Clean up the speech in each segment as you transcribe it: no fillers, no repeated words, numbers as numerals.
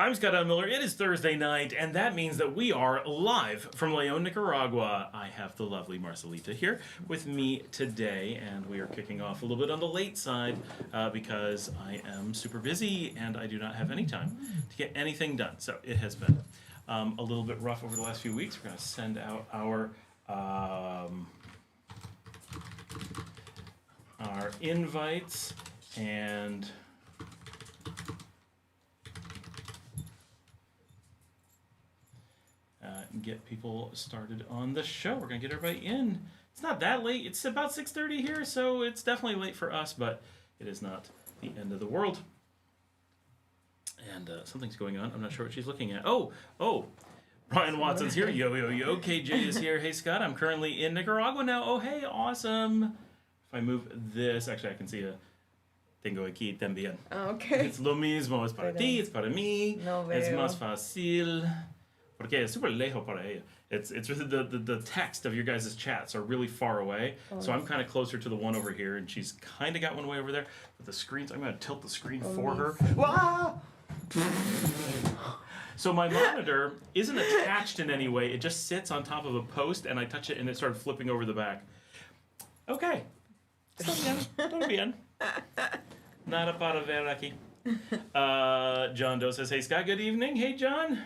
I'm Scott Miller. It is Thursday night, and that means that we are live from Leon, Nicaragua. I have the lovely Marcelita here with me today, and we are kicking off a little bit on the late side because I am super busy and I do not have any time to get anything done. So it has been a little bit rough over the last few weeks. We're going to send out our invites and get people started on the show. We're gonna get everybody in. It's not that late. It's about 6:30 here, so it's definitely late for us, but it is not the end of the world. And something's going on. I'm not sure what she's looking at. Oh, Brian Watson's here. Yo. KJ is here. Hey, Scott, I'm currently in Nicaragua now. Oh, hey, awesome. If I move this, actually, I can see a tengo aquí también. Okay. Es lo mismo. Es para ti, es para mí. No veo. Es más fácil. Porque es super lejos para ella. It's really the text of your guys' chats are really far away. So I'm kind of closer to the one over here, and she's kind of got one way over there. But the screens, I'm going to tilt the screen for her. Wow! So my monitor isn't attached in any way. It just sits on top of a post, and I touch it, and it started flipping over the back. Okay. Está bien. Todo bien. Nada para ver aquí. John Doe says, hey, Scott, good evening. Hey, John.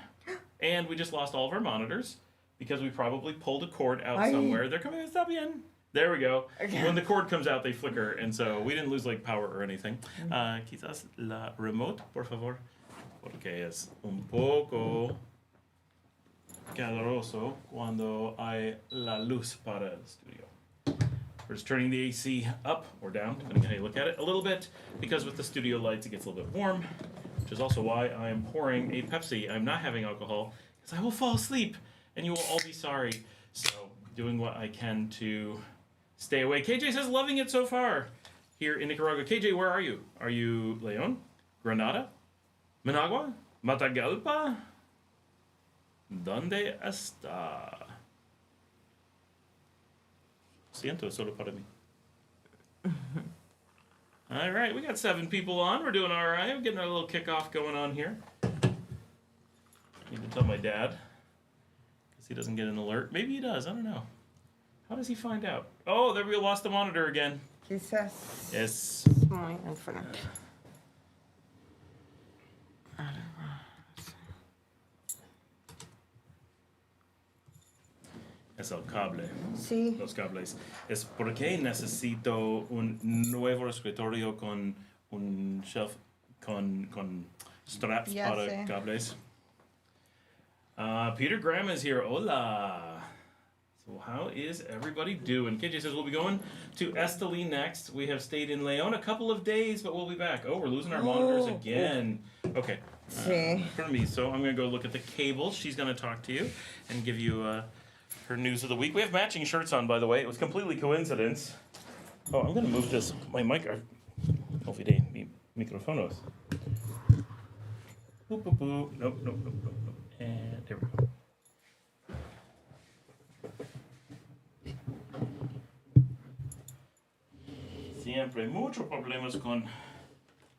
And we just lost all of our monitors because we probably pulled a cord out somewhere. They're coming. Está bien. There we go. Okay. When the cord comes out, they flicker, and so we didn't lose like power or anything. Quizás la remote, por favor, porque es un poco caloroso cuando hay la luz para el estudio. We're just turning the AC up or down, depending on how you look at it, a little bit, because with the studio lights, it gets a little bit warm. Which is also why I am pouring a Pepsi. I'm not having alcohol because I will fall asleep and you will all be sorry. So doing what I can to stay away. KJ says loving it so far here in Nicaragua. KJ, where are you? Are you Leon? Granada? Managua? Matagalpa? ¿Dónde está? Siento solo para mí. All right, we got 7 people on. We're doing all right. We're getting our little kickoff going on here. I need to tell my dad because he doesn't get an alert. Maybe he does. I don't know. How does he find out? Oh, there we lost the monitor again. Quizás. Yes. Muy en frente. Es el cable. Sí. Los cables. Es porque necesito un nuevo escritorio con un shelf con straps para cables. Peter Graham is here. Hola. So how is everybody doing? KJ says we'll be going to Esteli next. We have stayed in Leon a couple of days, but we'll be back. Oh, we're losing our monitors again. Okay. For me, so I'm going to go look at the cables. She's going to talk to you and give you her news of the week. We have matching shirts on, by the way. It was completely coincidence. Oh, I'm going to move this. My mic. Olvidé mi micrófonos. Boop, boop, boop. Nope. And there we go. Siempre muchos problemas con...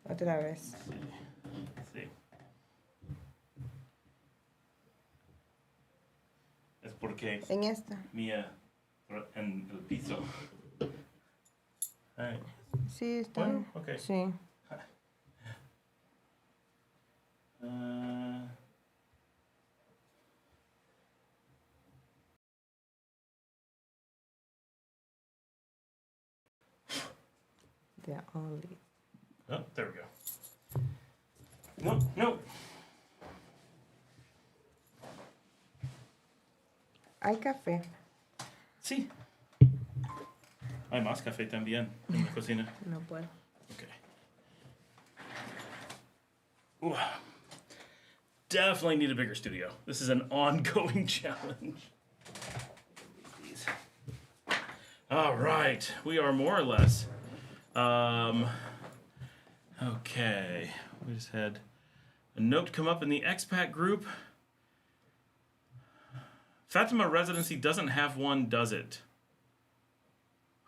Otra vez. Sí. Es porque... En esta. Mía en el piso. All right. Sí, está. Bueno, okay. Sí. They're only. Oh, there we go. No. Hay café. Sí. Hay más café también en la cocina. No puedo. Okay. Ooh. Definitely need a bigger studio. This is an ongoing challenge. Please. All right. We are more or less. Okay. We just had a note come up in the Expat group. Fatima Residency doesn't have one, does it?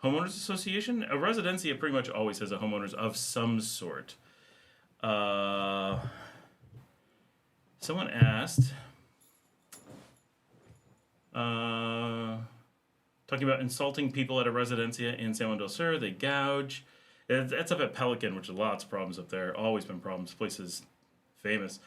Homeowners Association? A residencia pretty much always has a homeowners of some sort. Someone asked, talking about insulting people at a residencia in San Juan del Sur. They gouge. That's up at Pelican, which is lots of problems up there. Always been problems. This place is famous.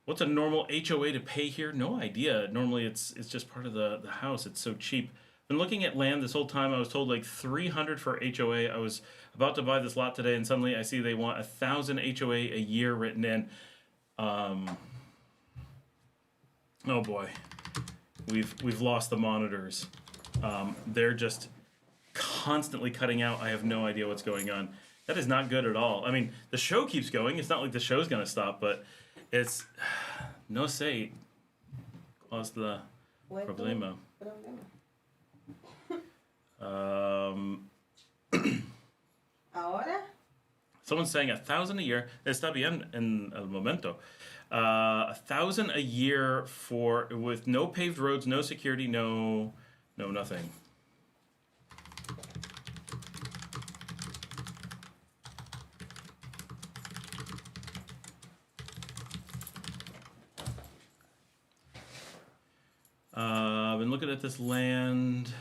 What's a normal HOA to pay here? No idea. Normally it's just part of the house. It's so cheap. Been looking at land this whole time. I was told like $300 for HOA. I was about to buy this lot today, and suddenly I see they want 1,000 HOA a year written in. Oh boy, we've lost the monitors. They're just constantly cutting out. I have no idea what's going on. That is not good at all. I mean, the show keeps going. It's not like the show's gonna stop, but it's no sé. What's the problema? Ahora? Someone's saying 1,000 a year. Está bien en el momento. 1,000 a year with no paved roads, no security, no nothing. I've been looking at this land.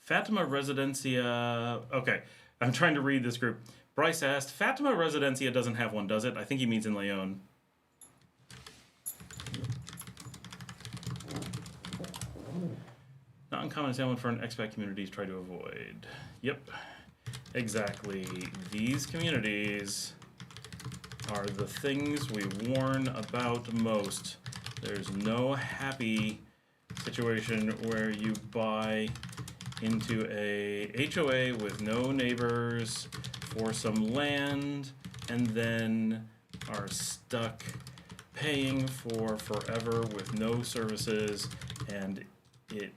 Fatima Residencia. Okay, I'm trying to read this group. Bryce asked, Fatima Residencia doesn't have one, does it? I think he means in Leon. Not uncommon as anyone for an expat communities try to avoid. Yep, exactly. These communities are the things we warn about most. There's no happy situation where you buy into a HOA with no neighbors for some land and then are stuck paying for forever with no services, and it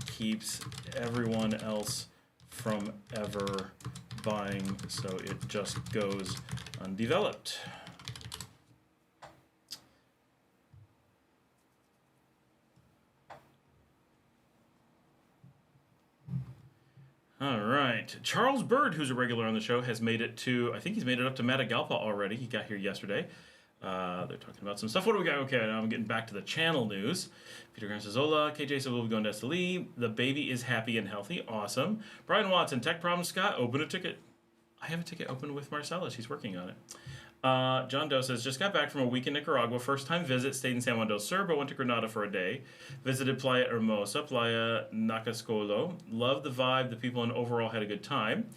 keeps everyone else from ever buying, so it just goes undeveloped. All right. Charles Bird, who's a regular on the show, has made it to, I think he's made it up to Matagalpa already. He got here yesterday. They're talking about some stuff. What do we got? Okay, now I'm getting back to the channel news. Peter Graham says, hola. KJ says, we'll be going to Esteli. The baby is happy and healthy. Awesome. Brian Watson, tech problems. Scott, open a ticket. I have a ticket open with Marcela. She's working on it. John Doe says, just got back from a week in Nicaragua. First time visit, stayed in San Juan del Sur, but went to Granada for a day. Visited Playa Hermosa, Playa Nacascolo. Loved the vibe, the people, and overall had a good time.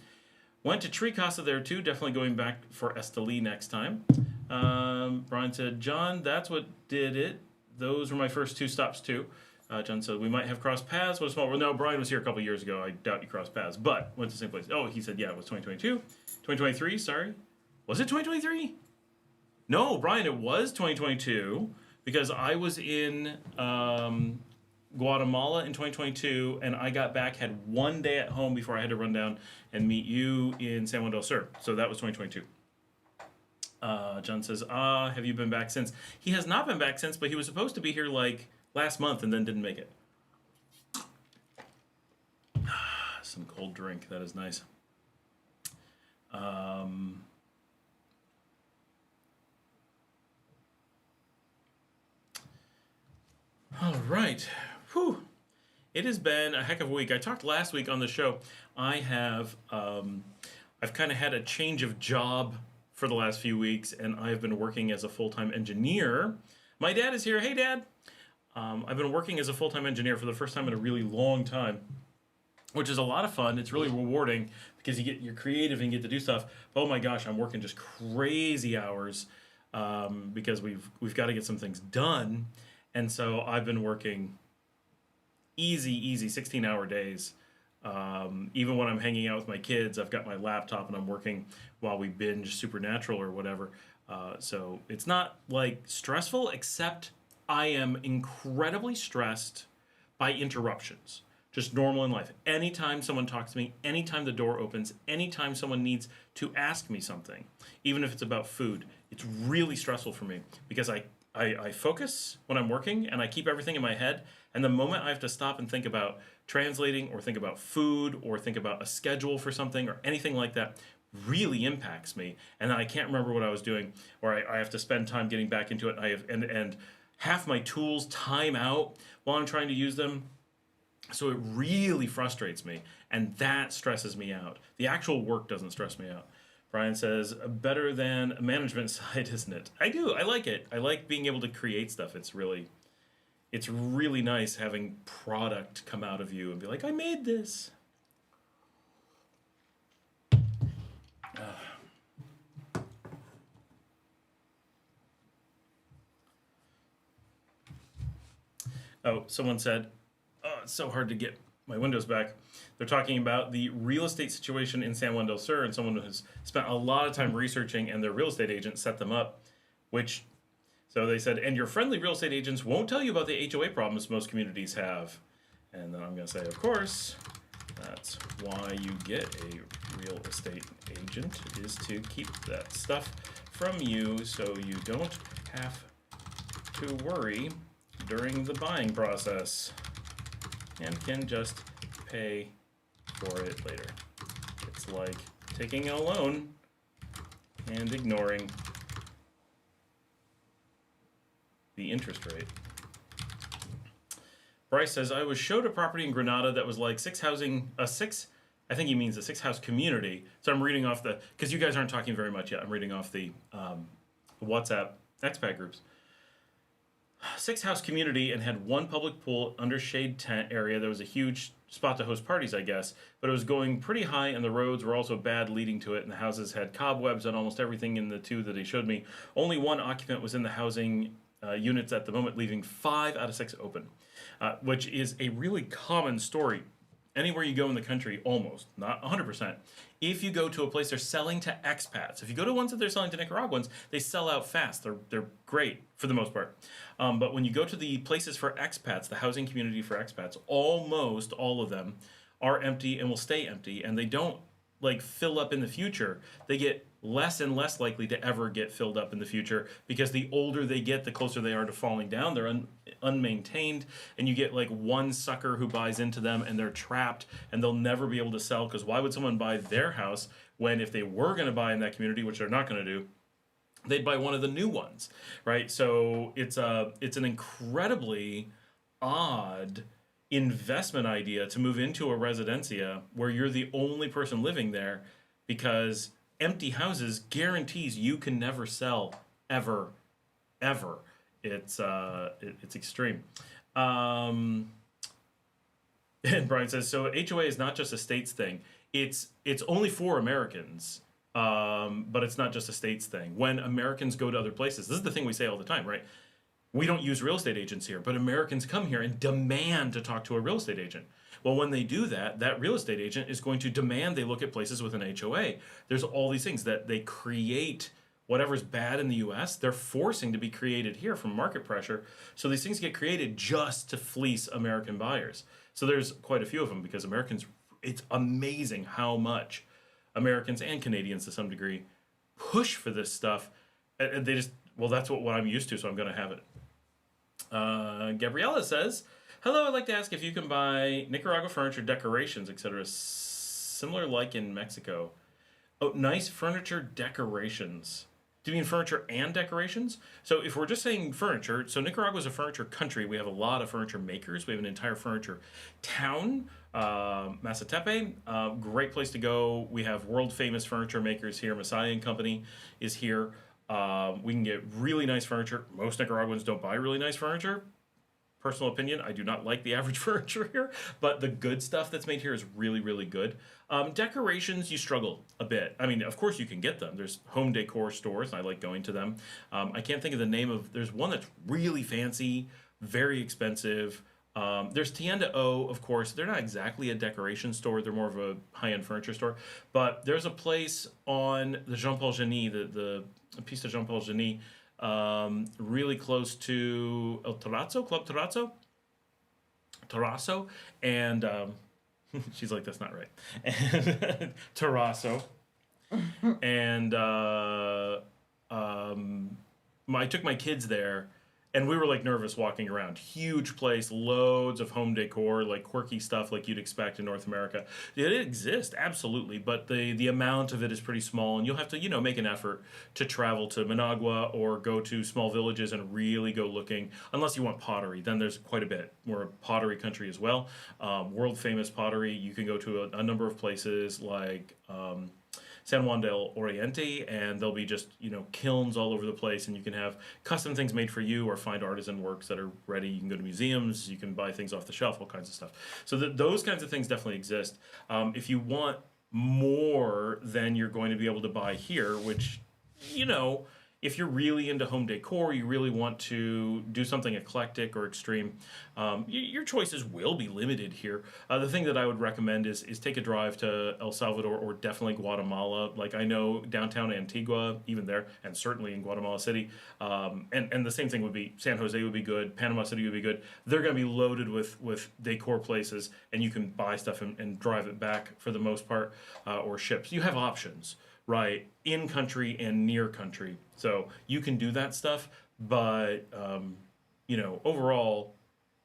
Went to Tree Casa there too, definitely going back for Esteli next time. Brian said, John, that's what did it. Those were my first two stops too. John said, we might have crossed paths. What a small world. No, Brian was here a couple years ago. I doubt you crossed paths, but went to the same place. Oh, he said, yeah, it was 2022. 2023, sorry. Was it 2023? No, Brian, it was 2022 because I was in Guatemala in 2022, and I got back, had one day at home before I had to run down and meet you in San Juan del Sur. So that was 2022. John says, have you been back since? He has not been back since, but he was supposed to be here like last month and then didn't make it. Some cold drink. That is nice. All right. Whew. It has been a heck of a week. I talked last week on the show. I have, I've kind of had a change of job for the last few weeks, and I've been working as a full-time engineer. My dad is here. Hey, Dad. I've been working as a full-time engineer for the first time in a really long time, which is a lot of fun. It's really rewarding because you're creative and you get to do stuff. But oh my gosh, I'm working just crazy hours because we've got to get some things done. And so I've been working easy 16-hour days. Even when I'm hanging out with my kids, I've got my laptop and I'm working while we binge Supernatural or whatever. So it's not like stressful, except I am incredibly stressed by interruptions. Just normal in life. Anytime someone talks to me, anytime the door opens, anytime someone needs to ask me something, even if it's about food, it's really stressful for me because I focus when I'm working and I keep everything in my head. And the moment I have to stop and think about translating or think about food or think about a schedule for something or anything like that really impacts me. And I can't remember what I was doing, or I have to spend time getting back into it. And half my tools time out while I'm trying to use them. So it really frustrates me, and that stresses me out. The actual work doesn't stress me out. Brian says, better than a management side, isn't it? I do. I like it. I like being able to create stuff. It's really nice having product come out of you and be like, I made this. Oh, someone said, oh, it's so hard to get my windows back. They're talking about the real estate situation in San Juan del Sur, and someone has spent a lot of time researching, and their real estate agent set them up, so they said, and your friendly real estate agents won't tell you about the HOA problems most communities have. And then I'm going to say, of course, that's why you get a real estate agent, is to keep that stuff from you so you don't have to worry during the buying process and can just pay for it later. It's like taking a loan and ignoring the interest rate. Bryce says, I was showed a property in Granada that was like I think he means a 6-house community. So I'm reading off because you guys aren't talking very much yet. I'm reading off the WhatsApp expat groups. 6-house community and had one public pool under shade tent area. There was a huge spot to host parties, I guess, but it was going pretty high and the roads were also bad leading to it, and the houses had cobwebs on almost everything in the two that he showed me. Only one occupant was in the housing units at the moment, leaving 5 out of 6 open, which is a really common story. Anywhere you go in the country, almost, not 100%, if you go to a place they're selling to expats, if you go to ones that they're selling to Nicaraguans, they sell out fast. They're great for the most part. But when you go to the places for expats, the housing community for expats, almost all of them are empty and will stay empty, and they don't like fill up in the future. They get less and less likely to ever get filled up in the future because the older they get, the closer they are to falling down. They're unmaintained, and you get like one sucker who buys into them and they're trapped and they'll never be able to sell, because why would someone buy their house when if they were going to buy in that community, which they're not going to do, they'd buy one of the new ones, right? So it's an incredibly odd investment idea to move into a residencia where you're the only person living there, because empty houses guarantees you can never sell ever. It's extreme. And Brian says, so HOA is not just a states thing. It's only for Americans, but it's not just a states thing. When Americans go to other places, this is the thing we say all the time, right? We don't use real estate agents here, but Americans come here and demand to talk to a real estate agent. Well, when they do that, that real estate agent is going to demand they look at places with an HOA. There's all these things that they create. Whatever's bad in the US, they're forcing to be created here from market pressure. So these things get created just to fleece American buyers. So there's quite a few of them, because Americans, it's amazing how much Americans and Canadians to some degree push for this stuff. And they just, well, that's what I'm used to, so I'm going to have it. Gabriella says, hello, I'd like to ask if you can buy Nicaragua furniture, decorations, etc. similar like in Mexico. Oh, nice furniture decorations. Do you mean furniture and decorations? So if we're just saying furniture, so Nicaragua is a furniture country. We have a lot of furniture makers. We have an entire furniture town. Mazatepe, great place to go. We have world famous furniture makers here. Messiah and Company is here. We can get really nice furniture. Most Nicaraguans don't buy really nice furniture. Personal opinion, I do not like the average furniture here, but the good stuff that's made here is really, really good. Decorations, you struggle a bit. I mean, of course you can get them. There's home decor stores, and I like going to them. I can't think of the name of, there's one that's really fancy, very expensive. There's Tienda O, of course. They're not exactly a decoration store. They're more of a high-end furniture store. But there's a place on the Jean-Paul Genis, the Pista Jean-Paul Genis, really close to El Terrazzo, Club Terrazzo, and she's like, that's not right. Terrazzo. And I took my kids there And we were like nervous walking around. Huge place, loads of home decor, like quirky stuff like you'd expect in North America. It exists, absolutely, but the amount of it is pretty small, and you'll have to, you know, make an effort to travel to Managua or go to small villages and really go looking. Unless you want pottery, then there's quite a bit. We're a pottery country as well. World famous pottery. You can go to a number of places like San Juan del Oriente, and there'll be just, you know, kilns all over the place, and you can have custom things made for you or find artisan works that are ready. You can go to museums, you can buy things off the shelf, all kinds of stuff. So those kinds of things definitely exist. If you want more than you're going to be able to buy here, which, you know, if you're really into home decor, you really want to do something eclectic or extreme, your choices will be limited here. The thing that I would recommend is take a drive to El Salvador or definitely Guatemala. Like, I know downtown Antigua, even there, and certainly in Guatemala City, and the same thing would be San Jose would be good, Panama City would be good. They're going to be loaded with decor places, and you can buy stuff and drive it back for the most part, or ship. So you have options, right, in country and near country. So you can do that stuff, but you know, overall,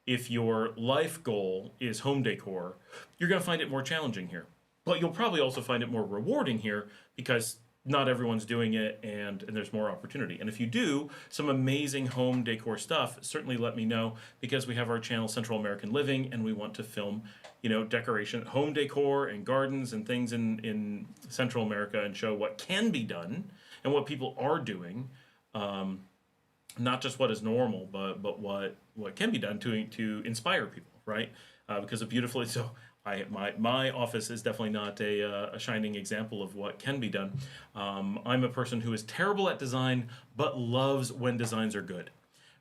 if your life goal is home decor, you're going to find it more challenging here. But you'll probably also find it more rewarding here because not everyone's doing it, and there's more opportunity. And if you do some amazing home decor stuff, certainly let me know, because we have our channel Central American Living, and we want to film, you know, decoration, home decor and gardens and things in Central America, and show what can be done and what people are doing, not just what is normal, but what can be done to inspire people, right? Because of beautifully so. My office is definitely not a shining example of what can be done. I'm a person who is terrible at design, but loves when designs are good,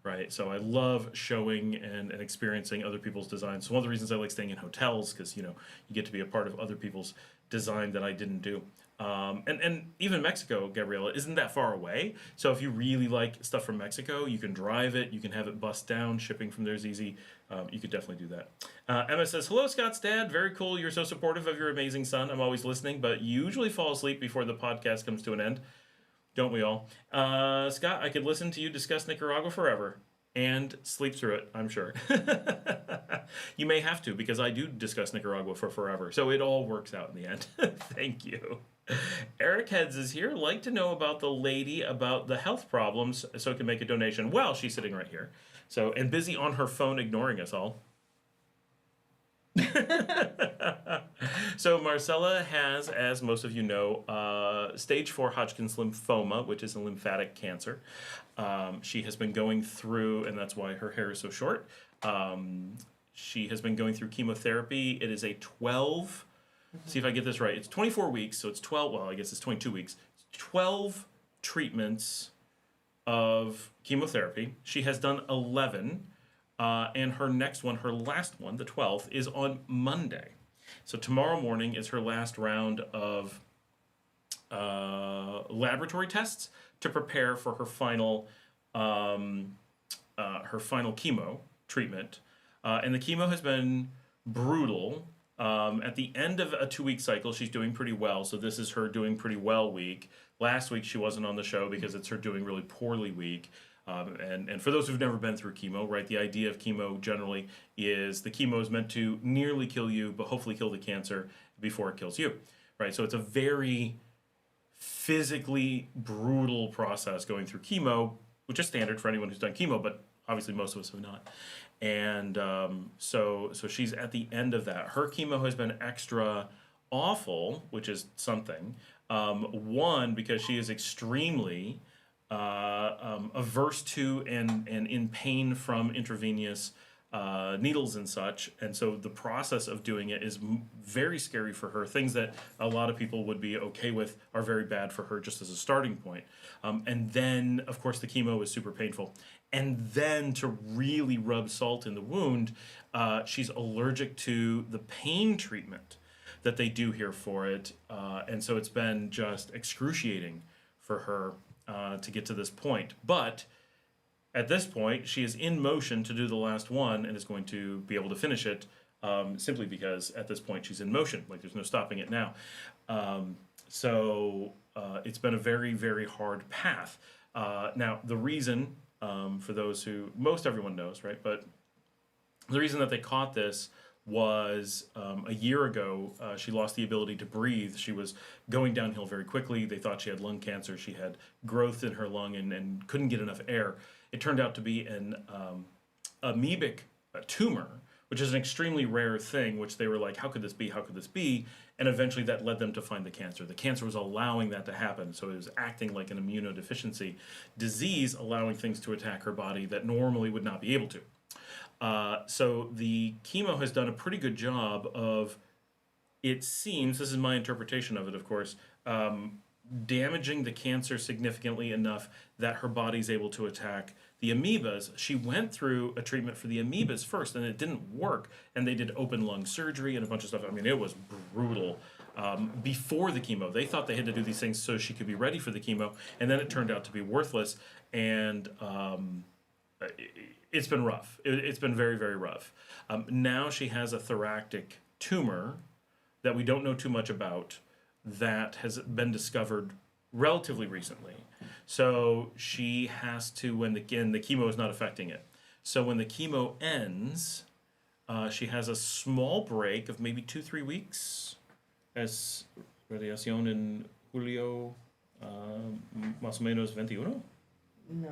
right? So I love showing and experiencing other people's designs. So one of the reasons I like staying in hotels, because, you know, you get to be a part of other people's design that I didn't do. And even Mexico, Gabriela, isn't that far away. So if you really like stuff from Mexico, you can drive it, you can have it bust down, shipping from there is easy. You could definitely do that. Emma says, hello, Scott's dad. Very cool. You're so supportive of your amazing son. I'm always listening, but usually fall asleep before the podcast comes to an end. Don't we all? Scott, I could listen to you discuss Nicaragua forever and sleep through it, I'm sure. You may have to, because I do discuss Nicaragua for forever. So it all works out in the end. Thank you. Eric Heads is here. Like to know about the lady about the health problems so I can make a donation. Well, she's sitting right here. So, and busy on her phone ignoring us all. So Marcela has, as most of you know, stage 4 Hodgkin's lymphoma, which is a lymphatic cancer. She has been going through, and that's why her hair is so short. She has been going through chemotherapy. It is a 12, see if I get this right, it's 24 weeks, so it's 12, well, I guess it's 22 weeks. 12 treatments of chemotherapy. She has done 11. And her next one, her last one, the 12th, is on Monday. So tomorrow morning is her last round of laboratory tests to prepare for her final chemo treatment. And the chemo has been brutal. At the end of a 2-week cycle, she's doing pretty well. So this is her doing pretty well week. Last week she wasn't on the show because it's her doing really poorly week. And for those who've never been through chemo, right, the idea of chemo generally is the chemo is meant to nearly kill you, but hopefully kill the cancer before it kills you, right? So it's a very physically brutal process going through chemo, which is standard for anyone who's done chemo, but obviously most of us have not. And so she's at the end of that. Her chemo has been extra awful, which is something. One, because she is extremely averse to and in pain from intravenous needles and such, and so the process of doing it is very scary for her. Things that a lot of people would be okay with are very bad for her just as a starting point. And then, of course, the chemo is super painful. And then to really rub salt in the wound, she's allergic to the pain treatment that they do here for it. And so it's been just excruciating for her to get to this point. But at this point, she is in motion to do the last one and is going to be able to finish it simply because at this point she's in motion. Like, there's no stopping it now. So it's been a very, very hard path. Now, the reason for those who, most everyone knows, right? But the reason that they caught this was a year ago, she lost the ability to breathe. She was going downhill very quickly. They thought she had lung cancer. She had growth in her lung and couldn't get enough air. It turned out to be an amoebic tumor, which is an extremely rare thing, which they were like, how could this be? How could this be? And eventually that led them to find the cancer. The cancer was allowing that to happen, so it was acting like an immunodeficiency disease, allowing things to attack her body that normally would not be able to. So the chemo has done a pretty good job of, it seems, this is my interpretation of it, of course, damaging the cancer significantly enough that her body's able to attack the amoebas. She went through a treatment for the amoebas first, and it didn't work, and they did open lung surgery and a bunch of stuff. I mean, it was brutal. Before the chemo, they thought they had to do these things so she could be ready for the chemo, and then it turned out to be worthless, and it's been rough. It's been very, very rough. Now she has a thoracic tumor that we don't know too much about that has been discovered relatively recently. So she has to, when the chemo is not affecting it. So when the chemo ends, she has a small break of maybe 2-3 weeks. Es radiación en julio, más o menos 21? No,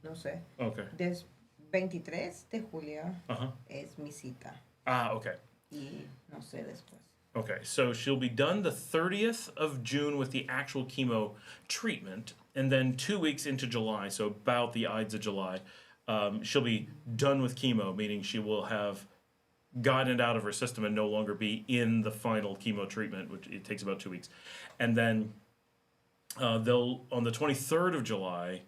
no sé. Okay. Des 23 de julio Uh-huh. es mi cita. Ah, okay. Y no sé después. Okay, so she'll be done the 30th of June with the actual chemo treatment, and then 2 weeks into July, so about the Ides of July, she'll be done with chemo, meaning she will have gotten it out of her system and no longer be in the final chemo treatment, which it takes about 2 weeks. And then they'll, on the 23rd of July,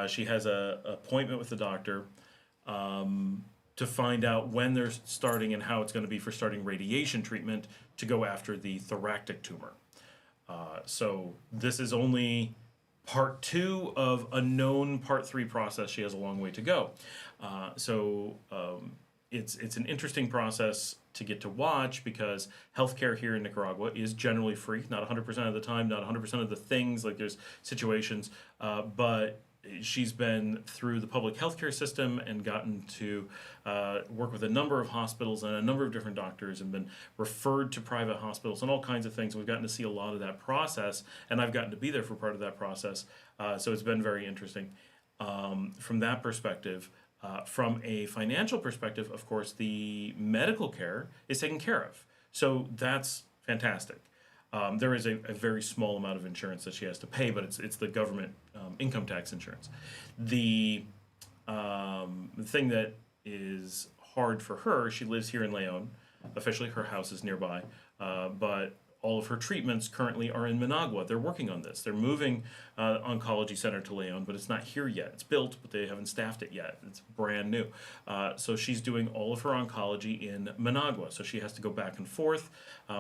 she has a appointment with the doctor to find out when they're starting and how it's going to be for starting radiation treatment to go after the thoracic tumor. So this is only part 2 of a known part 3 process. She has a long way to go. It's an interesting process to get to watch because healthcare here in Nicaragua is generally free, not 100% of the time, not 100% of the things, like there's situations, but she's been through the public healthcare system and gotten to work with a number of hospitals and a number of different doctors and been referred to private hospitals and all kinds of things. We've gotten to see a lot of that process, and I've gotten to be there for part of that process. So it's been very interesting from that perspective. From a financial perspective, of course, the medical care is taken care of. So that's fantastic. There is a very small amount of insurance that she has to pay, but it's the government income tax insurance. The thing that is hard for her, she lives here in Leon. Officially, her house is nearby, but all of her treatments currently are in Managua. They're working on this. They're moving oncology center to Leon, but it's not here yet. It's built, but they haven't staffed it yet. It's brand new. So she's doing all of her oncology in Managua. So she has to go back and forth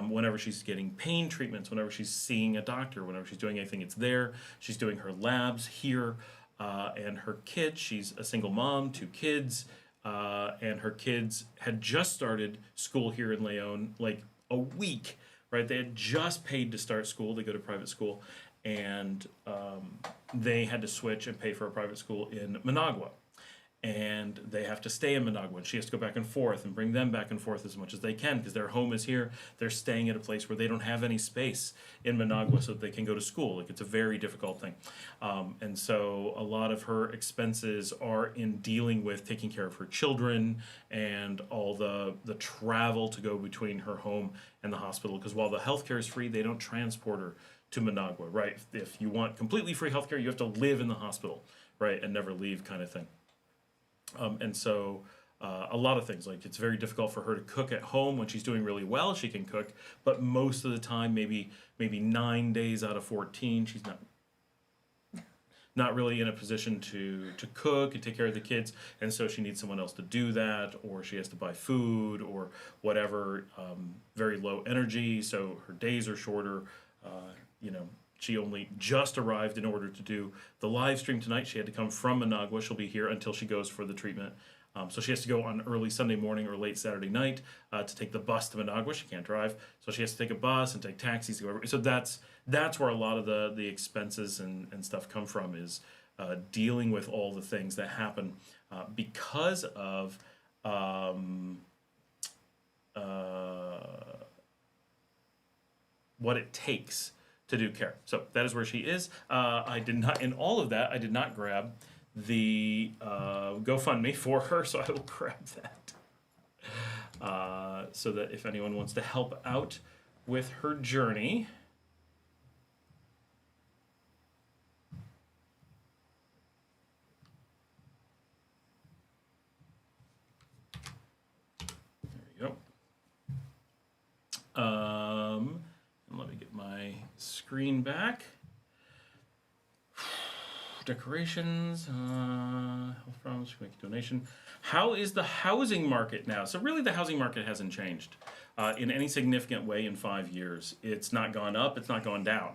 whenever she's getting pain treatments, whenever she's seeing a doctor, whenever she's doing anything, it's there. She's doing her labs here. And her kids, she's a single mom, 2 kids, and her kids had just started school here in Leon like a week. Right, they had just paid to start school. They go to private school, and they had to switch and pay for a private school in Managua. And they have to stay in Managua, and she has to go back and forth and bring them back and forth as much as they can because their home is here. They're staying at a place where they don't have any space in Managua so that they can go to school. Like, it's a very difficult thing. And so a lot of her expenses are in dealing with taking care of her children and all the travel to go between her home and the hospital. Because while the healthcare is free, they don't transport her to Managua, right? If you want completely free healthcare, you have to live in the hospital, right, and never leave kind of thing. And so a lot of things, like it's very difficult for her to cook at home. When she's doing really well, she can cook, but most of the time, maybe 9 days out of 14, she's not really in a position to cook and take care of the kids, and so she needs someone else to do that, or she has to buy food or whatever. Very low energy, so her days are shorter. She only just arrived in order to do the live stream tonight. She had to come from Managua. She'll be here until she goes for the treatment. So she has to go on early Sunday morning or late Saturday night to take the bus to Managua. She can't drive, so she has to take a bus and take taxis to go over. So that's where a lot of the expenses and stuff come from, is dealing with all the things that happen because of what it takes to do care. So that is where she is. I did not, in all of that, I did not grab the GoFundMe for her, so I will grab that. So that if anyone wants to help out with her journey. There you go. And let me get my screen back. Decorations, health problems, make a donation. How is the housing market now? So really the housing market hasn't changed in any significant way in 5 years. It's not gone up, it's not gone down.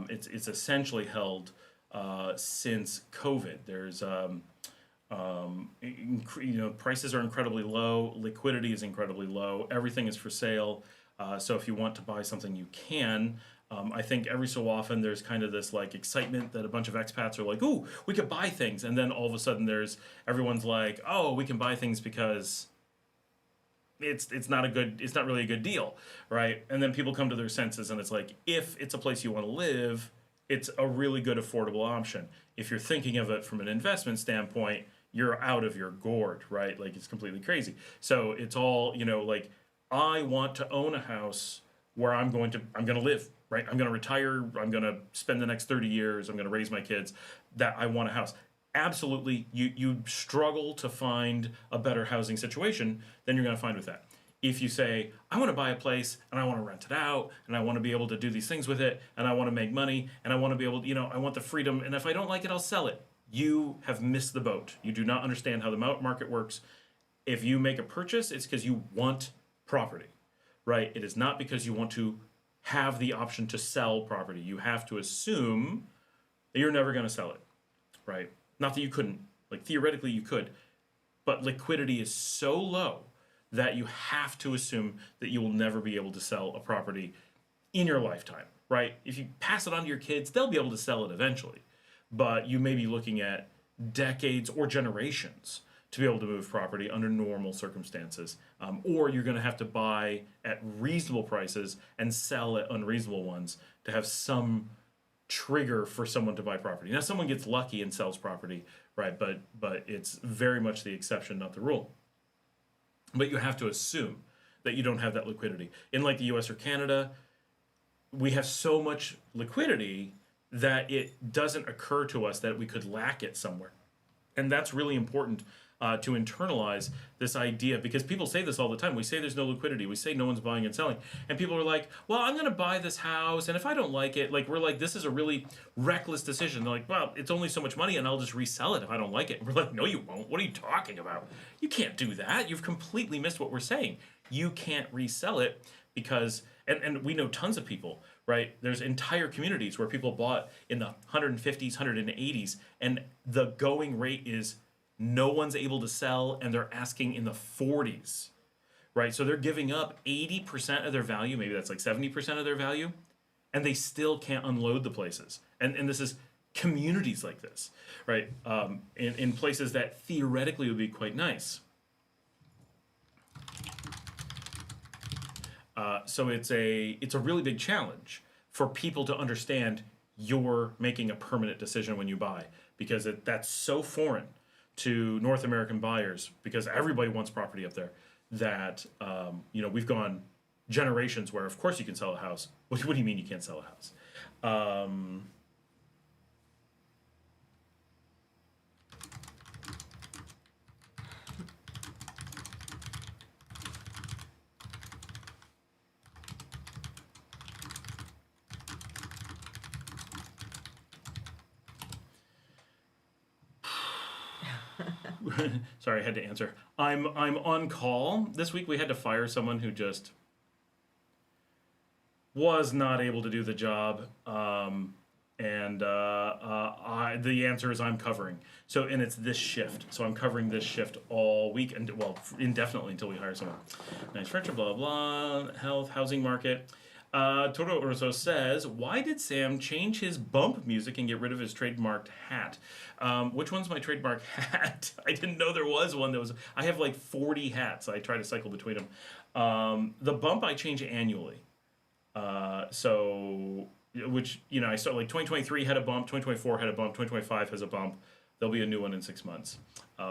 It's essentially held since COVID. There's prices are incredibly low, liquidity is incredibly low, everything is for sale. So if you want to buy something, you can. I think every so often there's kind of this like excitement that a bunch of expats are like, ooh, we could buy things. And then all of a sudden everyone's like, oh, we can buy things because it's not really a good deal, right? And then people come to their senses and it's like, if it's a place you want to live, it's a really good affordable option. If you're thinking of it from an investment standpoint, you're out of your gourd, right? Like it's completely crazy. So it's all, like I want to own a house where I'm going to live, right? I'm going to retire. I'm going to spend the next 30 years. I'm going to raise my kids. That I want a house. Absolutely, you struggle to find a better housing situation than you're going to find with that. If you say, I want to buy a place and I want to rent it out and I want to be able to do these things with it and I want to make money and I want to be able to, I want the freedom and if I don't like it, I'll sell it. You have missed the boat. You do not understand how the market works. If you make a purchase, it's because you want property, right? It is not because you want to have the option to sell property. You have to assume that you're never going to sell it, right? Not that you couldn't, like theoretically you could, but liquidity is so low that you have to assume that you will never be able to sell a property in your lifetime, right? If you pass it on to your kids, they'll be able to sell it eventually, but you may be looking at decades or generations to be able to move property under normal circumstances, or you're going to have to buy at reasonable prices and sell at unreasonable ones to have some trigger for someone to buy property. Now, someone gets lucky and sells property, right? But it's very much the exception, not the rule. But you have to assume that you don't have that liquidity. In like the US or Canada, we have so much liquidity that it doesn't occur to us that we could lack it somewhere. And that's really important to internalize this idea, because people say this all the time. We say there's no liquidity. We say no one's buying and selling. And people are like, well, I'm going to buy this house, and if I don't like it, like we're like, this is a really reckless decision. They're like, well, it's only so much money, and I'll just resell it if I don't like it. And we're like, no, you won't. What are you talking about? You can't do that. You've completely missed what we're saying. You can't resell it because, and we know tons of people, right? There's entire communities where people bought in the 150s, 180s, and the going rate is no one's able to sell, and they're asking in the 40s, right? So they're giving up 80% of their value, maybe that's like 70% of their value, and they still can't unload the places. And this is communities like this, right? In places that theoretically would be quite nice. So it's a really big challenge for people to understand you're making a permanent decision when you buy, because that's so foreign to North American buyers, because everybody wants property up there, that we've gone generations where of course you can sell a house. What do you mean you can't sell a house? Sorry, I had to answer. I'm on call this week. We had to fire someone who just was not able to do the job, and the answer is I'm covering. So, and it's this shift. So I'm covering this shift all week, and well, indefinitely until we hire someone. Nice friendship, blah blah. Health, housing market. Toro Urso says, why did Sam change his bump music and get rid of his trademarked hat? Which one's my trademark hat? I didn't know there was one that was... I have like 40 hats. I try to cycle between them. The bump I change annually. Which, I start like 2023 had a bump, 2024 had a bump, 2025 has a bump. There'll be a new one in 6 months.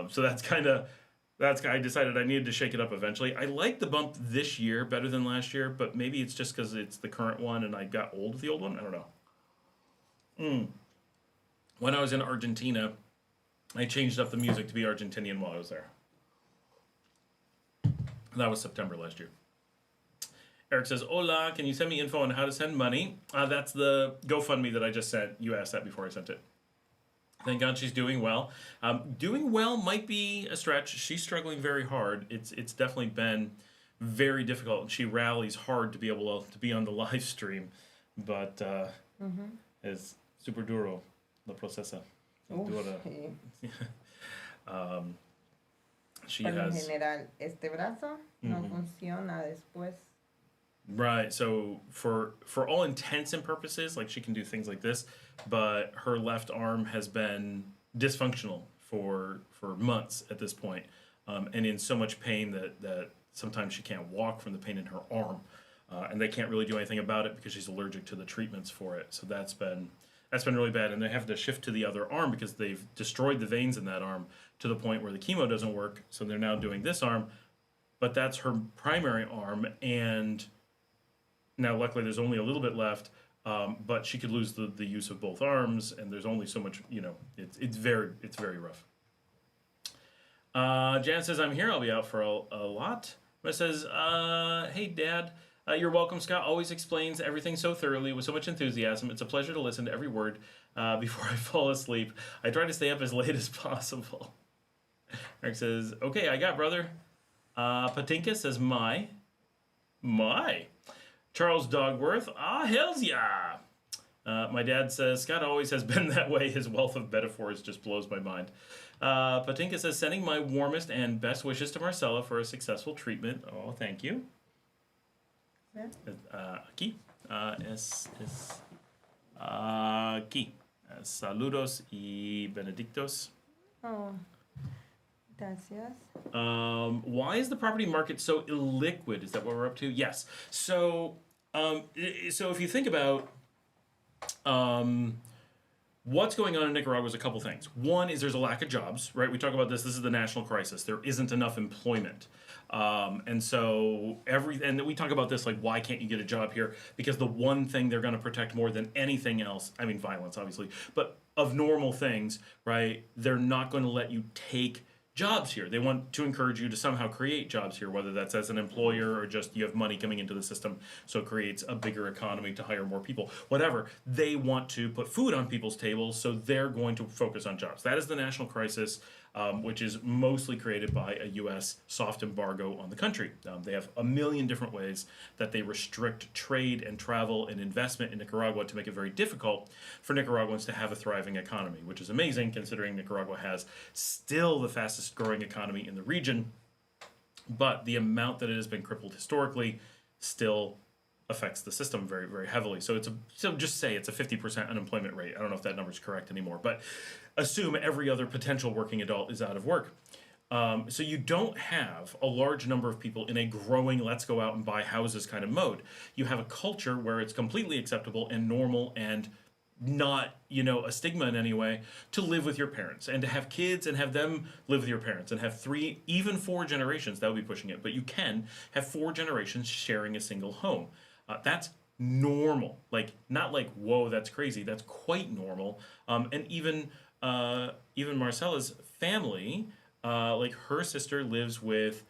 So I decided I needed to shake it up eventually. I like the bump this year better than last year, but maybe it's just because it's the current one and I got old with the old one. I don't know. When I was in Argentina, I changed up the music to be Argentinian while I was there. That was September last year. Eric says, hola, can you send me info on how to send money? That's the GoFundMe that I just sent. You asked that before I sent it. Thank God she's doing well. Doing well might be a stretch. She's struggling very hard. It's definitely been very difficult. And she rallies hard to be able to be on the live stream. But es super duro la procesa. She Por lo has... general, este brazo no funciona después. Right, so for all intents and purposes, like she can do things like this, but her left arm has been dysfunctional for months at this point, and in so much pain that sometimes she can't walk from the pain in her arm, and they can't really do anything about it because she's allergic to the treatments for it. So that's been really bad, and they have to shift to the other arm because they've destroyed the veins in that arm to the point where the chemo doesn't work. So they're now doing this arm, but that's her primary arm, and now, luckily, there's only a little bit left, but she could lose the use of both arms, and there's only so much, it's very rough. Jan says, I'm here. I'll be out for a lot. But says, hey, Dad. You're welcome. Scott always explains everything so thoroughly with so much enthusiasm. It's a pleasure to listen to every word before I fall asleep. I try to stay up as late as possible. Eric says, okay, I got brother. Patinka says, my. Charles Dogworth, hells yeah. My dad says, Scott always has been that way. His wealth of metaphors just blows my mind. Patinka says, sending my warmest and best wishes to Marcela for a successful treatment. Oh, thank you. Aquí. Aquí. Saludos y benedictos. Oh, gracias. Why is the property market so illiquid? Is that what we're up to? Yes. So if you think about what's going on in Nicaragua is a couple things. One is there's a lack of jobs, right? We talk about this. This is the national crisis. There isn't enough employment. And we talk about this, like, why can't you get a job here? Because the one thing they're going to protect more than anything else, I mean, violence, obviously, but of normal things, right? They're not going to let you take jobs here. They want to encourage you to somehow create jobs here, whether that's as an employer or just you have money coming into the system, so it creates a bigger economy to hire more people. Whatever. They want to put food on people's tables, so they're going to focus on jobs. That is the national crisis, which is mostly created by a U.S. soft embargo on the country. They have a million different ways that they restrict trade and travel and investment in Nicaragua to make it very difficult for Nicaraguans to have a thriving economy, which is amazing considering Nicaragua has still the fastest growing economy in the region, but the amount that it has been crippled historically still affects the system very, very heavily. So just say it's a 50% unemployment rate. I don't know if that number is correct anymore, but assume every other potential working adult is out of work. So you don't have a large number of people in a growing let's go out and buy houses kind of mode. You have a culture where it's completely acceptable and normal and not, a stigma in any way to live with your parents and to have kids and have them live with your parents and have 3, even 4 generations. That would be pushing it, but you can have 4 generations sharing a single home. That's normal. Like, not like, whoa, that's crazy. That's quite normal. And even Marcela's family, like her sister lives with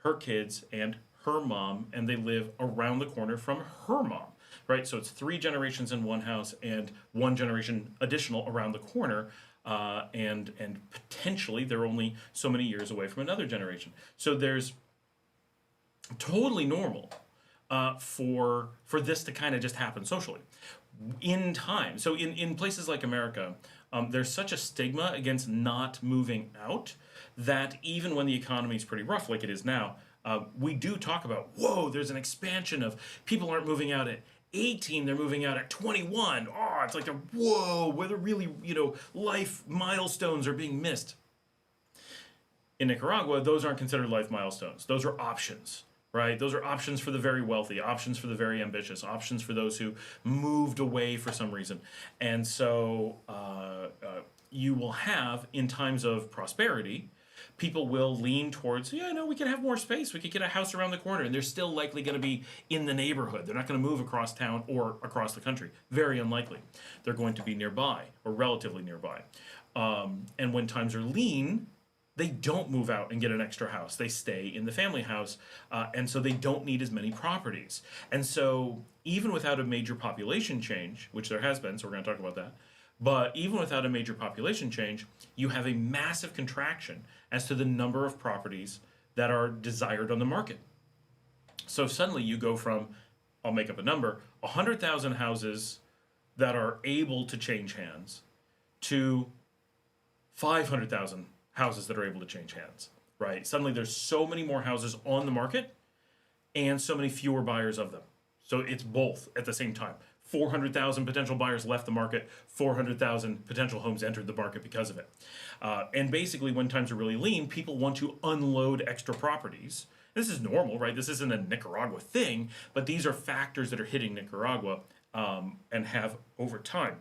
her kids and her mom, and they live around the corner from her mom. Right, so it's 3 generations in one house and 1 generation additional around the corner, and potentially they're only so many years away from another generation. So there's totally normal for this to kind of just happen socially in time. So in places like America, there's such a stigma against not moving out that even when the economy is pretty rough, like it is now, we do talk about, whoa, there's an expansion of people aren't moving out at 18, they're moving out at 21. Oh, it's like a whoa, whether really, life milestones are being missed. In Nicaragua, those aren't considered life milestones. Those are options, right? Those are options for the very wealthy, options for the very ambitious, options for those who moved away for some reason. And so you will have, in times of prosperity, people will lean towards, we can have more space. We could get a house around the corner, and they're still likely going to be in the neighborhood. They're not going to move across town or across the country. Very unlikely. They're going to be nearby or relatively nearby. And when times are lean, they don't move out and get an extra house. They stay in the family house, and so they don't need as many properties. And so even without a major population change, which there has been, so we're going to talk about that, but even without a major population change, you have a massive contraction as to the number of properties that are desired on the market. So suddenly you go from, I'll make up a number, 100,000 houses that are able to change hands to 500,000 houses that are able to change hands, right? Suddenly there's so many more houses on the market and so many fewer buyers of them. So it's both at the same time. 400,000 potential buyers left the market, 400,000 potential homes entered the market because of it. And basically, when times are really lean, people want to unload extra properties. This is normal, right? This isn't a Nicaragua thing, but these are factors that are hitting Nicaragua and have over time.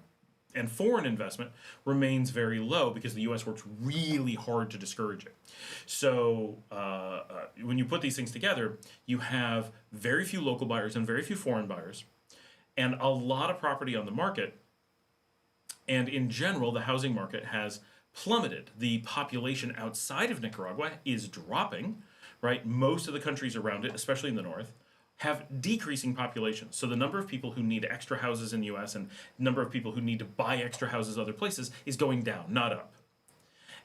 And foreign investment remains very low because the U.S. works really hard to discourage it. So when you put these things together, you have very few local buyers and very few foreign buyers, and a lot of property on the market. And in general, the housing market has plummeted. The population outside of Nicaragua is dropping, right? Most of the countries around it, especially in the north, have decreasing populations. So the number of people who need extra houses in the US and the number of people who need to buy extra houses other places is going down, not up.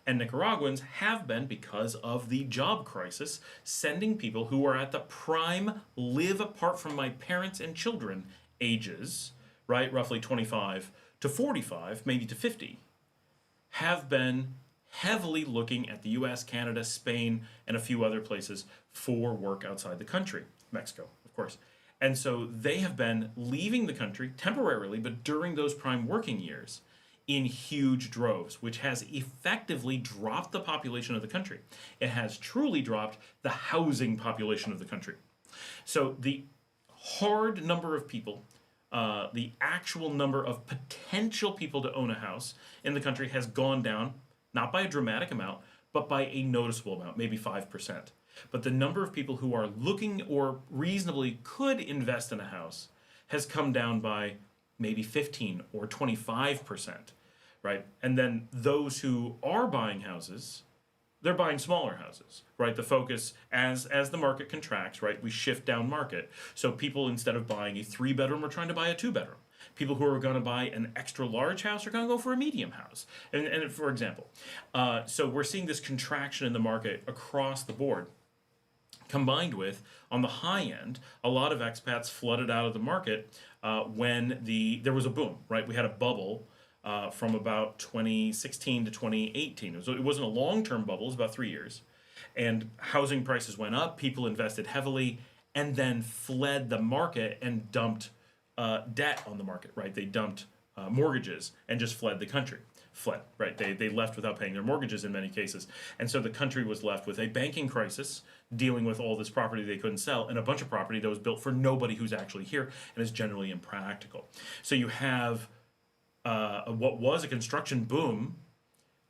And Nicaraguans have been, because of the job crisis, sending people who are at the prime live apart from my parents and children ages, right, roughly 25 to 45, maybe to 50, have been heavily looking at the US, Canada, Spain, and a few other places for work outside the country. Mexico, of course. And so they have been leaving the country temporarily, but during those prime working years in huge droves, which has effectively dropped the population of the country. It has truly dropped the housing population of the country. So the hard number of people, the actual number of potential people to own a house in the country has gone down, not by a dramatic amount, but by a noticeable amount, maybe 5%. But the number of people who are looking or reasonably could invest in a house has come down by maybe 15 or 25%, right? And then those who are buying houses, they're buying smaller houses, right? The focus, as the market contracts, right, we shift down market. So people, instead of buying a 3-bedroom, are trying to buy a 2-bedroom. People who are going to buy an extra large house are going to go for a medium house, and for example. So we're seeing this contraction in the market across the board, combined with, on the high end, a lot of expats flooded out of the market when there was a boom, right? We had a bubble from about 2016 to 2018. It wasn't a long-term bubble, it was about 3 years. And housing prices went up, people invested heavily, and then fled the market and dumped debt on the market, right? They dumped mortgages and just fled the country. Right? They left without paying their mortgages in many cases. And so the country was left with a banking crisis, dealing with all this property they couldn't sell, and a bunch of property that was built for nobody who's actually here and is generally impractical. So you have what was a construction boom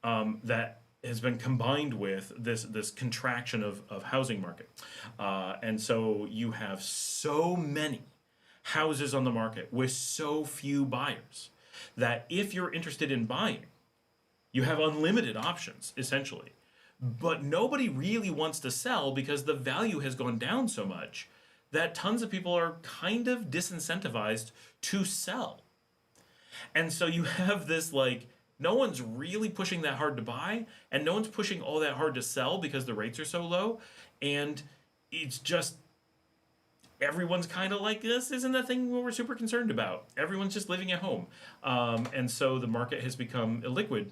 that has been combined with this contraction of housing market. And so you have so many houses on the market with so few buyers that if you're interested in buying, you have unlimited options, essentially. But nobody really wants to sell because the value has gone down so much that tons of people are kind of disincentivized to sell. And so you have this, like, no one's really pushing that hard to buy, and no one's pushing all that hard to sell because the rates are so low. And it's just, everyone's kind of like, this isn't a thing we're super concerned about. Everyone's just living at home. And so the market has become illiquid.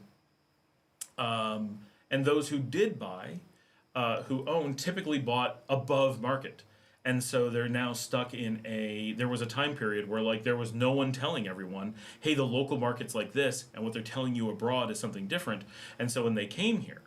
And those who did buy, who owned, typically bought above market. And so they're now stuck in there was a time period where like there was no one telling everyone, hey, the local market's like this, and what they're telling you abroad is something different. And so when they came here,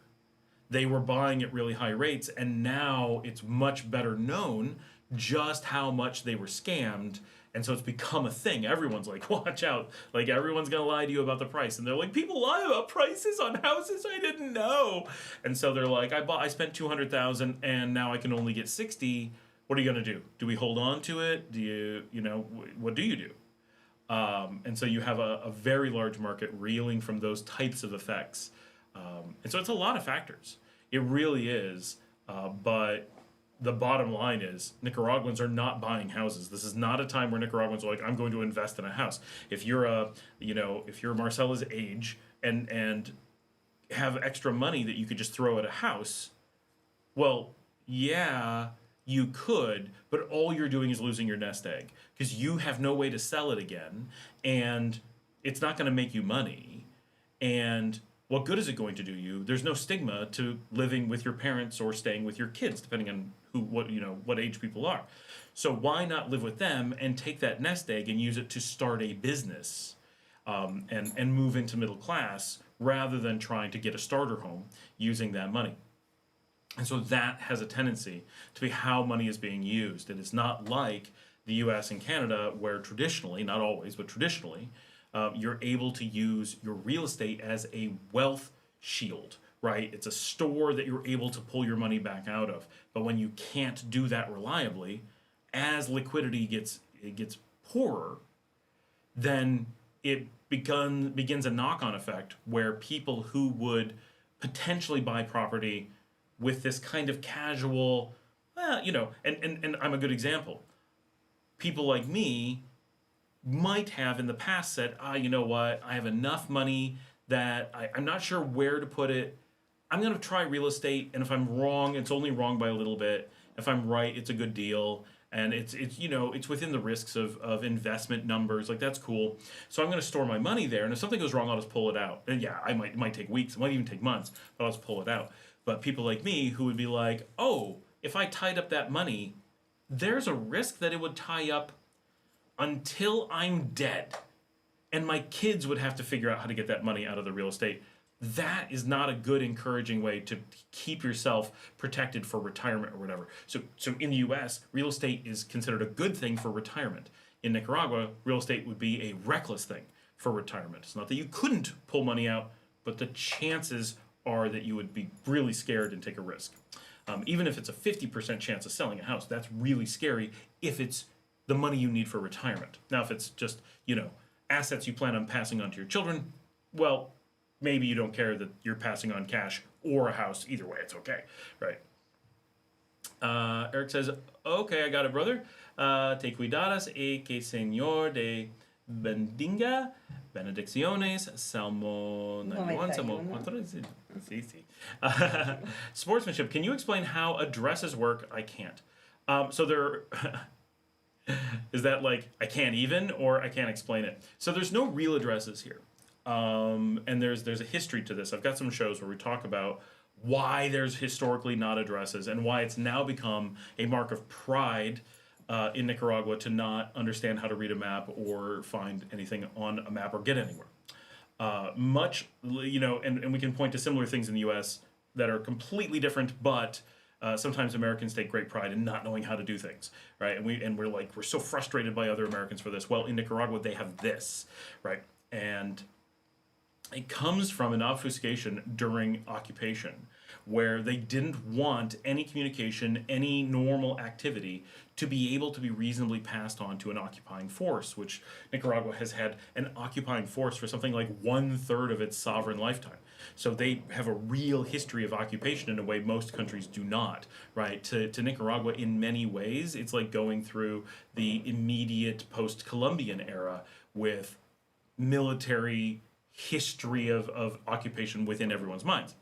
they were buying at really high rates, and now it's much better known just how much they were scammed. And so it's become a thing. Everyone's like, watch out. Like, everyone's going to lie to you about the price. And they're like, people lie about prices on houses I didn't know. And so they're like, I spent $200,000 and now I can only get 60. What are you going to do? Do we hold on to it? Do what do you do? And so you have a very large market reeling from those types of effects. And so it's a lot of factors. It really is. But the bottom line is Nicaraguans are not buying houses. This is not a time where Nicaraguans are like, I'm going to invest in a house. If you're Marcela's age and have extra money that you could just throw at a house, well, yeah, you could, but all you're doing is losing your nest egg because you have no way to sell it again, and it's not going to make you money. And what good is it going to do you? There's no stigma to living with your parents or staying with your kids, depending on what age people are. So why not live with them and take that nest egg and use it to start a business, and move into middle class rather than trying to get a starter home using that money. And so that has a tendency to be how money is being used. It is not like the US and Canada, where traditionally, not always, but traditionally, you're able to use your real estate as a wealth shield, right? It's a store that you're able to pull your money back out of. But when you can't do that reliably, as liquidity gets poorer, then it begins a knock-on effect where people who would potentially buy property with this kind of casual, and I'm a good example. People like me might have in the past said, you know what, I have enough money that I'm not sure where to put it. I'm going to try real estate, and if I'm wrong, it's only wrong by a little bit. If I'm right, it's a good deal, and it's within the risks of investment numbers. Like, that's cool. So I'm going to store my money there, and if something goes wrong, I'll just pull it out. And yeah, it might take weeks, it might even take months, but I'll just pull it out. But people like me who would be like, oh, if I tied up that money, there's a risk that it would tie up until I'm dead. And my kids would have to figure out how to get that money out of the real estate. That is not a good, encouraging way to keep yourself protected for retirement or whatever. So in the US, real estate is considered a good thing for retirement. In Nicaragua, real estate would be a reckless thing for retirement. It's not that you couldn't pull money out, but the chances are that you would be really scared and take a risk. Even if it's a 50% chance of selling a house, that's really scary if it's the money you need for retirement. Now, if it's just, assets you plan on passing on to your children, well, maybe you don't care that you're passing on cash or a house. Either way, it's okay, right? Eric says, okay, I got it, brother. Te cuidadas y que Señor de bendiga. Benedicciones, Salmo 91, Salmo 4. Sí, sí. Sportsmanship. Can you explain how addresses work? I can't. So there... Is that like, I can't even, or I can't explain it? So there's no real addresses here. And there's a history to this. I've got some shows where we talk about why there's historically not addresses and why it's now become a mark of pride in Nicaragua to not understand how to read a map or find anything on a map or get anywhere. And we can point to similar things in the US that are completely different, but sometimes Americans take great pride in not knowing how to do things, right? And we're so frustrated by other Americans for this. Well, in Nicaragua, they have this, right? And it comes from an obfuscation during occupation, where they didn't want any communication, any normal activity to be able to be reasonably passed on to an occupying force, which Nicaragua has had an occupying force for something like 1/3 of its sovereign lifetime. So they have a real history of occupation in a way most countries do not, right? To Nicaragua, in many ways, it's like going through the immediate post-Columbian era with military history of occupation within everyone's minds.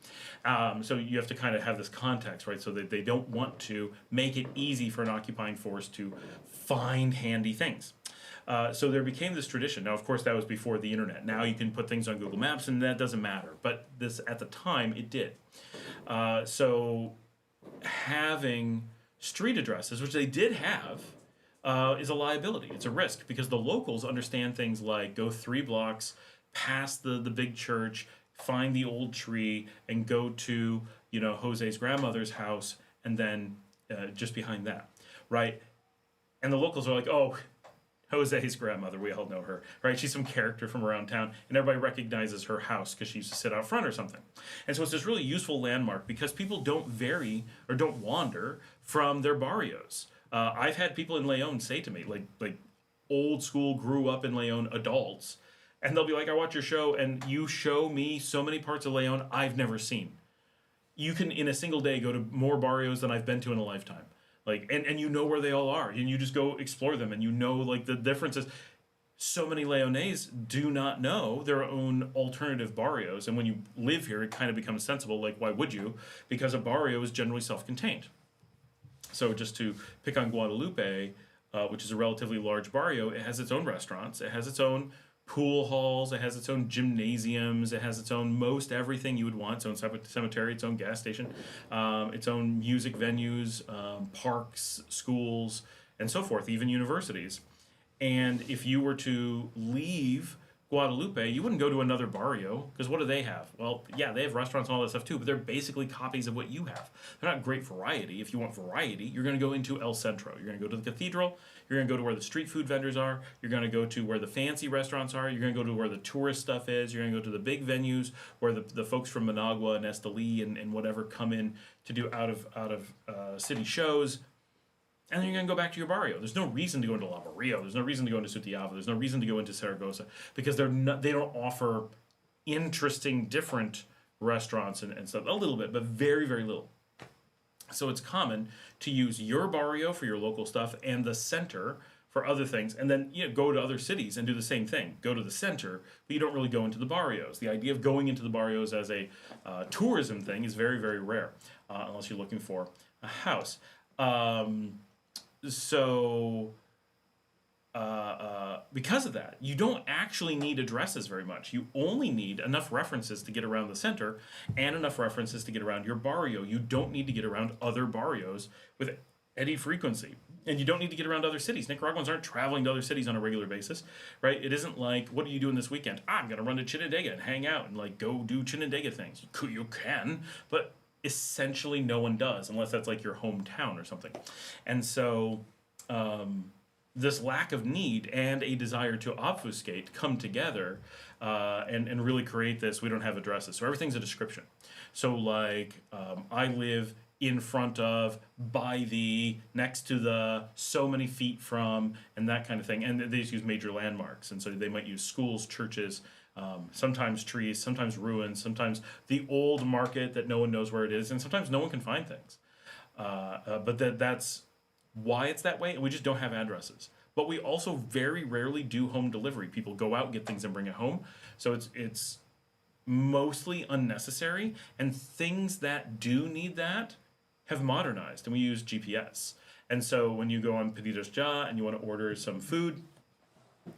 So you have to kind of have this context, right? So that they don't want to make it easy for an occupying force to find handy things. So there became this tradition. Now, of course, that was before the internet. Now you can put things on Google Maps and that doesn't matter. But this, at the time, it did. So having street addresses, which they did have, is a liability. It's a risk because the locals understand things like go 3 blocks past the big church, find the old tree, and go to, Jose's grandmother's house, and then just behind that, right? And the locals are like, oh, Jose's grandmother, we all know her, right? She's some character from around town, and everybody recognizes her house because she used to sit out front or something. And so it's this really useful landmark because people don't vary or don't wander from their barrios. I've had people in Leon say to me, like old school, grew up in Leon adults, and they'll be like, I watch your show, and you show me so many parts of Leon I've never seen. You can, in a single day, go to more barrios than I've been to in a lifetime. Like, and you know where they all are, and you just go explore them, and like the differences. So many Leonese do not know their own alternative barrios, and when you live here, it kind of becomes sensible. Like, why would you? Because a barrio is generally self-contained. So just to pick on Guadalupe, which is a relatively large barrio, it has its own restaurants, it has its own pool halls, it has its own gymnasiums, it has its own most everything you would want, its own cemetery, its own gas station, its own music venues, parks, schools, and so forth, even universities. And if you were to leave Guadalupe, you wouldn't go to another barrio, because what do they have? Well, yeah, they have restaurants and all that stuff too, but they're basically copies of what you have. They're not great variety. If you want variety, you're going to go into El Centro. You're going to go to the cathedral. You're going to go to where the street food vendors are. You're going to go to where the fancy restaurants are. You're going to go to where the tourist stuff is. You're going to go to the big venues where the folks from Managua and Esteli and whatever come in to do out of city shows. And then you're going to go back to your barrio. There's no reason to go into La Barrio. There's no reason to go into Sutiaba. There's no reason to go into Saragossa because they don't offer interesting, different restaurants and stuff. A little bit, but very, very little. So it's common to use your barrio for your local stuff and the center for other things. And then go to other cities and do the same thing. Go to the center, but you don't really go into the barrios. The idea of going into the barrios as a tourism thing is very, very rare unless you're looking for a house. Because of that, you don't actually need addresses very much. You only need enough references to get around the center and enough references to get around your barrio. You don't need to get around other barrios with any frequency. And you don't need to get around other cities. Nicaraguans aren't traveling to other cities on a regular basis, right? It isn't like, what are you doing this weekend? I'm going to run to Chinandega and hang out and go do Chinandega things. You can, but essentially no one does unless that's like your hometown or something. And so this lack of need and a desire to obfuscate come together and really create this, we don't have addresses. So everything's a description. So I live in front of, by the, next to the, so many feet from, and that kind of thing. And they just use major landmarks. And so they might use schools, churches, sometimes trees, sometimes ruins, sometimes the old market that no one knows where it is, and sometimes no one can find things. But that's why it's that way, and we just don't have addresses. But we also very rarely do home delivery. People go out, get things, and bring it home. So it's mostly unnecessary, and things that do need that have modernized, and we use GPS. And so when you go on Pedidos Ya and you want to order some food,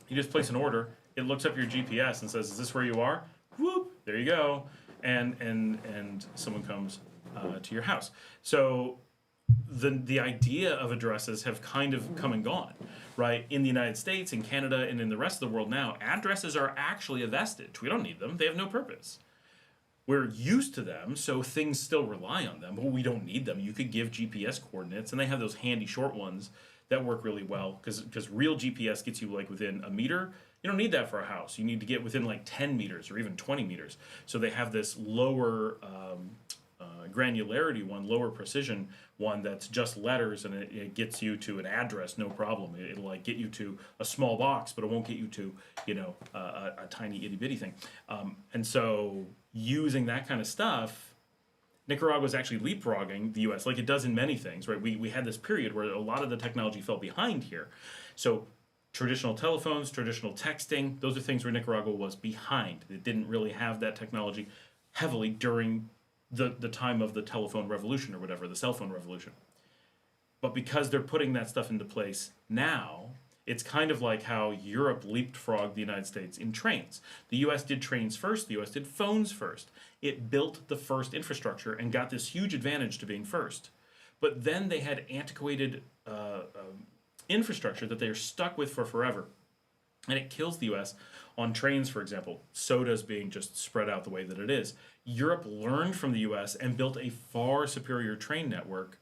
you just place an order. It looks up your GPS and says, "Is this where you are?" Whoop! There you go, and someone comes to your house. So the idea of addresses have kind of come and gone, right? In the United States, in Canada, and in the rest of the world now, addresses are actually a vestige. We don't need them. They have no purpose. We're used to them, so things still rely on them, but we don't need them. You could give GPS coordinates, and they have those handy short ones that work really well, because real GPS gets you within a meter. You don't need that for a house. You need to get within 10 meters or even 20 meters. So they have this lower granularity one, lower precision one that's just letters, and it gets you to an address, no problem. It'll get you to a small box, but it won't get you to a tiny itty bitty thing. And so using that kind of stuff, Nicaragua is actually leapfrogging the U.S. like it does in many things, right? We had this period where a lot of the technology fell behind here. So traditional telephones, traditional texting, those are things where Nicaragua was behind. It didn't really have that technology heavily during the time of the telephone revolution or whatever, the cell phone revolution. But because they're putting that stuff into place now, it's kind of like how Europe leapfrogged the United States in trains. The U.S. did trains first. The U.S. did phones first. It built the first infrastructure and got this huge advantage to being first. but then they had antiquated infrastructure that they're stuck with for forever. And it kills the US on trains, for example, sodas being just spread out the way that it is. Europe learned from the US and built a far superior train network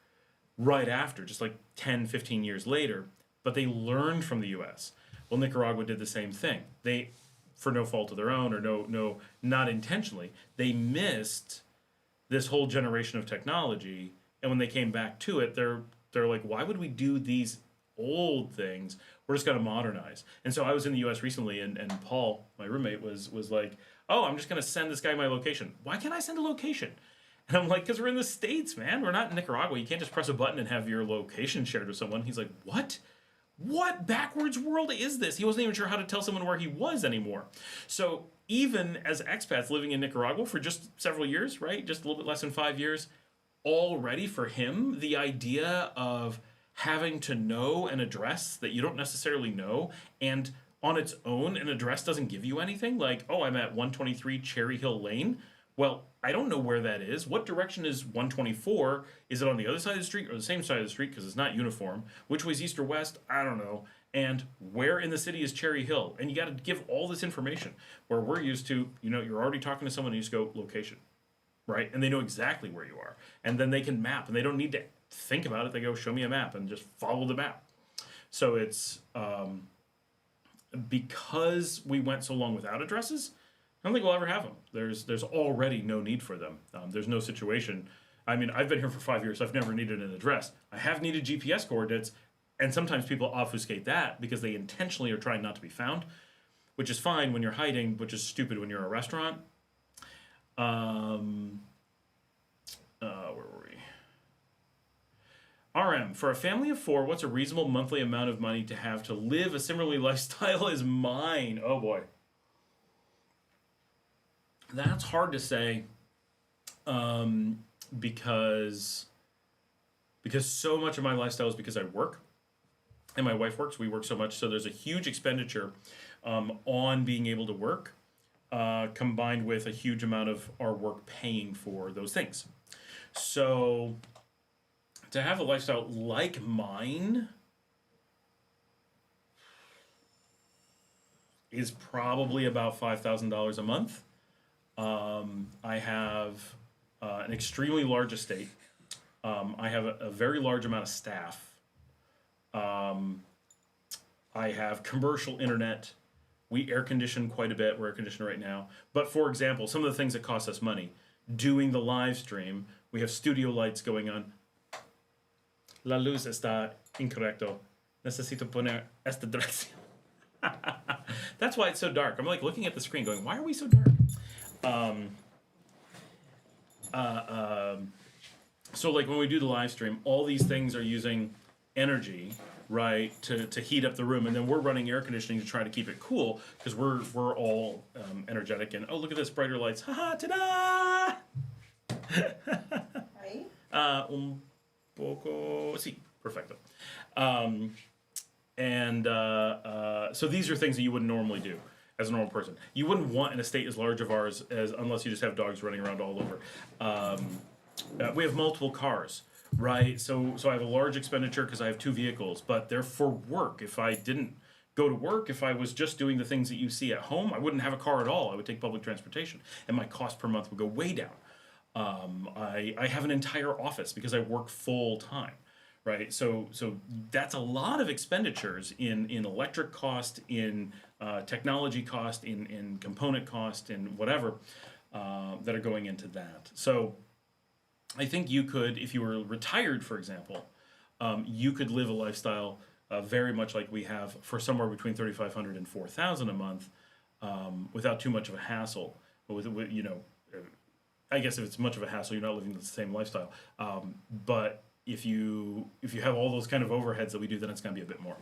right after, just like 10, 15 years later, but they learned from the US. Well, Nicaragua did the same thing. They, for no fault of their own, or not intentionally, they missed this whole generation of technology, and when they came back to it, they're like, why would we do these old things? We're just going to modernize. And so I was in the US recently, and Paul, my roommate, was like, oh, I'm just going to send this guy my location. Why can't I send a location? And I'm like, because we're in the States, man. We're not in Nicaragua. You can't just press a button and have your location shared with someone. He's like, what? What backwards world is this? He wasn't even sure how to tell someone where he was anymore. So even as expats living in Nicaragua for just several years, right? Just a little bit less than 5 years, already for him, the idea of having to know an address that you don't necessarily know, and on its own, an address doesn't give you anything. Like, oh, I'm at 123 Cherry Hill Lane. Well, I don't know where that is. What direction is 124? Is it on the other side of the street or the same side of the street? Because it's not uniform. Which way is east or west? I don't know. And where in the city is Cherry Hill? And you got to give all this information. Where we're used to, you're already talking to someone and you just go, location, right? And they know exactly where you are. And then they can map, and they don't need to think about it. They go, show me a map, and just follow the map. So it's because we went so long without addresses, I don't think we'll ever have them. There's already no need for them. There's no situation. I mean, I've been here for 5 years. I've never needed an address. I have needed GPS coordinates, and sometimes people obfuscate that because they intentionally are trying not to be found, which is fine when you're hiding, which is stupid when you're a restaurant. Where were we? RM, for a family of 4, what's a reasonable monthly amount of money to have to live a similarly lifestyle as mine? Oh boy. That's hard to say, because so much of my lifestyle is because I work, and my wife works. We work so much, so there's a huge expenditure on being able to work, combined with a huge amount of our work paying for those things. So to have a lifestyle like mine is probably about $5,000 a month. I have an extremely large estate. I have a very large amount of staff. I have commercial internet. We air condition quite a bit. We're air conditioned right now. But for example, some of the things that cost us money, doing the live stream, we have studio lights going on. La luz está incorrecto. Necesito poner esta dirección. That's why it's so dark. I'm like looking at the screen going, why are we so dark? So like when we do the live stream, all these things are using energy, right, to heat up the room, and then we're running air conditioning to try to keep it cool because we're all energetic, and oh, look at this, brighter lights, haha, ta-da! Ahí. Un poco, sí, perfecto. So these are things that you wouldn't normally do as a normal person. You wouldn't want an estate as large of ours unless you just have dogs running around all over. We have multiple cars, right? So I have a large expenditure because I have 2 vehicles, but they're for work. If I didn't go to work, if I was just doing the things that you see at home, I wouldn't have a car at all. I would take public transportation, and my cost per month would go way down. I have an entire office because I work full time. Right, so that's a lot of expenditures in electric cost, in technology cost, in component cost, in whatever that are going into that. So I think you could, if you were retired, for example, you could live a lifestyle very much like we have for somewhere between $3,500 and $4,000 a month, without too much of a hassle. With I guess if it's much of a hassle, you're not living the same lifestyle. But if you have all those kind of overheads that we do, then it's going to be a bit more.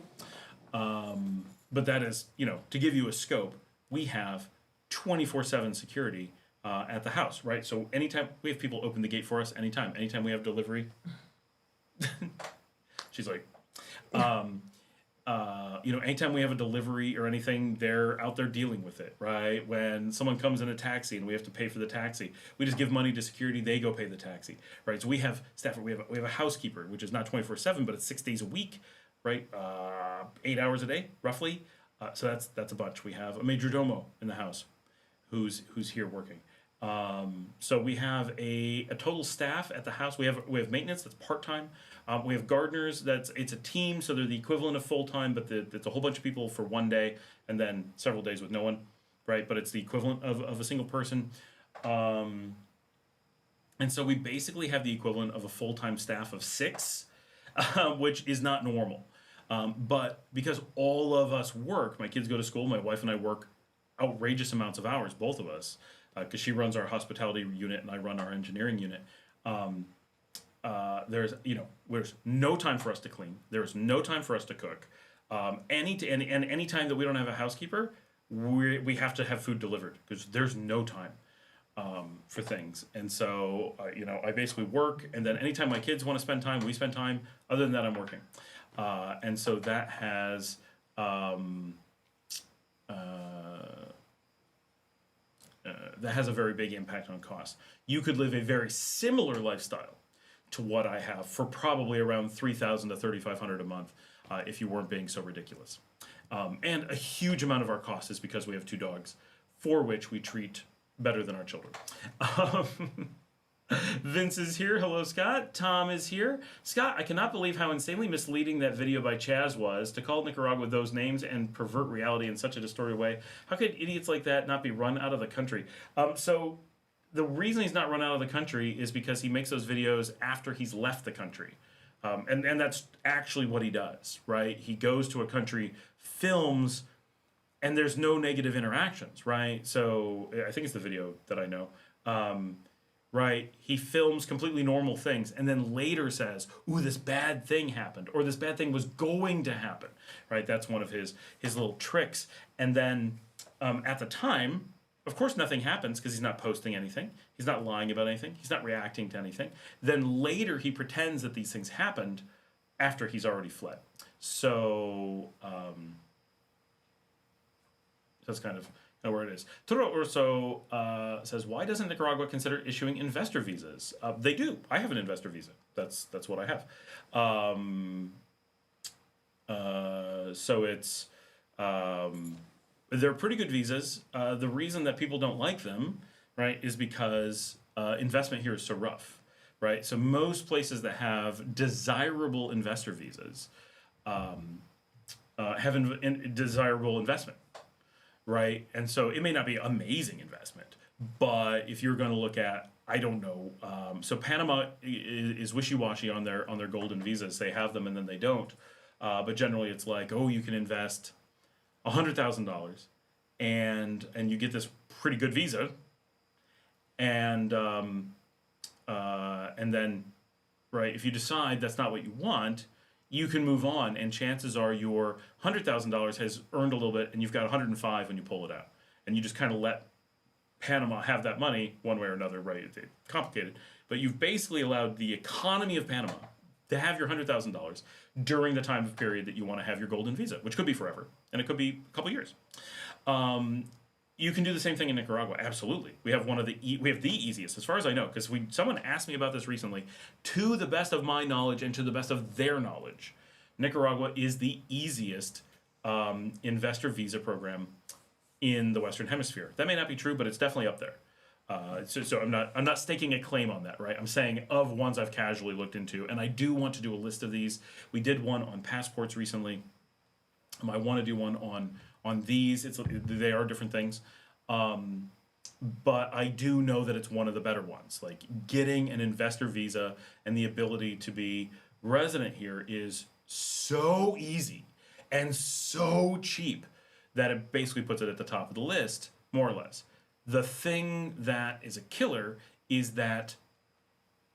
But that is, to give you a scope, we have 24/7 security at the house, right? So anytime we have people open the gate for us, anytime we have delivery, she's like, anytime we have a delivery or anything, they're out there dealing with it, right? When someone comes in a taxi and we have to pay for the taxi, we just give money to security, they go pay the taxi, right? So we have staff, we have a housekeeper, which is not 24/7, but it's 6 days a week, right? 8 hours a day, roughly. So that's a bunch. We have a major domo in the house who's here working. So we have a total staff at the house. We have maintenance that's part-time. We have gardeners. It's a team, so they're the equivalent of full-time, but it's a whole bunch of people for one day and then several days with no one, right? But it's the equivalent of a single person. And so we basically have the equivalent of a full-time staff of 6, which is not normal. But because all of us work, my kids go to school, my wife and I work outrageous amounts of hours, both of us, because she runs our hospitality unit and I run our engineering unit. There's no time for us to clean. There's no time for us to cook. Any time that we don't have a housekeeper, we have to have food delivered because there's no time for things. And so I basically work, and then anytime my kids want to spend time, we spend time. Other than that, I'm working, and so that has. That has a very big impact on cost. You could live a very similar lifestyle to what I have for probably around $3,000 to $3,500 a month if you weren't being so ridiculous. And a huge amount of our cost is because we have 2 dogs, for which we treat better than our children. Vince is here. Hello, Scott. Tom is here. Scott, I cannot believe how insanely misleading that video by Chaz was. To call Nicaragua those names and pervert reality in such a distorted way. How could idiots like that not be run out of the country? So the reason he's not run out of the country is because he makes those videos after he's left the country. And that's actually what he does, right? He goes to a country, films, and there's no negative interactions, right? So I think it's the video that I know. Right, he films completely normal things and then later says, ooh, this bad thing happened, or this bad thing was going to happen, right? That's one of his little tricks. And then at the time, of course, nothing happens because he's not posting anything. He's not lying about anything. He's not reacting to anything. Then later he pretends that these things happened after he's already fled. So that's kind of where it is. Toro Urso says, why doesn't Nicaragua consider issuing investor visas? They do. I have an investor visa. That's what I have. So it's they're pretty good visas. The reason that people don't like them, right, is because investment here is so rough, right? So most places that have desirable investor visas have desirable investment. Right, and so it may not be amazing investment, but if you're going to look at, I don't know, so Panama is wishy-washy on their golden visas. They have them and then they don't, but generally it's like, oh, you can invest $100,000 and you get this pretty good visa, and then, right, if you decide that's not what you want, you can move on, and chances are your $100,000 has earned a little bit, and you've got 105 when you pull it out, and you just kind of let Panama have that money one way or another, right? It's complicated, but you've basically allowed the economy of Panama to have your $100,000 during the time period that you want to have your golden visa, which could be forever, and it could be a couple years. You can do the same thing in Nicaragua. Absolutely, we have we have the easiest, as far as I know, because someone asked me about this recently. To the best of my knowledge and to the best of their knowledge, Nicaragua is the easiest investor visa program in the Western Hemisphere. That may not be true, but it's definitely up there. So I'm not staking a claim on that, right? I'm saying of ones I've casually looked into, and I do want to do a list of these. We did one on passports recently. I want to do one on these. They are different things, but I do know that it's one of the better ones. Like getting an investor visa and the ability to be resident here is so easy and so cheap that it basically puts it at the top of the list, more or less. The thing that is a killer is that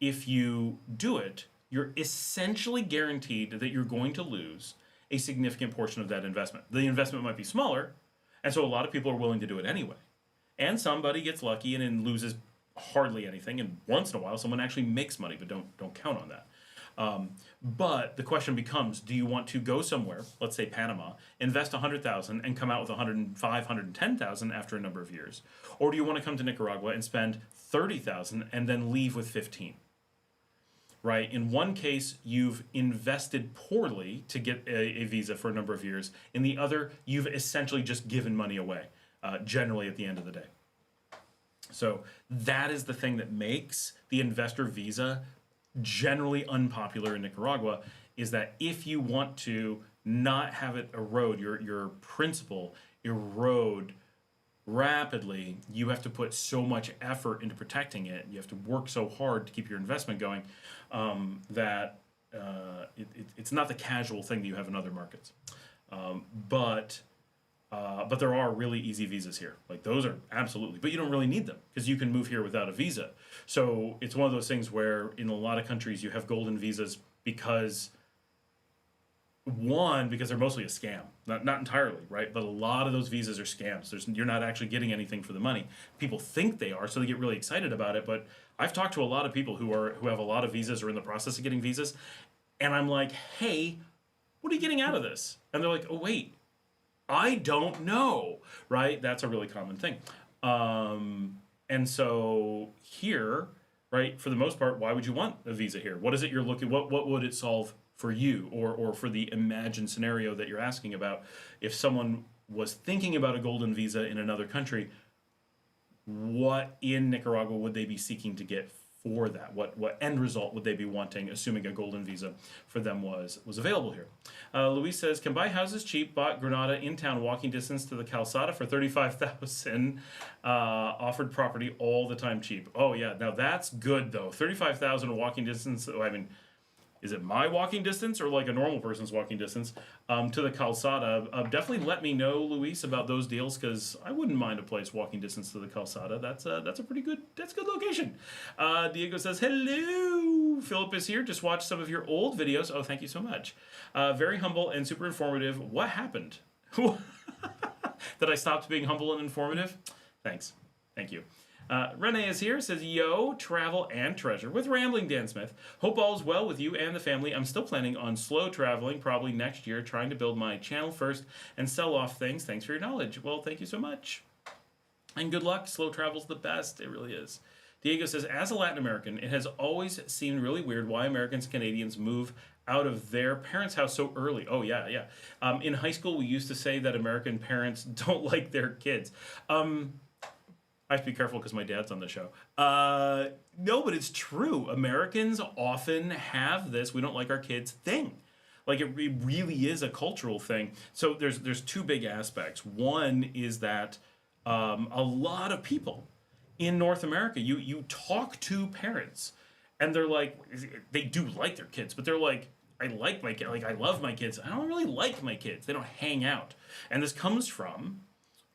if you do it, you're essentially guaranteed that you're going to lose a significant portion of that investment. The investment might be smaller, and so a lot of people are willing to do it anyway. And somebody gets lucky and then loses hardly anything, and once in a while someone actually makes money, but don't count on that. But the question becomes, do you want to go somewhere, let's say Panama, invest 100,000 and come out with 105, 110,000 after a number of years? Or do you want to come to Nicaragua and spend 30,000 and then leave with 15? Right? In one case, you've invested poorly to get a visa for a number of years. In the other, you've essentially just given money away, generally at the end of the day. So that is the thing that makes the investor visa generally unpopular in Nicaragua, is that if you want to not have it erode, your principal erode rapidly, you have to put so much effort into protecting it. You have to work so hard to keep your investment going that it's not the casual thing that you have in other markets. But there are really easy visas here. Like those are absolutely, but you don't really need them because you can move here without a visa. So it's one of those things where in a lot of countries you have golden visas because they're mostly a scam. Not entirely, right? But a lot of those visas are scams. You're not actually getting anything for the money. People think they are, so they get really excited about it. But I've talked to a lot of people who have a lot of visas or in the process of getting visas, and I'm like, hey, what are you getting out of this? And they're like, oh wait, I don't know, right? That's a really common thing. And so here, right, for the most part, why would you want a visa here? What is it you're looking, what would it solve for you or for the imagined scenario that you're asking about? If someone was thinking about a golden visa in another country, what in Nicaragua would they be seeking to get for that? What end result would they be wanting, assuming a golden visa for them was available here? Luis says, can buy houses cheap, bought Granada in town, walking distance to the Calzada for 35,000, offered property all the time cheap. Oh yeah, now that's good though. 35,000 walking distance, I mean, is it my walking distance or like a normal person's walking distance to the Calzada? Definitely let me know, Luis, about those deals because I wouldn't mind a place walking distance to the Calzada. That's a pretty good, that's a good location. Diego says, hello, Philip is here. Just watched some of your old videos. Oh, thank you so much. Very humble and super informative. What happened? That I stopped being humble and informative? Thanks. Thank you. Renee is here, says, yo, travel and treasure with Rambling Dan Smith. Hope all is well with you and the family. I'm still planning on slow traveling, probably next year, trying to build my channel first and sell off things. Thanks for your knowledge. Well, thank you so much. And good luck. Slow travel's the best. It really is. Diego says, as a Latin American, it has always seemed really weird why Americans and Canadians move out of their parents' house so early. Oh, yeah. In high school, we used to say that American parents don't like their kids. I have to be careful because my dad's on the show. No, but it's true. Americans often have this "we don't like our kids" thing. Like it really is a cultural thing. So there's two big aspects. One is that a lot of people in North America, you talk to parents, and they're like, they do like their kids, but they're like, I like my kid, like I love my kids. I don't really like my kids. They don't hang out, and this comes from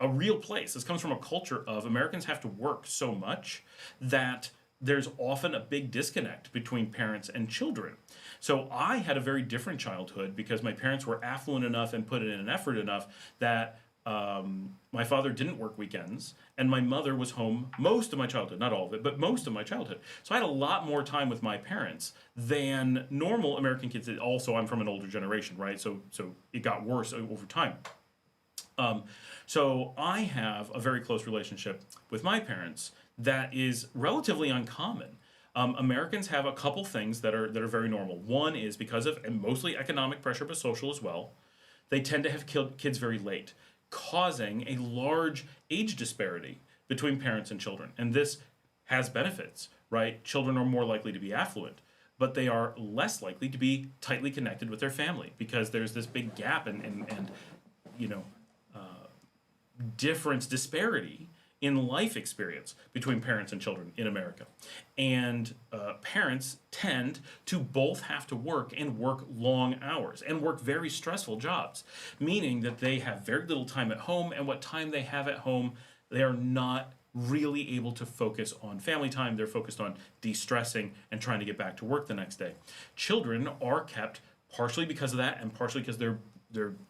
a real place. This comes from a culture of Americans have to work so much that there's often a big disconnect between parents and children. So I had a very different childhood because my parents were affluent enough and put in an effort enough that my father didn't work weekends and my mother was home most of my childhood, not all of it, but most of my childhood. So I had a lot more time with my parents than normal American kids. Also, I'm from an older generation, right? So it got worse over time. So I have a very close relationship with my parents that is relatively uncommon. Americans have a couple things that are very normal. One is because of, and mostly economic pressure, but social as well, they tend to have kids very late, causing a large age disparity between parents and children. And this has benefits, right? Children are more likely to be affluent, but they are less likely to be tightly connected with their family because there's this big gap and disparity in life experience between parents and children in America. And parents tend to both have to work and work long hours and work very stressful jobs, meaning that they have very little time at home, and what time they have at home, they are not really able to focus on family time. They're focused on de-stressing and trying to get back to work the next day. Children are kept partially because of that and partially because they're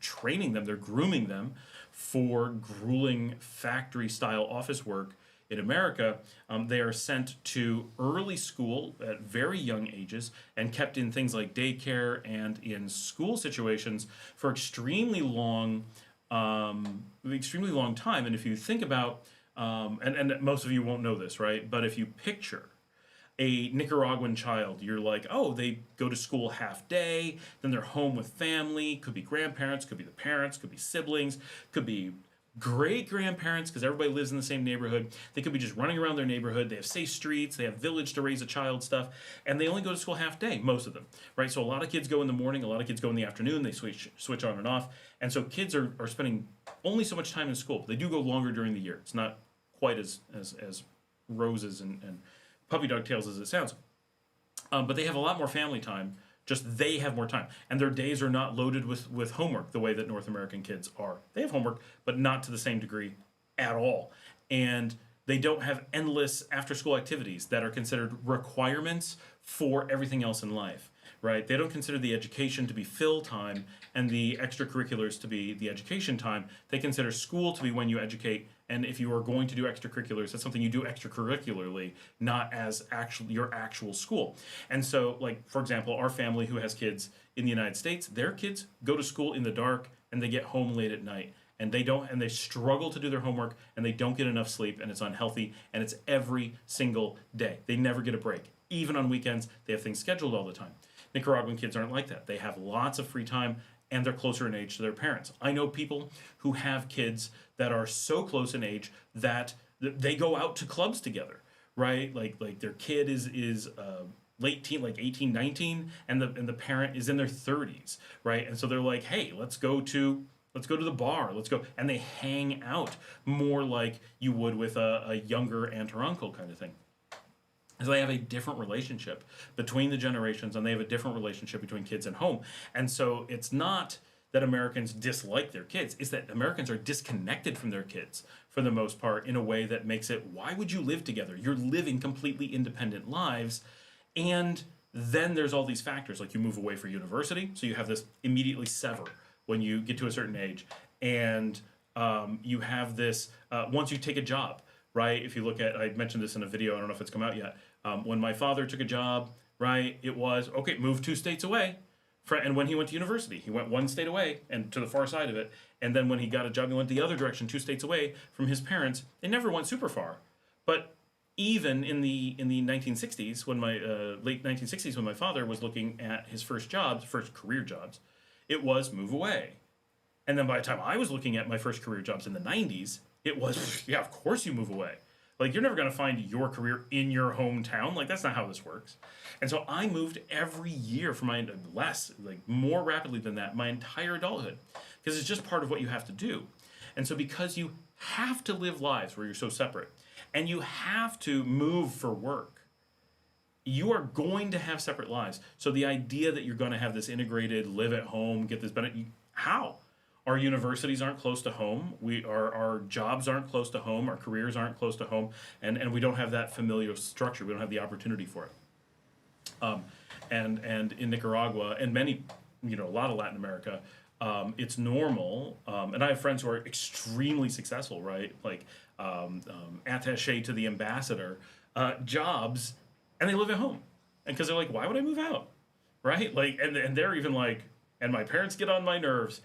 training them, they're grooming them for grueling factory-style office work In America, they are sent to early school at very young ages and kept in things like daycare and in school situations for extremely long time. And if you think about, and most of you won't know this, right? But if you picture a Nicaraguan child, you're like, oh, they go to school half day, then they're home with family, could be grandparents, could be the parents, could be siblings, could be great grandparents because everybody lives in the same neighborhood. They could be just running around their neighborhood. They have safe streets, they have village to raise a child stuff, and they only go to school half day, most of them, right? So a lot of kids go in the morning, a lot of kids go in the afternoon, they switch on and off. And so kids are spending only so much time in school. They do go longer during the year. It's not quite as roses and puppy dog tails as it sounds. But they have a lot more family time, just they have more time. And their days are not loaded with homework the way that North American kids are. They have homework, but not to the same degree at all. And they don't have endless after-school activities that are considered requirements for everything else in life, right? They don't consider the education to be fill time and the extracurriculars to be the education time. They consider school to be when you educate, and if you are going to do extracurriculars, that's something you do extracurricularly, not as your actual school. And so, like, for example, our family who has kids in the United States, their kids go to school in the dark and they get home late at night. And they struggle to do their homework, and they don't get enough sleep, and it's unhealthy, and it's every single day. They never get a break. Even on weekends, they have things scheduled all the time. Nicaraguan kids aren't like that. They have lots of free time, and they're closer in age to their parents. I know people who have kids that are so close in age that they go out to clubs together, right? Like their kid is late teen, like 18, 19, and the parent is in their 30s, right? And so they're like, hey, let's go to the bar, let's go. And they hang out more like you would with a younger aunt or uncle kind of thing. So they have a different relationship between the generations, and they have a different relationship between kids and home. And so it's not that Americans dislike their kids, it's that Americans are disconnected from their kids for the most part in a way that makes it, why would you live together? You're living completely independent lives. And then there's all these factors, like you move away for university, so you have this immediately sever when you get to a certain age. And you have this, once you take a job, right? If you look at, I mentioned this in a video, I don't know if it's come out yet. When my father took a job, right, it was, okay, move 2 states away. And when he went to university, he went 1 state away and to the far side of it. And then when he got a job, he went the other direction, 2 states away from his parents. It never went super far. But even in the 1960s, when my late 1960s, when my father was looking at his first career jobs, it was move away. And then by the time I was looking at my first career jobs in the 90s, it was, yeah, of course you move away. Like, you're never going to find your career in your hometown. Like, that's not how this works. And so I moved every year for more rapidly than that, my entire adulthood. Because it's just part of what you have to do. And so because you have to live lives where you're so separate, and you have to move for work, you are going to have separate lives. So the idea that you're going to have this integrated, live at home, get this benefit, how? Our universities aren't close to home. Our jobs aren't close to home. Our careers aren't close to home. And we don't have that familiar structure. We don't have the opportunity for it. And in Nicaragua and a lot of Latin America, it's normal. And I have friends who are extremely successful, right? Like attaché to the ambassador, jobs, and they live at home. And because they're like, why would I move out? Right? Like, and they're even like, and my parents get on my nerves.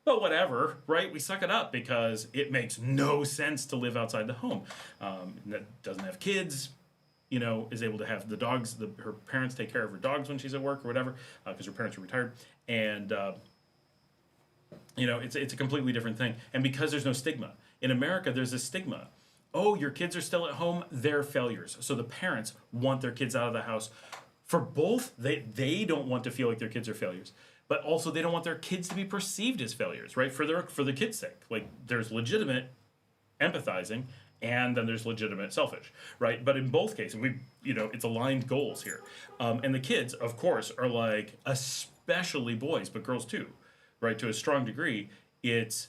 But whatever, right? We suck it up because it makes no sense to live outside the home. That doesn't have kids, is able to have the dogs. Her parents take care of her dogs when she's at work or whatever, because her parents are retired. And it's a completely different thing. And because there's no stigma in America, there's a stigma. Oh, your kids are still at home; they're failures. So the parents want their kids out of the house. For both, they don't want to feel like their kids are failures. But also, they don't want their kids to be perceived as failures, right? For the kids' sake. Like, there's legitimate empathizing, and then there's legitimate selfish, right? But in both cases, it's aligned goals here. And the kids, of course, are like, especially boys, but girls too, right? To a strong degree, it's,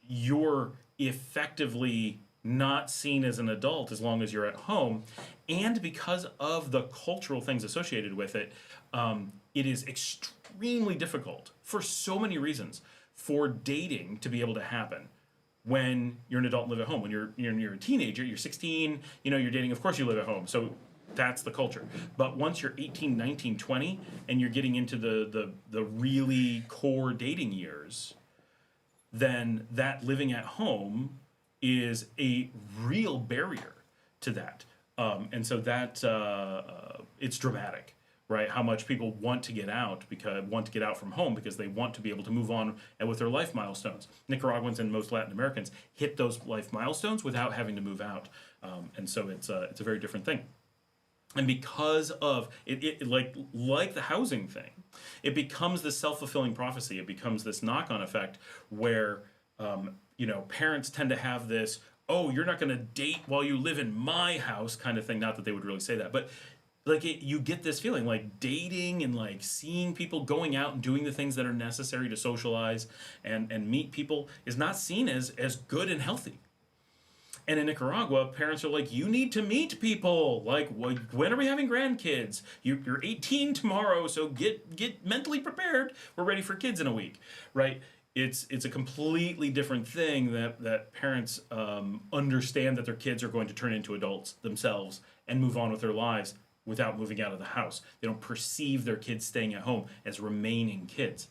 you're effectively not seen as an adult as long as you're at home. And because of the cultural things associated with it, it is extremely difficult for so many reasons for dating to be able to happen when you're an adult and live at home. When you're a teenager, you're 16, you're dating, of course you live at home. So that's the culture. But once you're 18, 19, 20, and you're getting into the really core dating years, then that living at home is a real barrier to that. And so that it's dramatic, right? How much people want to get out from home because they want to be able to move on and with their life milestones. Nicaraguans and most Latin Americans hit those life milestones without having to move out, and so it's a very different thing. And because of it like the housing thing, it becomes this self-fulfilling prophecy. It becomes this knock-on effect where parents tend to have this, oh, you're not going to date while you live in my house kind of thing. Not that they would really say that, but you get this feeling like dating and like seeing people going out and doing the things that are necessary to socialize and meet people is not seen as good and healthy. And in Nicaragua, parents are like, you need to meet people. Like, when are we having grandkids? You're 18 tomorrow, so get mentally prepared. We're ready for kids in a week, right? It's a completely different thing that parents understand that their kids are going to turn into adults themselves and move on with their lives without moving out of the house. They don't perceive their kids staying at home as remaining kids.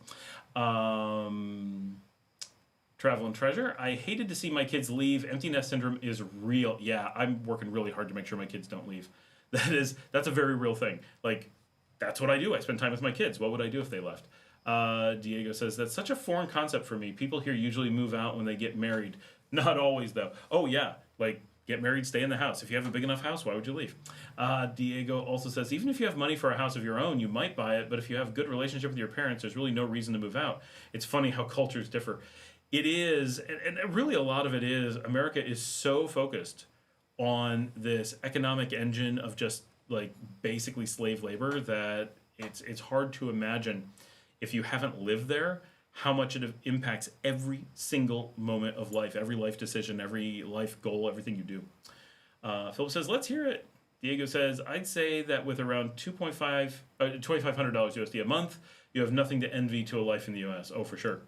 Travel and treasure. I hated to see my kids leave. Empty nest syndrome is real. Yeah, I'm working really hard to make sure my kids don't leave. That's a very real thing. Like, that's what I do. I spend time with my kids. What would I do if they left? Diego says, that's such a foreign concept for me. People here usually move out when they get married. Not always, though. Oh, yeah. Like, get married, stay in the house. If you have a big enough house, why would you leave? Diego also says, even if you have money for a house of your own, you might buy it. But if you have a good relationship with your parents, there's really no reason to move out. It's funny how cultures differ. It is, and really a lot of it is, America is so focused on this economic engine of just like basically slave labor that it's hard to imagine, if you haven't lived there, how much it impacts every single moment of life, every life decision, every life goal, everything you do. Philip says, let's hear it. Diego says, I'd say that with around $2,500 USD a month, you have nothing to envy to a life in the U.S. Oh, for sure.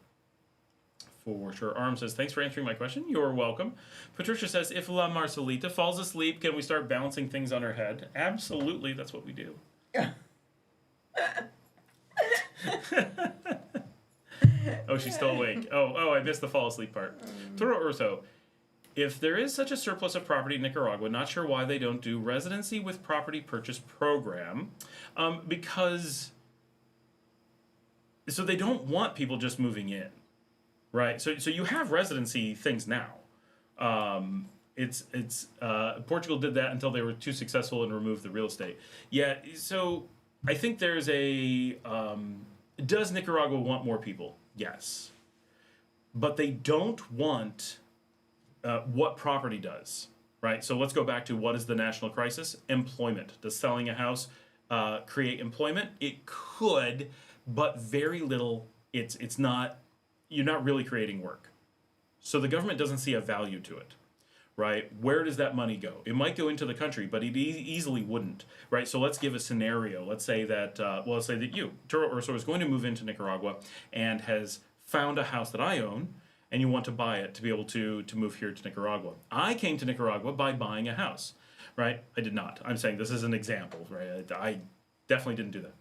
For sure. Arm says, thanks for answering my question. You're welcome. Patricia says, if La Marcelita falls asleep, can we start balancing things on her head? Absolutely. That's what we do. Oh, she's still awake. Oh, I missed the fall asleep part. Toro Urso. If there is such a surplus of property in Nicaragua, not sure why they don't do residency with property purchase program. Because so they don't want people just moving in. Right, so you have residency things now. Portugal did that until they were too successful and removed the real estate. Yeah, so I think there's does Nicaragua want more people? Yes, but they don't want what property does. Right, so let's go back to what is the national crisis? Employment. Does selling a house create employment? It could, but very little. It's not. You're not really creating work. So the government doesn't see a value to it, right? Where does that money go? It might go into the country, but it easily wouldn't, right? So let's give a scenario. Let's say that, let's say that you, Turo Urso, is going to move into Nicaragua and has found a house that I own, and you want to buy it to be able to move here to Nicaragua. I came to Nicaragua by buying a house, right? I did not. I'm saying this is an example, right? I definitely didn't do that.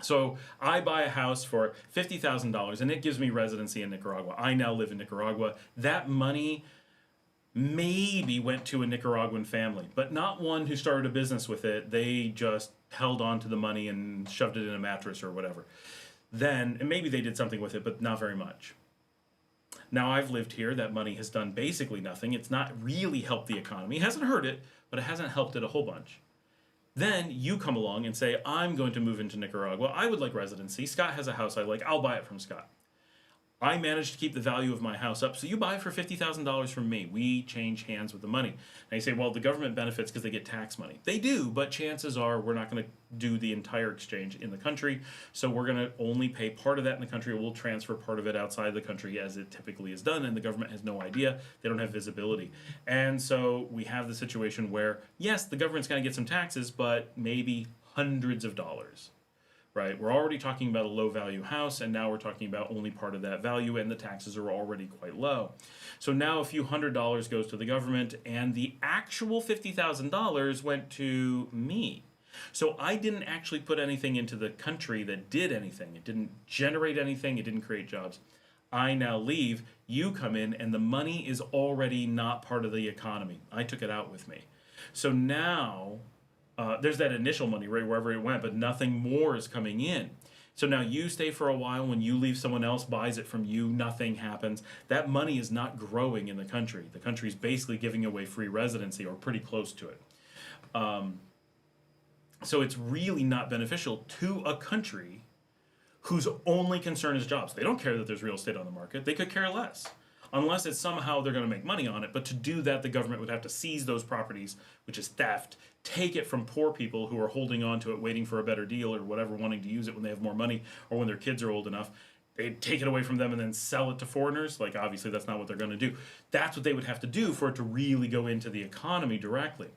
So I buy a house for $50,000 and it gives me residency in Nicaragua. I now live in Nicaragua. That money maybe went to a Nicaraguan family, but not one who started a business with it. They just held on to the money and shoved it in a mattress or whatever. Then, and maybe they did something with it, but not very much. Now I've lived here. That money has done basically nothing. It's not really helped the economy. It hasn't hurt it, but it hasn't helped it a whole bunch. Then you come along and say, I'm going to move into Nicaragua. I would like residency. Scott has a house I like. I'll buy it from Scott. I managed to keep the value of my house up, so you buy it for $50,000 from me. We change hands with the money. And you say, well, the government benefits because they get tax money. They do, but chances are we're not going to do the entire exchange in the country, so we're going to only pay part of that in the country. We'll transfer part of it outside the country as it typically is done, and the government has no idea. They don't have visibility. And so we have the situation where, yes, the government's going to get some taxes, but maybe hundreds of dollars. right? We're already talking about a low value house, and now we're talking about only part of that value, and the taxes are already quite low. So now a few $100s goes to the government, and the actual $50,000 went to me. So I didn't actually put anything into the country that did anything. It didn't generate anything, it didn't create jobs. I now leave, you come in, and the money is already not part of the economy. I took it out with me. So now there's that initial money, right, wherever it went, but nothing more is coming in. So now you stay for a while. When you leave, someone else buys it from you. Nothing happens. That money is not growing in the country. The country's basically giving away free residency, or pretty close to it. So it's really not beneficial to a country whose only concern is jobs. They don't care that there's real estate on the market. They could care less, unless it's somehow they're going to make money on it. But to do that, the government would have to seize those properties, which is theft, take it from poor people who are holding on to it, waiting for a better deal or whatever, wanting to use it when they have more money or when their kids are old enough. They'd take it away from them and then sell it to foreigners. Like, obviously, that's not what they're going to do. That's what they would have to do for it to really go into the economy directly.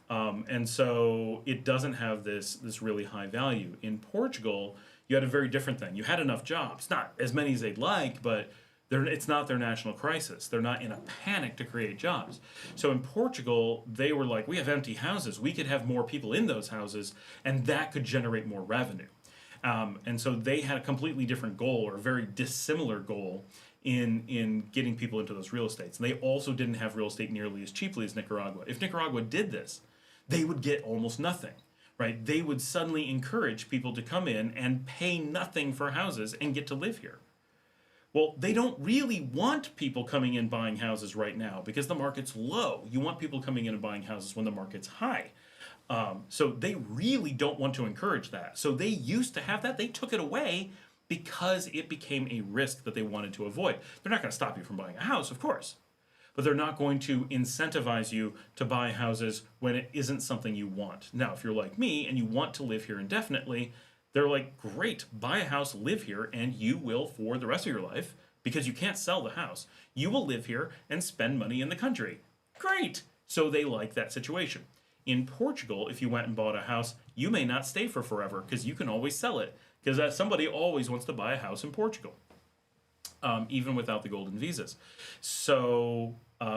And so it doesn't have this really high value. In Portugal, you had a very different thing. You had enough jobs, not as many as they'd like, but it's not their national crisis. They're not in a panic to create jobs. So in Portugal, they were like, we have empty houses. We could have more people in those houses, and that could generate more revenue. And so they had a completely different goal, or a very dissimilar goal, in getting people into those real estates. And they also didn't have real estate nearly as cheaply as Nicaragua. If Nicaragua did this, they would get almost nothing, right? They would suddenly encourage people to come in and pay nothing for houses and get to live here. Well, they don't really want people coming in buying houses right now because the market's low. You want people coming in and buying houses when the market's high. So they really don't want to encourage that. So they used to have that. They took it away because it became a risk that they wanted to avoid. They're not going to stop you from buying a house, of course. But they're not going to incentivize you to buy houses when it isn't something you want. Now, if you're like me and you want to live here indefinitely, they're like, great, buy a house, live here, and you will, for the rest of your life, because you can't sell the house, you will live here and spend money in the country. Great! So they like that situation. In Portugal, if you went and bought a house, you may not stay for forever because you can always sell it, because somebody always wants to buy a house in Portugal. Even without the golden visas. So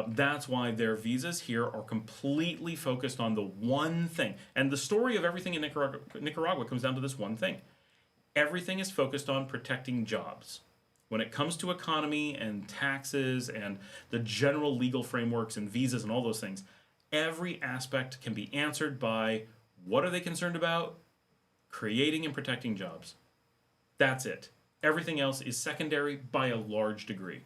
that's why their visas here are completely focused on the one thing. And the story of everything in Nicaragua comes down to this one thing. Everything is focused on protecting jobs. When it comes to economy and taxes and the general legal frameworks and visas and all those things, every aspect can be answered by what are they concerned about? Creating and protecting jobs. That's it. Everything else is secondary by a large degree.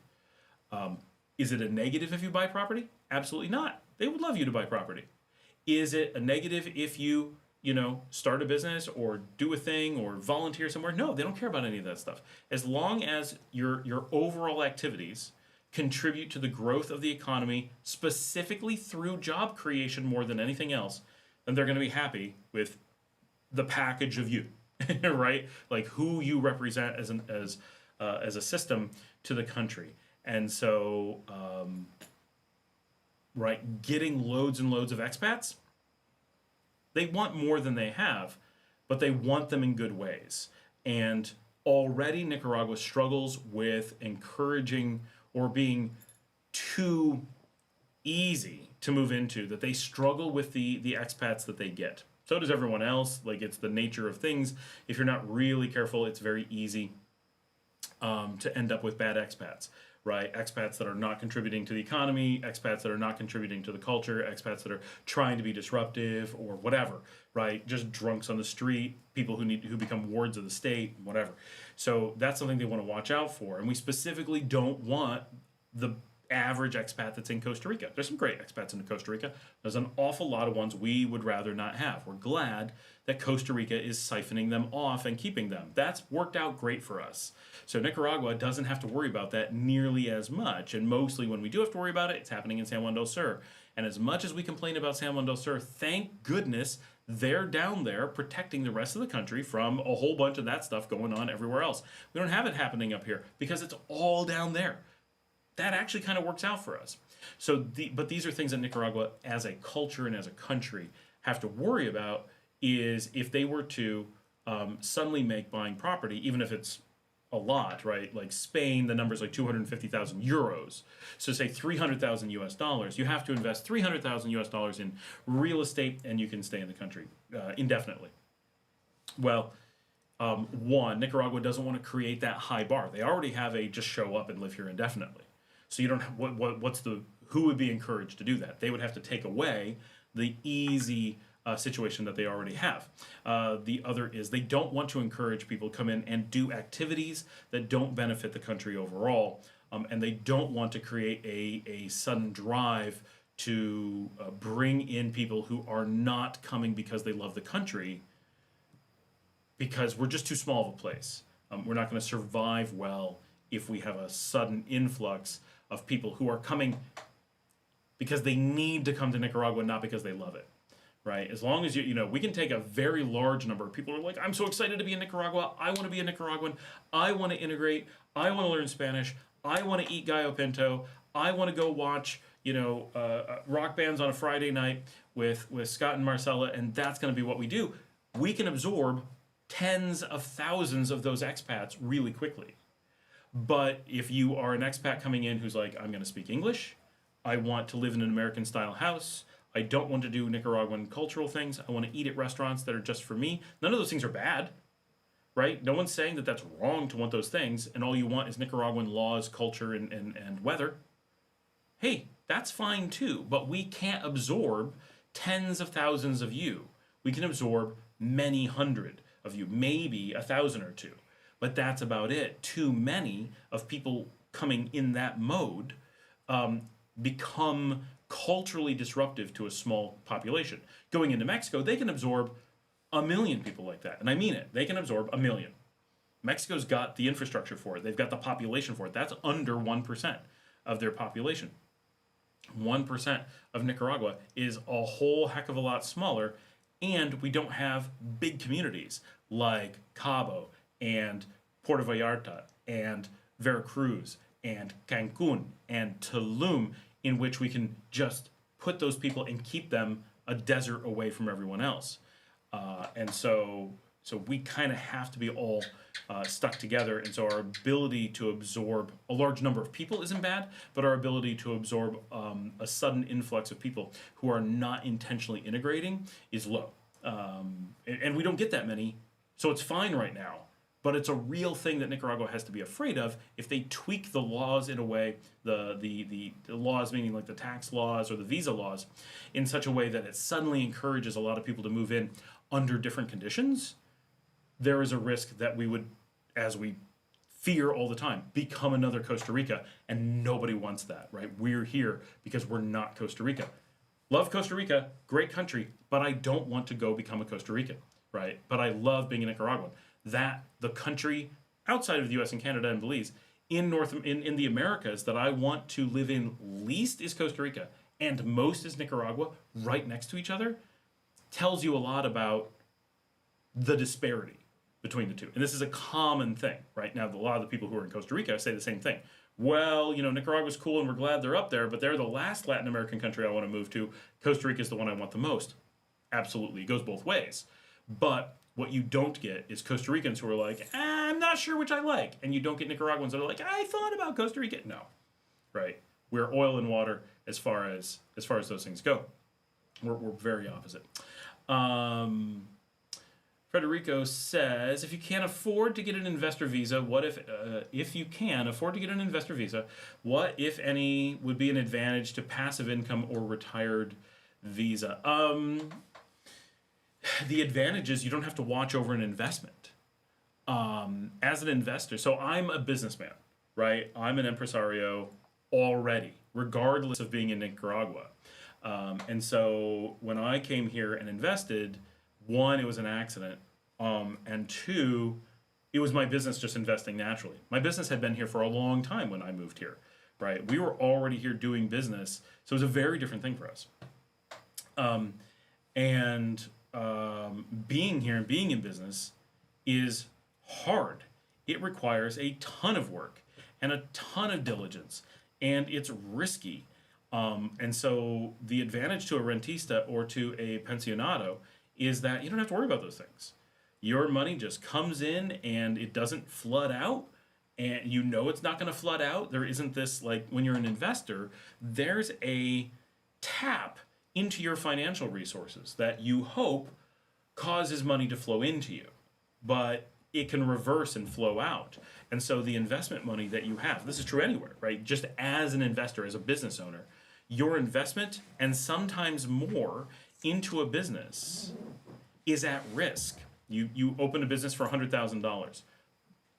Is it a negative if you buy property? Absolutely not. They would love you to buy property. Is it a negative if you start a business or do a thing or volunteer somewhere? No, they don't care about any of that stuff. As long as your overall activities contribute to the growth of the economy, specifically through job creation more than anything else, then they're going to be happy with the package of you. Right? Like who you represent as a system to the country. And so, right, getting loads and loads of expats, they want more than they have, but they want them in good ways. And already Nicaragua struggles with encouraging or being too easy to move into, that they struggle with the expats that they get. So does everyone else. Like, it's the nature of things. If you're not really careful, it's very easy to end up with bad expats, right? Expats that are not contributing to the economy, expats that are not contributing to the culture, expats that are trying to be disruptive or whatever, right? Just drunks on the street, people who become wards of the state, whatever. So that's something they want to watch out for. And we specifically don't want the average expat that's in Costa Rica. There's some great expats in Costa Rica. There's an awful lot of ones we would rather not have. We're glad that Costa Rica is siphoning them off and keeping them. That's worked out great for us. So Nicaragua doesn't have to worry about that nearly as much. And mostly when we do have to worry about it, it's happening in San Juan del Sur. And as much as we complain about San Juan del Sur, thank goodness they're down there protecting the rest of the country from a whole bunch of that stuff going on everywhere else. We don't have it happening up here because it's all down there. That actually kind of works out for us. But these are things that Nicaragua, as a culture and as a country, have to worry about. Is if they were to suddenly make buying property, even if it's a lot, right? Like Spain, the number's like 250,000 euros. So say 300,000 US dollars. You have to invest 300,000 US dollars in real estate, and you can stay in the country indefinitely. Well, one, Nicaragua doesn't want to create that high bar. They already have a just show up and live here indefinitely. So you don't have, who would be encouraged to do that? They would have to take away the easy situation that they already have. The other is they don't want to encourage people to come in and do activities that don't benefit the country overall, and they don't want to create a sudden drive to bring in people who are not coming because they love the country, because we're just too small of a place. We're not going to survive well if we have a sudden influx of people who are coming because they need to come to Nicaragua, not because they love it, right? As long as we can take a very large number of people who are like, I'm so excited to be in Nicaragua. I want to be a Nicaraguan. I want to integrate. I want to learn Spanish. I want to eat gallo pinto. I want to go watch, rock bands on a Friday night with Scott and Marcela, and that's going to be what we do. We can absorb tens of thousands of those expats really quickly. But if you are an expat coming in who's like, I'm going to speak English, I want to live in an American style house, I don't want to do Nicaraguan cultural things, I want to eat at restaurants that are just for me, none of those things are bad, right? No one's saying that that's wrong to want those things, and all you want is Nicaraguan laws, culture, and weather. Hey, that's fine too, but we can't absorb tens of thousands of you. We can absorb many hundred of you, maybe 1,000 or two, but that's about it. Too many of people coming in that mode become culturally disruptive to a small population. Going into Mexico, they can absorb 1 million people like that, and I mean it. They can absorb 1 million. Mexico's got the infrastructure for it. They've got the population for it. That's under 1% of their population. 1% of Nicaragua is a whole heck of a lot smaller, and we don't have big communities like Cabo and Puerto Vallarta and Veracruz and Cancun and Tulum, in which we can just put those people and keep them a desert away from everyone else. And so we kind of have to be all stuck together. And so our ability to absorb a large number of people isn't bad, but our ability to absorb a sudden influx of people who are not intentionally integrating is low. And we don't get that many, so it's fine right now. But it's a real thing that Nicaragua has to be afraid of if they tweak the laws in a way, the laws meaning like the tax laws or the visa laws, in such a way that it suddenly encourages a lot of people to move in under different conditions. There is a risk that we would, as we fear all the time, become another Costa Rica, and nobody wants that, right? We're here because we're not Costa Rica. Love Costa Rica, great country, but I don't want to go become a Costa Rican, right? But I love being a Nicaraguan. That the country outside of the U.S. and Canada and Belize in the Americas that I want to live in least is Costa Rica and most is Nicaragua, right next to each other, tells you a lot about the disparity between the two. And this is a common thing, right? Now, a lot of the people who are in Costa Rica say the same thing. Well, Nicaragua's cool and we're glad they're up there, but they're the last Latin American country I want to move to. Costa Rica is the one I want the most. Absolutely, it goes both ways. But what you don't get is Costa Ricans who are like, I'm not sure which I like. And you don't get Nicaraguans that are like, I thought about Costa Rica. No, right? We're oil and water as far as those things go. We're very opposite. Federico says, if you can't afford to get an investor visa, what if you can afford to get an investor visa, what, if any, would be an advantage to passive income or retired visa? The advantage is you don't have to watch over an investment. As an investor, so I'm a businessman, right? I'm an empresario already, regardless of being in Nicaragua. And so when I came here and invested, one, it was an accident, and two, it was my business just investing naturally. My business had been here for a long time when I moved here, right? We were already here doing business, so it was a very different thing for us. Being here and being in business is hard. It requires a ton of work and a ton of diligence, and it's risky. And so the advantage to a rentista or to a pensionado is that you don't have to worry about those things. Your money just comes in and it doesn't flood out, and you know it's not going to flood out. There isn't this, like, when you're an investor, there's a tap into your financial resources that you hope causes money to flow into you, but it can reverse and flow out. And so the investment money that you have, this is true anywhere, right? Just as an investor, as a business owner, your investment and sometimes more into a business is at risk. You open a business for $100,000.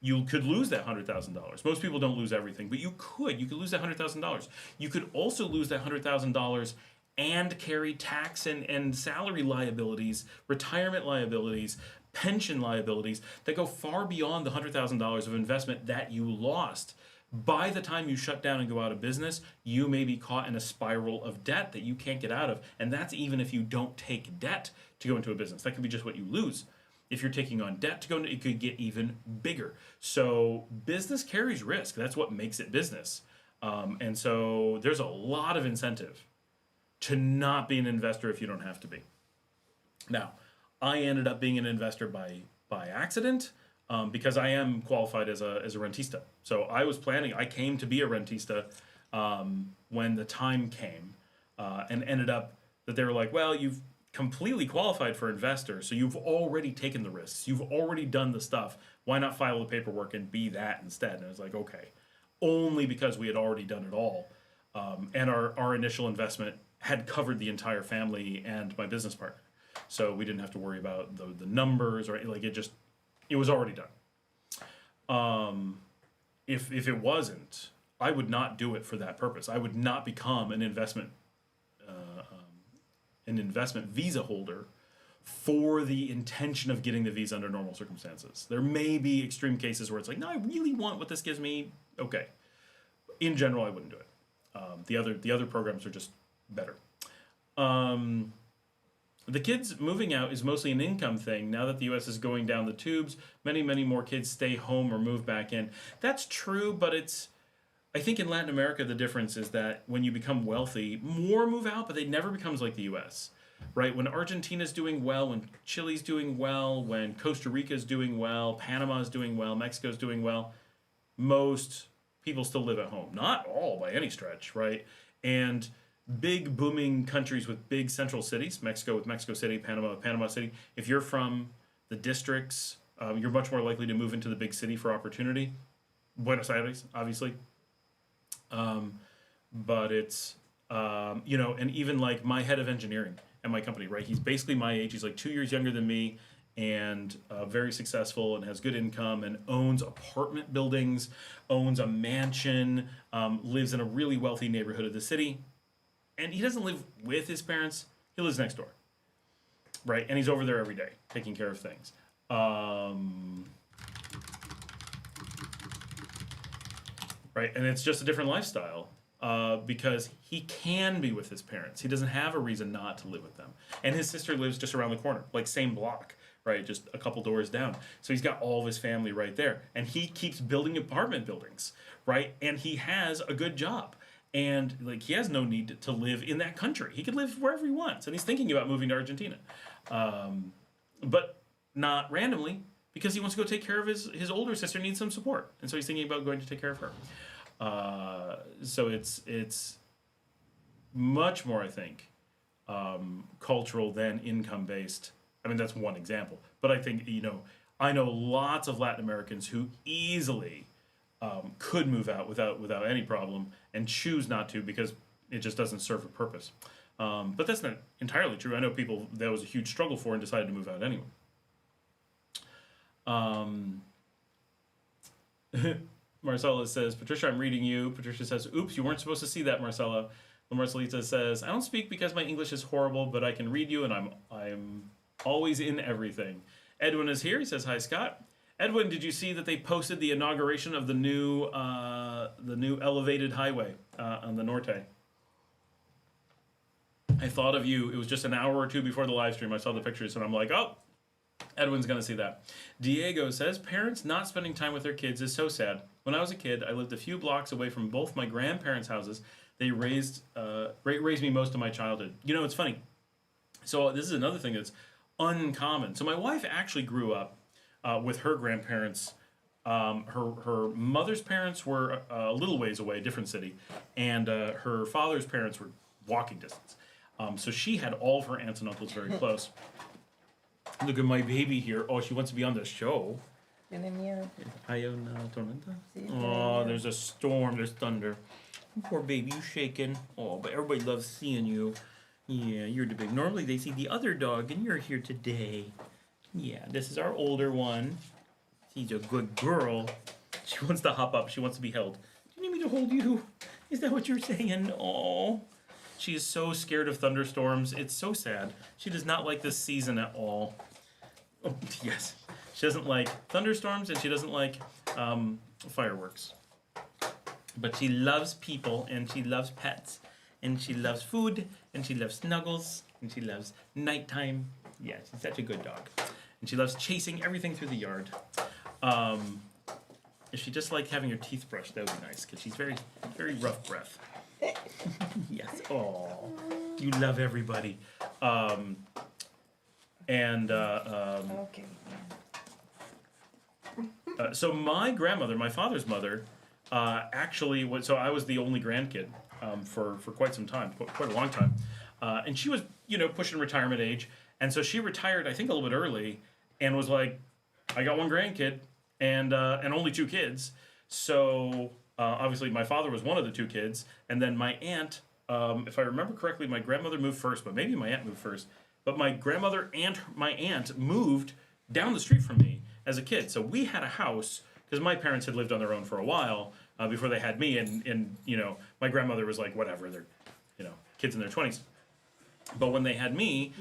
You could lose that $100,000. Most people don't lose everything, but you could. You could lose that $100,000. You could also lose that $100,000 and carry tax and salary liabilities, retirement liabilities, pension liabilities that go far beyond the $100,000 of investment that you lost. By the time you shut down and go out of business, you may be caught in a spiral of debt that you can't get out of. And that's even if you don't take debt to go into a business. That could be just what you lose. If you're taking on debt to go into, it could get even bigger. So business carries risk. That's what makes it business. And so there's a lot of incentive to not be an investor if you don't have to be. Now, I ended up being an investor by accident because I am qualified as a rentista. So I came to be a rentista when the time came, and ended up that they were like, well, you've completely qualified for investor, so you've already taken the risks, you've already done the stuff, why not file the paperwork and be that instead? And I was like, okay, only because we had already done it all, and our initial investment had covered the entire family and my business partner, so we didn't have to worry about the numbers, or like it was already done. If it wasn't, I would not do it for that purpose. I would not become an investment visa holder for the intention of getting the visa under normal circumstances. There may be extreme cases where it's like, no, I really want what this gives me. Okay. In general, I wouldn't do it. The other programs are just better. The kids moving out is mostly an income thing. Now that the U.S. is going down the tubes, many more kids stay home or move back in. That's true, but I think in Latin America, the difference is that when you become wealthy, more move out, but it never becomes like the U.S., right? When Argentina's doing well, when Chile's doing well, when Costa Rica's doing well, Panama's doing well, Mexico's doing well, most people still live at home. Not all by any stretch, right? And big booming countries with big central cities, Mexico with Mexico City, Panama with Panama City, if you're from the districts, you're much more likely to move into the big city for opportunity. Buenos Aires, obviously. But it's, and even like my head of engineering at my company, right? He's basically my age. He's like 2 years younger than me, and very successful and has good income and owns apartment buildings, owns a mansion, lives in a really wealthy neighborhood of the city. And he doesn't live with his parents. He lives next door, right? And he's over there every day taking care of things. Right, and it's just a different lifestyle because he can be with his parents. He doesn't have a reason not to live with them. And his sister lives just around the corner, like same block, right? Just a couple doors down. So he's got all of his family right there. And he keeps building apartment buildings, right? And he has a good job. And like he has no need to live in that country. He could live wherever he wants. And he's thinking about moving to Argentina. But not randomly, because he wants to go take care of his older sister, needs some support. And so he's thinking about going to take care of her. So it's much more, I think, cultural than income based. I mean, that's one example. But I think, I know lots of Latin Americans who easily could move out without any problem and choose not to because it just doesn't serve a purpose. But that's not entirely true. I know people that was a huge struggle for and decided to move out anyway. Marcela says, Patricia, I'm reading you. Patricia says, oops, you weren't supposed to see that, Marcela. Marcelita says, I don't speak because my English is horrible, but I can read you and I'm always in everything. Edwin is here. He says, hi, Scott. Edwin, did you see that they posted the inauguration of the new elevated highway on the Norte? I thought of you. It was just an hour or two before the live stream. I saw the pictures and I'm like, oh, Edwin's going to see that. Diego says, parents not spending time with their kids is so sad. When I was a kid, I lived a few blocks away from both my grandparents' houses. They raised me most of my childhood. It's funny. So this is another thing that's uncommon. So my wife actually grew up with her grandparents. Her mother's parents were a little ways away, different city, and her father's parents were walking distance. So she had all of her aunts and uncles very close. Look at my baby here. Oh, she wants to be on the show. Tiene miedo. Hay una tormenta? Sí, tiene Oh, miedo. there's a storm. There's thunder. Poor baby, you shaking. Oh, but everybody loves seeing you. Yeah, you're the big. Normally they see the other dog, and you're here today. Yeah, this is our older one. She's a good girl. She wants to hop up. She wants to be held. Do you need me to hold you? Is that what you're saying? Oh. She is so scared of thunderstorms. It's so sad. She does not like this season at all. Oh, yes. She doesn't like thunderstorms, and she doesn't like fireworks. But she loves people, and she loves pets, and she loves food, and she loves snuggles, and she loves nighttime. Yeah, she's such a good dog. And she loves chasing everything through the yard. If she just liked having her teeth brushed, that would be nice, because she's very, very rough breath. Yes. Oh, you love everybody. Okay. So my grandmother, my father's mother, actually was. So I was the only grandkid for quite some time, quite a long time, and she was pushing retirement age, and so she retired I think a little bit early, and was like, I got one grandkid and only two kids, so. Obviously, my father was one of the two kids, and then my aunt, if I remember correctly, my grandmother moved first, but maybe my aunt moved first. But my grandmother and my aunt moved down the street from me as a kid. So we had a house, because my parents had lived on their own for a while before they had me, and my grandmother was like, whatever, they're kids in their 20s. But when they had me,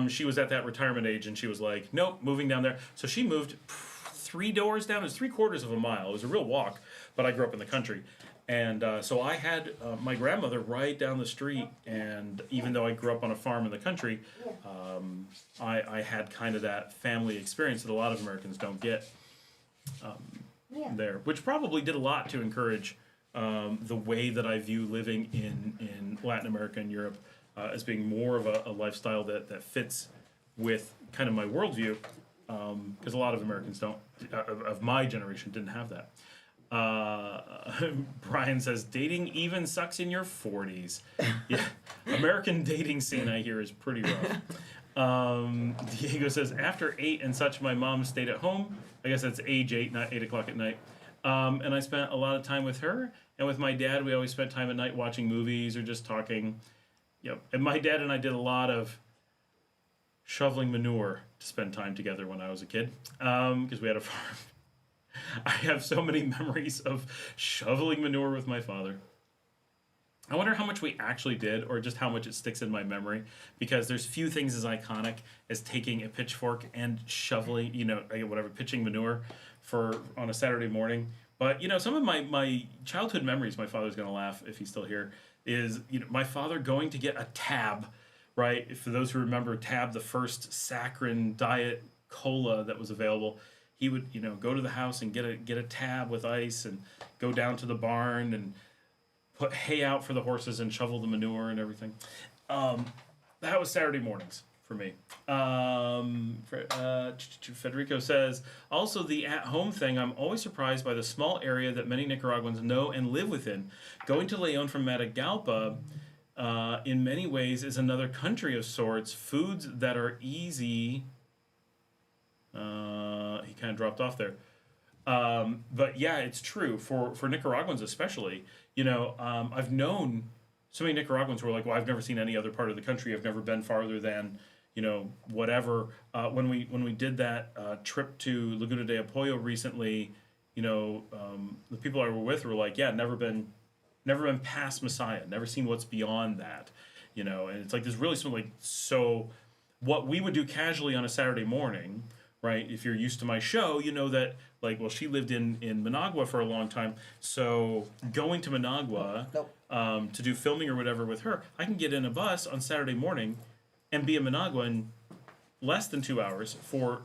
she was at that retirement age, and she was like, nope, moving down there. So she moved 3 doors down. It was 3/4 of a mile. It was a real walk. But I grew up in the country, and so I had my grandmother right down the street, and even though I grew up on a farm in the country, I had kind of that family experience that a lot of Americans don't get there, which probably did a lot to encourage the way that I view living in Latin America and Europe as being more of a lifestyle that fits with kind of my worldview, because a lot of Americans don't, of my generation, didn't have that. Brian says dating even sucks in your 40s. Yeah, American dating scene I hear is pretty rough. Diego says after 8 and such, my mom stayed at home. I guess that's age 8, not 8 o'clock at night. And I spent a lot of time with her, and with my dad we always spent time at night watching movies or just talking. Yep. And my dad and I did a lot of shoveling manure to spend time together when I was a kid, because we had a farm. I have so many memories of shoveling manure with my father. I wonder how much we actually did, or just how much it sticks in my memory, because there's few things as iconic as taking a pitchfork and shoveling, pitching manure on a Saturday morning. But, some of my childhood memories, my father's going to laugh if he's still here, is, my father going to get a Tab, right? For those who remember Tab, the first saccharine diet cola that was available. He would, go to the house and get a Tab with ice, and go down to the barn and put hay out for the horses and shovel the manure and everything. That was Saturday mornings for me. Federico says, also the at-home thing, I'm always surprised by the small area that many Nicaraguans know and live within. Going to Leon from Matagalpa, in many ways, is another country of sorts. Foods that are easy... he kind of dropped off there. But yeah, it's true for Nicaraguans especially. I've known so many Nicaraguans who are like, well, I've never seen any other part of the country. I've never been farther than, whatever. When we did that trip to Laguna de Apoyo recently, the people I were with were like, yeah, never been past Messiah, never seen what's beyond that, and it's like there's really something so what we would do casually on a Saturday morning. Right, if you're used to my show, you know that, she lived in Managua for a long time. So going to Managua to do filming or whatever with her, I can get in a bus on Saturday morning and be in Managua in less than 2 hours for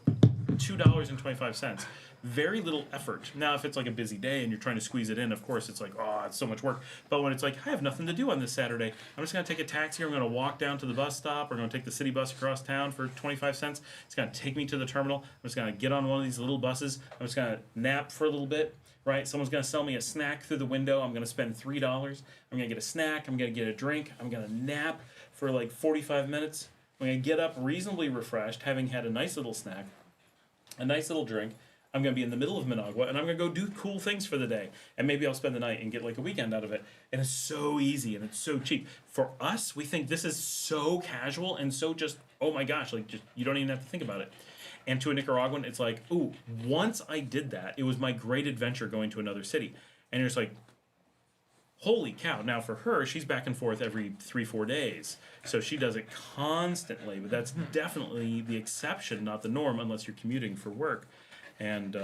$2.25. Very little effort. Now, if it's like a busy day and you're trying to squeeze it in, of course, it's like, oh, it's so much work. But when it's like, I have nothing to do on this Saturday, I'm just going to take a taxi, or I'm going to walk down to the bus stop, or I'm going to take the city bus across town for 25 cents. It's going to take me to the terminal. I'm just going to get on one of these little buses. I'm just going to nap for a little bit, right? Someone's going to sell me a snack through the window. I'm going to spend $3. I'm going to get a snack. I'm going to get a drink. I'm going to nap for like 45 minutes. I'm going to get up reasonably refreshed, having had a nice little snack, a nice little drink. I'm going to be in the middle of Managua, and I'm going to go do cool things for the day. And maybe I'll spend the night and get like a weekend out of it. And it's so easy, and it's so cheap. For us, we think this is so casual and so just, oh my gosh, like just you don't even have to think about it. And to a Nicaraguan, it's like, ooh, once I did that, it was my great adventure going to another city. And you're just like, holy cow. Now for her, she's back and forth every 3-4 days. So she does it constantly, but that's definitely the exception, not the norm, unless you're commuting for work. And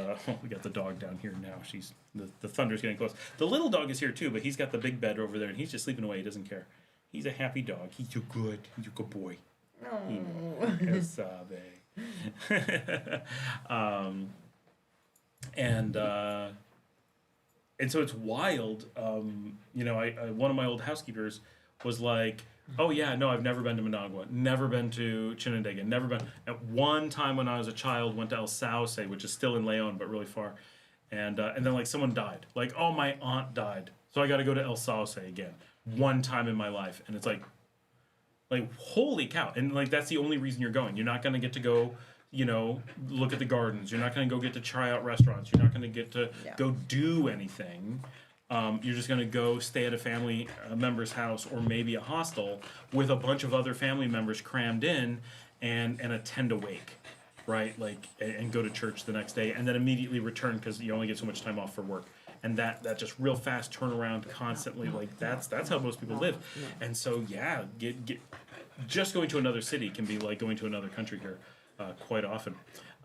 we got the dog down here now. She's the thunder's getting close. The little dog is here too, but he's got the big bed over there, and he's just sleeping away. He doesn't care. He's a happy dog. He's a good boy. Oh. And so it's wild. You know, I one of my old housekeepers was like, oh yeah, no, I've never been to Managua, never been to Chinandega, never been. At one time when I was a child, went to El Sauce, which is still in Leon, but really far. And then like someone died. Like, oh, my aunt died. So I got to go to El Sauce again. One time in my life. And it's like, holy cow. And like, that's the only reason you're going. You're not going to get to go, you know, look at the gardens. You're not going to go get to try out restaurants. You're not going to get to go do anything. You're just going to go stay at a family member's house, or maybe a hostel with a bunch of other family members crammed in, and attend a wake, right? Like, and go to church the next day, and then immediately return because you only get so much time off for work. And that just real fast turnaround constantly, like that's how most people live. And so yeah, just going to another city can be like going to another country here quite often.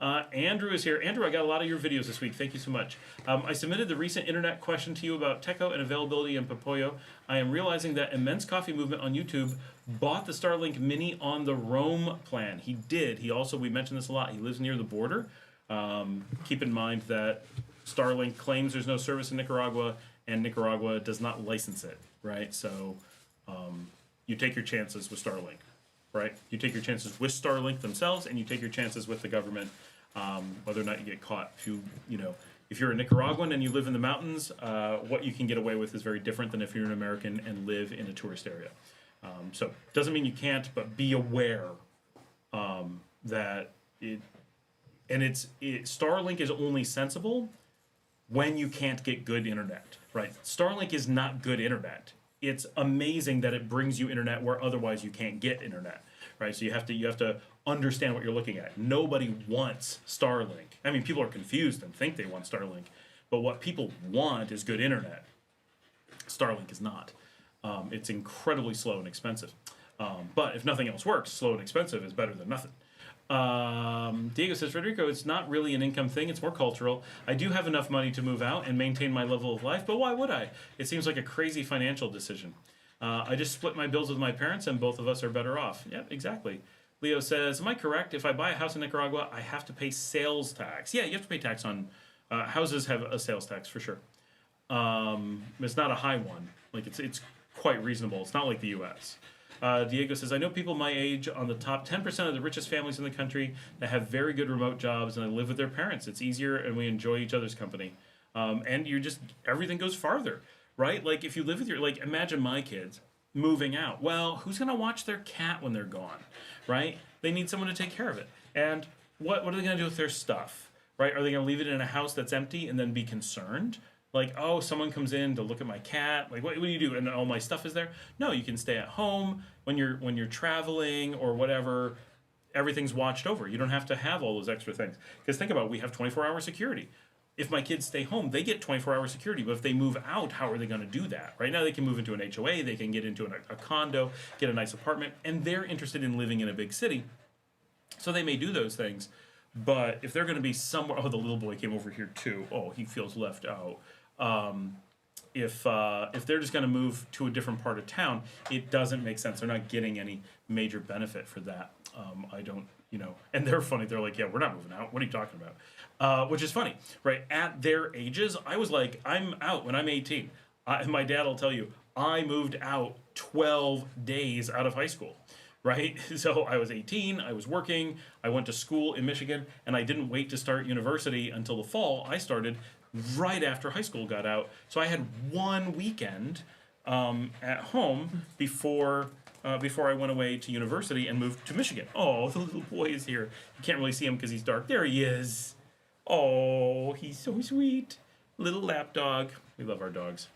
Andrew is here. Andrew, I got a lot of your videos this week. Thank you so much. I submitted the recent internet question to you about Teco and availability in Popoyo. I am realizing that Immense Coffee Movement on YouTube bought the Starlink Mini on the Roam plan. He did. He also, we mentioned this a lot, he lives near the border. Keep in mind that Starlink claims there's no service in Nicaragua, and Nicaragua does not license it, right? So you take your chances with Starlink. Right, you take your chances with Starlink themselves, and you take your chances with the government, whether or not you get caught. If you're a Nicaraguan and you live in the mountains, what you can get away with is very different than if you're an American and live in a tourist area. So doesn't mean you can't, but be aware that Starlink is only sensible when you can't get good internet. Right, Starlink is not good internet. It's amazing that it brings you internet where otherwise you can't get internet, right? So you have to understand what you're looking at. Nobody wants Starlink. I mean, people are confused and think they want Starlink, but what people want is good internet. Starlink is not. It's incredibly slow and expensive. But if nothing else works, slow and expensive is better than nothing. Diego says, Federico, it's not really an income thing, it's more cultural. I do have enough money to move out and maintain my level of life, but why would I? It seems like a crazy financial decision. I just split my bills with my parents and both of us are better off. Yeah, exactly. Leo says, am I correct? If I buy a house in Nicaragua, I have to pay sales tax. Yeah, you have to pay tax on houses have a sales tax for sure. It's not a high one. Like it's quite reasonable. It's not like the U.S. Diego says, I know people my age on the top 10% of the richest families in the country that have very good remote jobs and they live with their parents. It's easier and we enjoy each other's company. And everything goes farther, right? Like if you live with imagine my kids moving out. Well, who's going to watch their cat when they're gone, right? They need someone to take care of it. And what are they going to do with their stuff, right? Are they going to leave it in a house that's empty and then be concerned? Like, oh, someone comes in to look at my cat. Like, what do you do? And all my stuff is there? No, you can stay at home when you're traveling or whatever. Everything's watched over. You don't have to have all those extra things. Because think about it, we have 24-hour security. If my kids stay home, they get 24-hour security. But if they move out, how are they going to do that? Right now, they can move into an HOA. They can get into a condo, get a nice apartment. And they're interested in living in a big city. So they may do those things. But if they're going to be somewhere... Oh, the little boy came over here, too. Oh, he feels left out. If they're just going to move to a different part of town, it doesn't make sense. They're not getting any major benefit for that. I don't, and they're funny. They're like, yeah, we're not moving out. What are you talking about? Which is funny, right? At their ages, I was like, I'm out when I'm 18. My dad will tell you, I moved out 12 days out of high school, right? So I was 18, I was working, I went to school in Michigan, and I didn't wait to start university until the fall. I started right after high school got out. So I had one weekend at home before I went away to university and moved to Michigan. Oh, the little boy is here. You can't really see him because he's dark. There he is. Oh, he's so sweet. Little lap dog. We love our dogs.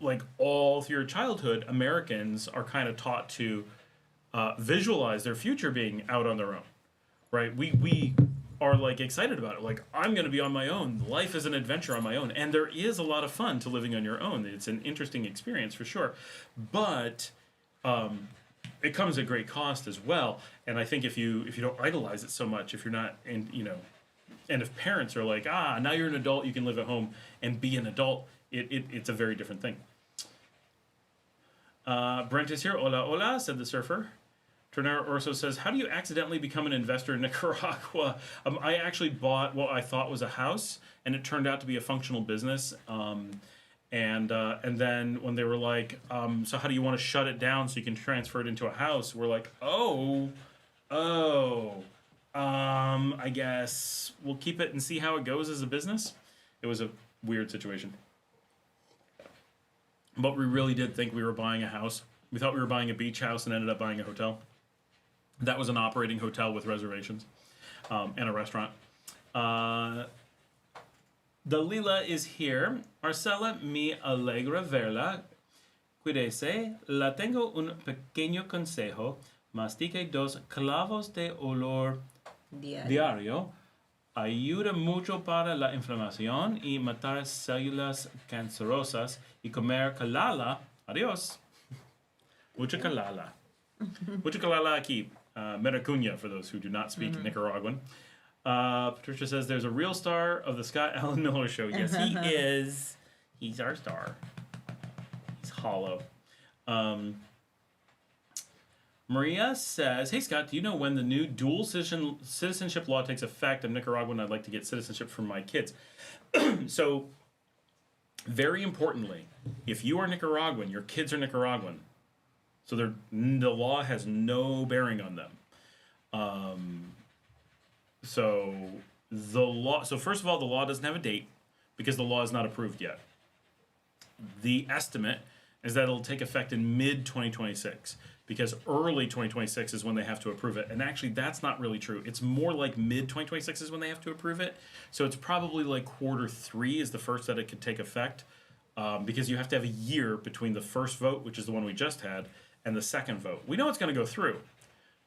Like all through your childhood, Americans are kind of taught to visualize their future being out on their own, right? We are like excited about it. Like, I'm going to be on my own. Life is an adventure on my own. And there is a lot of fun to living on your own. It's an interesting experience for sure. But it comes at great cost as well. And I think if you don't idolize it so much, if you're not, and if parents are like, now you're an adult, you can live at home and be an adult, it's a very different thing. Brent is here. Hola, hola, said the surfer. Tornero Orso says, how do you accidentally become an investor in Nicaragua? I actually bought what I thought was a house, and it turned out to be a functional business. And then when they were like, so how do you want to shut it down so you can transfer it into a house? We're like, I guess we'll keep it and see how it goes as a business. It was a weird situation. But we really did think we were buying a house. We thought we were buying a beach house and ended up buying a hotel. That was an operating hotel with reservations and a restaurant. Dalila is here. Marcela, mi alegra verla. Cuídese. La tengo un pequeño consejo. Mastique 2 clavos de olor diario. Ayuda mucho para la inflamación y matar células cancerosas y comer calala. Adiós. Mucha calala. Mucha calala aquí. Meracuña, for those who do not speak Nicaraguan. Patricia says there's a real star of the Scott Allen Miller show. Yes, he is. He's our star. He's hollow. Maria says, hey Scott, do you know when the new dual citizenship law takes effect in Nicaragua, and I'd like to get citizenship for my kids? So, very importantly, if you are Nicaraguan, your kids are Nicaraguan. So the law has no bearing on them. So first of all, the law doesn't have a date because the law is not approved yet. The estimate is that it'll take effect in mid-2026 because early 2026 is when they have to approve it. And actually, that's not really true. It's more like mid-2026 is when they have to approve it. So it's probably like Q3 is the first that it could take effect because you have to have a year between the first vote, which is the one we just had, and the second vote. We know it's going to go through,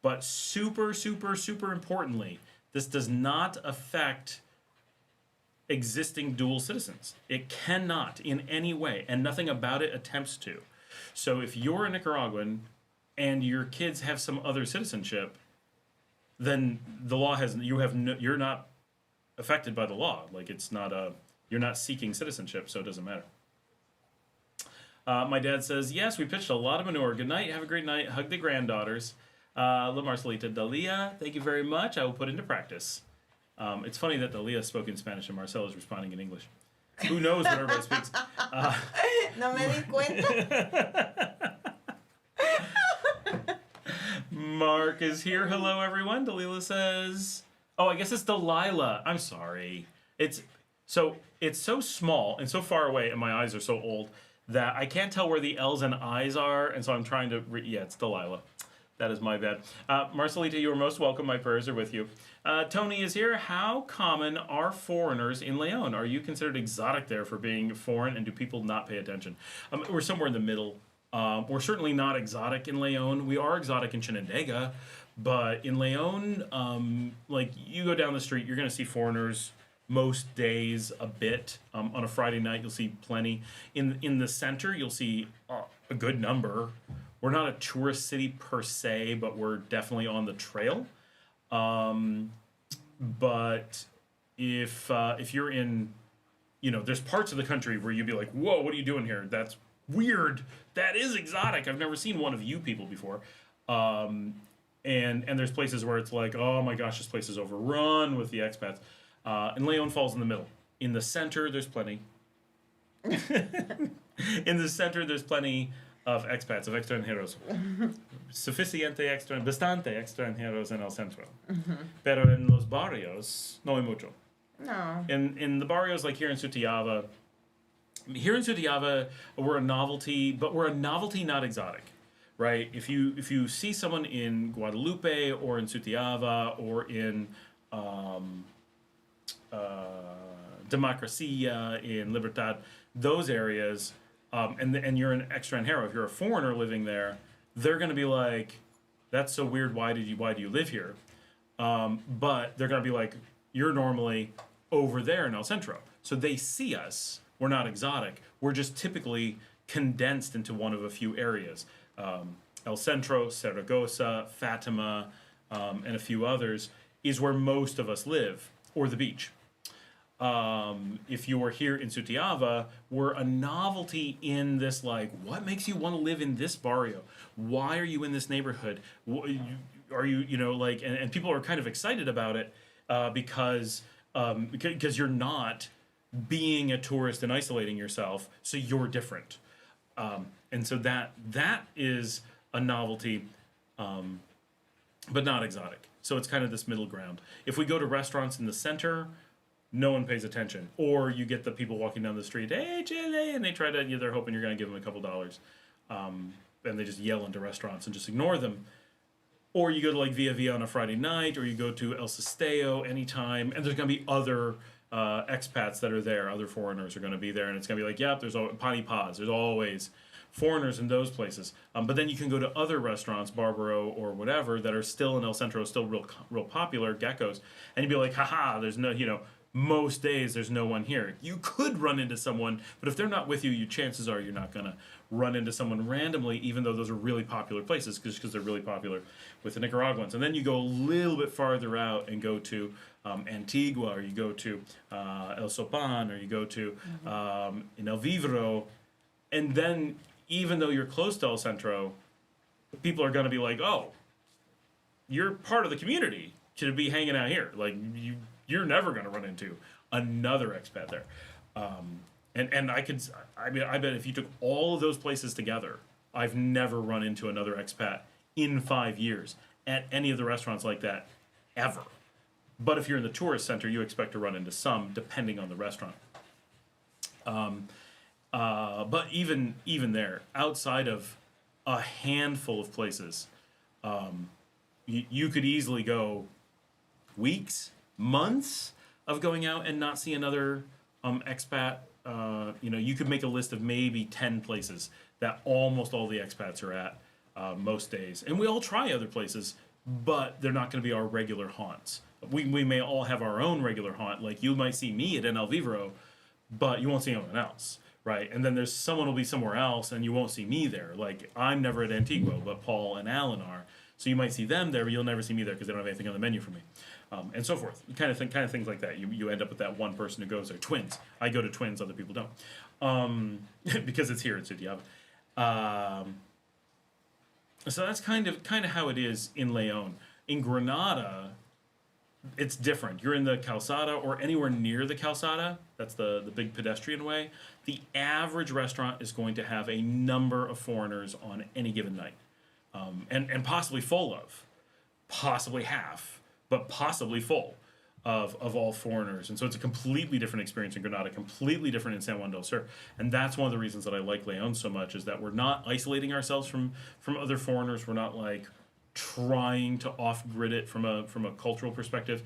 but super, super, super importantly, this does not affect existing dual citizens. It cannot in any way, and nothing about it attempts to. So if you're a Nicaraguan and your kids have some other citizenship, then the law you're not affected by the law. Like you're not seeking citizenship, so it doesn't matter. My dad says, yes, we pitched a lot of manure. Good night. Have a great night. Hug the granddaughters. La Marcelita. Dalia, thank you very much. I will put into practice. It's funny that Dalia spoke in Spanish and Marcela is responding in English. Who knows what everybody speaks? No me di cuenta. Mark is here. Hello, everyone. Dalila says, I guess it's Delilah. I'm sorry. It's so small and so far away, and my eyes are so old that I can't tell where the L's and I's are, and so I'm trying to... it's Delilah. That is my bad. Marcelita, you are most welcome. My prayers are with you. Tony is here. How common are foreigners in Leon? Are you considered exotic there for being foreign, and do people not pay attention? We're somewhere in the middle. We're certainly not exotic in Leon. We are exotic in Chinandega, but in Leon, like you go down the street, you're going to see foreigners most days a bit. On a Friday night, you'll see plenty. In the center, you'll see a good number. We're not a tourist city per se, but we're definitely on the trail. But if you're in, there's parts of the country where you'd be like, whoa, what are you doing here? That's weird. That is exotic. I've never seen one of you people before. And there's places where it's like, oh my gosh, this place is overrun with the expats. And Leon falls in the middle. In the center, there's plenty. In the center, there's plenty of expats, of extranjeros. Bastante extranjeros en el centro. Pero en los barrios, no hay mucho. No. In the barrios, like here in Sutiaba, we're a novelty, but we're a novelty, not exotic, right? If you see someone in Guadalupe or in Sutiaba or in Democracia, in Libertad, those areas, and you're an extranjero, if you're a foreigner living there, they're going to be like, that's so weird, why do you live here? But they're going to be like, you're normally over there in El Centro. So they see us. We're not exotic. We're just typically condensed into one of a few areas. El Centro, Saragossa, Fatima, and a few others is where most of us live, or the beach. If you are here in Sutiaba, we're a novelty in this, like, what makes you want to live in this barrio? Why are you in this neighborhood? Are you, like, and people are kind of excited about it because you're not being a tourist and isolating yourself, so you're different. And so that is a novelty, but not exotic. So it's kind of this middle ground. If we go to restaurants in the center, no one pays attention. Or you get the people walking down the street, hey, Chile, and they try to, they're hoping you're going to give them a couple dollars. And they just yell into restaurants and just ignore them. Or you go to like Via Via on a Friday night, or you go to El Sesteo anytime, and there's going to be other expats that are there, other foreigners are going to be there, and it's going to be like, yep, there's Pani Paz, there's always foreigners in those places. But then you can go to other restaurants, Barbaro or whatever, that are still in El Centro, still real popular, geckos, and you'd be like, haha, there's no, most days there's no one here. You could run into someone, but if they're not with you, chances are you're not going to run into someone randomly, even though those are really popular places, because they're really popular with the Nicaraguans. And then you go a little bit farther out and go to Antigua, or you go to El Sopan, or you go to in El Vivro, and then even though you're close to El Centro, people are going to be like, oh, you're part of the community to be hanging out here. Like, you're never going to run into another expat there. And I bet if you took all of those places together, I've never run into another expat in 5 years at any of the restaurants like that, ever. But if you're in the tourist center, you expect to run into some, depending on the restaurant. But even there, outside of a handful of places, you could easily go weeks, months of going out and not see another expat. You could make a list of maybe 10 places that almost all the expats are at most days. And we all try other places, but they're not going to be our regular haunts. We may all have our own regular haunt. Like, you might see me at NL Vivro, but you won't see anyone else, right? And then there's someone will be somewhere else, and you won't see me there. Like, I'm never at Antigua, but Paul and Alan are. So you might see them there, but you'll never see me there because they don't have anything on the menu for me. And so forth. Kind of things like that. You end up with that one person who goes there. Twins. I go to Twins, other people don't. Because it's here in Sutiaba. So that's kind of how it is in Leon. In Granada, it's different. You're in the Calzada or anywhere near the Calzada. That's the big pedestrian way. The average restaurant is going to have a number of foreigners on any given night. And possibly full of. Possibly half, but possibly full of all foreigners. And so it's a completely different experience in Granada, completely different in San Juan del Sur. And that's one of the reasons that I like Leon so much, is that we're not isolating ourselves from other foreigners. We're not like trying to off-grid it from a cultural perspective,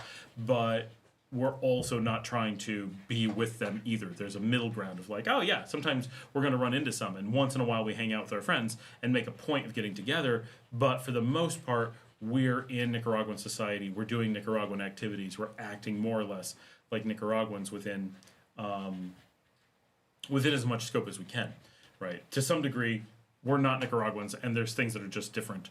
but we're also not trying to be with them either. There's a middle ground of like, oh yeah, sometimes we're going to run into some, and once in a while we hang out with our friends and make a point of getting together, but for the most part, we're in Nicaraguan society, we're doing Nicaraguan activities, we're acting more or less like Nicaraguans within as much scope as we can, right? To some degree, we're not Nicaraguans, and there's things that are just different.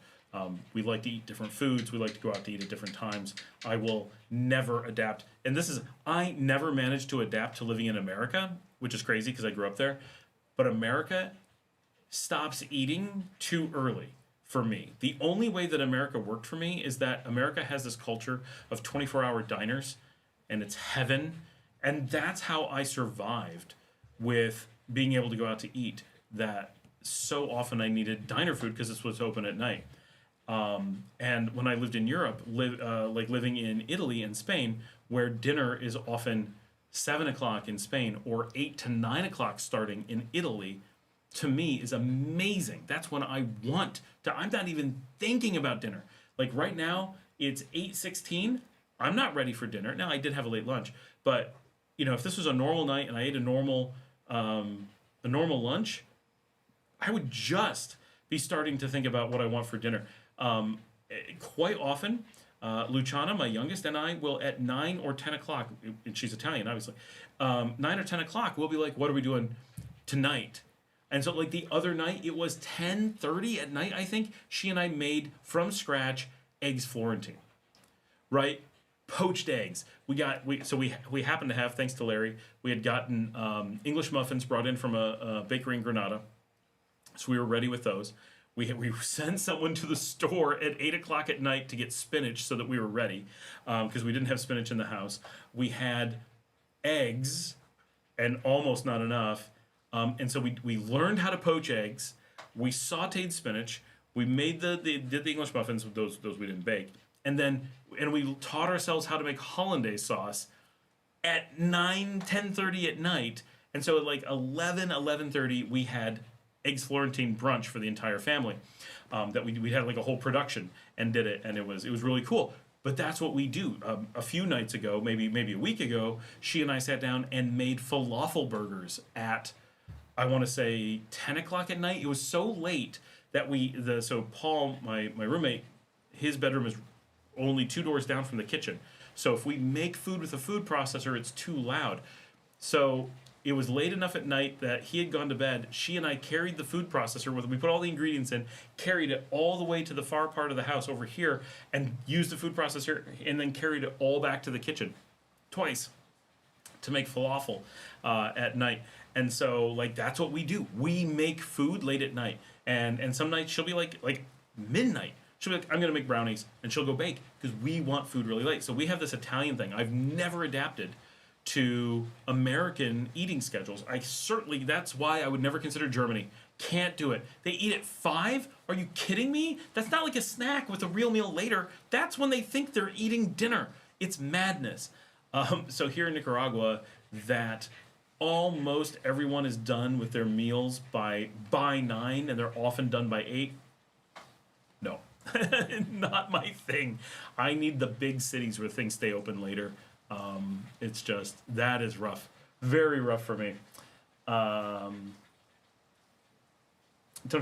We like to eat different foods. We like to go out to eat at different times. I will never adapt. And I never managed to adapt to living in America, which is crazy because I grew up there. But America stops eating too early for me. The only way that America worked for me is that America has this culture of 24-hour diners, and it's heaven. And that's how I survived with being able to go out to eat. That so often I needed diner food because this was open at night. And when I lived in Europe, living in Italy and Spain, where dinner is often 7 o'clock in Spain or 8 to 9 o'clock starting in Italy, to me is amazing. That's when I want to. I'm not even thinking about dinner. Like right now, it's 8:16. I'm not ready for dinner. Now I did have a late lunch, but if this was a normal night and I ate a normal lunch, I would just be starting to think about what I want for dinner. Quite often, Luciana, my youngest, and I will at 9 or 10 o'clock, and she's Italian, obviously, 9 or 10 o'clock, we'll be like, what are we doing tonight? And so like the other night, it was 10:30 at night, I think, she and I made from scratch eggs Florentine, right? Poached eggs. We happened to have, thanks to Larry, we had gotten English muffins brought in from a bakery in Granada. So we were ready with those. We sent someone to the store at 8 o'clock at night to get spinach so that we were ready, because we didn't have spinach in the house. We had eggs and almost not enough. And so we learned how to poach eggs. We sauteed spinach. We made did the English muffins. Those we didn't bake. And we taught ourselves how to make hollandaise sauce at 10:30 at night. And so at like 11:30, we had eggs Florentine brunch for the entire family. That we had like a whole production and did it, and it was really cool. But that's what we do. A few nights ago, maybe a week ago, she and I sat down and made falafel burgers at, I want to say, 10 o'clock at night. It was so late that so Paul, my roommate, his bedroom is only 2 doors down from the kitchen. So if we make food with a food processor, it's too loud. So it was late enough at night that he had gone to bed. She and I carried the food processor we put all the ingredients in, carried it all the way to the far part of the house over here, and used the food processor, and then carried it all back to the kitchen twice to make falafel at night. And so like that's what we do. We make food late at night. And some nights she'll be like midnight. She'll be like, I'm going to make brownies, and she'll go bake because we want food really late. So we have this Italian thing. I've never adapted to American eating schedules. That's why I would never consider Germany. Can't do it. They eat at 5? Are you kidding me? That's not like a snack with a real meal later. That's when they think they're eating dinner. It's madness. So here in Nicaragua, that almost everyone is done with their meals by 9, and they're often done by 8. No, not my thing. I need the big cities where things stay open later. It's just, that is rough. Very rough for me. Tony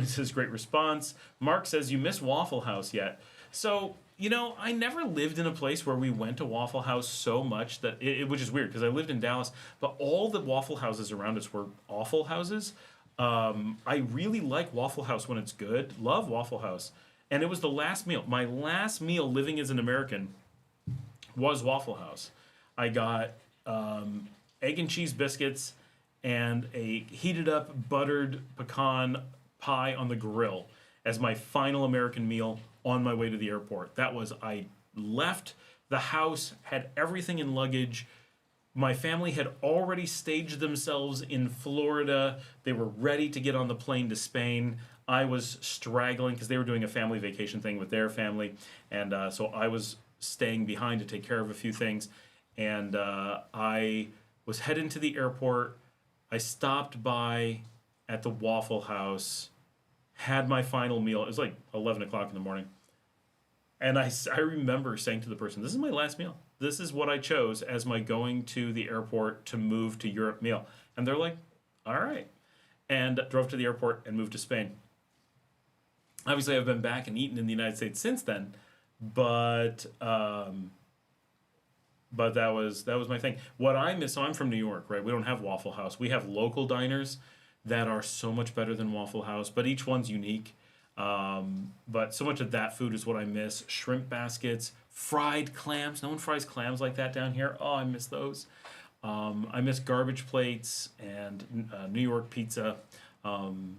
says, great response. Mark says, you miss Waffle House yet? So, I never lived in a place where we went to Waffle House so much that, which is weird because I lived in Dallas, but all the Waffle Houses around us were awful houses. I really like Waffle House when it's good. Love Waffle House. And it was the last meal. My last meal living as an American was Waffle House. I got egg and cheese biscuits and a heated up buttered pecan pie on the grill as my final American meal on my way to the airport. I left the house, had everything in luggage. My family had already staged themselves in Florida. They were ready to get on the plane to Spain. I was straggling because they were doing a family vacation thing with their family. And so I was staying behind to take care of a few things. And I was heading to the airport. I stopped by at the Waffle House, had my final meal. It was like 11 o'clock in the morning. And I remember saying to the person, this is my last meal. This is what I chose as my going to the airport to move to Europe meal. And they're like, all right. And drove to the airport and moved to Spain. Obviously, I've been back and eaten in the United States since then. But that was my thing. What I miss, so I'm from New York, right? We don't have Waffle House. We have local diners that are so much better than Waffle House, but each one's unique. But so much of that food is what I miss. Shrimp baskets, fried clams. No one fries clams like that down here. Oh, I miss those. I miss garbage plates and New York pizza.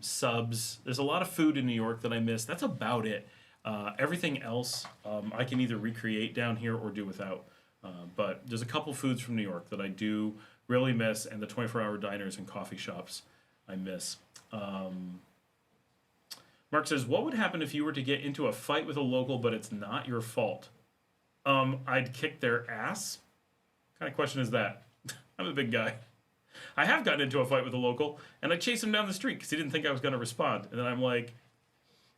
subs. There's a lot of food in New York that I miss. That's about it. Everything else I can either recreate down here or do without. But there's a couple foods from New York that I do really miss, and the 24-hour diners and coffee shops I miss. Mark says, what would happen if you were to get into a fight with a local, but it's not your fault? I'd kick their ass. What kind of question is that? I'm a big guy. I have gotten into a fight with a local, and I chased him down the street because he didn't think I was going to respond. And then I'm like,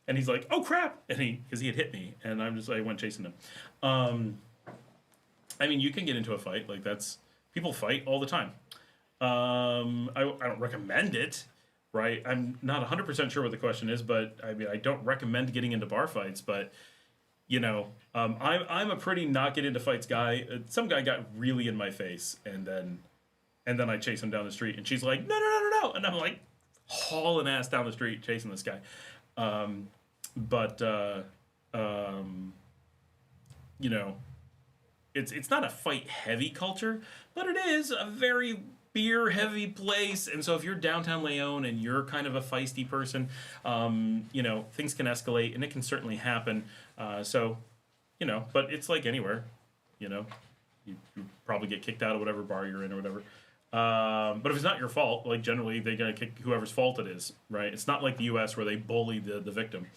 and he's like, oh crap, and because he had hit me, and I went chasing him. I mean, you can get into a fight like that's people fight all the time. I don't recommend it. Right, I'm not 100% sure what the question is, but I mean, I don't recommend getting into bar fights. But you know, I'm a pretty not get into fights guy. Some guy got really in my face, and then I chase him down the street, and she's like, no, and I'm like hauling ass down the street chasing this guy. You know, it's not a fight heavy culture, but it is a very beer heavy place, and so if you're downtown Leon and you're kind of a feisty person, you know, things can escalate, and it can certainly happen. So, you know, but it's like anywhere, you know, you probably get kicked out of whatever bar you're in or whatever. But if it's not your fault, like generally they're gonna kick whoever's fault it is, right? It's not like the U.S. where they bully the victim.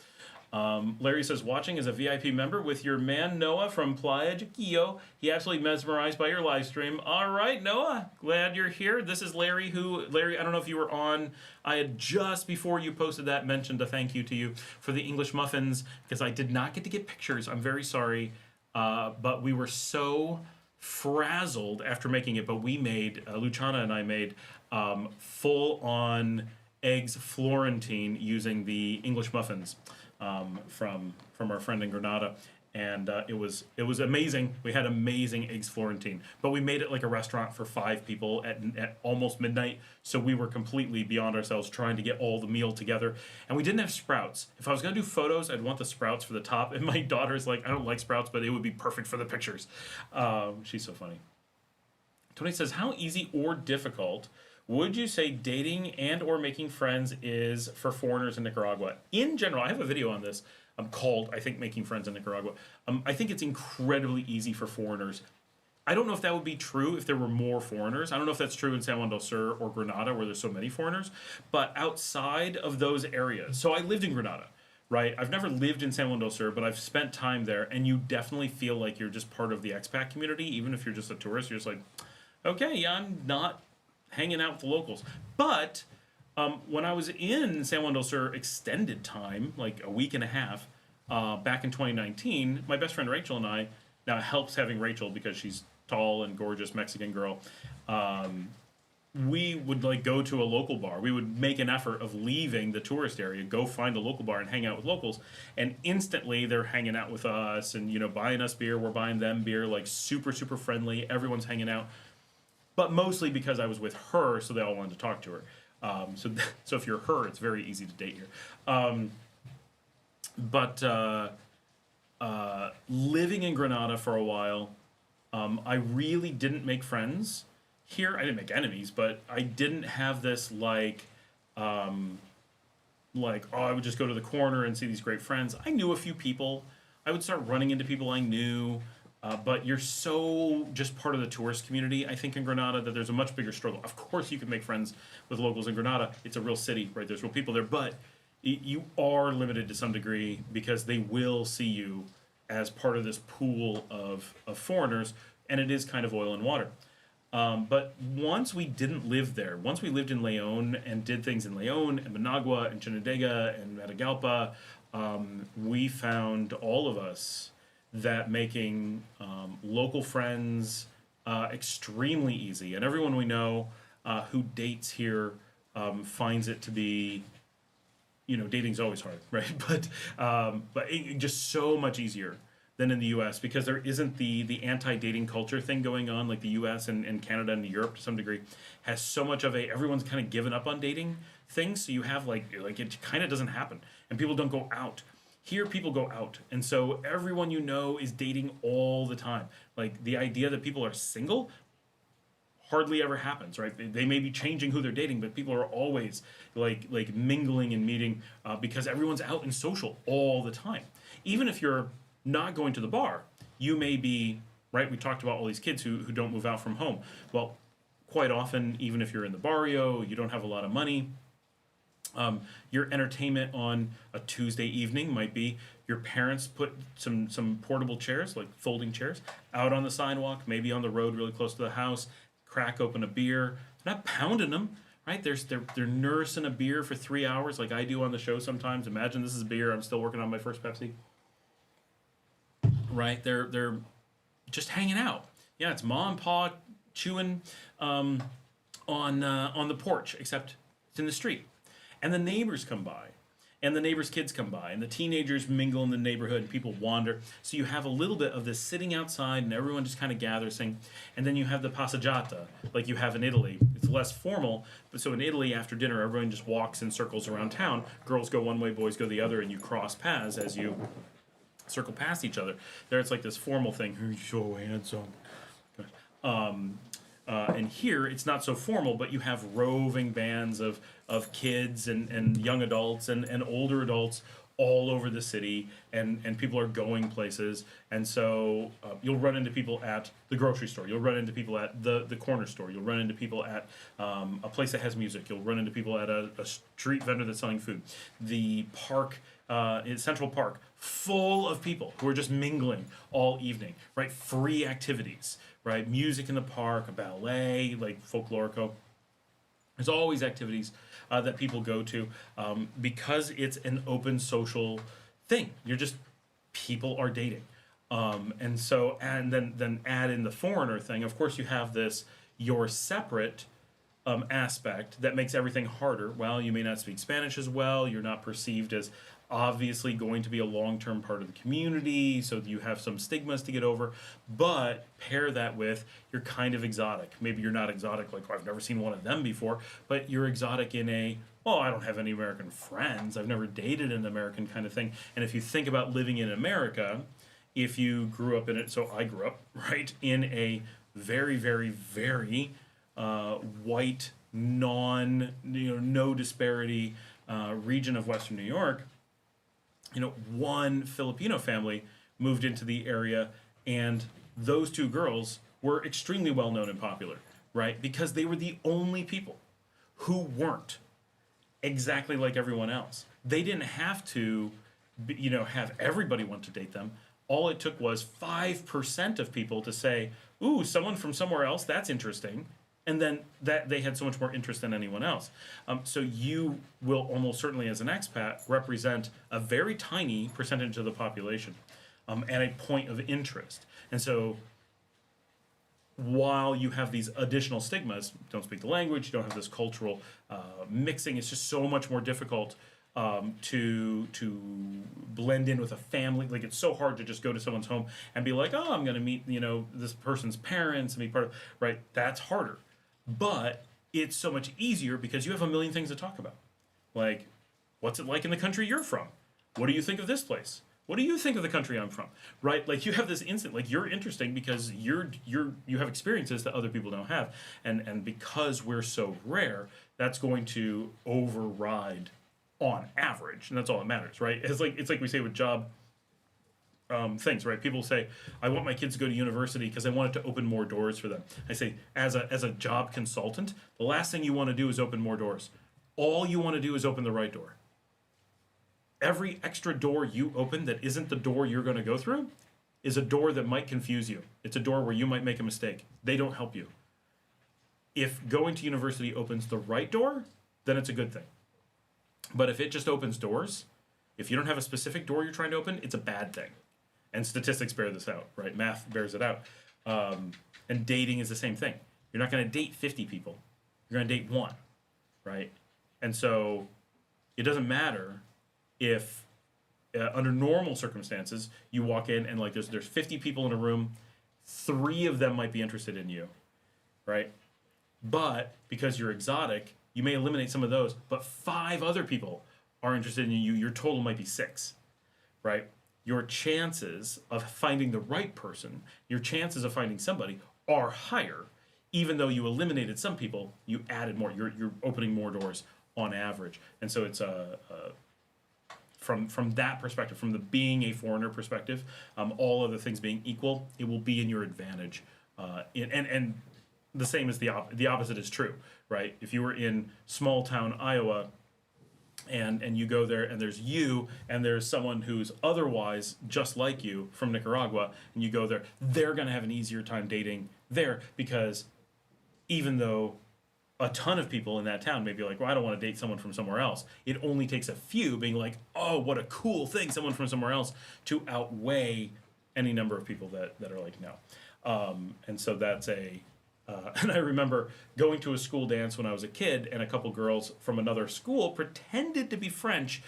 Larry says, watching as a VIP member with your man Noah from Playa Chiquillo. He absolutely mesmerized by your live stream. All right, Noah, glad you're here. This is Larry, I don't know if you were on. I had just before you posted that mentioned a thank you to you for the English muffins because I did not get to get pictures. I'm very sorry. But we were so frazzled after making it. But we made, Luciana and I made full on eggs Florentine using the English muffins. From our friend in Granada, and it was amazing. We had amazing eggs Florentine, but we made it like a restaurant for 5 people at almost midnight, so we were completely beyond ourselves trying to get all the meal together, and we didn't have sprouts. If I was gonna do photos, I'd want the sprouts for the top, and my daughter's like, I don't like sprouts, but it would be perfect for the pictures. She's so funny. Tony says, how easy or difficult would you say dating and or making friends is for foreigners in Nicaragua? In general, I have a video on this called, I think, Making Friends in Nicaragua. I think it's incredibly easy for foreigners. I don't know if that would be true if there were more foreigners. I don't know if that's true in San Juan del Sur or Granada where there's so many foreigners. But outside of those areas, so I lived in Granada, right? I've never lived in San Juan del Sur, but I've spent time there, and you definitely feel like you're just part of the expat community, even if you're just a tourist. You're just like, okay, yeah, I'm not hanging out with the locals. But when I was in San Juan del Sur extended time, like a week and a half, back in 2019, my best friend Rachel and I, now it helps having Rachel because she's tall and gorgeous Mexican girl, we would like go to a local bar. We would make an effort of leaving the tourist area, go find a local bar and hang out with locals, and instantly they're hanging out with us and, you know, buying us beer, we're buying them beer, like super, super friendly, everyone's hanging out. But mostly because I was with her, so they all wanted to talk to her. So if you're her, it's very easy to date here. Living in Granada for a while, I really didn't make friends here. I didn't make enemies, but I didn't have this I would just go to the corner and see these great friends. I knew a few people. I would start running into people I knew. But you're so just part of the tourist community, I think, in Granada, that there's a much bigger struggle. Of course, you can make friends with locals in Granada. It's a real city, right? There's real people there. But you are limited to some degree because they will see you as part of this pool of foreigners, and it is kind of oil and water. But once we didn't live there, once we lived in Leon and did things in Leon and Managua and Chinandega and Matagalpa, we found, all of us, that making local friends extremely easy. And everyone we know who dates here finds it to be, you know, dating's always hard, right? But just so much easier than in the U.S. because there isn't the anti-dating culture thing going on like the U.S. and Canada and Europe to some degree has so much of everyone's kind of given up on dating things. So you have like it kind of doesn't happen and people don't go out. Here, people go out, and so everyone you know is dating all the time. Like, the idea that people are single, hardly ever happens, right? They may be changing who they're dating, but people are always like mingling and meeting because everyone's out and social all the time. Even if you're not going to the bar, you may be, right? We talked about all these kids who don't move out from home. Well, quite often, even if you're in the barrio, you don't have a lot of money. Your entertainment on a Tuesday evening might be your parents put some portable chairs, like folding chairs, out on the sidewalk, maybe on the road really close to the house, crack open a beer, not pounding them, right? They're nursing a beer for 3 hours like I do on the show sometimes. Imagine this is beer, I'm still working on my first Pepsi. Right? They're just hanging out. Yeah, it's mom and pa chewing on the porch, except it's in the street. And the neighbors come by, and the neighbors' kids come by, and the teenagers mingle in the neighborhood, and people wander. So you have a little bit of this sitting outside, and everyone just kind of gathers, and then you have the passeggiata, like you have in Italy. It's less formal, but so in Italy, after dinner, everyone just walks in circles around town. Girls go one way, boys go the other, and you cross paths as you circle past each other. There, it's like this formal thing. You're so handsome. And here, it's not so formal, but you have roving bands of kids and young adults and older adults all over the city, and people are going places. And so you'll run into people at the grocery store. You'll run into people at the corner store. You'll run into people at a place that has music. You'll run into people at a street vendor that's selling food. The park, in Central Park, full of people who are just mingling all evening, right? Free activities, right? Music in the park, a ballet, like folklorico. There's always activities that people go to because it's an open social thing. People are dating. And so, and then add in the foreigner thing. Of course, you have this, you're separate aspect that makes everything harder. Well, you may not speak Spanish as well. You're not perceived as obviously going to be a long-term part of the community, so you have some stigmas to get over. But pair that with you're kind of exotic. Maybe you're not exotic like, oh, I've never seen one of them before, but you're exotic in a, well, I don't have any American friends, I've never dated an American kind of thing. And if you think about living in America, if you grew up in it, so I grew up, right, in a very, very, very white, no disparity region of Western New York, one Filipino family moved into the area, and those two girls were extremely well known and popular, right? Because they were the only people who weren't exactly like everyone else. They didn't have to, have everybody want to date them. All it took was 5% of people to say, ooh, someone from somewhere else, that's interesting. And then that they had so much more interest than anyone else. So you will almost certainly, as an expat, represent a very tiny percentage of the population and a point of interest. And so while you have these additional stigmas, don't speak the language, you don't have this cultural mixing, it's just so much more difficult to blend in with a family. Like, it's so hard to just go to someone's home and be like, oh, I'm going to meet, this person's parents and be part of, right? That's harder. But it's so much easier because you have a million things to talk about. Like, what's it like in the country you're from? What do you think of this place? What do you think of the country I'm from? Right? Like, you have this instant, like, you're interesting because you have experiences that other people don't have. And because we're so rare, that's going to override on average. And that's all that matters, right? It's like we say with job things, right? People say, I want my kids to go to university because I want it to open more doors for them. I say, as a job consultant, the last thing you want to do is open more doors. All you want to do is open the right door. Every extra door you open that isn't the door you're going to go through is a door that might confuse you. It's a door where you might make a mistake. They don't help you. If going to university opens the right door, then it's a good thing. But if it just opens doors, if you don't have a specific door you're trying to open, it's a bad thing. And statistics bear this out, right? Math bears it out. And dating is the same thing. You're not going to date 50 people. You're going to date one, right? And so it doesn't matter if under normal circumstances you walk in and like there's 50 people in a room, 3 of them might be interested in you, right? But because you're exotic, you may eliminate some of those, but 5 other people are interested in you. Your total might be 6, right? Your chances of finding the right person, your chances of finding somebody are higher, even though you eliminated some people, you added more. You're opening more doors on average, and so it's from that perspective, from the being a foreigner perspective, all other things being equal, it will be in your advantage. And the same as the opposite is true, right? If you were in small town Iowa, and you go there and there's you and there's someone who's otherwise just like you from Nicaragua, and you go there, they're going to have an easier time dating there, because even though a ton of people in that town may be like, well, I don't want to date someone from somewhere else, it only takes a few being like, oh, what a cool thing, someone from somewhere else, to outweigh any number of people that are like, no. And so that's and I remember going to a school dance when I was a kid, and a couple girls from another school pretended to be French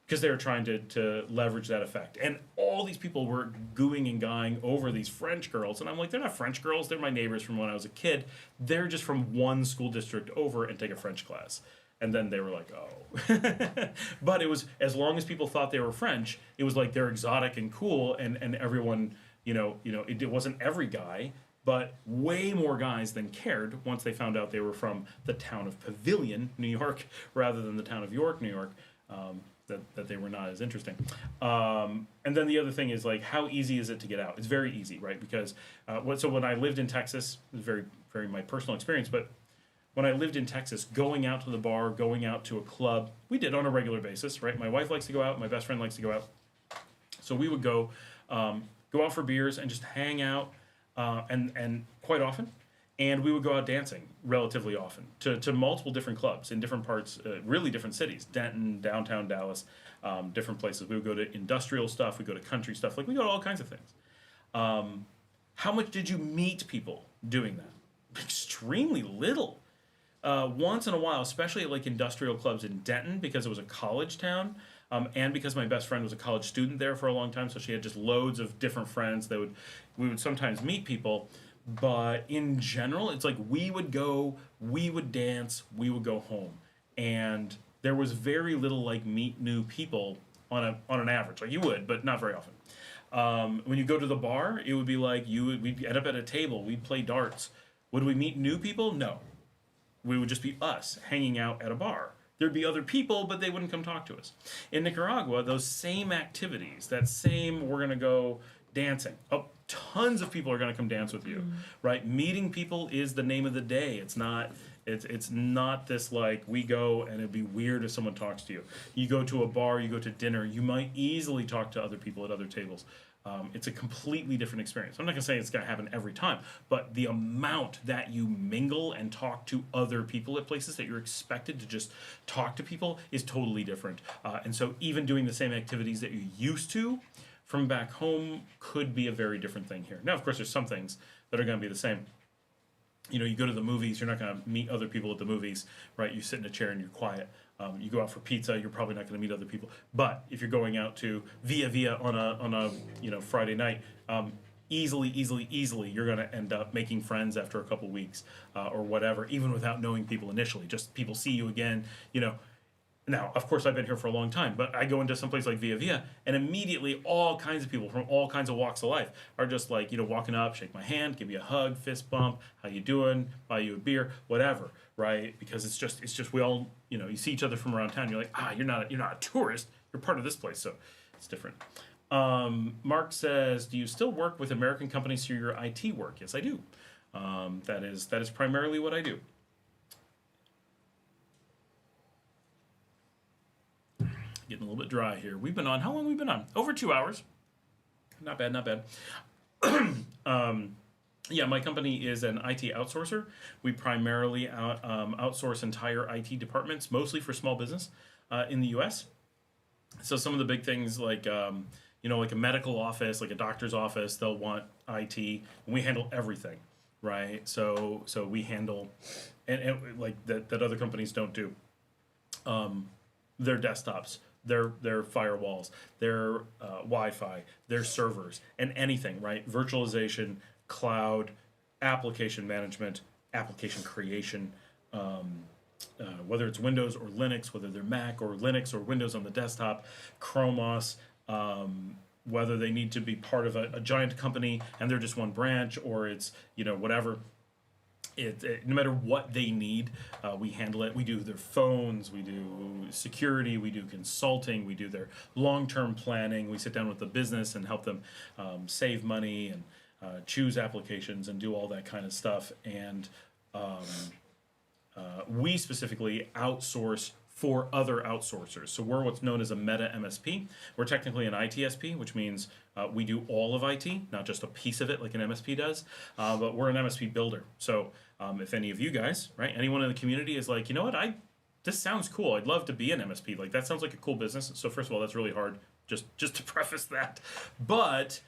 because they were trying to leverage that effect. And all these people were gooing and guying over these French girls. And I'm like, they're not French girls. They're my neighbors from when I was a kid. They're just from one school district over and take a French class. And then they were like, oh. But it was, as long as people thought they were French, it was like they're exotic and cool. And everyone, it wasn't every guy, but way more guys than cared once they found out they were from the town of Pavilion, New York, rather than the town of York, New York. That they were not as interesting. And then the other thing is, like, how easy is it to get out? It's very easy, right? Because so when I lived in Texas, it was very, very my personal experience, but when I lived in Texas, going out to the bar, going out to a club, we did on a regular basis, right? My wife likes to go out, my best friend likes to go out. So we would go out for beers and just hang out, and quite often. And we would go out dancing relatively often to multiple different clubs in different parts, really different cities, Denton, downtown Dallas, different places. We would go to industrial stuff, we go to country stuff, like we go to all kinds of things. How much did you meet people doing that? Extremely little. Once in a while, especially at like industrial clubs in Denton, because it was a college town, and because my best friend was a college student there for a long time, so she had just loads of different friends that we would sometimes meet people. But in general, it's like we would go, we would dance, we would go home. And there was very little like meet new people on an average. Like you would, but not very often. When you go to the bar, it would be like we'd end up at a table, we'd play darts. Would we meet new people? No. We would just be us hanging out at a bar. There'd be other people, but they wouldn't come talk to us. In Nicaragua, those same activities, that same we're going to go dancing. Oh, tons of people are going to come dance with you, right? Meeting people is the name of the day. It's not this like we go and it'd be weird if someone talks to you. You go to a bar, you go to dinner, you might easily talk to other people at other tables. It's a completely different experience. I'm not going to say it's going to happen every time, but the amount that you mingle and talk to other people at places that you're expected to just talk to people is totally different. And so even doing the same activities that you used to from back home could be a very different thing here. Now, of course, there's some things that are going to be the same. You go to the movies, you're not going to meet other people at the movies, right? You sit in a chair and you're quiet. You go out for pizza, you're probably not going to meet other people. But if you're going out to Via on a Friday night, easily, you're going to end up making friends after a couple weeks or whatever, even without knowing people initially. Just people see you again, Now, of course, I've been here for a long time, but I go into some place like Via, and immediately all kinds of people from all kinds of walks of life are just like, walking up, shake my hand, give me a hug, fist bump, how you doing, buy you a beer, whatever, right? Because it's just we all, you see each other from around town. You're like, you're not a tourist, you're part of this place, so it's different. Mark says, do you still work with American companies through your IT work? Yes, I do. That is primarily what I do. Getting a little bit dry here. We've been on, how long have we been on? Over 2 hours. Not bad. Yeah, my company is an IT outsourcer. We primarily outsource entire IT departments, mostly for small business in the U.S. So some of the big things like, like a medical office, like a doctor's office, they'll want IT, and we handle everything, right? So we handle, and like that other companies don't do, their desktops, their firewalls, their Wi-Fi, their servers, and anything, right? Virtualization, cloud, application management, application creation, whether it's Windows or Linux, whether they're Mac or Linux or Windows on the desktop, Chrome OS, whether they need to be part of a giant company and they're just one branch, or it's, whatever. no matter what they need, we handle it. We do their phones, we do security, we do consulting, we do their long-term planning. We sit down with the business and help them save money and choose applications and do all that kind of stuff. And we specifically outsource for other outsourcers. So we're what's known as a meta MSP. We're technically an ITSP, which means we do all of IT, not just a piece of it like an MSP does, but we're an MSP builder. So if any of you guys, right, anyone in the community is like, you know what, this sounds cool. I'd love to be an MSP. Like, that sounds like a cool business. So first of all, that's really hard, just to preface that. But,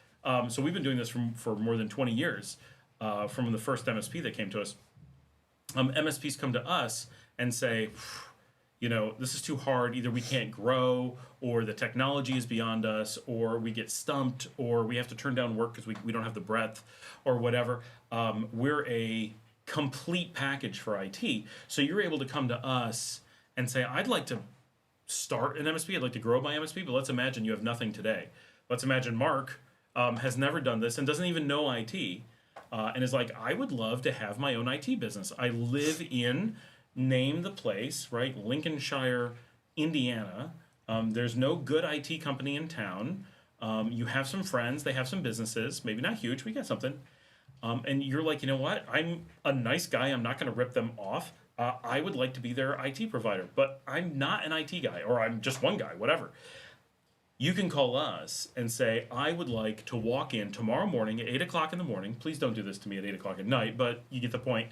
so we've been doing this for more than 20 years, from the first MSP that came to us. MSPs come to us and say, you know, this is too hard. Either we can't grow, or the technology is beyond us, or we get stumped, or we have to turn down work because we don't have the breadth, or whatever. We're a complete package for IT. So you're able to come to us and say, I'd like to start an MSP. I'd like to grow my MSP, but let's imagine you have nothing today. Let's imagine Mark has never done this and doesn't even know IT, and is like, I would love to have my own IT business. I live in, name the place, right? Lincolnshire, Indiana. There's no good IT company in town. You have some friends, they have some businesses, maybe not huge, we got something. And you're like, you know what? I'm a nice guy. I'm not going to rip them off. I would like to be their IT provider, but I'm not an IT guy, or I'm just one guy, whatever. You can call us and say, I would like to walk in tomorrow morning at 8 o'clock in the morning. Please don't do this to me at 8 o'clock at night, but you get the point.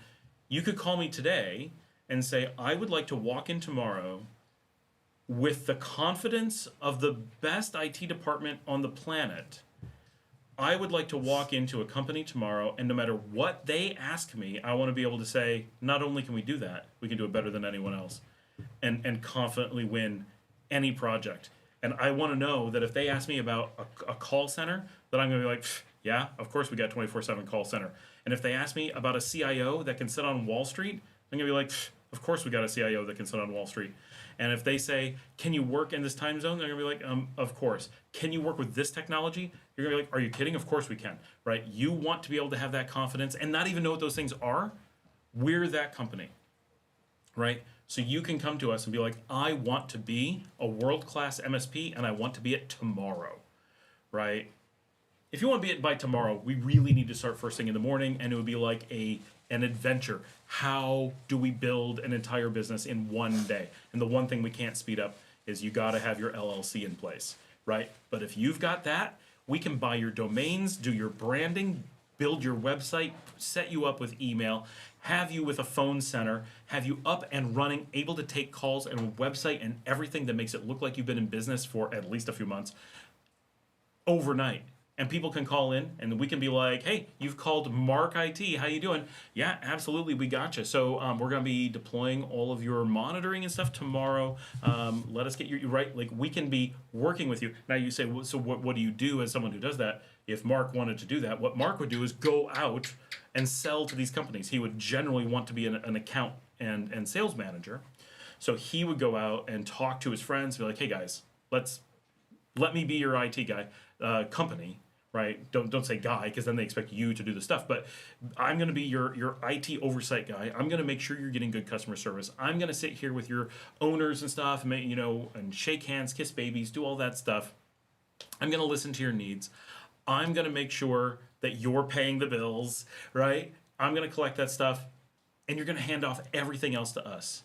You could call me today and say, I would like to walk in tomorrow with the confidence of the best IT department on the planet. I would like to walk into a company tomorrow, and no matter what they ask me, I want to be able to say, not only can we do that, we can do it better than anyone else, and confidently win any project. And I want to know that if they ask me about a call center, that I'm going to be like, yeah, of course we got 24/7 call center. And if they ask me about a CIO that can sit on Wall Street, I'm going to be like, of course we got a CIO that can sit on Wall Street. And if they say, can you work in this time zone? They're going to be like, of course. Can you work with this technology? You're going to be like, are you kidding? Of course we can, right? You want to be able to have that confidence and not even know what those things are. We're that company, right? So you can come to us and be like, I want to be a world-class MSP, and I want to be it tomorrow, right? If you want to be it by tomorrow, we really need to start first thing in the morning, and it would be like an adventure. How do we build an entire business in one day? And the one thing we can't speed up is you got to have your LLC in place, right? But if you've got that, we can buy your domains, do your branding, build your website, set you up with email, have you with a phone center, have you up and running, able to take calls, and a website and everything that makes it look like you've been in business for at least a few months overnight. And people can call in, and we can be like, hey, you've called Mark IT. How you doing? Yeah, absolutely, we got you. So we're going to be deploying all of your monitoring and stuff tomorrow. Let us get you right. Like, we can be working with you. Now you say, well, so what do you do as someone who does that? If Mark wanted to do that, what Mark would do is go out and sell to these companies. He would generally want to be an account and sales manager. So he would go out and talk to his friends, be like, hey guys, let me be your IT guy, company. Right? Don't say guy, because then they expect you to do the stuff. But I'm going to be your IT oversight guy. I'm going to make sure you're getting good customer service. I'm going to sit here with your owners and stuff, and and shake hands, kiss babies, do all that stuff. I'm going to listen to your needs. I'm going to make sure that you're paying the bills, right? I'm going to collect that stuff, and you're going to hand off everything else to us.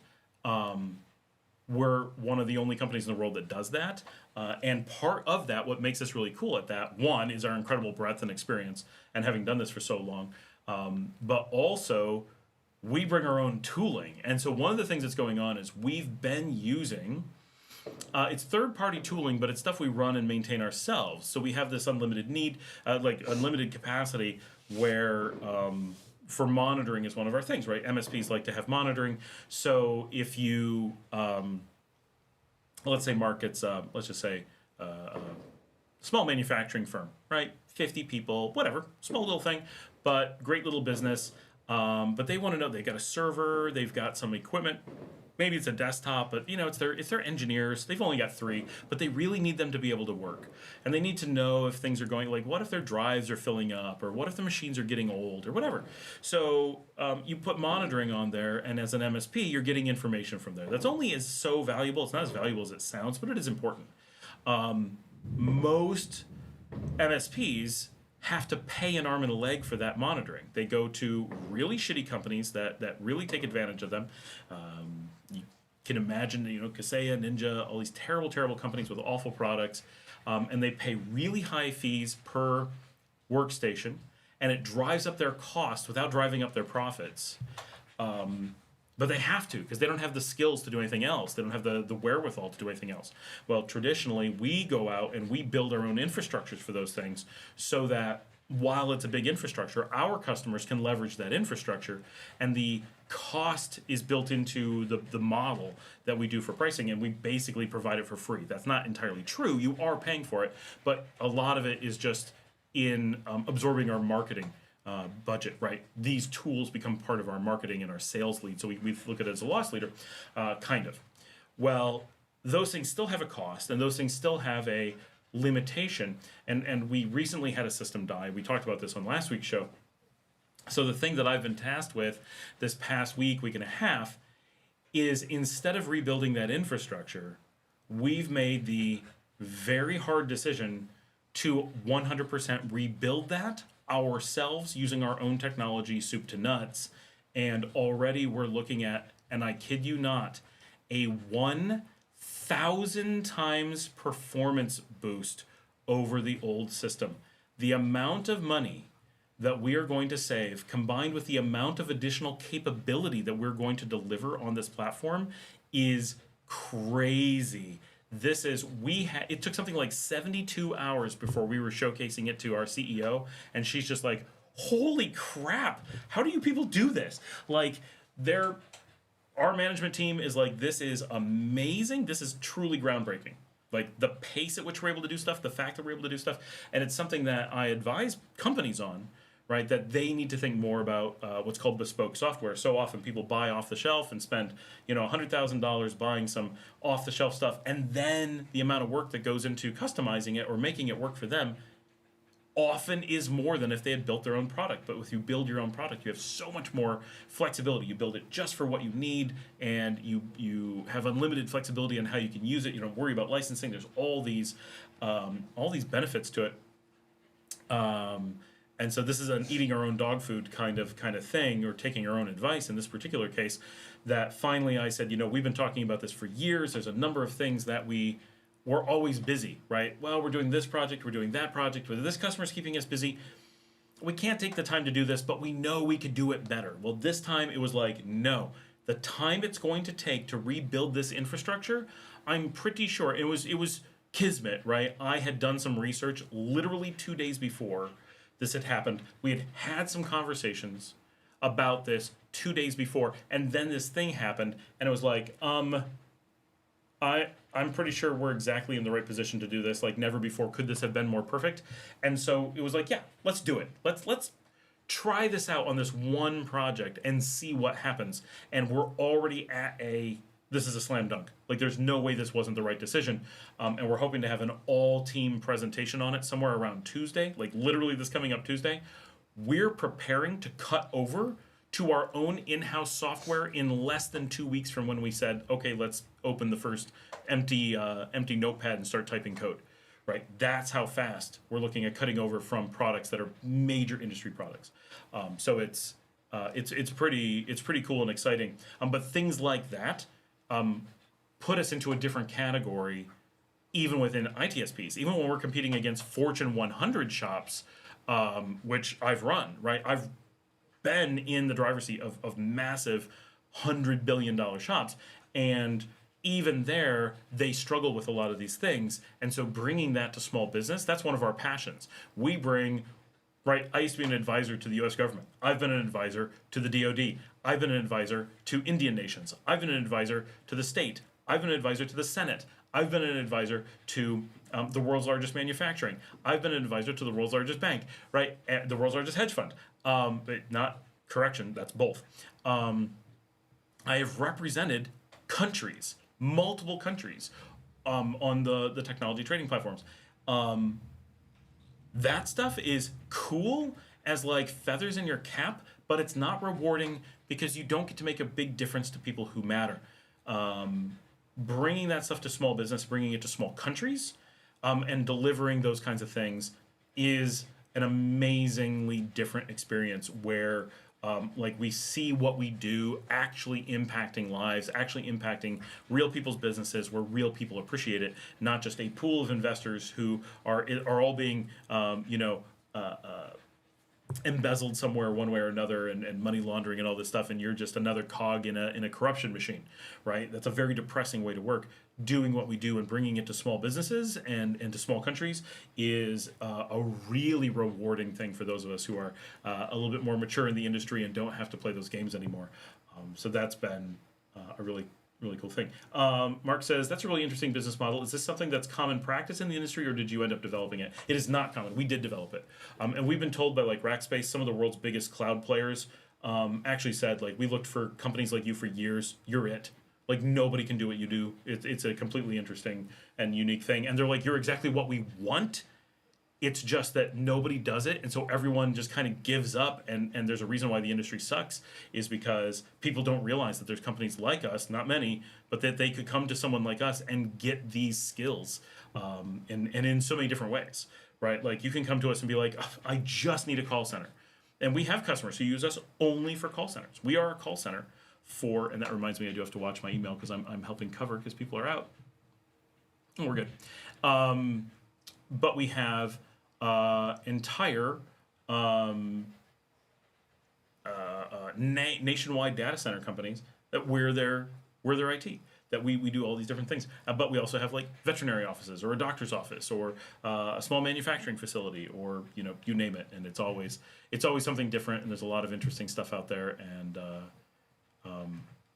We're one of the only companies in the world that does that. And part of that, what makes us really cool at that, one, is our incredible breadth and experience and having done this for so long. But also, we bring our own tooling. And so one of the things that's going on is we've been using, it's third-party tooling, but it's stuff we run and maintain ourselves. So we have this unlimited need, like unlimited capacity, where for monitoring is one of our things, right? MSPs like to have monitoring. So if you, let's say Mark, it's, let's just say, small manufacturing firm, right? 50 people, whatever, small little thing, but great little business. But they want to know, they got a server, they've got some equipment. maybe it's a desktop, but it's their engineers. They've only got 3, but they really need them to be able to work, and they need to know if things are going, like, what if their drives are filling up, or what if the machines are getting old, or whatever. So you put monitoring on there, and as an MSP, you're getting information from there. That's only as so valuable. It's not as valuable as it sounds, but it is important. Most MSPs have to pay an arm and a leg for that monitoring. They go to really shitty companies that really take advantage of them. You can imagine, Kaseya, Ninja, all these terrible, terrible companies with awful products, and they pay really high fees per workstation, and it drives up their cost without driving up their profits. But they have to, because they don't have the skills to do anything else. They don't have the wherewithal to do anything else. Well, traditionally, we go out and we build our own infrastructures for those things, so that while it's a big infrastructure, our customers can leverage that infrastructure, and the cost is built into the model that we do for pricing, and we basically provide it for free. That's not entirely true. You are paying for it, but a lot of it is just in absorbing our marketing budget, right? These tools become part of our marketing and our sales lead, so we look at it as a loss leader, kind of. Well, those things still have a cost, and those things still have a limitation, and we recently had a system die. We talked about this on last week's show. So the thing that I've been tasked with this past week and a half, is instead of rebuilding that infrastructure, we've made the very hard decision to 100% rebuild that ourselves using our own technology, soup to nuts. And already we're looking at, and I kid you not, a 1,000 times performance boost over the old system. The amount of money that we are going to save, combined with the amount of additional capability that we're going to deliver on this platform, is crazy. This is, it took something like 72 hours before we were showcasing it to our CEO, and she's just like, holy crap, how do you people do this? Like, our management team is like, this is amazing, this is truly groundbreaking. Like, the pace at which we're able to do stuff, the fact that we're able to do stuff, and it's something that I advise companies on, right, that they need to think more about what's called bespoke software. So often people buy off the shelf and spend, $100,000 buying some off the shelf stuff, and then the amount of work that goes into customizing it or making it work for them often is more than if they had built their own product. But if you build your own product, you have so much more flexibility. You build it just for what you need, and you have unlimited flexibility on how you can use it. You don't worry about licensing. There's all these benefits to it. And so this is an eating our own dog food kind of thing, or taking our own advice in this particular case, that finally I said, we've been talking about this for years. There's a number of things that we're always busy, right? Well, we're doing this project, we're doing that project, whether this customer's keeping us busy. We can't take the time to do this, but we know we could do it better. Well, this time it was like, no, the time it's going to take to rebuild this infrastructure, I'm pretty sure it was kismet, right? I had done some research literally 2 days before this had happened. We had some conversations about this 2 days before, and then this thing happened, and it was like, I'm pretty sure we're exactly in the right position to do this. Like, never before could this have been more perfect. And so it was like, yeah, let's do it. Let's try this out on this one project and see what happens. And we're already at this is a slam dunk. Like, there's no way this wasn't the right decision. And we're hoping to have an all-team presentation on it somewhere around Tuesday, like literally this coming up Tuesday. We're preparing to cut over to our own in-house software in less than 2 weeks from when we said, okay, let's open the first empty notepad and start typing code. Right? That's how fast we're looking at cutting over from products that are major industry products. So it's pretty cool and exciting. But things like that put us into a different category, even within ITSPs. Even when we're competing against Fortune 100 shops, which I've run. Right? I've been in the driver's seat of massive $100 billion shops, and even there, they struggle with a lot of these things. And so bringing that to small business, that's one of our passions. We bring, right, I used to be an advisor to the U.S. government. I've been an advisor to the DOD. I've been an advisor to Indian nations. I've been an advisor to the state. I've been an advisor to the Senate. I've been an advisor to the world's largest manufacturing. I've been an advisor to the world's largest bank, right? The world's largest hedge fund. But not, correction, that's both. I have represented countries, multiple countries, on the technology trading platforms. That stuff is cool as like feathers in your cap, but it's not rewarding because you don't get to make a big difference to people who matter. Bringing that stuff to small business, bringing it to small countries, and delivering those kinds of things is an amazingly different experience where like we see what we do actually impacting lives, actually impacting real people's businesses where real people appreciate it, not just a pool of investors who are all being embezzled somewhere one way or another, and money laundering and all this stuff, and you're just another cog in a corruption machine, right? That's a very depressing way to work. Doing what we do and bringing it to small businesses and to small countries is a really rewarding thing for those of us who are a little bit more mature in the industry and don't have to play those games anymore. So that's been a really cool thing. Mark says, that's a really interesting business model. Is this something that's common practice in the industry, or did you end up developing it? It is not common. We did develop it. And we've been told by like Rackspace, some of the world's biggest cloud players, actually said, like, we looked for companies like you for years. You're it. Like, nobody can do what you do. It's a completely interesting and unique thing. And they're like, you're exactly what we want. It's just that nobody does it, and so everyone just kind of gives up, and there's a reason why the industry sucks, is because people don't realize that there's companies like us, not many, but that they could come to someone like us and get these skills, and in so many different ways, right? Like, you can come to us and be like, I just need a call center. And we have customers who use us only for call centers. We are a call center for, and that reminds me, I do have to watch my email because I'm helping cover because people are out. Oh, we're good. But we have entire nationwide data center companies that we're their IT, that we do all these different things. But we also have like veterinary offices or a doctor's office or a small manufacturing facility, or you name it, and it's always something different, and there's a lot of interesting stuff out there.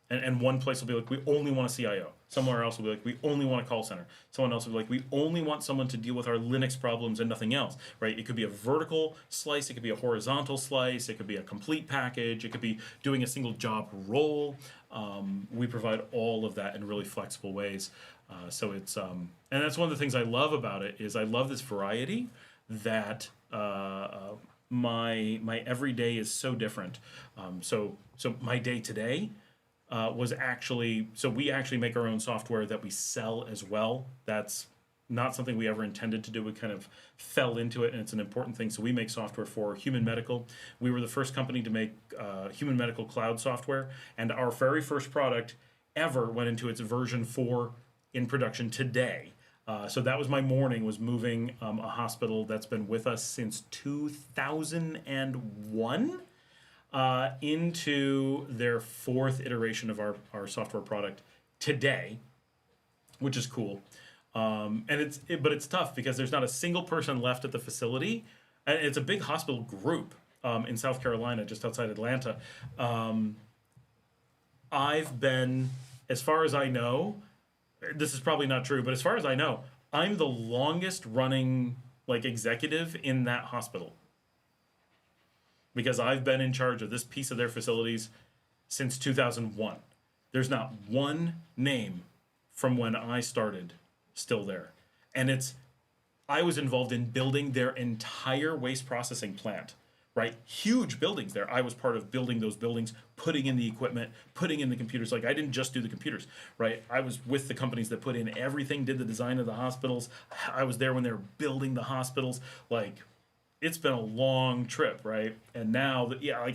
And one place will be like, we only want a CIO. Somewhere else will be like, we only want a call center. Someone else will be like, we only want someone to deal with our Linux problems and nothing else, right? It could be a vertical slice. It could be a horizontal slice. It could be a complete package. It could be doing a single job role. We provide all of that in really flexible ways. So it's, and that's one of the things I love about it, is I love this variety that my everyday is so different. So my day today was actually, so we actually make our own software that we sell as well. That's not something we ever intended to do. We kind of fell into it, and it's an important thing. So we make software for human medical. We were the first company to make human medical cloud software, and our very first product ever went into its version 4 in production today. So that was my morning, was moving a hospital that's been with us since 2001 into their 4th iteration of our software product today, which is cool. But it's tough because there's not a single person left at the facility. And it's a big hospital group in South Carolina, just outside Atlanta. I've been, as far as I know, this is probably not true, but as far as I know, I'm the longest running executive in that hospital, because I've been in charge of this piece of their facilities since 2001. There's not one name from when I started still there. And I was involved in building their entire waste processing plant, right? Huge buildings there. I was part of building those buildings, putting in the equipment, putting in the computers. I didn't just do the computers, right? I was with the companies that put in everything, did the design of the hospitals. I was there when they were building the hospitals. It's been a long trip, right? And now,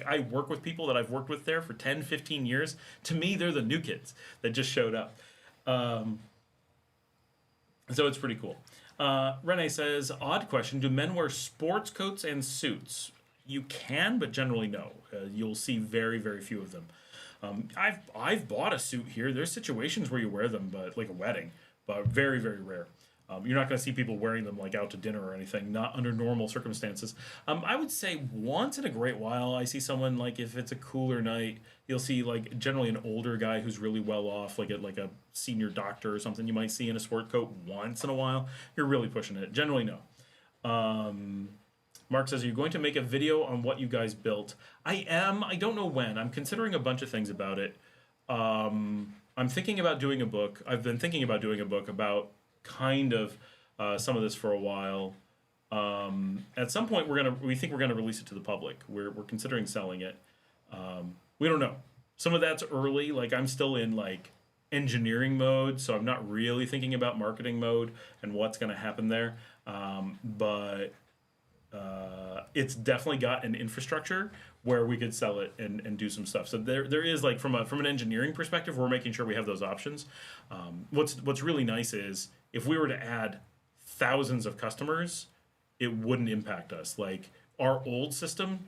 I work with people that I've worked with there for 10, 15 years. To me, they're the new kids that just showed up. So it's pretty cool. Renee says, odd question, do men wear sports coats and suits? You can, but generally no. You'll see very, very few of them. I've bought a suit here. There's situations where you wear them, but like a wedding, but very, very rare. You're not going to see people wearing them out to dinner or anything, not under normal circumstances. I would say once in a great while, I see someone, if it's a cooler night, you'll see generally an older guy who's really well off, like a senior doctor or something. You might see in a sport coat once in a while. You're really pushing it. Generally, no. Mark says, are you going to make a video on what you guys built? I am. I don't know when. I'm considering a bunch of things about it. I'm thinking about doing a book. I've been thinking about doing a book about kind of some of this for a while. At some point, we think we're gonna release it to the public. We're considering selling it. We don't know. Some of that's early. Like I'm still in like engineering mode, so I'm not really thinking about marketing mode and what's gonna happen there. But it's definitely got an infrastructure where we could sell it and do some stuff. So there is like from an engineering perspective, we're making sure we have those options. What's really nice is if we were to add thousands of customers, it wouldn't impact us. Like our old system,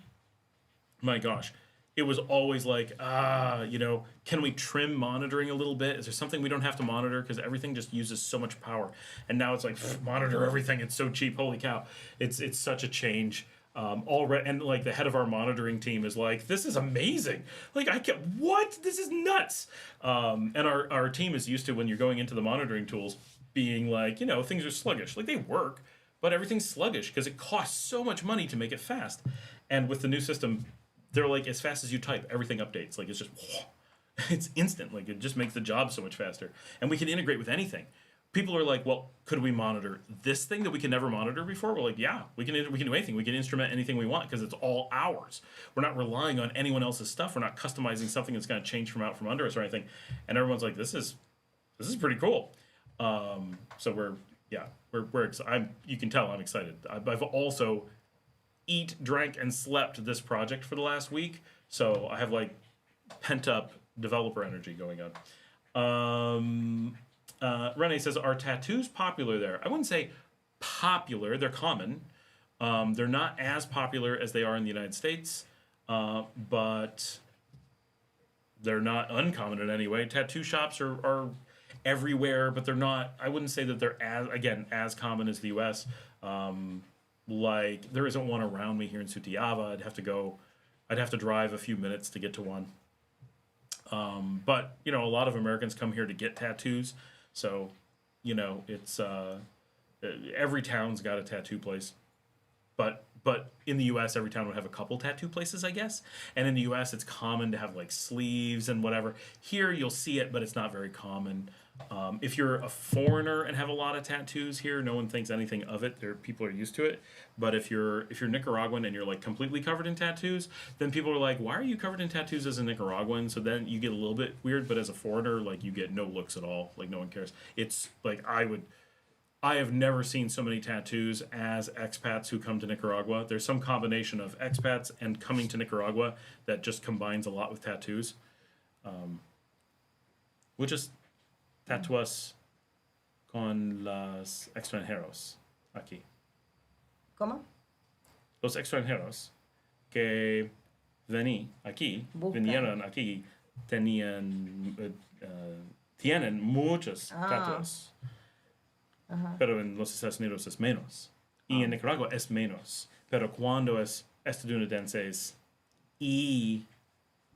my gosh, it was always like, can we trim monitoring a little bit? Is there something we don't have to monitor? Because everything just uses so much power. And now it's like, monitor everything. It's so cheap. Holy cow. It's such a change. Already, and like the head of our monitoring team is like, this is amazing. Like what? This is nuts. And our team is used to when you're going into the monitoring tools being like, things are sluggish. Like they work, but everything's sluggish because it costs so much money to make it fast. And with the new system, they're like, as fast as you type, everything updates. Like it's just, it's instant. Like it just makes the job so much faster. And we can integrate with anything. People are like, well, could we monitor this thing that we can never monitor before? We're like, yeah, we can do anything. We can instrument anything we want because it's all ours. We're not relying on anyone else's stuff. We're not customizing something that's going to change from out from under us or anything. And everyone's like, this is pretty cool. So we're excited. You can tell I'm excited. I've also drank and slept this project for the last week. So I have like pent up developer energy going on. Renee says, are tattoos popular there? I wouldn't say popular. They're common. They're not as popular as they are in the United States, but they're not uncommon in any way. Tattoo shops are everywhere, but they're not. I wouldn't say that they're as common as the U.S. Like there isn't one around me here in Sutiava. I'd have to drive a few minutes to get to one. But a lot of Americans come here to get tattoos. So, it's every town's got a tattoo place, but in the U.S. every town would have a couple tattoo places, I guess. And in the U.S. it's common to have like sleeves and whatever. Here you'll see it, but it's not very common. If you're a foreigner and have a lot of tattoos here, no one thinks anything of it. People are used to it. But if you're Nicaraguan and you're like completely covered in tattoos, then people are like, why are you covered in tattoos as a Nicaraguan? So then you get a little bit weird, but as a foreigner, like you get no looks at all. Like no one cares. It's like I have never seen so many tattoos as expats who come to Nicaragua. There's some combination of expats and coming to Nicaragua that just combines a lot with tattoos. We'll just tatuas con los extranjeros aquí. ¿Cómo? Los extranjeros que vinieron aquí, tienen muchos tatuas. Pero en los Estados Unidos es menos. Y en Nicaragua es menos. Pero cuando es estadounidenses y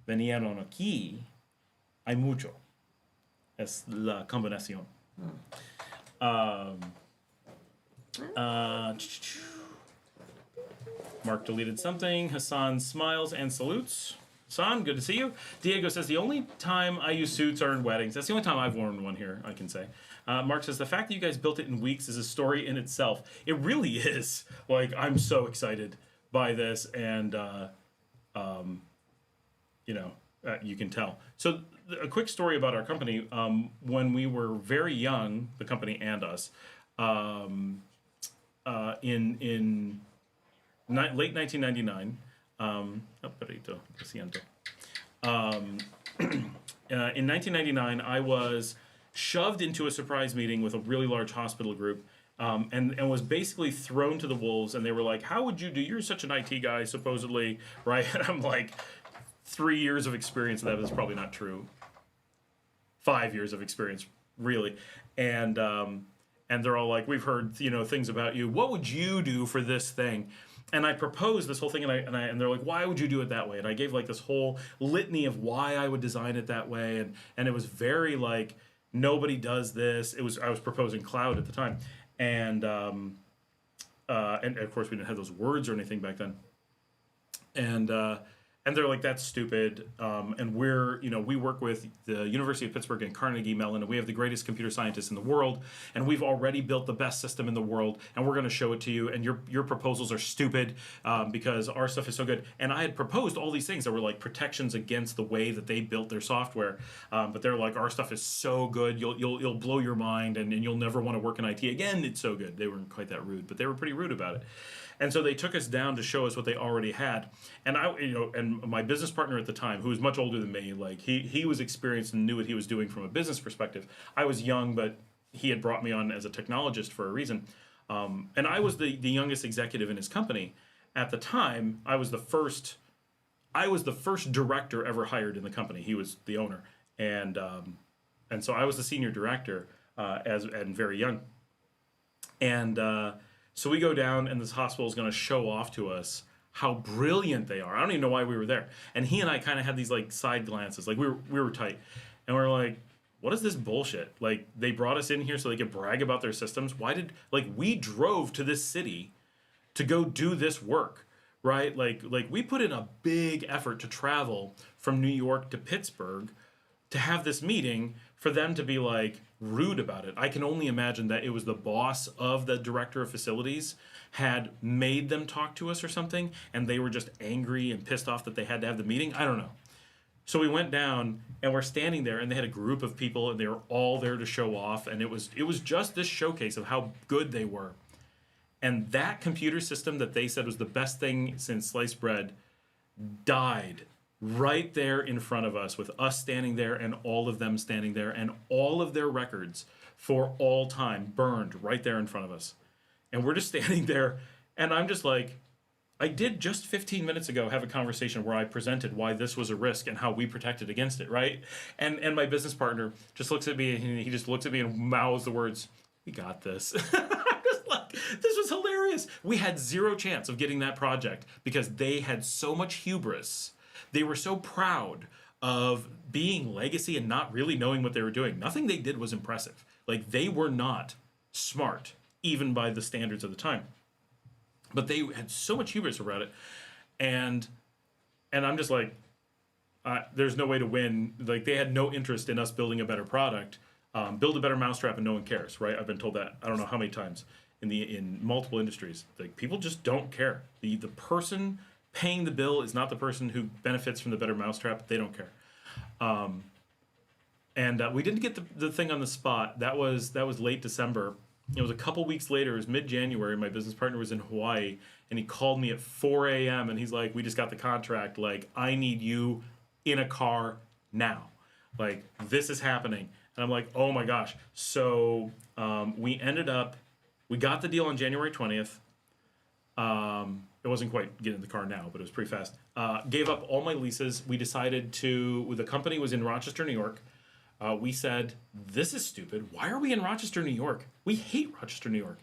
vinieron aquí, hay mucho. Es la combinación. Mark deleted something. Hassan smiles and salutes. Hassan, good to see you. Diego says, the only time I use suits are in weddings. That's the only time I've worn one here, I can say. Mark says, the fact that you guys built it in weeks is a story in itself. It really is. Like, I'm so excited by this, and, you can tell. So, a quick story about our company. When we were very young, the company and us, in late 1999, in 1999, I was shoved into a surprise meeting with a really large hospital group, and was basically thrown to the wolves. And they were like, "How would you do? You're such an IT guy, supposedly, right?" And I'm like, 3 years of experience. That was probably not true. 5 years of experience, really, and they're all like, "We've heard things about you. What would you do for this thing?" And I proposed this whole thing, and they're like, "Why would you do it that way?" And I gave like this whole litany of why I would design it that way, and it was very like, nobody does this. I was proposing cloud at the time, and of course we didn't have those words or anything back then, and And they're like, that's stupid. And we're, we work with the University of Pittsburgh and Carnegie Mellon, and we have the greatest computer scientists in the world, and we've already built the best system in the world, and we're going to show it to you, and your proposals are stupid because our stuff is so good. And I had proposed all these things that were like protections against the way that they built their software, but they're like, our stuff is so good, you'll blow your mind, and you'll never want to work in IT again. It's so good. They weren't quite that rude, but they were pretty rude about it. And so they took us down to show us what they already had. And and my business partner at the time, who was much older than me, like he was experienced and knew what he was doing from a business perspective. I was young, but he had brought me on as a technologist for a reason. And I was the youngest executive in his company. At the time, I was the first director ever hired in the company. He was the owner. And so I was the senior director and very young. And so we go down, and this hospital is going to show off to us how brilliant they are. I don't even know why we were there. And he and I kind of had these like side glances, like we were tight, and we were like, "What is this bullshit? Like they brought us in here so they could brag about their systems. We drove to this city to go do this work, right? Like we put in a big effort to travel from New York to Pittsburgh to have this meeting." For them to be like rude about it, I can only imagine that it was the boss of the director of facilities had made them talk to us or something, and they were just angry and pissed off that they had to have the meeting. I don't know. So we went down, and we're standing there, and they had a group of people, and they were all there to show off, and it was just this showcase of how good they were. And that computer system that they said was the best thing since sliced bread died right there in front of us, with us standing there and all of them standing there, and all of their records for all time burned right there in front of us. And we're just standing there, and I'm just like, I did just 15 minutes ago have a conversation where I presented why this was a risk and how we protected against it, right? And my business partner just looks at me, and he just looks at me and mouths the words, "We got this." I'm just like, this was hilarious. We had zero chance of getting that project because they had so much hubris. They were so proud of being legacy and not really knowing what they were doing. Nothing they did was impressive. Like, they were not smart, even by the standards of the time. But they had so much hubris about it. And I'm just like, there's no way to win. Like, they had no interest in us building a better product. Build a better mousetrap and no one cares, right? I've been told that I don't know how many times in multiple industries. Like, people just don't care. The person paying the bill is not the person who benefits from the better mousetrap. They don't care. And we didn't get the thing on the spot. That was late December. It was a couple weeks later. It was mid-January. My business partner was in Hawaii, and he called me at 4 a.m. and he's like, "We just got the contract. Like, I need you in a car now. Like, this is happening." And I'm like, "Oh my gosh." So we got the deal on January 20th. It wasn't quite getting in the car now, but it was pretty fast. Gave up all my leases. We decided the company was in Rochester, New York. We said, this is stupid. Why are we in Rochester, New York? We hate Rochester, New York.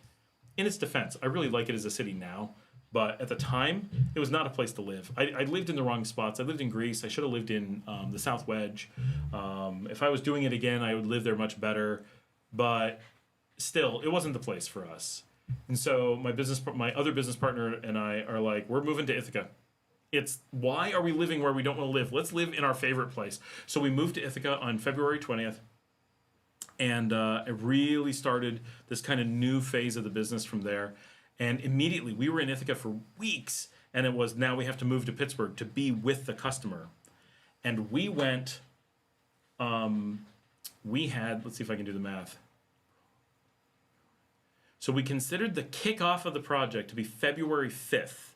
In its defense, I really like it as a city now, but at the time, it was not a place to live. I lived in the wrong spots. I lived in Greece. I should have lived in the South Wedge. If I was doing it again, I would live there much better, but still, it wasn't the place for us. And so my other business partner and I are like, we're moving to Ithaca. Why are we living where we don't want to live? Let's live in our favorite place. So we moved to Ithaca on February 20th, and it really started this kind of new phase of the business from there. And immediately, we were in Ithaca for weeks, and it was, now we have to move to Pittsburgh to be with the customer. And we went, let's see if I can do the math. So we considered the kickoff of the project to be February 5th.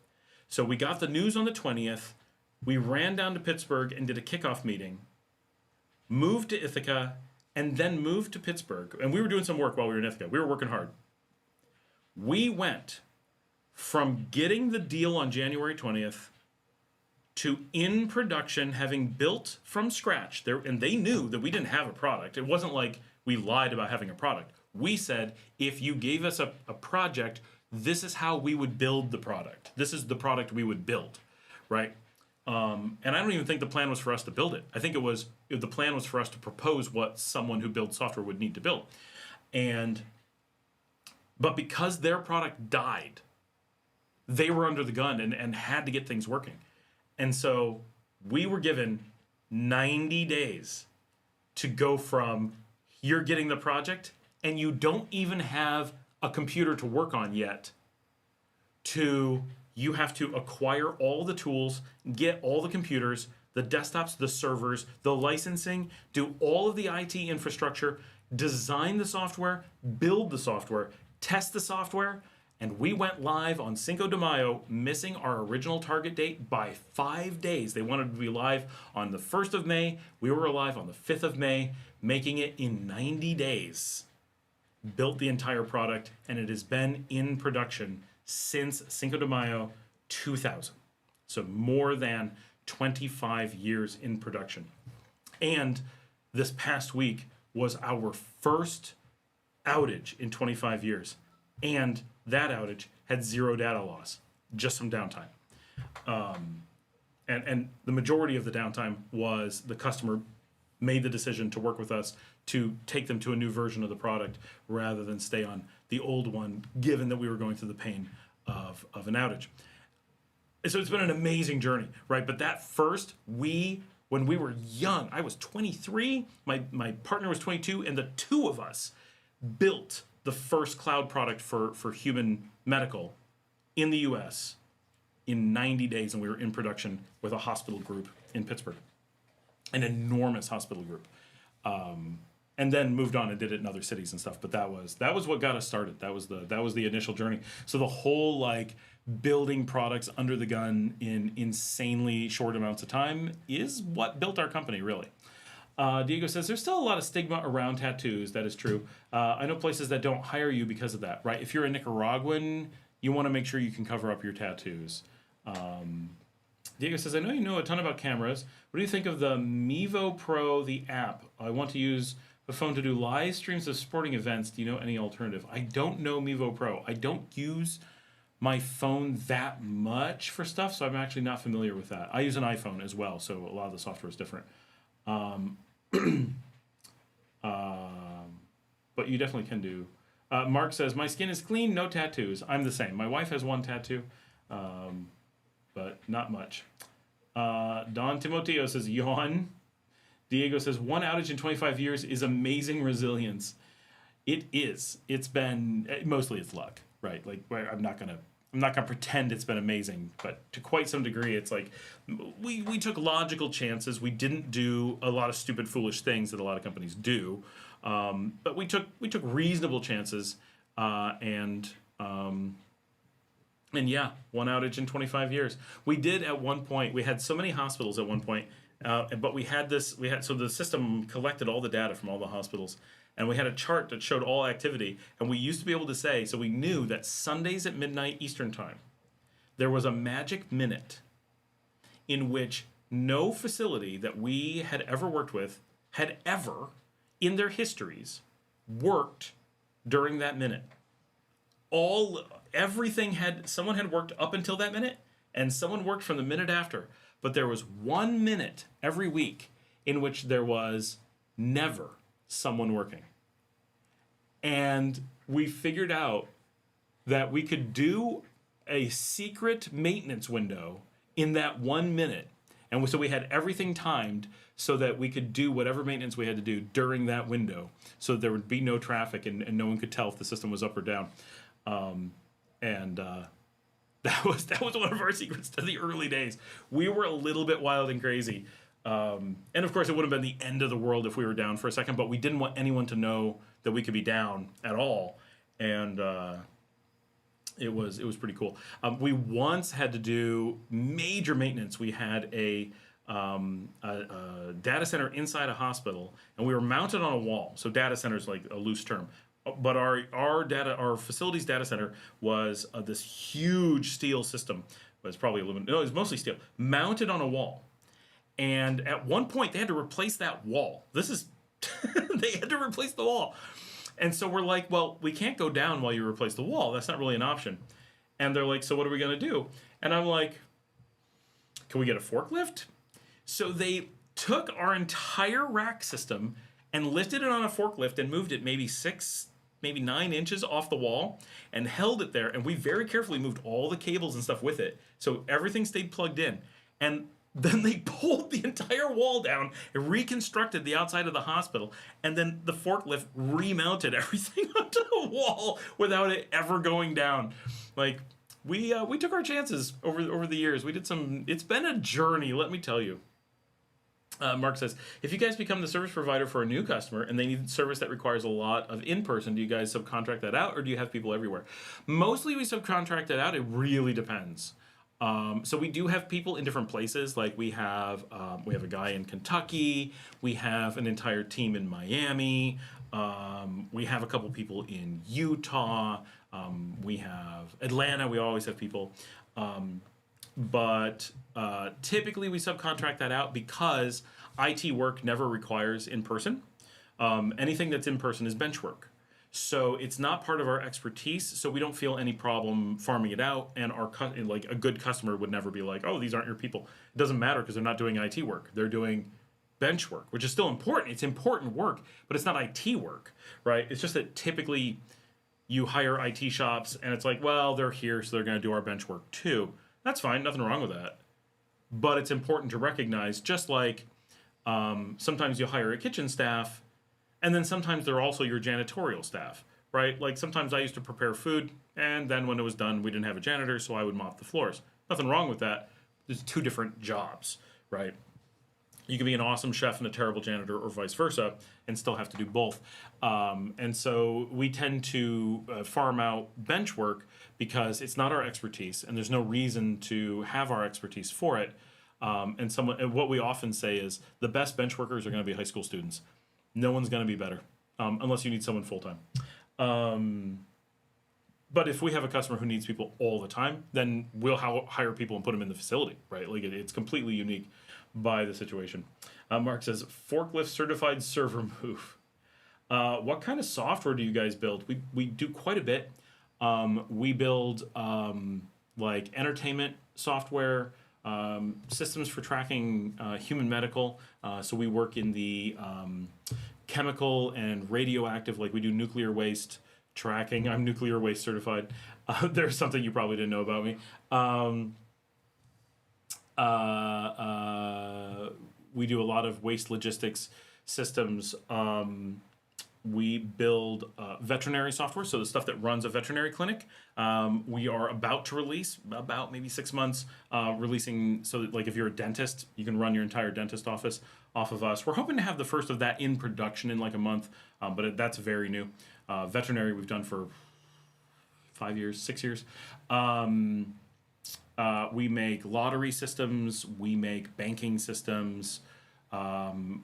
So we got the news on the 20th. We ran down to Pittsburgh and did a kickoff meeting, moved to Ithaca, and then moved to Pittsburgh. And we were doing some work while we were in Ithaca. We were working hard. We went from getting the deal on January 20th to in production, having built from scratch. And they knew that we didn't have a product. It wasn't like we lied about having a product. We said, if you gave us a project, this is how we would build the product. This is the product we would build, right? And I don't even think the plan was for us to build it. I think the plan was for us to propose what someone who builds software would need to build. But because their product died, they were under the gun and had to get things working. And so we were given 90 days to go from you're getting the project and you don't even have a computer to work on yet to you have to acquire all the tools, get all the computers, the desktops, the servers, the licensing, do all of the IT infrastructure, design the software, build the software, test the software, and we went live on Cinco de Mayo, missing our original target date by 5 days. They wanted to be live on the 1st of May. We were live on the 5th of May, making it in 90 days. Built the entire product, and it has been in production since Cinco de Mayo 2000. So more than 25 years in production. And this past week was our first outage in 25 years. And that outage had 0 data loss, just some downtime. And the majority of the downtime was the customer made the decision to work with us to take them to a new version of the product rather than stay on the old one, given that we were going through the pain of an outage. So it's been an amazing journey, right? But that first, when we were young, I was 23, my partner was 22, and the two of us built the first cloud product for human medical in the US in 90 days, and we were in production with a hospital group in Pittsburgh, an enormous hospital group, and then moved on and did it in other cities and stuff. But that was what got us started. That was the initial journey. So the whole like building products under the gun in insanely short amounts of time is what built our company, really. Diego says, there's still a lot of stigma around tattoos. That is true. I know places that don't hire you because of that, right? If you're a Nicaraguan, you want to make sure you can cover up your tattoos. Diego says, I know you know a ton about cameras. What do you think of the Mevo Pro, the app? I want to use the phone to do live streams of sporting events. Do you know any alternative? I don't know Mevo Pro. I don't use my phone that much for stuff, so I'm actually not familiar with that. I use an iPhone as well, so a lot of the software is different. But you definitely can do. Mark says, my skin is clean, no tattoos. I'm the same. My wife has one tattoo, but not much. Don Timoteo says, yawn. Diego says, one outage in 25 years is amazing resilience. It is. It's been, mostly it's luck, right? Like, I'm not gonna pretend it's been amazing, but to quite some degree, it's like we took logical chances. We didn't do a lot of stupid, foolish things that a lot of companies do, but we took reasonable chances, and yeah, one outage in 25 years. We did at one point. We had so many hospitals at one point, but so the system collected all the data from all the hospitals. And we had a chart that showed all activity. And we used to be able to say, so we knew that Sundays at midnight Eastern time, there was a magic minute in which no facility that we had ever worked with had ever, in their histories, worked during that minute. Someone had worked up until that minute, and someone worked from the minute after. But there was 1 minute every week in which there was never someone working. And we figured out that we could do a secret maintenance window in that 1 minute. And so we had everything timed so that we could do whatever maintenance we had to do during that window, so that there would be no traffic and no one could tell if the system was up or down. That was one of our secrets to the early days. We were a little bit wild and crazy. And of course, it would have been the end of the world if we were down for a second, but we didn't want anyone to know that we could be down at all. And it was pretty cool. We once had to do major maintenance. We had a data center inside a hospital, and we were mounted on a wall. So data center is like a loose term. But our facility's data center was this huge steel system. It was probably aluminum. No, it was mostly steel, mounted on a wall. And at one point, they had to replace that wall. They had to replace the wall. And so we're like, well, we can't go down while you replace the wall. That's not really an option. And they're like, so what are we going to do? And I'm like, can we get a forklift? So they took our entire rack system and lifted it on a forklift and moved it maybe 9 inches off the wall and held it there. And we very carefully moved all the cables and stuff with it. So everything stayed plugged in. And Then they pulled the entire wall down and reconstructed the outside of the hospital, and then the forklift remounted everything onto the wall without it ever going down. Like, we took our chances over the years. We did some. It's been a journey, let me tell you. Mark says, if you guys become the service provider for a new customer and they need service that requires a lot of in-person, do you guys subcontract that out, or do you have people everywhere? Mostly we subcontract that out. It really depends. So we do have people in different places. Like we have a guy in Kentucky. We have an entire team in Miami. We have a couple people in Utah. We have Atlanta. We always have people. But typically we subcontract that out because IT work never requires in person. Anything that's in person is bench work. So it's not part of our expertise, so we don't feel any problem farming it out, and like a good customer would never be like, oh, these aren't your people. It doesn't matter because they're not doing IT work. They're doing bench work, which is still important. It's important work, but it's not IT work, right? It's just that typically you hire IT shops and it's like, well, they're here, so they're going to do our bench work too. That's fine, nothing wrong with that. But it's important to recognize, just like sometimes you'll hire a kitchen staff, and then sometimes they're also your janitorial staff, right? Like sometimes I used to prepare food, and then when it was done, we didn't have a janitor, so I would mop the floors. Nothing wrong with that. There's two different jobs, right? You can be an awesome chef and a terrible janitor, or vice versa, and still have to do both. And so we tend to farm out bench work because it's not our expertise, and there's no reason to have our expertise for it. And what we often say is the best bench workers are going to be high school students. No one's going to be better unless you need someone full time. But if we have a customer who needs people all the time, then we'll hire people and put them in the facility, right? Like it's completely unique by the situation. Mark says, forklift certified server move. What kind of software do you guys build? We do quite a bit. We build like entertainment software, systems for tracking human medical. So we work in the chemical and radioactive, like we do nuclear waste tracking. I'm nuclear waste certified. There's something you probably didn't know about me. We do a lot of waste logistics systems. We build veterinary software, so the stuff that runs a veterinary clinic. We are about to release, about maybe 6 months, releasing, so that, like, if you're a dentist, you can run your entire dentist office off of us. We're hoping to have the first of that in production in like a month, but that's very new. Veterinary we've done for 5 years, 6 years. We make lottery systems, we make banking systems,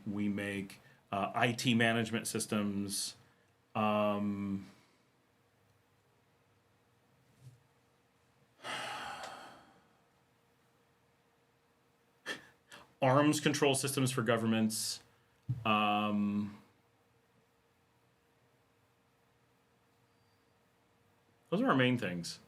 we make IT management systems. Arms control systems for governments. Those are our main things.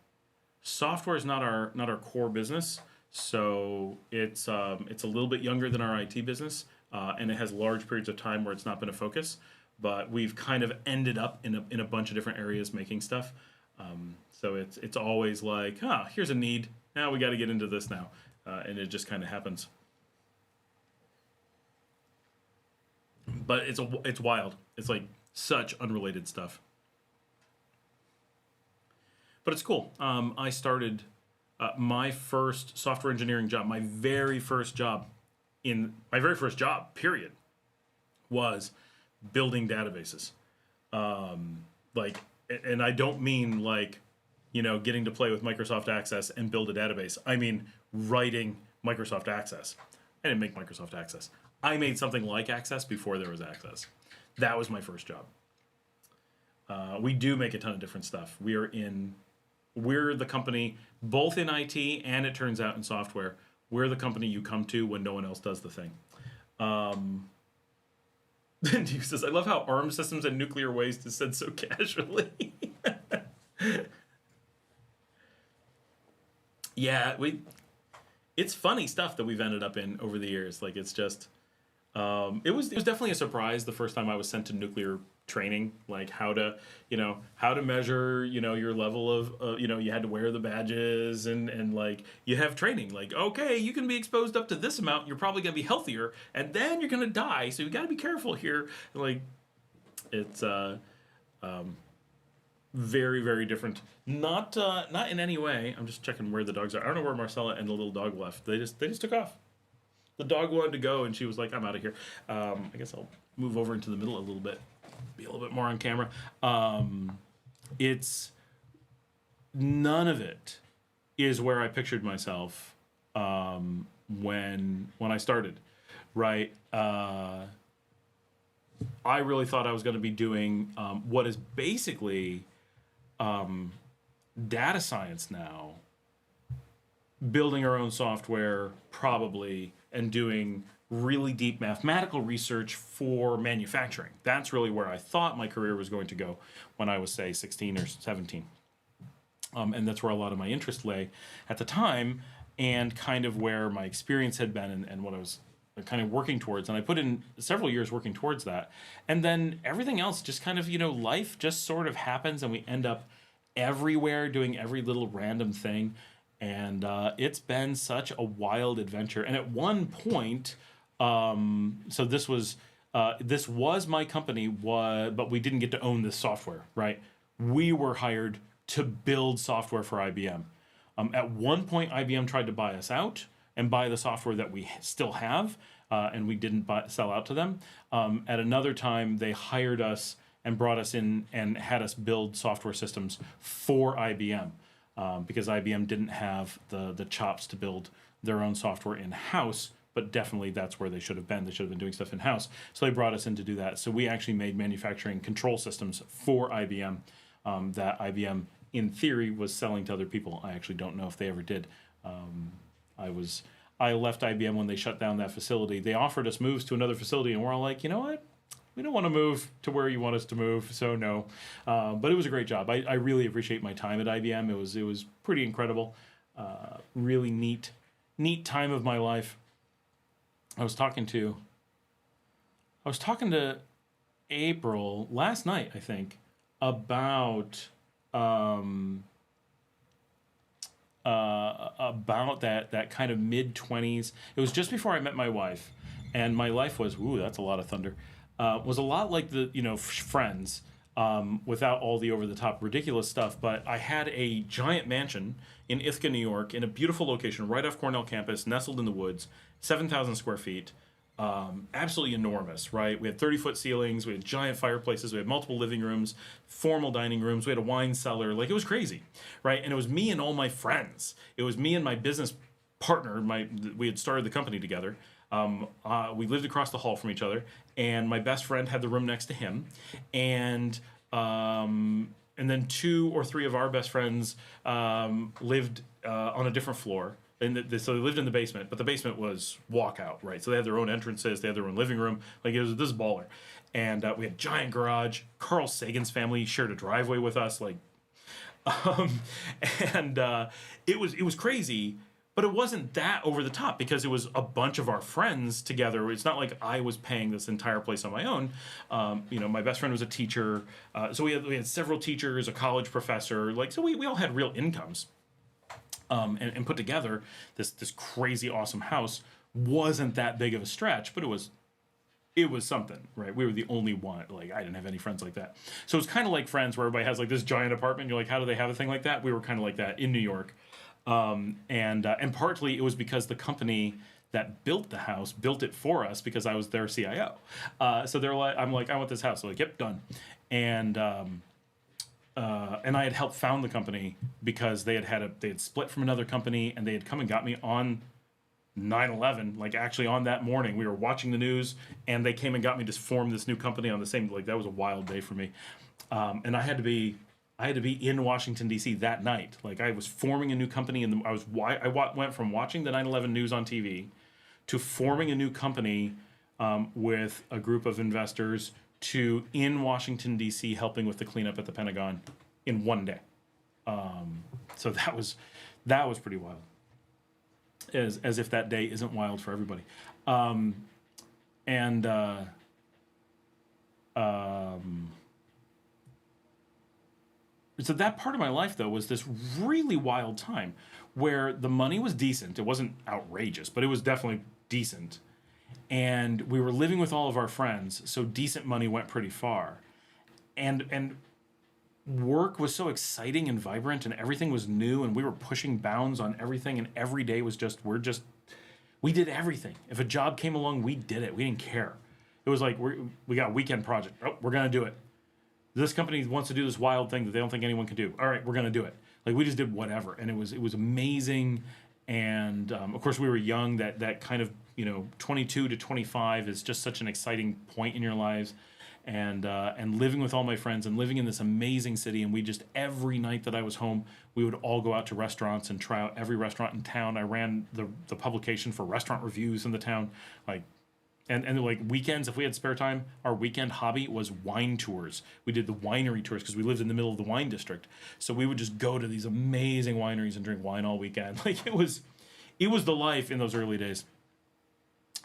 Software is not our core business, so it's a little bit younger than our IT business, and it has large periods of time where it's not been a focus. But we've kind of ended up in a bunch of different areas making stuff. So it's always like, here's a need. Now we got to get into this now, and it just kind of happens. But it's wild. It's like such unrelated stuff. But it's cool. I started my first software engineering job, my very first job, period, was building databases. And I don't mean like, getting to play with Microsoft Access and build a database. I mean writing Microsoft Access. I didn't make Microsoft Access. I made something like Access before there was Access. That was my first job. We do make a ton of different stuff. We're the company, both in IT and it turns out in software, we're the company you come to when no one else does the thing. Then Dave says, I love how arms systems and nuclear waste is said so casually. Yeah, it's funny stuff that we've ended up in over the years. Like, it's just, it was definitely a surprise the first time I was sent to nuclear training, like how to measure, your level of, you had to wear the badges and like you have training, like, okay, you can be exposed up to this amount. You're probably going to be healthier and then you're going to die. So you got to be careful here. Like it's, very, very different. Not in any way. I'm just checking where the dogs are. I don't know where Marcela and the little dog left. They just took off. The dog wanted to go, and she was like, "I'm out of here." I guess I'll move over into the middle a little bit, be a little bit more on camera. It's none of it is where I pictured myself when I started, right? I really thought I was going to be doing what is basically data science now, building our own software probably, and doing really deep mathematical research for manufacturing. That's really where I thought my career was going to go when I was, say, 16 or 17. And that's where a lot of my interest lay at the time, and kind of where my experience had been and what I was kind of working towards. And I put in several years working towards that. And then everything else just kind of, life just sort of happens, and we end up everywhere doing every little random thing. And it's been such a wild adventure. And at one point, so this was my company, but we didn't get to own this software, right? We were hired to build software for IBM. At one point, IBM tried to buy us out and buy the software that we still have, and we didn't sell out to them. At another time, they hired us and brought us in and had us build software systems for IBM. Because IBM didn't have the chops to build their own software in-house, but definitely that's where they should have been. They should have been doing stuff in-house. So they brought us in to do that. So we actually made manufacturing control systems for IBM that IBM, in theory, was selling to other people. I actually don't know if they ever did. I left IBM when they shut down that facility. They offered us moves to another facility, and we're all like, you know what? We don't want to move to where you want us to move, so no. But it was a great job. I really appreciate my time at IBM. It was pretty incredible. Really neat time of my life. I was talking to April last night, I think, about that kind of mid-20s. It was just before I met my wife, and my life was, ooh, that's a lot of thunder. Was a lot like the Friends, without all the over-the-top ridiculous stuff. But I had a giant mansion in Ithaca, New York, in a beautiful location right off Cornell campus, nestled in the woods, 7,000 square feet, absolutely enormous, right? We had 30-foot ceilings, we had giant fireplaces, we had multiple living rooms, formal dining rooms, we had a wine cellar. Like, it was crazy, right? And it was me and all my friends. It was me and my business partner. We had started the company together. We lived across the hall from each other, and my best friend had the room next to him, and then 2 or 3 of our best friends lived on a different floor, and so they lived in the basement, but the basement was walkout, right? So they had their own entrances, they had their own living room, like this is baller, and we had a giant garage. Carl Sagan's family shared a driveway with us, like, and it was crazy. But it wasn't that over the top, because it was a bunch of our friends together. It's not like I was paying this entire place on my own. My best friend was a teacher. So we had several teachers, a college professor. So we all had real incomes. And put together this crazy awesome house wasn't that big of a stretch, but it was something, right? We were the only one. Like, I didn't have any friends like that. So it's kind of like Friends, where everybody has like this giant apartment. You're like, how do they have a thing like that? We were kind of like that in New York. And partly it was because the company that built the house built it for us, because I was their CIO. So they're like, I'm like, I want this house. They're like, yep, done. And I had helped found the company because they had split from another company, and they had come and got me on 9/11. Like, actually on that morning, we were watching the news, and they came and got me to form this new company on the same. Like, that was a wild day for me. And I had to be in Washington, D.C. that night. Like, I was forming a new company, and I went from watching the 9/11 news on TV to forming a new company with a group of investors to in Washington, D.C., helping with the cleanup at the Pentagon in one day. So that was pretty wild. As if that day isn't wild for everybody. So that part of my life, though, was this really wild time where the money was decent. It wasn't outrageous, but it was definitely decent. And we were living with all of our friends, so decent money went pretty far. And work was so exciting and vibrant, and everything was new, and we were pushing bounds on everything, and every day was just, we did everything. If a job came along, we did it. We didn't care. It was like, we got a weekend project. Oh, we're going to do it. This company wants to do this wild thing that they don't think anyone can do. All right, we're going to do it. Like, we just did whatever, and it was amazing. And of course, we were young. That kind of 22 to 25 is just such an exciting point in your lives. And living with all my friends and living in this amazing city, and we just every night that I was home, we would all go out to restaurants and try out every restaurant in town. I ran the publication for restaurant reviews in the town, like. And like weekends, if we had spare time, our weekend hobby was wine tours. We did the winery tours because we lived in the middle of the wine district. So we would just go to these amazing wineries and drink wine all weekend. Like it was the life in those early days.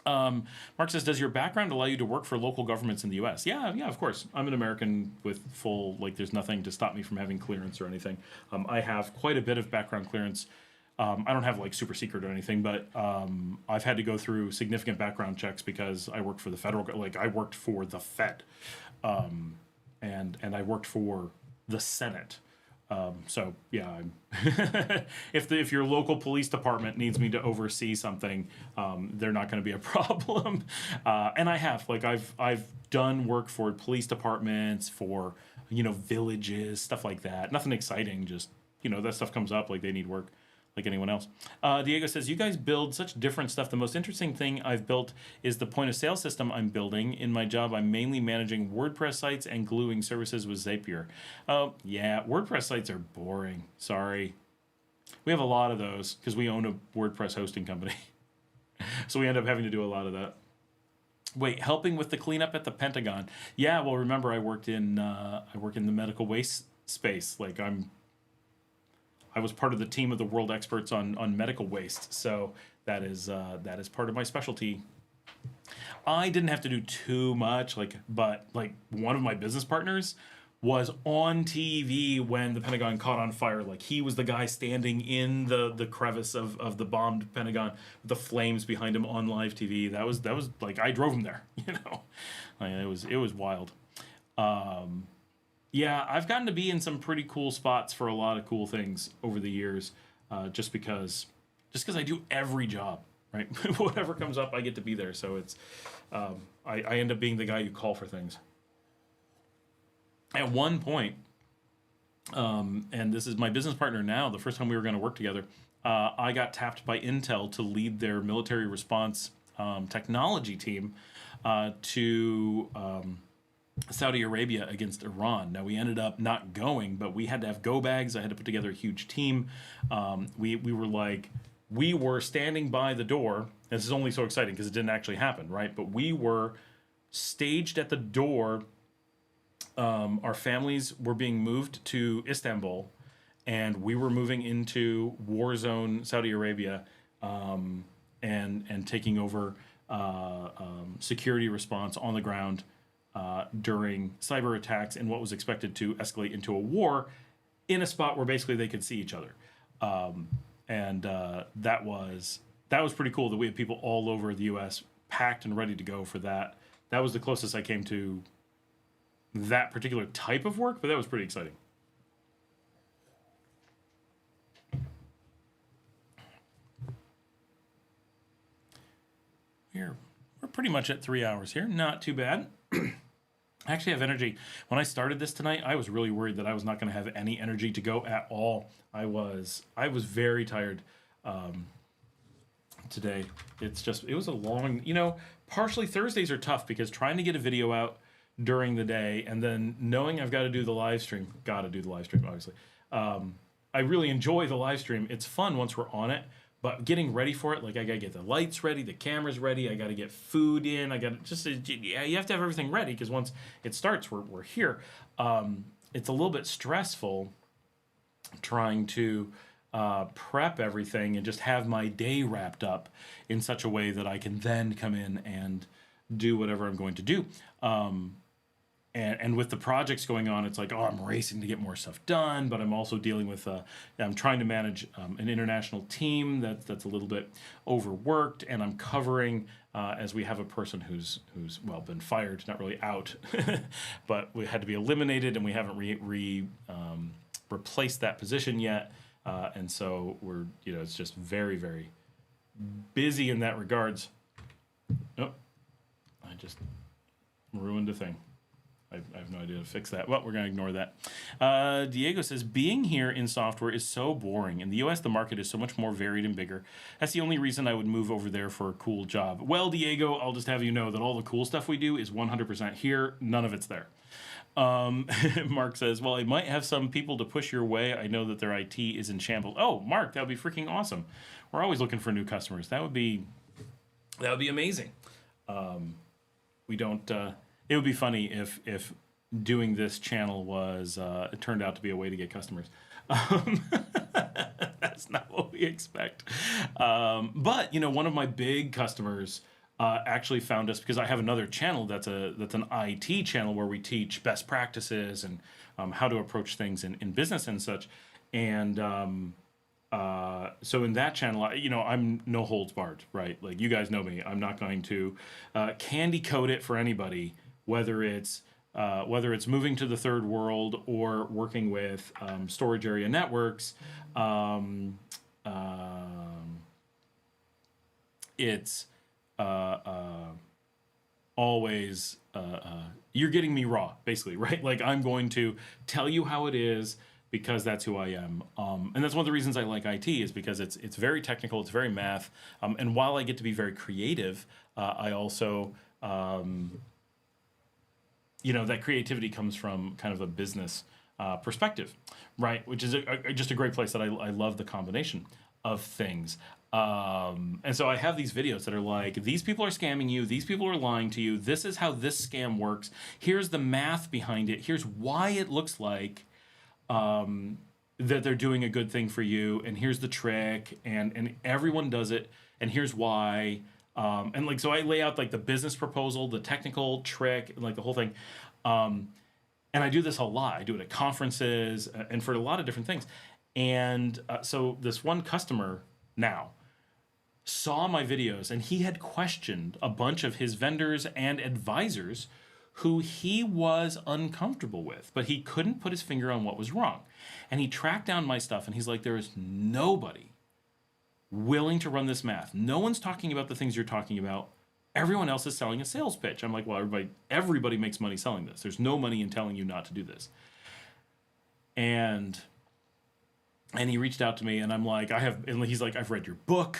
Mark says, does your background allow you to work for local governments in the U.S.? Yeah, of course. I'm an American with full, there's nothing to stop me from having clearance or anything. I have quite a bit of background clearance. I don't have super secret or anything, but I've had to go through significant background checks because I worked for the federal, I worked for the Fed, and I worked for the Senate. So yeah, if your local police department needs me to oversee something, they're not going to be a problem. And I have, I've done work for police departments, for villages, stuff like that. Nothing exciting, just that stuff comes up, they need work like anyone else. Diego says, you guys build such different stuff. The most interesting thing I've built is the point of sale system I'm building. In my job, I'm mainly managing WordPress sites and gluing services with Zapier. Oh, yeah, WordPress sites are boring. Sorry. We have a lot of those because we own a WordPress hosting company. So we end up having to do a lot of that. Wait, helping with the cleanup at the Pentagon. Yeah, well, remember I work in the medical waste space. I was part of the team of the world experts on medical waste, so that is part of my specialty. I didn't have to do too much, but one of my business partners was on TV when the Pentagon caught on fire. He was the guy standing in the crevice of the bombed Pentagon with the flames behind him on live TV. That was I drove him there. It was wild. Yeah, I've gotten to be in some pretty cool spots for a lot of cool things over the years, just because I do every job, right? Whatever comes up, I get to be there. So it's I end up being the guy you call for things. At one point, and this is my business partner now, the first time we were going to work together, I got tapped by Intel to lead their military response technology team to Saudi Arabia against Iran. Now, we ended up not going, but we had to have go bags. I had to put together a huge team. We were standing by the door. This is only so exciting because it didn't actually happen, right? But we were staged at the door. Our families were being moved to Istanbul, and we were moving into war zone Saudi Arabia, and taking over security response on the ground during cyber attacks and what was expected to escalate into a war in a spot where basically they could see each other. That was pretty cool that we had people all over the U.S. packed and ready to go for that. That was the closest I came to that particular type of work, but that was pretty exciting. We're pretty much at 3 hours here. Not too bad. I actually have energy. When I started this tonight, I was really worried that I was not going to have any energy to go at all. I was very tired today. It was a long, partially Thursdays are tough because trying to get a video out during the day and then knowing I've got to do the live stream, obviously. I really enjoy the live stream. It's fun once we're on it. But getting ready for it, I got to get the lights ready, the cameras ready, I got to get food in, you have to have everything ready because once it starts, we're here. It's a little bit stressful trying to prep everything and just have my day wrapped up in such a way that I can then come in and do whatever I'm going to do. and with the projects going on, it's like, oh, I'm racing to get more stuff done, but I'm also dealing with, I'm trying to manage an international team that's a little bit overworked, and I'm covering, as we have a person who's well, been fired, not really out, but we had to be eliminated, and we haven't replaced that position yet, and so we're, it's just very, very busy in that regards. Oh, I just ruined a thing. I have no idea how to fix that. Well, we're going to ignore that. Diego says, being here in software is so boring. In the U.S., the market is so much more varied and bigger. That's the only reason I would move over there for a cool job. Well, Diego, I'll just have you know that all the cool stuff we do is 100% here. None of it's there. Mark says, well, I might have some people to push your way. I know that their IT is in shambles. Oh, Mark, that would be freaking awesome. We're always looking for new customers. That would be amazing. We don't... It would be funny if doing this channel was it turned out to be a way to get customers. That's not what we expect. But one of my big customers actually found us because I have another channel that's an IT channel where we teach best practices and how to approach things in business and such. And so in that channel, I'm no holds barred, right? Like, you guys know me. I'm not going to candy coat it for anybody. Whether it's moving to the third world or working with storage area networks, it's always you're getting me raw, basically, right? Like, I'm going to tell you how it is because that's who I am, and that's one of the reasons I like IT is because it's very technical, it's very math, and while I get to be very creative, I also that creativity comes from kind of a business perspective, right? Which is just a great place that I love the combination of things. And so I have these videos that are like, these people are scamming you. These people are lying to you. This is how this scam works. Here's the math behind it. Here's why it looks like that they're doing a good thing for you. And here's the trick. And everyone does it. And here's why. And like, so I lay out like the business proposal, the technical trick, like the whole thing. And I do this a lot. I do it at conferences and for a lot of different things. And so this one customer now saw my videos and he had questioned a bunch of his vendors and advisors who he was uncomfortable with, but he couldn't put his finger on what was wrong. And he tracked down my stuff and he's like, there is nobody willing to run this math. No one's talking about the things you're talking about. Everyone else is selling a sales pitch. I'm like, well, everybody makes money selling this. There's no money in telling you not to do this. And he reached out to me and I'm like, and he's like, I've read your book.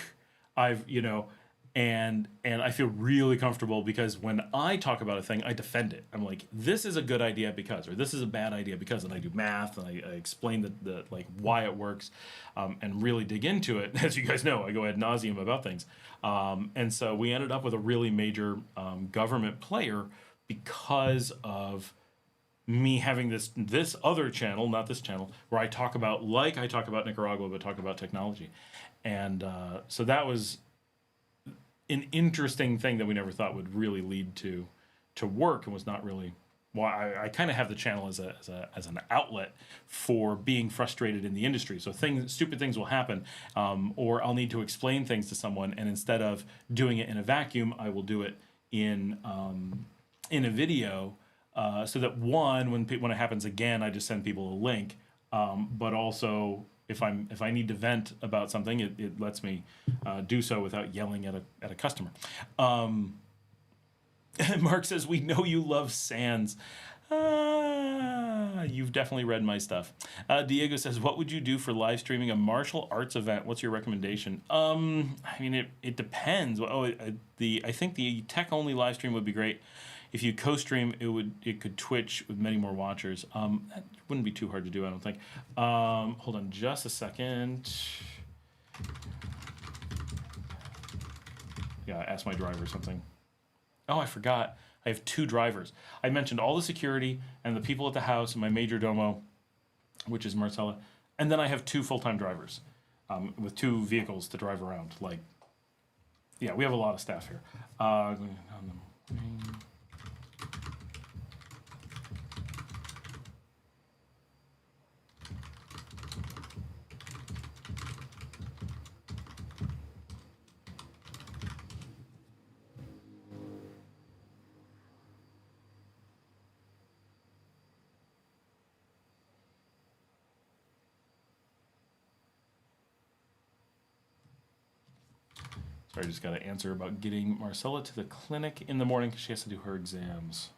And I feel really comfortable because when I talk about a thing, I defend it. I'm like, this is a good idea because, or this is a bad idea because, and I do math and I explain the like why it works, and really dig into it. As you guys know, I go ad nauseum about things. And so we ended up with a really major government player because of me having this other channel, not this channel, where I talk about Nicaragua, but talk about technology. And so that was an interesting thing that we never thought would really lead to work, and was not really why I kind of have the channel as an outlet for being frustrated in the industry. So stupid things will happen, or I'll need to explain things to someone, and instead of doing it in a vacuum, I will do it in a video, so that when it happens again, I just send people a link, but also if I need to vent about something, it lets me do so without yelling at a customer. Mark says, we know you love Sans. You've definitely read my stuff. Diego says, what would you do for live streaming a martial arts event? What's your recommendation? I mean, it depends. I think the tech only live stream would be great. If you co-stream, it could Twitch with many more watchers. That wouldn't be too hard to do, I don't think. Hold on just a second. Yeah, ask my driver something. Oh, I forgot. I have 2 drivers. I mentioned all the security and the people at the house and my major domo, which is Marcela. And then I have 2 full-time drivers with 2 vehicles to drive around. Like, yeah, we have a lot of staff here. Sorry, I just got to answer about getting Marcela to the clinic in the morning because she has to do her exams.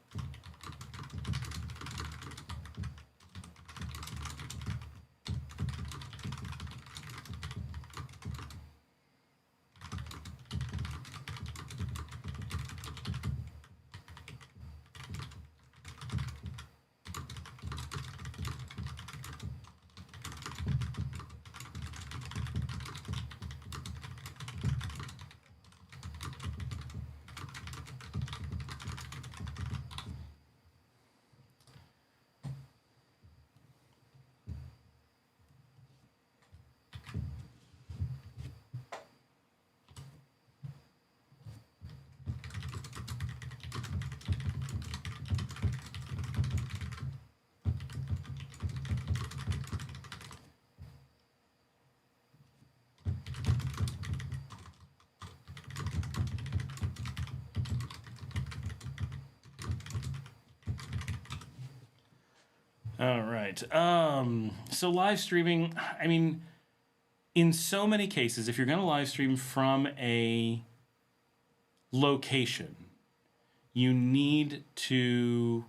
All right. So live streaming, I mean, in so many cases, if you're going to live stream from a location, you need to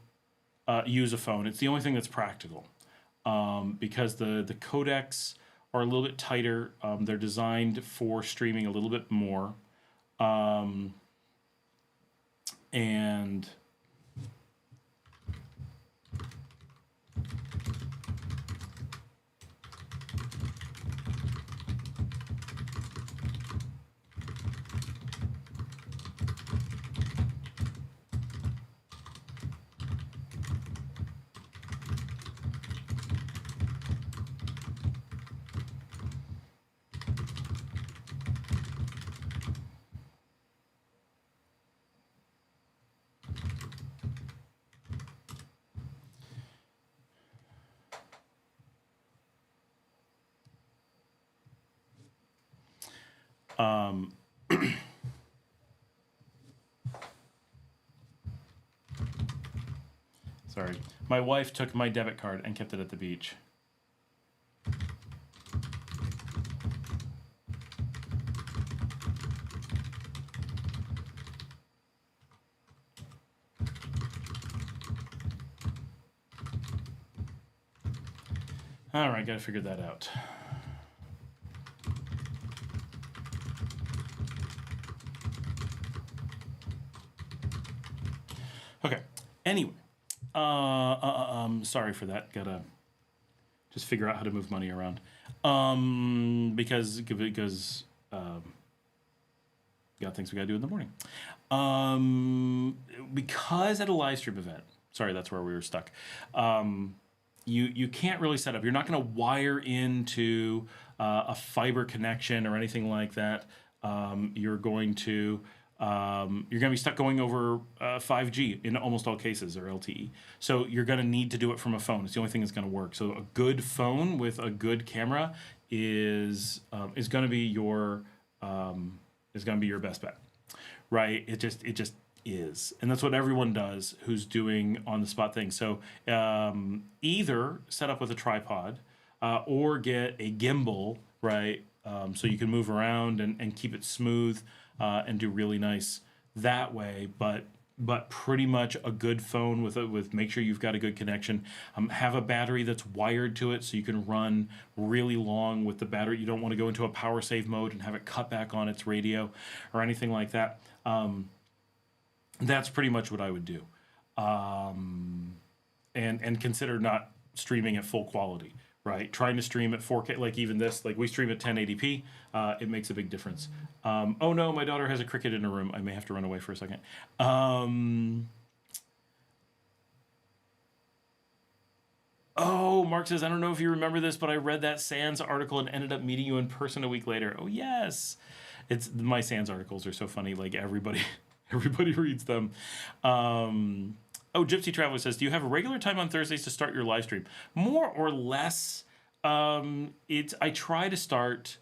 use a phone. It's the only thing that's practical because the codecs are a little bit tighter. They're designed for streaming a little bit more. And sorry, my wife took my debit card and kept it at the beach. All right, gotta figure that out. Okay. Anyway, sorry for that. Gotta just figure out how to move money around. Because got things we gotta do in the morning. Because at a live stream event, sorry, that's where we were stuck. You can't really set up. You're not going to wire into a fiber connection or anything like that. You're going to be stuck going over 5G in almost all cases, or LTE. So you're going to need to do it from a phone. It's the only thing that's going to work. So a good phone with a good camera is going to be your best bet, right? It just is, and that's what everyone does who's doing on the spot things. So either set up with a tripod or get a gimbal, right? So you can move around and keep it smooth and do really nice that way. But pretty much a good phone with make sure you've got a good connection. Have a battery that's wired to it so you can run really long with the battery. You don't want to go into a power save mode and have it cut back on its radio or anything like that. That's pretty much what I would do. And consider not streaming at full quality, right? Trying to stream at 4K, like even this, like we stream at 1080p, it makes a big difference. Oh no, my daughter has a cricket in her room. I may have to run away for a second. Oh, Mark says, I don't know if you remember this, but I read that SANS article and ended up meeting you in person a week later. Oh, yes. My SANS articles are so funny. Like everybody reads them. Gypsy Traveler says, do you have a regular time on Thursdays to start your live stream? More or less. I try to start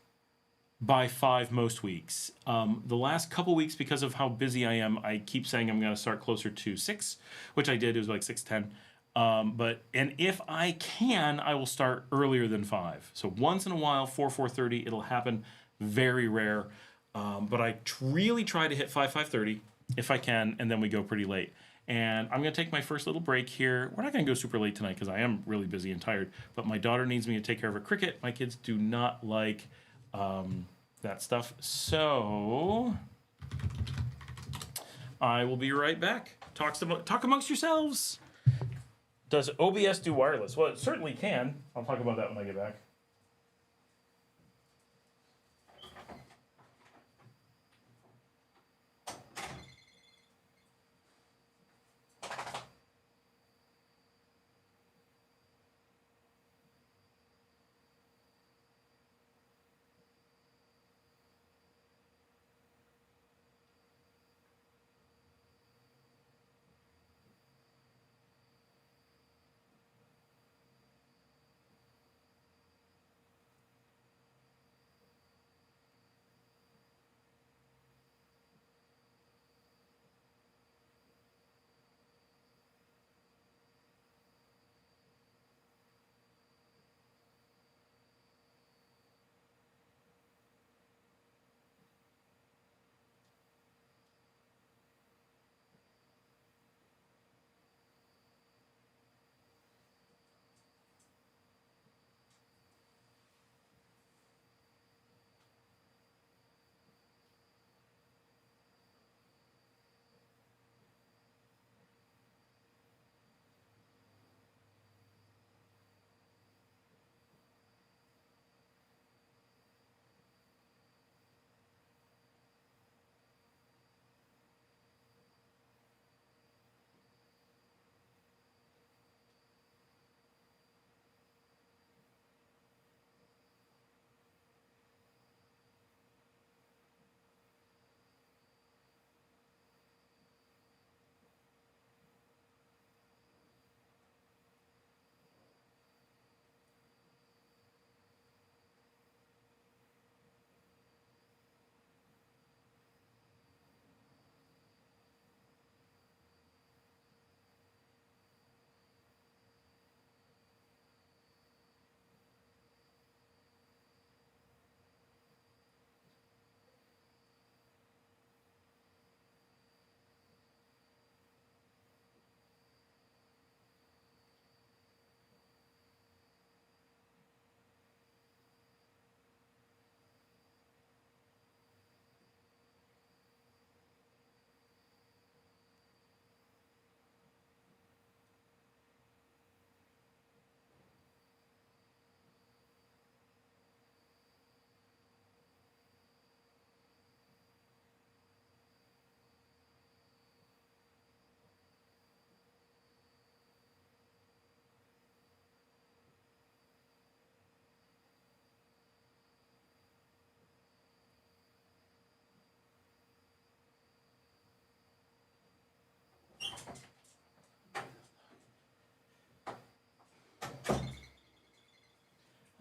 by 5 most weeks. The last couple weeks, because of how busy I am, I keep saying I'm going to start closer to 6, which I did. It was like 6:10. And if I can, I will start earlier than 5. So once in a while, 4:30, it'll happen. Very rare. But I really try to hit 5:30 if I can, and then we go pretty late. And I'm going to take my first little break here. We're not going to go super late tonight because I am really busy and tired. But my daughter needs me to take care of her cricket. My kids do not like that stuff. So I will be right back. Talk amongst yourselves. Does OBS do wireless? Well, it certainly can. I'll talk about that when I get back.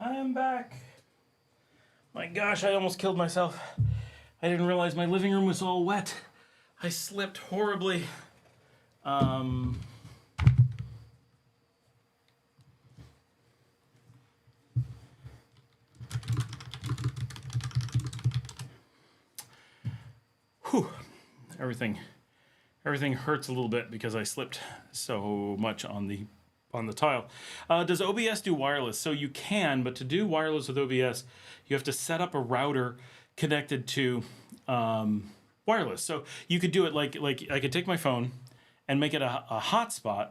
I am back. My gosh, I almost killed myself. I didn't realize my living room was all wet. I slipped horribly. Whew. Everything hurts a little bit because I slipped so much on the tile. Does OBS do wireless? So you can, but to do wireless with OBS, you have to set up a router connected to wireless. So you could do it like I could take my phone and make it a hotspot,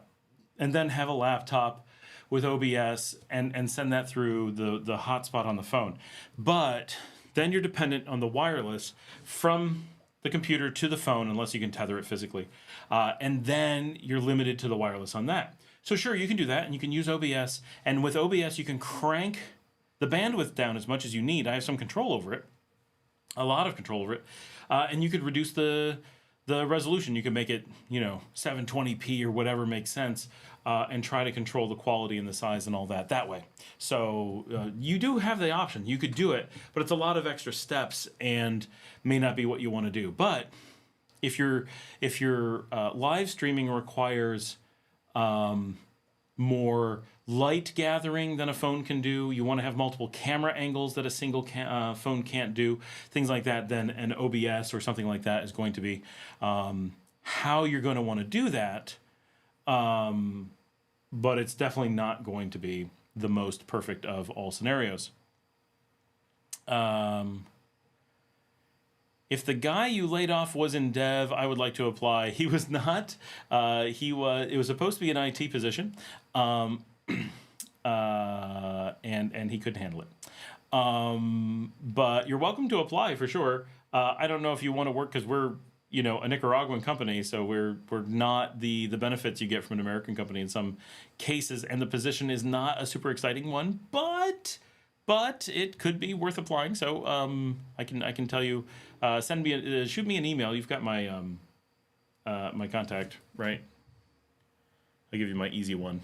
and then have a laptop with OBS and send that through the hotspot on the phone. But then you're dependent on the wireless from the computer to the phone, unless you can tether it physically. And then you're limited to the wireless on that. So sure, you can do that, and you can use OBS. And with OBS, you can crank the bandwidth down as much as you need. I have some control over it, a lot of control over it. And you could reduce the resolution. You can make it, 720p or whatever makes sense, and try to control the quality and the size and all that way. So you do have the option. You could do it, but it's a lot of extra steps and may not be what you want to do. But if your live streaming requires more light gathering than a phone can do. You want to have multiple camera angles that a single phone can't do. Things like that. Then an OBS or something like that is going to be how you're going to want to do that. But it's definitely not going to be the most perfect of all scenarios. If the guy you laid off was in dev, I would like to apply. He was not. It was supposed to be an IT position, and he couldn't handle it. But you're welcome to apply for sure. I don't know if you want to work because we're a Nicaraguan company, so we're not the benefits you get from an American company in some cases, and the position is not a super exciting one, but it could be worth applying. So I can tell you, shoot me an email. You've got my my contact, right? I'll give you my easy one.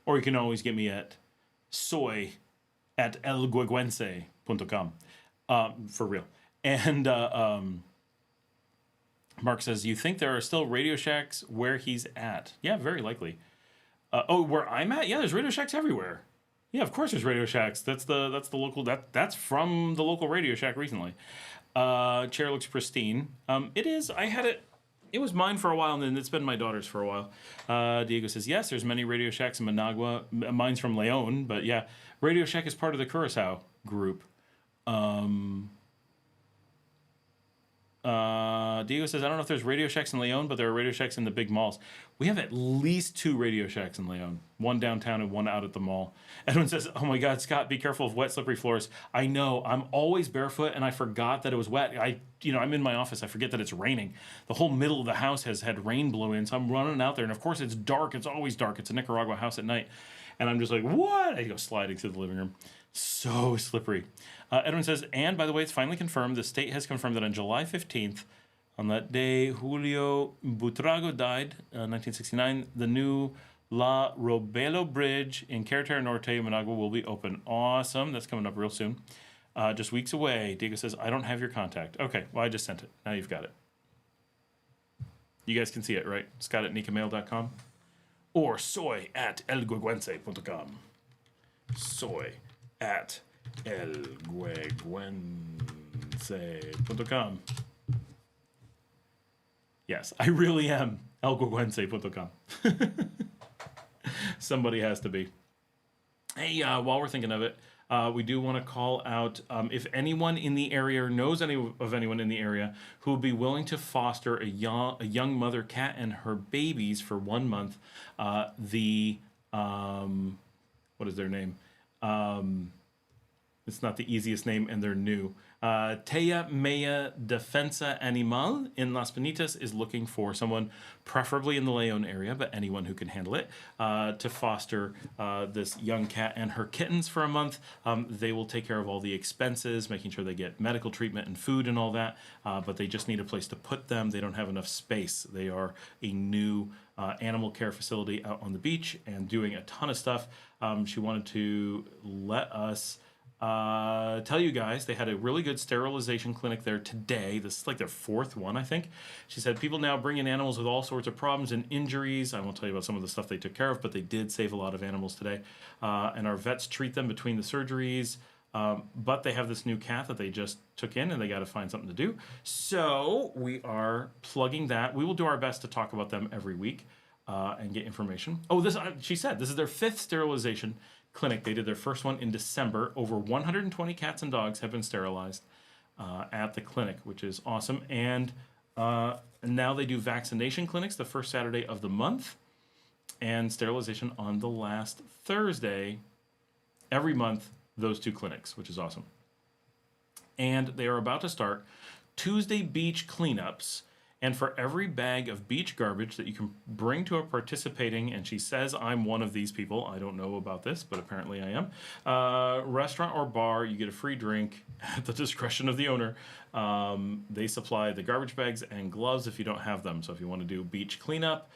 Or you can always get me at soy@elgueguense.com for real. And Mark says, you think there are still Radio Shacks where he's at? Yeah, very likely. Where I'm at? Yeah, there's Radio Shacks everywhere. Yeah, of course there's Radio Shacks. That's the local, that's from the local Radio Shack recently. Chair looks pristine. It is. I had it. It was mine for a while, and then it's been my daughter's for a while. Diego says, yes, there's many Radio Shacks in Managua. Mine's from Leon, but yeah. Radio Shack is part of the Curacao group. Diego says, I don't know if there's Radio Shacks in Leon, but there are Radio Shacks in the big malls. We have at least 2 Radio Shacks in Leon. One downtown and one out at the mall. Edwin says, oh my God, Scott, be careful of wet, slippery floors. I know, I'm always barefoot, and I forgot that it was wet. I'm in my office. I forget that it's raining. The whole middle of the house has had rain blow in, so I'm running out there, and of course it's dark. It's always dark. It's a Nicaragua house at night. And I'm just like, what? I go sliding through the living room. So slippery. Edwin says, and by the way, it's finally confirmed. The state has confirmed that on July 15th, on that day, Julio Butrago died, 1969. The new La Robelo Bridge in Carretera Norte, Managua, will be open. Awesome. That's coming up real soon. Just weeks away. Diego says, I don't have your contact. Okay, well, I just sent it. Now you've got it. You guys can see it, right? Scott@nicamail.com or soy@elgueguense.com. soy@elgueguense.com. Yes, I really am. elgueguense.com. Somebody has to be. Hey, while we're thinking of it, we do want to call out if anyone in the area or knows anyone in the area who would be willing to foster a young mother cat and her babies for 1 month. What is their name? It's not the easiest name, and they're new. Tella Mea Defensa Animal in Las Penitas is looking for someone, preferably in the Leon area, but anyone who can handle it, to foster this young cat and her kittens for a month. They will take care of all the expenses, making sure they get medical treatment and food and all that, but they just need a place to put them. They don't have enough space. They are a new animal care facility out on the beach and doing a ton of stuff. She wanted to let us tell you guys they had a really good sterilization clinic there today. This is like their 4th one, I think. She said people now bring in animals with all sorts of problems and injuries. I won't tell you about some of the stuff they took care of, but they did save a lot of animals today. And our vets treat them between the surgeries. But they have this new cat that they just took in, and they got to find something to do. So we are plugging that. We will do our best to talk about them every week and get information. Oh, she said this is their 5th sterilization clinic. They did their first one in December. Over 120 cats and dogs have been sterilized at the clinic, which is awesome. And now they do vaccination clinics the first Saturday of the month and sterilization on the last Thursday every month, those 2 clinics, which is awesome. And they are about to start Tuesday beach cleanups. And for every bag of beach garbage that you can bring to a participating, and she says I'm one of these people, I don't know about this, but apparently I am, restaurant or bar, you get a free drink at the discretion of the owner. They supply the garbage bags and gloves if you don't have them. So if you want to do beach cleanup,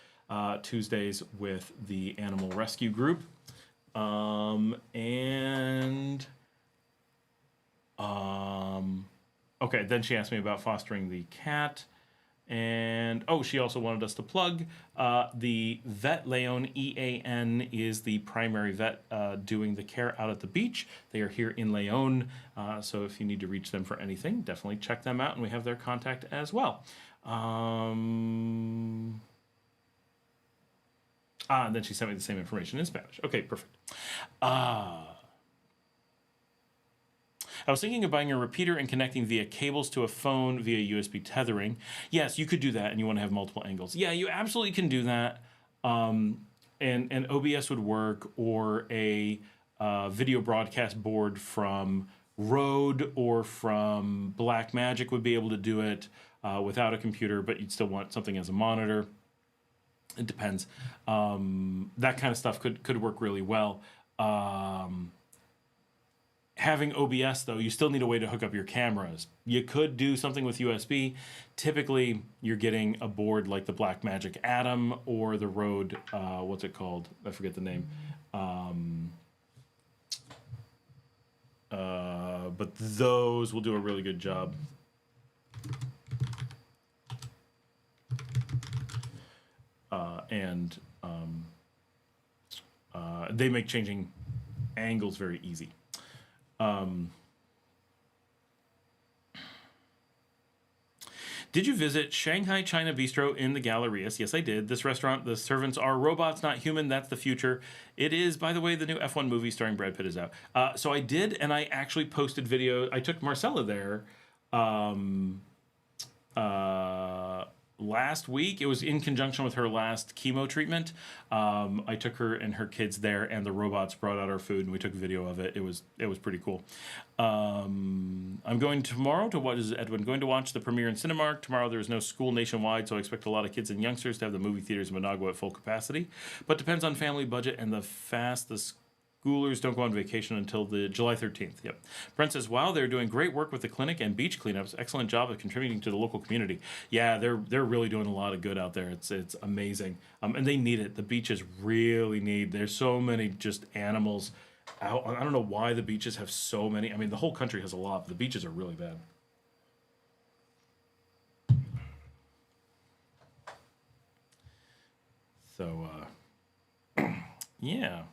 Tuesdays with the animal rescue group. Okay, Okay, then she asked me about fostering the cat. And, oh, she also wanted us to plug the vet, Leon, EAN, is the primary vet doing the care out at the beach. They are here in Leon, so if you need to reach them for anything, definitely check them out, and we have their contact as well. And then she sent me the same information in Spanish. Okay, perfect. I was thinking of buying a repeater and connecting via cables to a phone via USB tethering. Yes, you could do that, and you want to have multiple angles. Yeah, you absolutely can do that. And OBS would work, or a video broadcast board from Rode or from Blackmagic would be able to do it without a computer, but you'd still want something as a monitor. It depends. That kind of stuff could work really well. Having OBS, though, you still need a way to hook up your cameras. You could do something with USB. Typically, you're getting a board like the Blackmagic Atom or the Rode, what's it called? I forget the name. But those will do a really good job. They make changing angles very easy. Did you visit Shanghai China Bistro in the Gallerias? Yes, I did. This restaurant, the servants are robots, not human. That's the future. It is, by the way, the new F1 movie starring Brad Pitt is out. So I did, and I actually posted video. I took Marcela there last week. It was in conjunction with her last chemo treatment. I took her and her kids there, and the robots brought out our food, and we took video of it. It was pretty cool. I'm going tomorrow to what is Edwin going to watch the premiere in Cinemark tomorrow. There is no school nationwide, so I expect a lot of kids and youngsters to have the movie theaters in Managua at full capacity. But depends on family budget and the schoolers don't go on vacation until the July 13th. Yep. Brent says, wow, they're doing great work with the clinic and beach cleanups. Excellent job of contributing to the local community. Yeah, they're really doing a lot of good out there. It's amazing. And they need it. The beaches really need. There's so many just animals out. I don't know why the beaches have so many. I mean, the whole country has a lot, but the beaches are really bad. So, yeah.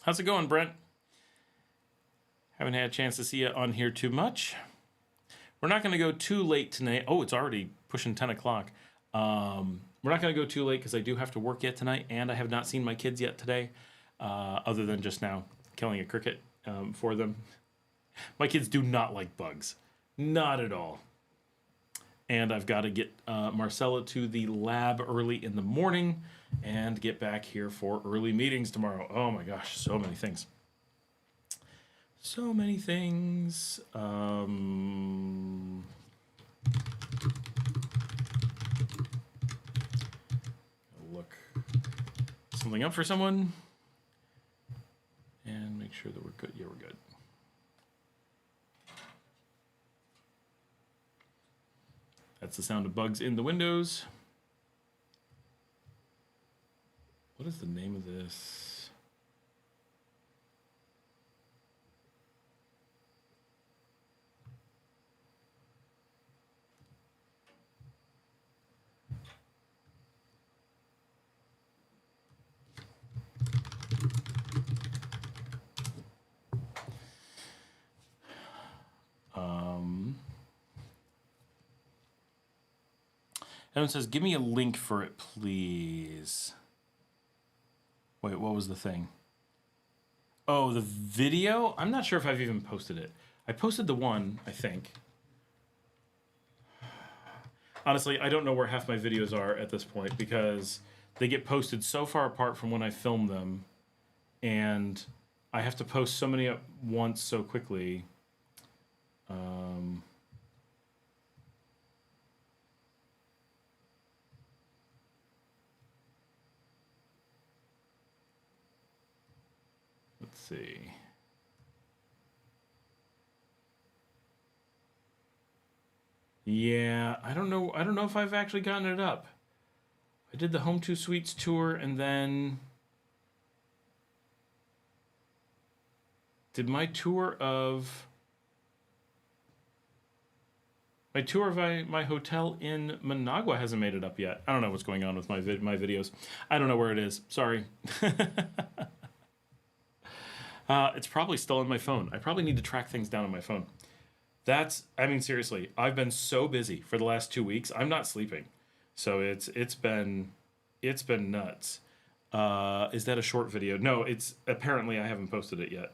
How's it going, Brent? Haven't had a chance to see you on here too much. We're not going to go too late tonight. Oh, it's already pushing 10 o'clock. We're not going to go too late because I do have to work yet tonight, and I have not seen my kids yet today, other than just now killing a cricket for them. My kids do not like bugs. Not at all. And I've got to get Marcela to the lab early in the morning and get back here for early meetings tomorrow. Oh my gosh, so many things. So many things. Look something up for someone and make sure that we're good. Yeah, we're good. That's the sound of bugs in the windows. What is the name of this? Evan says, give me a link for it, please. Wait, what was the thing? Oh, the video? I'm not sure if I've even posted it. I posted the one, I think. Honestly, I don't know where half my videos are at this point because they get posted so far apart from when I film them, and I have to post so many at once so quickly. Let's see. Yeah, I don't know if I've actually gotten it up. I did the Home 2 Suites tour and then did my tour of My tour of my hotel in Managua hasn't made it up yet. I don't know what's going on with my videos. I don't know where it is. Sorry. It's probably still on my phone. I probably need to track things down on my phone. I mean, seriously, I've been so busy for the last 2 weeks. I'm not sleeping. So it's been nuts. Is that a short video? No, it's apparently I haven't posted it yet.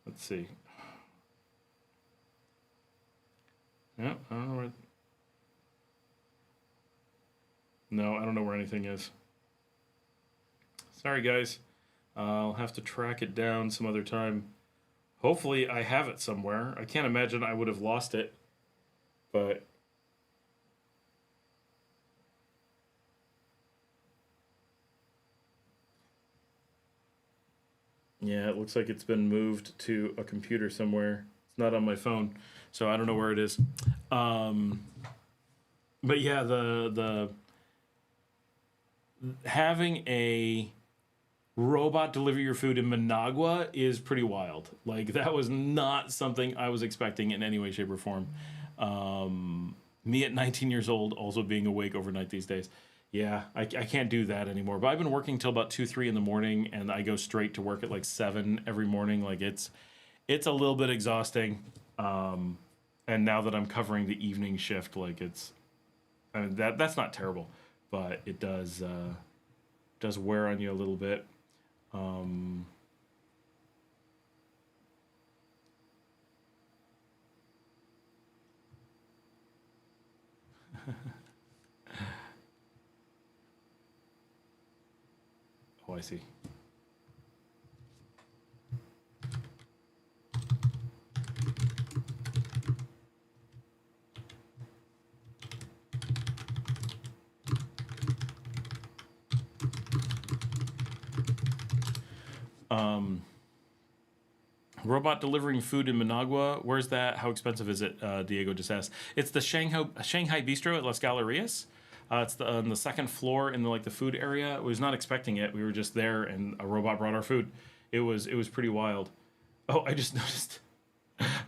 Let's see. No, I don't know where. No, I don't know where anything is. Sorry, guys. I'll have to track it down some other time. Hopefully, I have it somewhere. I can't imagine I would have lost it, but. Yeah, it looks like it's been moved to a computer somewhere. It's not on my phone, so I don't know where it is. But yeah, the having a robot deliver your food in Managua is pretty wild. Like, that was not something I was expecting in any way, shape, or form. Me at 19 years old, also being awake overnight these days. Yeah, I can't do that anymore. But I've been working till about 2, 3 in the morning, and I go straight to work at like 7 every morning. Like, it's a little bit exhausting. And now that I'm covering the evening shift, like, I mean, that's not terrible, but it does wear on you a little bit. Oh, I see. Robot delivering food in Managua. Where's that? How expensive is it? Diego just asked. It's the Shanghai Bistro at Las Galerías. It's on the second floor in the food area. I was not expecting it. We were just there, and a robot brought our food. It was pretty wild. Oh, I just noticed.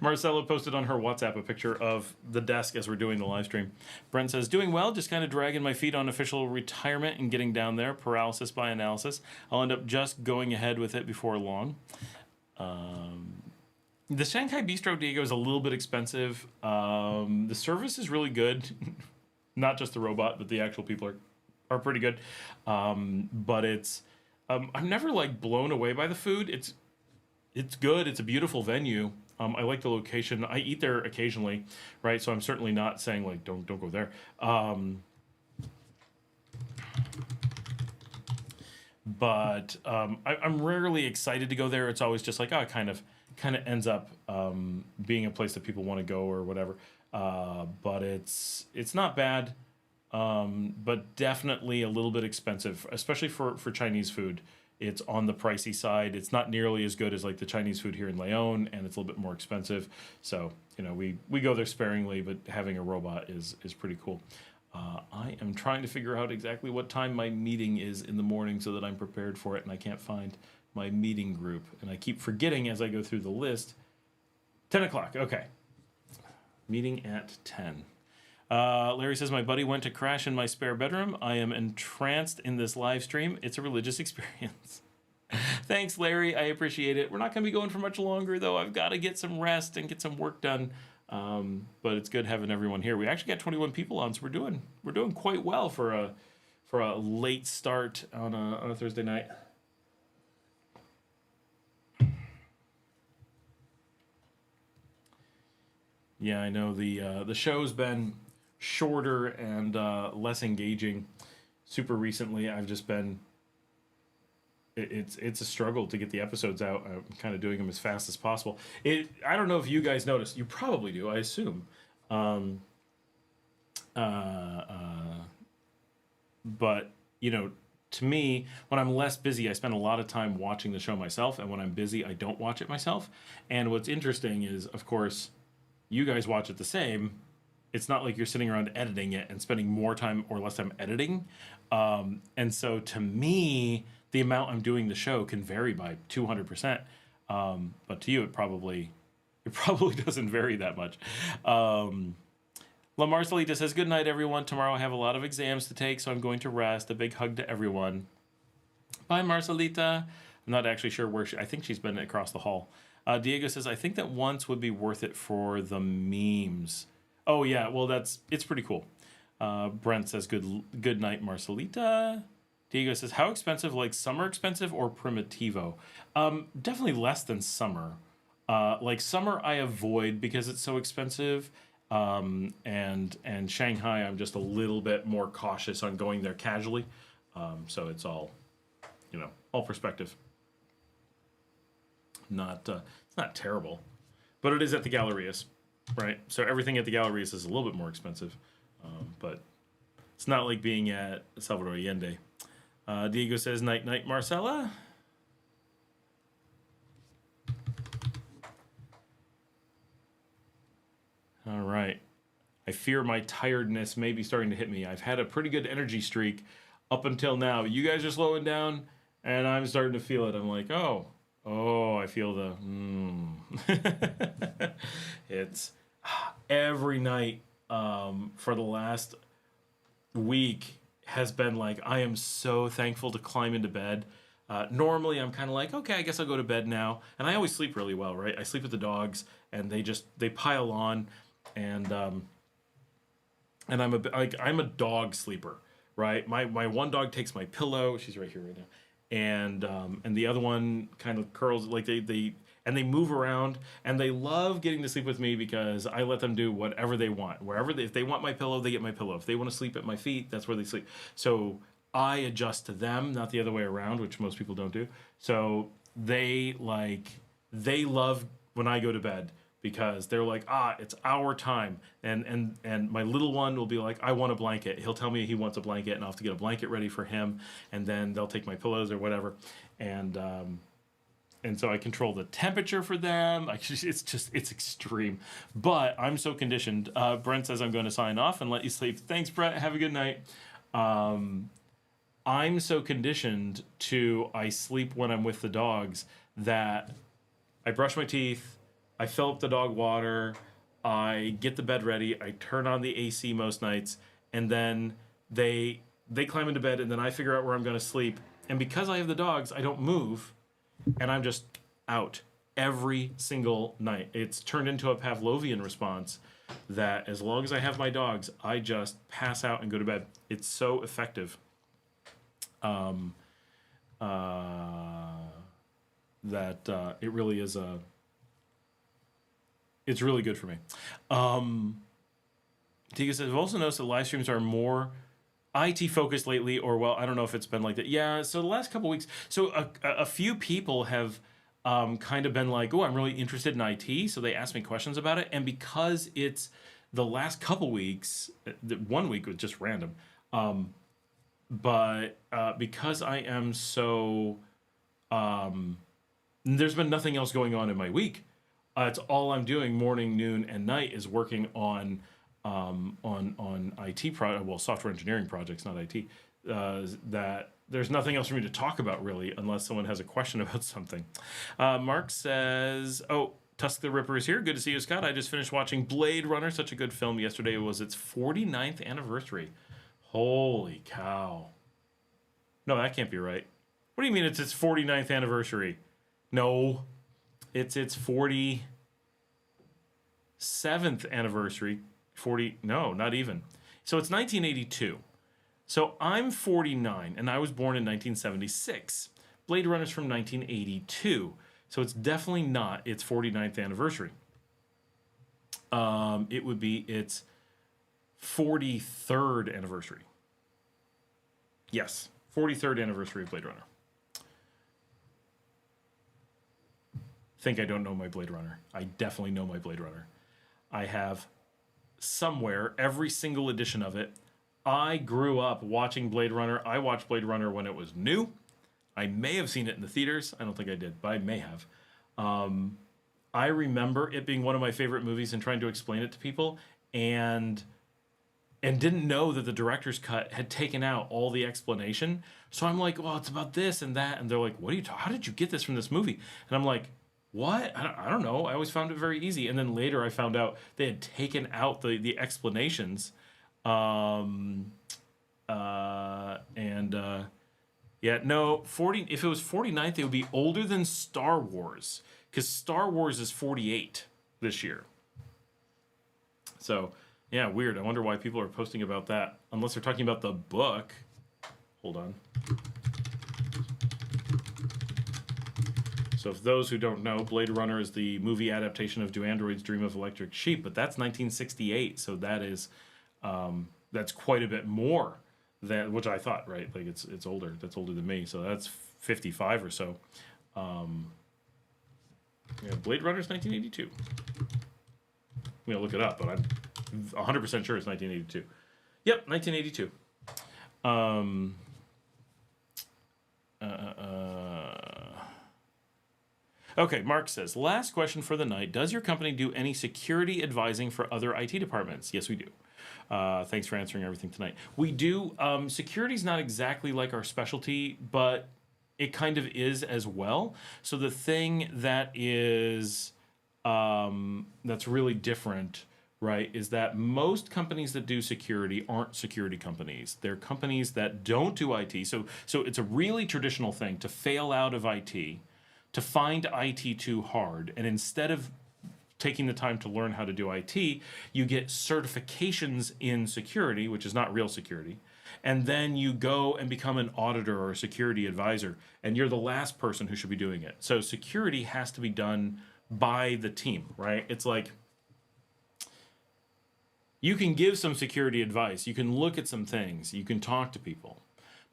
Marcela posted on her WhatsApp a picture of the desk as we're doing the live stream. Brent says, doing well, just kind of dragging my feet on official retirement and getting down there. Paralysis by analysis. I'll end up just going ahead with it before long. The Shanghai Bistro, Diego, is a little bit expensive. The service is really good. Not just the robot, but the actual people are pretty good. But it's I'm never blown away by the food. It's good. It's a beautiful venue. I like the location. I eat there occasionally, right? So I'm certainly not saying don't go there. But I'm rarely excited to go there. It's always just it kind of ends up being a place that people want to go or whatever. But it's not bad, but definitely a little bit expensive, especially for Chinese food. It's on the pricey side. It's not nearly as good as the Chinese food here in Leon, and it's a little bit more expensive. So we go there sparingly, but having a robot is pretty cool. I am trying to figure out exactly what time my meeting is in the morning so that I'm prepared for it, and I can't find my meeting group. And I keep forgetting as I go through the list. 10 o'clock, okay. Meeting at 10. Larry says, my buddy went to crash in my spare bedroom. I am entranced in this live stream. It's a religious experience. Thanks, Larry. I appreciate it. We're not going to be going for much longer, though. I've got to get some rest and get some work done. But it's good having everyone here. We actually got 21 people on, so we're doing quite well for a late start on a Thursday night. Yeah, I know the show's been shorter and less engaging. Super recently, I've just been. It's a struggle to get the episodes out. I'm kind of doing them as fast as possible. I don't know if you guys noticed. You probably do, I assume. But to me, when I'm less busy, I spend a lot of time watching the show myself, and when I'm busy, I don't watch it myself. And what's interesting is, of course, you guys watch it the same. It's not like you're sitting around editing it and spending more time or less time editing. And so to me, the amount I'm doing the show can vary by 200%. But to you, it probably doesn't vary that much. La Marcelita says, good night, everyone. Tomorrow I have a lot of exams to take, so I'm going to rest. A big hug to everyone. Bye, Marcelita. I'm not actually sure where I think she's been across the hall. Diego says, I think that once would be worth it for the memes. Oh, yeah. Well, it's pretty cool. Brent says, good night, Marcelita. Diego says, how expensive? Like summer expensive or Primitivo? Definitely less than summer. Like summer I avoid because it's so expensive. And Shanghai, I'm just a little bit more cautious on going there casually. So it's all, all perspective. It's not terrible, but it is at the Gallerias, right? So everything at the Gallerias is a little bit more expensive, but it's not like being at Salvador Allende. Diego says, night, night, Marcela. All right. I fear my tiredness may be starting to hit me. I've had a pretty good energy streak up until now. You guys are slowing down, and I'm starting to feel it. I'm like, oh, I feel the, It's every night for the last week has been like, I am so thankful to climb into bed. Normally I'm kind of like, okay, I guess I'll go to bed now. And I always sleep really well, right? I sleep with the dogs, and they pile on, and I'm a dog sleeper, right? My one dog takes my pillow. She's right here right now. And the other one kind of curls, like they move around, and they love getting to sleep with me because I let them do whatever they want. If they want my pillow, they get my pillow. If they want to sleep at my feet, that's where they sleep. So I adjust to them, not the other way around, which most people don't do. So they love when I go to bed, because they're like, it's our time. And my little one will be like, I want a blanket. He'll tell me he wants a blanket, and I'll have to get a blanket ready for him. And then they'll take my pillows or whatever. And so I control the temperature for them. It's extreme. But I'm so conditioned. Brent says I'm going to sign off and let you sleep. Thanks, Brent. Have a good night. I'm so conditioned to I sleep when I'm with the dogs that I brush my teeth, I fill up the dog water, I get the bed ready, I turn on the AC most nights, and then they climb into bed, and then I figure out where I'm going to sleep. And because I have the dogs, I don't move, and I'm just out every single night. It's turned into a Pavlovian response that as long as I have my dogs, I just pass out and go to bed. It's so effective. That it really is it's really good for me. Tika says, I've also noticed that live streams are more IT focused lately, or well, I don't know if it's been like that. Yeah, so the last couple weeks, so a few people have kind of been like, oh, I'm really interested in IT, so they asked me questions about it, and because it's the last couple weeks, 1 week was just random, but because I am so, there's been nothing else going on in my week. It's all I'm doing morning, noon, and night is working on IT software engineering projects, not IT. That there's nothing else for me to talk about really, unless someone has a question about something. Mark says, "Oh, Tusk the Ripper is here. Good to see you, Scott. I just finished watching Blade Runner. Such a good film. Yesterday was its 49th anniversary. Holy cow! No, that can't be right. What do you mean it's its 49th anniversary? No." It's its 47th anniversary. No, not even. So it's 1982. So I'm 49, and I was born in 1976. Blade Runner's from 1982. So it's definitely not its 49th anniversary. It would be its 43rd anniversary. Yes, 43rd anniversary of Blade Runner. Think I don't know my Blade Runner. I definitely know my Blade Runner. I have somewhere every single edition of it. I grew up watching Blade Runner. I watched Blade Runner when it was new. I may have seen it in the theaters. I don't think I did, but I may have. I remember it being one of my favorite movies and trying to explain it to people, and didn't know that the director's cut had taken out all the explanation. So I'm like, well, it's about this and that. And they're like, what are you talking? How did you get this from this movie? And I'm like, what? I don't know. I always found it very easy. And then later I found out they had taken out the explanations. Yeah, no, 40, if it was 49th, it would be older than Star Wars. Because Star Wars is 48 this year. So, yeah, weird. I wonder why people are posting about that. Unless they're talking about the book. Hold on. So, if those who don't know, Blade Runner is the movie adaptation of Do Androids Dream of Electric Sheep, but that's 1968, so that is, that's quite a bit more than, which I thought, right? Like, it's older. That's older than me, so that's 55 or so. Yeah, Blade Runner's 1982. I'm gonna look it up, but I'm 100% sure it's 1982. Yep, 1982. Okay, Mark says, last question for the night. Does your company do any security advising for other IT departments? Yes, we do. Thanks for answering everything tonight. We do. Security is not exactly like our specialty, but it kind of is as well. So the thing that is that's really different, right, is that most companies that do security aren't security companies. They're companies that don't do IT. So it's a really traditional thing to fail out of IT, to find IT too hard, and instead of taking the time to learn how to do IT, you get certifications in security, which is not real security, and then you go and become an auditor or a security advisor, and you're the last person who should be doing it. So security has to be done by the team, right? It's like, you can give some security advice, you can look at some things, you can talk to people.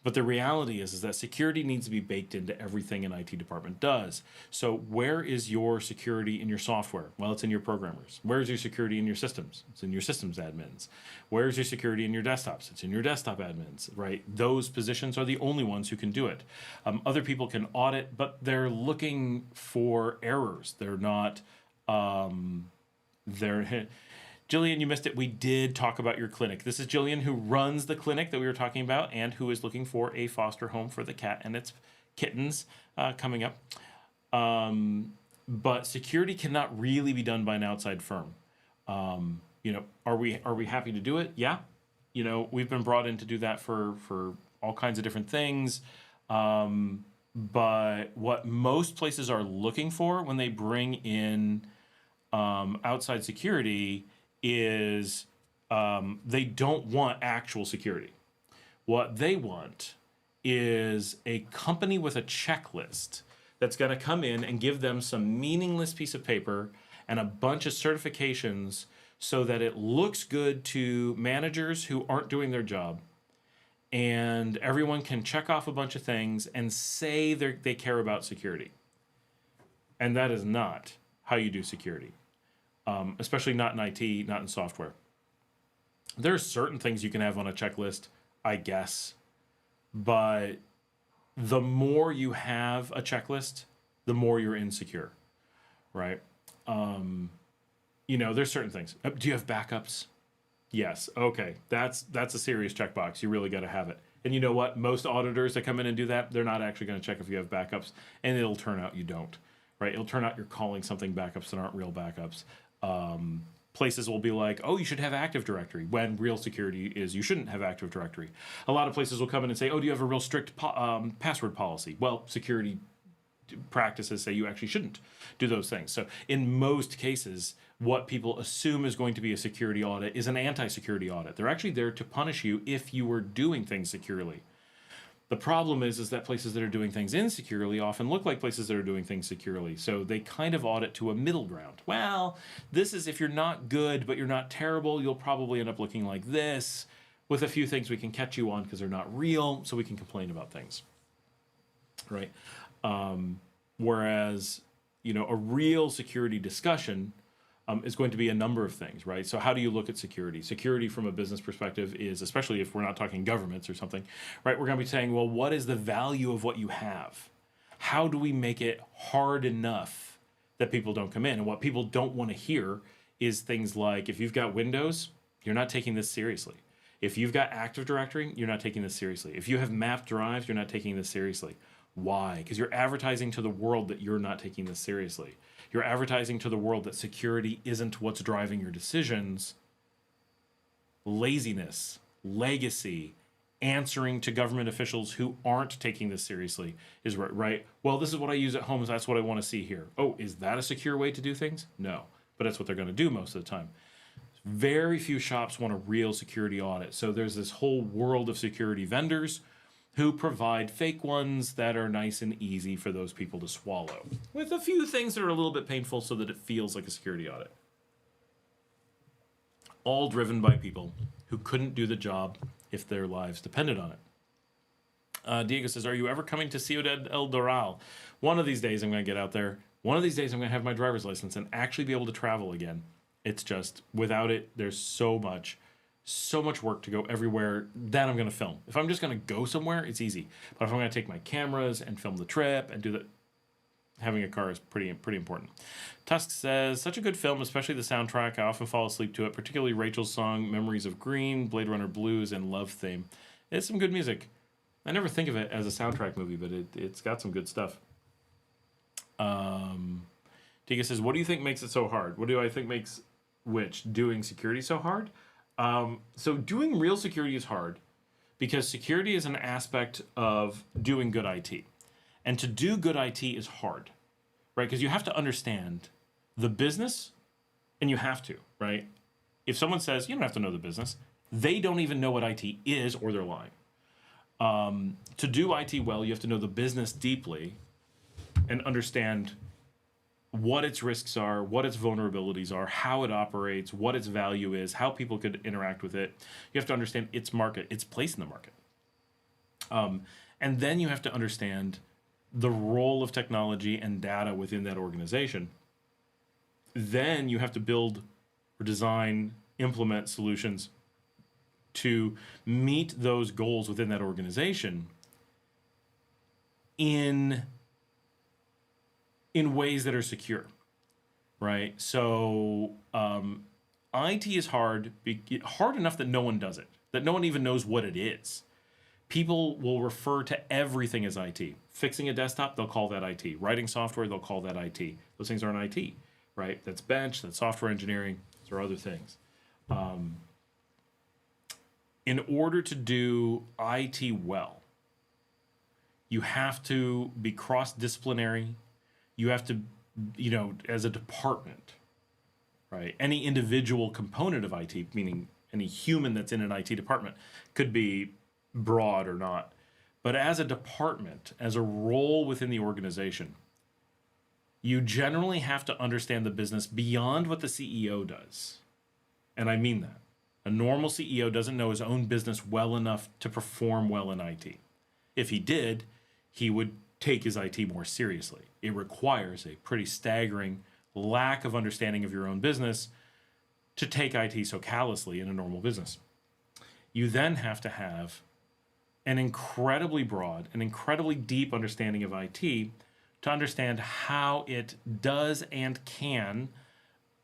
But the reality is that security needs to be baked into everything an IT department does. So where is your security in your software? Well, it's in your programmers. Where's your security in your systems? It's in your systems admins. Where's your security in your desktops? It's in your desktop admins, right? Those positions are the only ones who can do it. Other people can audit, but they're looking for errors. They're not, Jillian, you missed it. We did talk about your clinic. This is Jillian, who runs the clinic that we were talking about and who is looking for a foster home for the cat and its kittens coming up. But security cannot really be done by an outside firm. Are we happy to do it? Yeah. We've been brought in to do that for all kinds of different things. But what most places are looking for when they bring in outside security is they don't want actual security. What they want is a company with a checklist that's going to come in and give them some meaningless piece of paper and a bunch of certifications so that it looks good to managers who aren't doing their job, and everyone can check off a bunch of things and say they care about security. And that is not how you do security. Especially not in IT, not in software. There are certain things you can have on a checklist, I guess, but the more you have a checklist, the more you're insecure, right? There's certain things. Do you have backups? Yes. Okay. That's a serious checkbox. You really got to have it. And you know what? Most auditors that come in and do that, they're not actually going to check if you have backups, and it'll turn out you don't, right? It'll turn out you're calling something backups that aren't real backups. Places will be like, oh, you should have Active Directory, when real security is you shouldn't have Active Directory. A lot of places will come in and say, oh, do you have a real strict password policy? Well, security practices say you actually shouldn't do those things. So in most cases, what people assume is going to be a security audit is an anti-security audit. They're actually there to punish you if you were doing things securely. The problem is that places that are doing things insecurely often look like places that are doing things securely. So they kind of audit to a middle ground. Well, this is if you're not good, but you're not terrible, you'll probably end up looking like this, with a few things we can catch you on because they're not real, so we can complain about things, right? Whereas, a real security discussion is going to be a number of things, right? So how do you look at security? Security from a business perspective is, especially if we're not talking governments or something, right? We're going to be saying, well, what is the value of what you have? How do we make it hard enough that people don't come in? And what people don't want to hear is things like, if you've got Windows, you're not taking this seriously. If you've got Active Directory, you're not taking this seriously. If you have mapped drives, you're not taking this seriously. Why? Because you're advertising to the world that you're not taking this seriously. You're advertising to the world that security isn't what's driving your decisions. Laziness, legacy, answering to government officials who aren't taking this seriously is right. Well, this is what I use at home, so that's what I want to see here. Oh, is that a secure way to do things? No, but that's what they're going to do most of the time. Very few shops want a real security audit. So there's this whole world of security vendors who provide fake ones that are nice and easy for those people to swallow, with a few things that are a little bit painful so that it feels like a security audit. All driven by people who couldn't do the job if their lives depended on it. Diego says, are you ever coming to Ciudad El Doral? One of these days I'm going to get out there. One of these days I'm going to have my driver's license and actually be able to travel again. It's just, without it, there's so much work to go everywhere that I'm going to film. If I'm just going to go somewhere, it's easy. But if I'm going to take my cameras and film the trip and do that, having a car is pretty important. Tusk says, such a good film, especially the soundtrack. I often fall asleep to it, particularly Rachel's song, Memories of Green, Blade Runner Blues, and Love Theme. It's some good music. I never think of it as a soundtrack movie, but it's got some good stuff. Tika says, what do you think makes it so hard? What do I think makes doing security so hard? So doing real security is hard because security is an aspect of doing good IT. And to do good IT is hard, right? Because you have to understand the business, and you have to, right? If someone says, you don't have to know the business, they don't even know what IT is, or they're lying. To do IT well, you have to know the business deeply and understand what its risks are, what its vulnerabilities are, how it operates, what its value is, how people could interact with it. You have to understand its market, its place in the market. And then you have to understand the role of technology and data within that organization. Then you have to build or design, implement solutions to meet those goals within that organization in ways that are secure, right? So IT is hard enough that no one does it, that no one even knows what it is. People will refer to everything as IT. Fixing a desktop, they'll call that IT. Writing software, they'll call that IT. Those things aren't IT, right? That's bench, that's software engineering, those are other things. In order to do IT well, you have to be cross-disciplinary. You have to, as a department, right? Any individual component of IT, meaning any human that's in an IT department, could be broad or not. But as a department, as a role within the organization, you generally have to understand the business beyond what the CEO does. And I mean that. A normal CEO doesn't know his own business well enough to perform well in IT. If he did, he would take his IT more seriously. It requires a pretty staggering lack of understanding of your own business to take IT so callously in a normal business. You then have to have an incredibly broad, an incredibly deep understanding of IT to understand how it does and can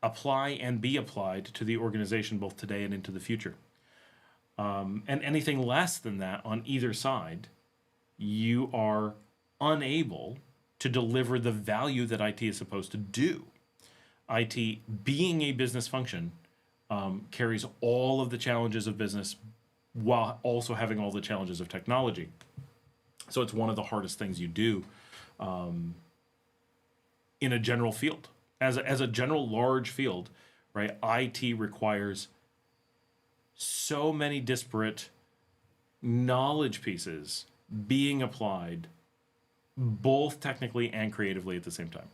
apply and be applied to the organization both today and into the future. And anything less than that on either side, you are unable to deliver the value that IT is supposed to do. IT, being a business function, carries all of the challenges of business while also having all the challenges of technology. So it's one of the hardest things you do in a general field. As a general large field, right, IT requires so many disparate knowledge pieces being applied both technically and creatively at the same time.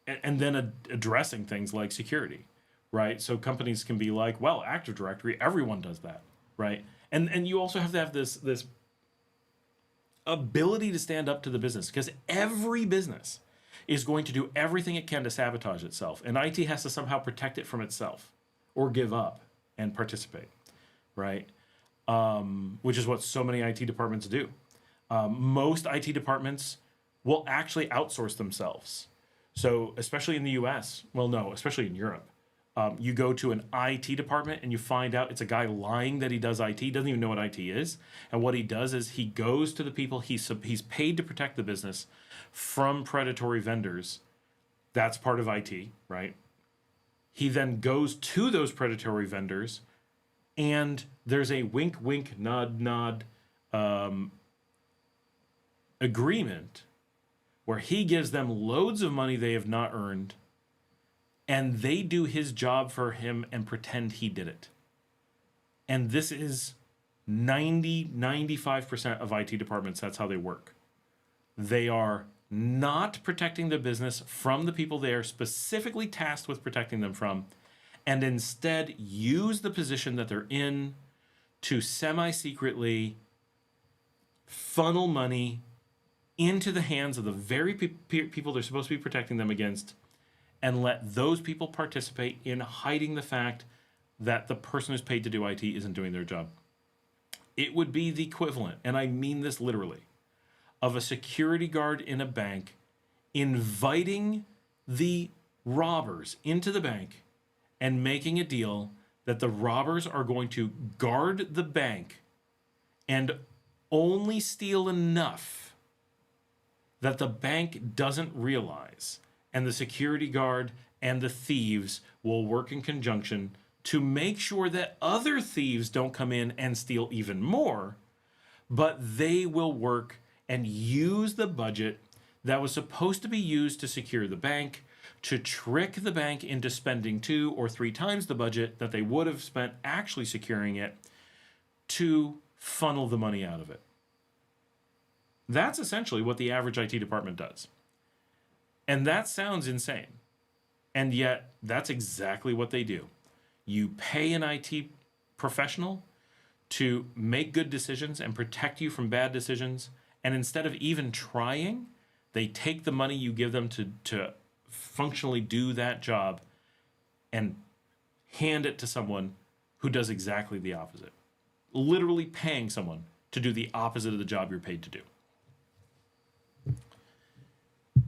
And then addressing things like security, right? So companies can be like, well, Active Directory, everyone does that, right? And you also have to have this ability to stand up to the business, because every business is going to do everything it can to sabotage itself. And IT has to somehow protect it from itself or give up and participate, right? Which is what so many IT departments do. Most IT departments will actually outsource themselves. So especially in the US, well, no, especially in Europe, You go to an IT department and you find out it's a guy lying that he does IT, doesn't even know what IT is. And what he does is he goes to the people he's paid to protect the business from predatory vendors. That's part of IT, right? He then goes to those predatory vendors, and there's a wink, wink, nod, nod agreement where he gives them loads of money they have not earned, and they do his job for him and pretend he did it. And this is 95% of IT departments. That's how they work. They are not protecting the business from the people they are specifically tasked with protecting them from, and instead use the position that they're in to semi-secretly funnel money into the hands of the very people they're supposed to be protecting them against, and let those people participate in hiding the fact that the person who's paid to do IT isn't doing their job. It would be the equivalent, and I mean this literally, of a security guard in a bank inviting the robbers into the bank and making a deal that the robbers are going to guard the bank and only steal enough that the bank doesn't realize, and the security guard and the thieves will work in conjunction to make sure that other thieves don't come in and steal even more, but they will work and use the budget that was supposed to be used to secure the bank to trick the bank into spending 2 or 3 times the budget that they would have spent actually securing it to funnel the money out of it. That's essentially what the average IT department does. And that sounds insane. And yet, that's exactly what they do. You pay an IT professional to make good decisions and protect you from bad decisions. And instead of even trying, they take the money you give them to functionally do that job and hand it to someone who does exactly the opposite. Literally paying someone to do the opposite of the job you're paid to do.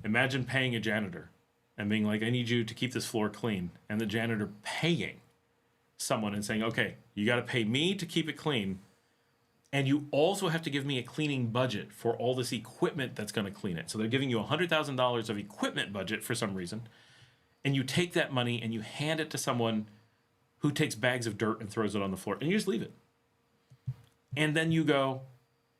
Imagine paying a janitor and being like, I need you to keep this floor clean. And the janitor paying someone and saying, okay, you got to pay me to keep it clean. And you also have to give me a cleaning budget for all this equipment that's going to clean it. So they're giving you $100,000 of equipment budget for some reason. And you take that money and you hand it to someone who takes bags of dirt and throws it on the floor. And you just leave it. And then you go,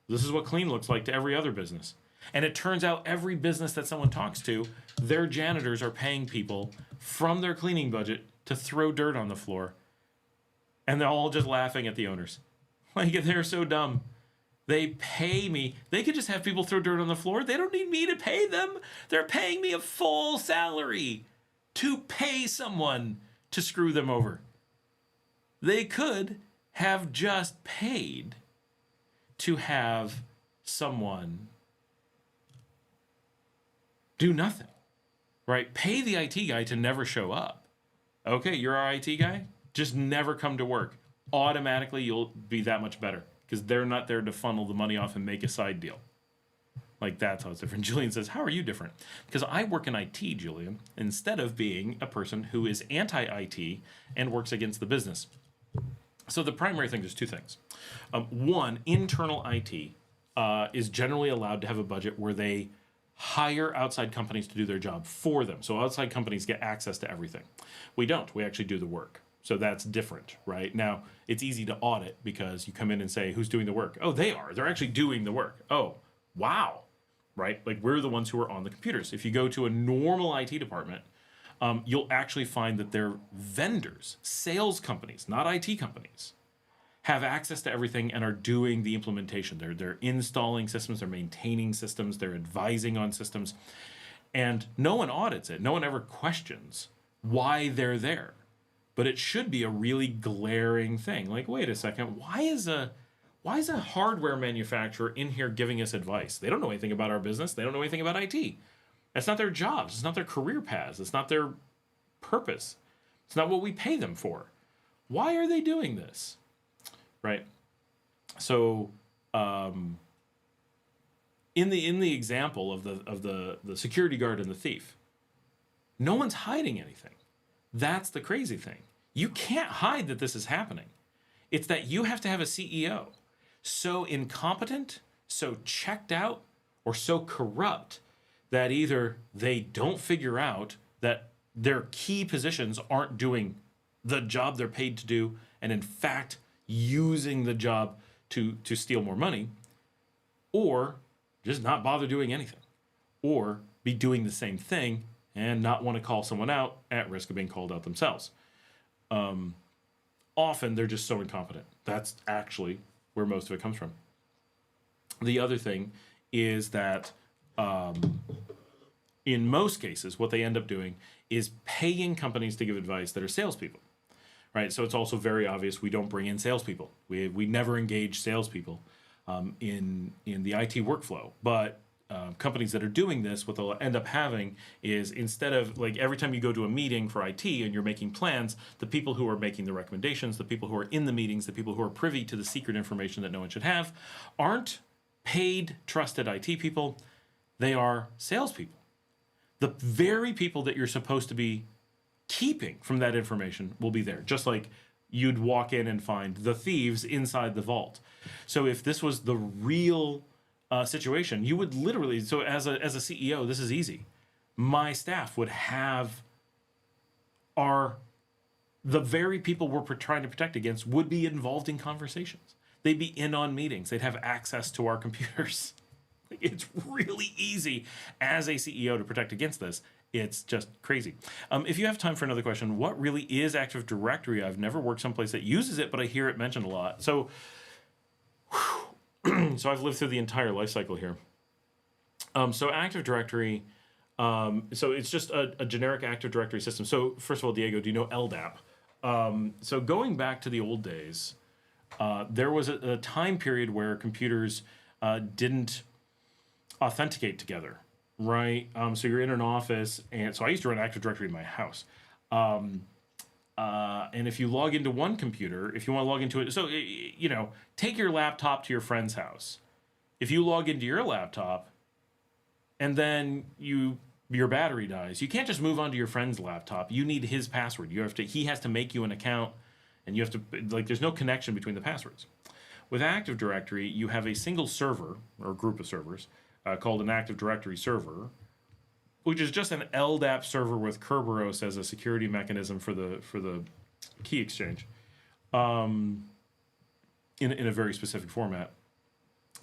this is what clean looks like to every other business. And it turns out every business that someone talks to, their janitors are paying people from their cleaning budget to throw dirt on the floor. And they're all just laughing at the owners. Like, they're so dumb. They pay me. They could just have people throw dirt on the floor. They don't need me to pay them. They're paying me a full salary to pay someone to screw them over. They could have just paid to have someone do nothing, right? Pay the IT guy to never show up. Okay, you're our IT guy? Just never come to work. Automatically, you'll be that much better because they're not there to funnel the money off and make a side deal. Like, that's how it's different. Julian says, how are you different? Because I work in IT, Julian, instead of being a person who is anti-IT and works against the business. So the primary thing, there's 2 things. One, internal IT is generally allowed to have a budget where they hire outside companies to do their job for them. So outside companies get access to everything. We don't. We actually do the work. So that's different, right? Now, it's easy to audit because you come in and say, who's doing the work? Oh, they are. They're actually doing the work. Oh, wow, right? Like, we're the ones who are on the computers. If you go to a normal IT department, you'll actually find that their vendors, sales companies, not IT companies, have access to everything and are doing the implementation. They're installing systems, they're maintaining systems, they're advising on systems, and no one audits it. No one ever questions why they're there. But it should be a really glaring thing. Like, wait a second, why is a hardware manufacturer in here giving us advice? They don't know anything about our business. They don't know anything about IT. That's not their jobs. It's not their career paths. It's not their purpose. It's not what we pay them for. Why are they doing this? Right? So, in the example of the security guard and the thief, no one's hiding anything. That's the crazy thing. You can't hide that this is happening. It's that you have to have a CEO so incompetent, so checked out, or so corrupt that either they don't figure out that their key positions aren't doing the job they're paid to do, and in fact using the job to steal more money, or just not bother doing anything, or be doing the same thing and not want to call someone out at risk of being called out themselves. Often they're just so incompetent. That's actually where most of it comes from. The other thing is that in most cases, what they end up doing is paying companies to give advice that are salespeople, right? So it's also very obvious we don't bring in salespeople. We never engage salespeople in the IT workflow. But companies that are doing this, what they'll end up having is, instead of, like, every time you go to a meeting for IT and you're making plans, the people who are making the recommendations, the people who are in the meetings, the people who are privy to the secret information that no one should have, aren't paid, trusted IT people. They are salespeople. The very people that you're supposed to be keeping from that information will be there. Just like you'd walk in and find the thieves inside the vault. So if this was the real situation, you would literally, so as a CEO, this is easy. My staff would have the very people we're trying to protect against would be involved in conversations. They'd be in on meetings. They'd have access to our computers. It's really easy as a CEO to protect against this. It's just crazy. If you have time for another question, what really is Active Directory? I've never worked someplace that uses it, but I hear it mentioned a lot. So, so I've lived through the entire life cycle here. So Active Directory, so it's just a generic Active Directory system. So first of all, Diego, do you know LDAP? So going back to the old days, there was a time period where computers didn't authenticate together, right? So you're in an office, and so I used to run Active Directory in my house. And if you log into one computer, if you want to log into it, so, you know, take your laptop to your friend's house. If you log into your laptop and then your battery dies, you can't just move onto your friend's laptop. You need his password. He has to make you an account, and you have to, like, there's no connection between the passwords. With Active Directory, you have a single server or group of servers called an Active Directory server, which is just an LDAP server with Kerberos as a security mechanism for the key exchange, in a very specific format.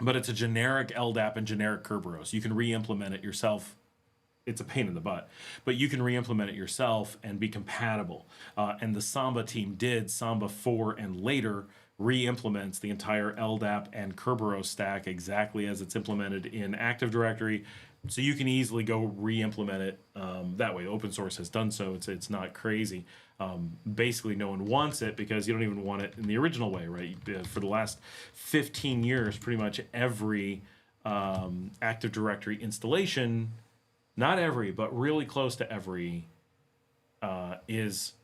But it's a generic LDAP and generic Kerberos. You can re-implement it yourself. It's a pain in the butt, but you can re-implement it yourself and be compatible. And the Samba team did. Samba 4 and later re-implements the entire LDAP and Kerberos stack exactly as it's implemented in Active Directory. So you can easily go re-implement it that way. Open source has done so. It's not crazy. Basically, no one wants it because you don't even want it in the original way, right? For the last 15 years, pretty much every Active Directory installation, not every, but really close to every, is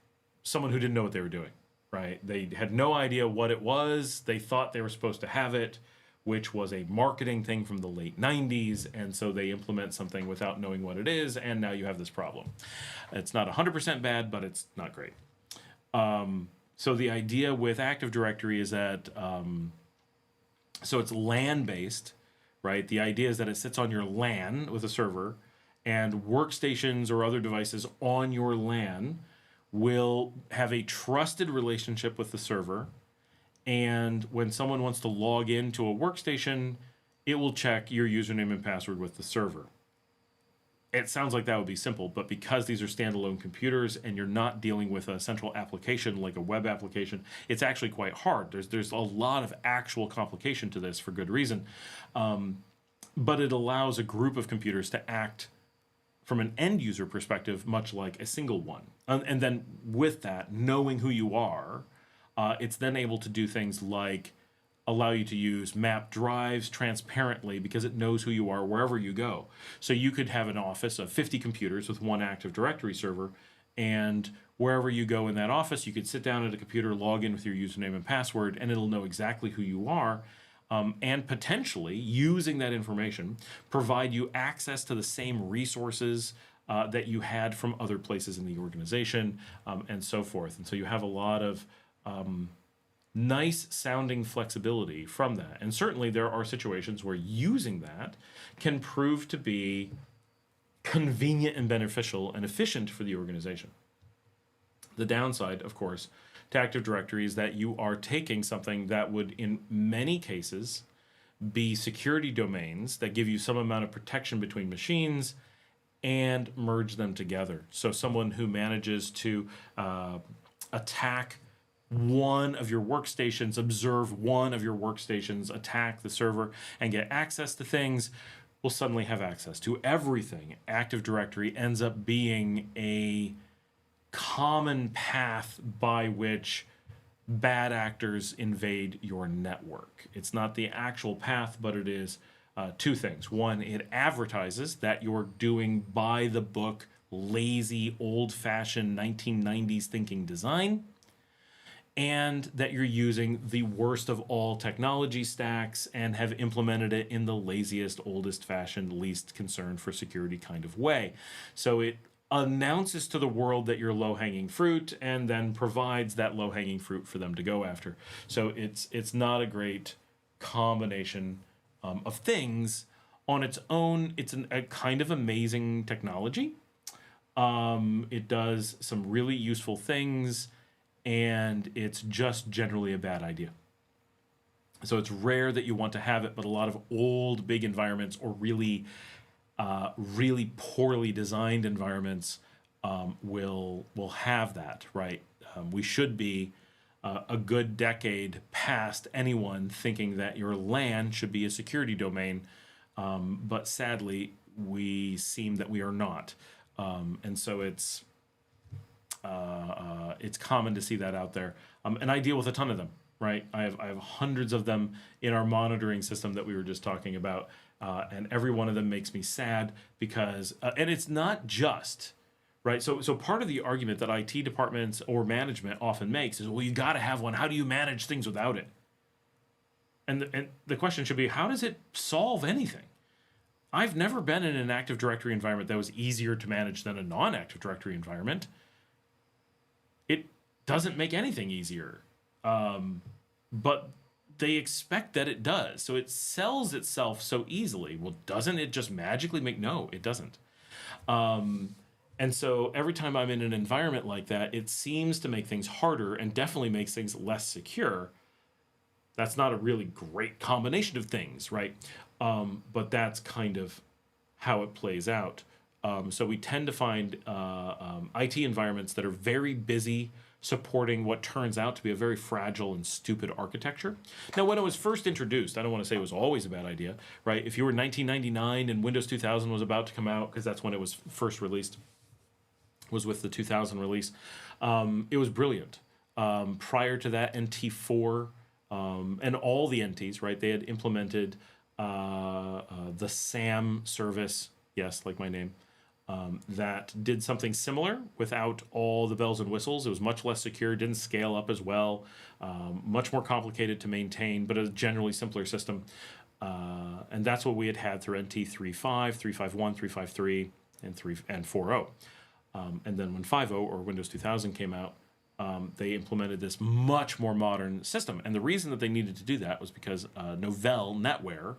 someone who didn't know what they were doing, right? They had no idea what it was. They thought they were supposed to have it, which was a marketing thing from the late 90s, and so they implement something without knowing what it is, and now you have this problem. It's not 100% bad, but it's not great. So the idea with Active Directory is that, so it's LAN-based, right? The idea is that it sits on your LAN with a server, and workstations or other devices on your LAN will have a trusted relationship with the server. And when someone wants to log into a workstation, it will check your username and password with the server. It sounds like that would be simple, but because these are standalone computers and you're not dealing with a central application like a web application, it's actually quite hard. There's a lot of actual complication to this for good reason. But it allows a group of computers to act from an end user perspective, much like a single one. And then with that, knowing who you are, it's then able to do things like allow you to use map drives transparently because it knows who you are wherever you go. So you could have an office of 50 computers with one Active Directory server, and wherever you go in that office, you could sit down at a computer, log in with your username and password, and it'll know exactly who you are, and potentially, using that information, provide you access to the same resources that you had from other places in the organization, and so forth. And so you have a lot of nice sounding flexibility from that. And certainly there are situations where using that can prove to be convenient and beneficial and efficient for the organization. The downside, of course, to Active Directory is that you are taking something that would, in many cases, be security domains that give you some amount of protection between machines and merge them together. So someone who manages to attack one of your workstations, observe one of your workstations, attack the server, and get access to things will suddenly have access to everything. Active Directory ends up being a common path by which bad actors invade your network. It's not the actual path, but it is two things. One, it advertises that you're doing by the book, lazy, old-fashioned 1990s thinking design, and that you're using the worst of all technology stacks and have implemented it in the laziest, oldest-fashioned, least concerned for security kind of way. So it announces to the world that you're low-hanging fruit and then provides that low-hanging fruit for them to go after. So it's not a great combination of things on its own. It's a kind of amazing technology. It does some really useful things, and it's just generally a bad idea. So it's rare that you want to have it, but a lot of old big environments or really poorly designed environments will have that, right? We should be a good decade past anyone thinking that your LAN should be a security domain, but sadly, we seem that we are not. And so it's common to see that out there. And I deal with a ton of them, right? I have hundreds of them in our monitoring system that we were just talking about. And every one of them makes me sad because, and it's not just, right? So part of the argument that IT departments or management often makes is, well, you got to have one. How do you manage things without it? And the question should be, how does it solve anything? I've never been in an Active Directory environment that was easier to manage than a non-Active Directory environment. It doesn't make anything easier. But they expect that it does. So it sells itself so easily. Well, doesn't it just magically make... No, it doesn't. And so every time I'm in an environment like that, it seems to make things harder and definitely makes things less secure. That's not a really great combination of things, right? But that's kind of how it plays out. So we tend to find IT environments that are very busy supporting what turns out to be a very fragile and stupid architecture. Now, when it was first introduced, I don't want to say it was always a bad idea, right? If you were in 1999 and Windows 2000 was about to come out, because that's when it was first released, was with the 2000 release, it was brilliant. Prior to that, NT4 and all the NTs, right? They had implemented the SAM service, yes, like my name, that did something similar without all the bells and whistles. It was much less secure, didn't scale up as well, much more complicated to maintain, but a generally simpler system. And that's what we had through NT 3.5, 3.5.1, 3.5.3, and 4.0. And then when 5.0 or Windows 2000 came out, they implemented this much more modern system. And the reason that they needed to do that was because Novell NetWare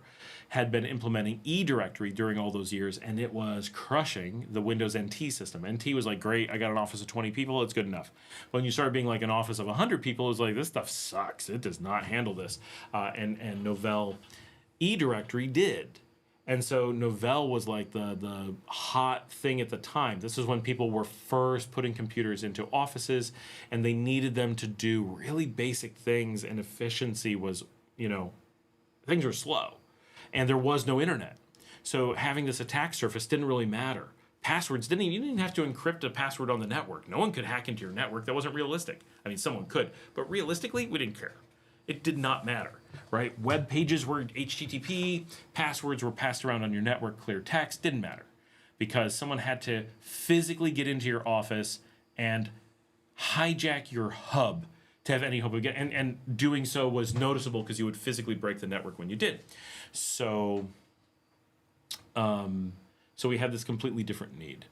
had been implementing eDirectory during all those years, and it was crushing the Windows NT system. NT was like, great, I got an office of 20 people, it's good enough. When you started being like an office of 100 people, it was like, this stuff sucks. It does not handle this. And Novell eDirectory did. And so Novell was like the hot thing at the time. This is when people were first putting computers into offices, and they needed them to do really basic things, and efficiency was, things were slow. And there was no internet. So having this attack surface didn't really matter. Passwords you didn't even have to encrypt a password on the network. No one could hack into your network. That wasn't realistic. I mean, someone could, but realistically, we didn't care. It did not matter, right? Web pages were HTTP, passwords were passed around on your network, clear text, didn't matter, because someone had to physically get into your office and hijack your hub to have any hope of getting, and doing so was noticeable because you would physically break the network when you did. So we had this completely different need.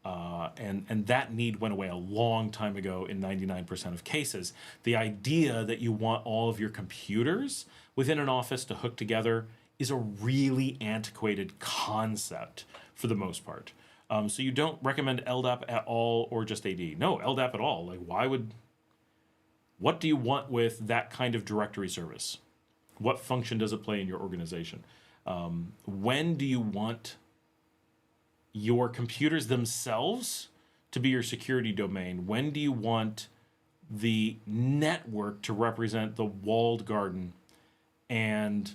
And that need went away a long time ago in 99% of cases. The idea that you want all of your computers within an office to hook together is a really antiquated concept for the most part. So you don't recommend LDAP at all or just AD? No, LDAP at all. Like, what do you want with that kind of directory service? What function does it play in your organization? When do you want your computers themselves to be your security domain? When do you want the network to represent the walled garden, and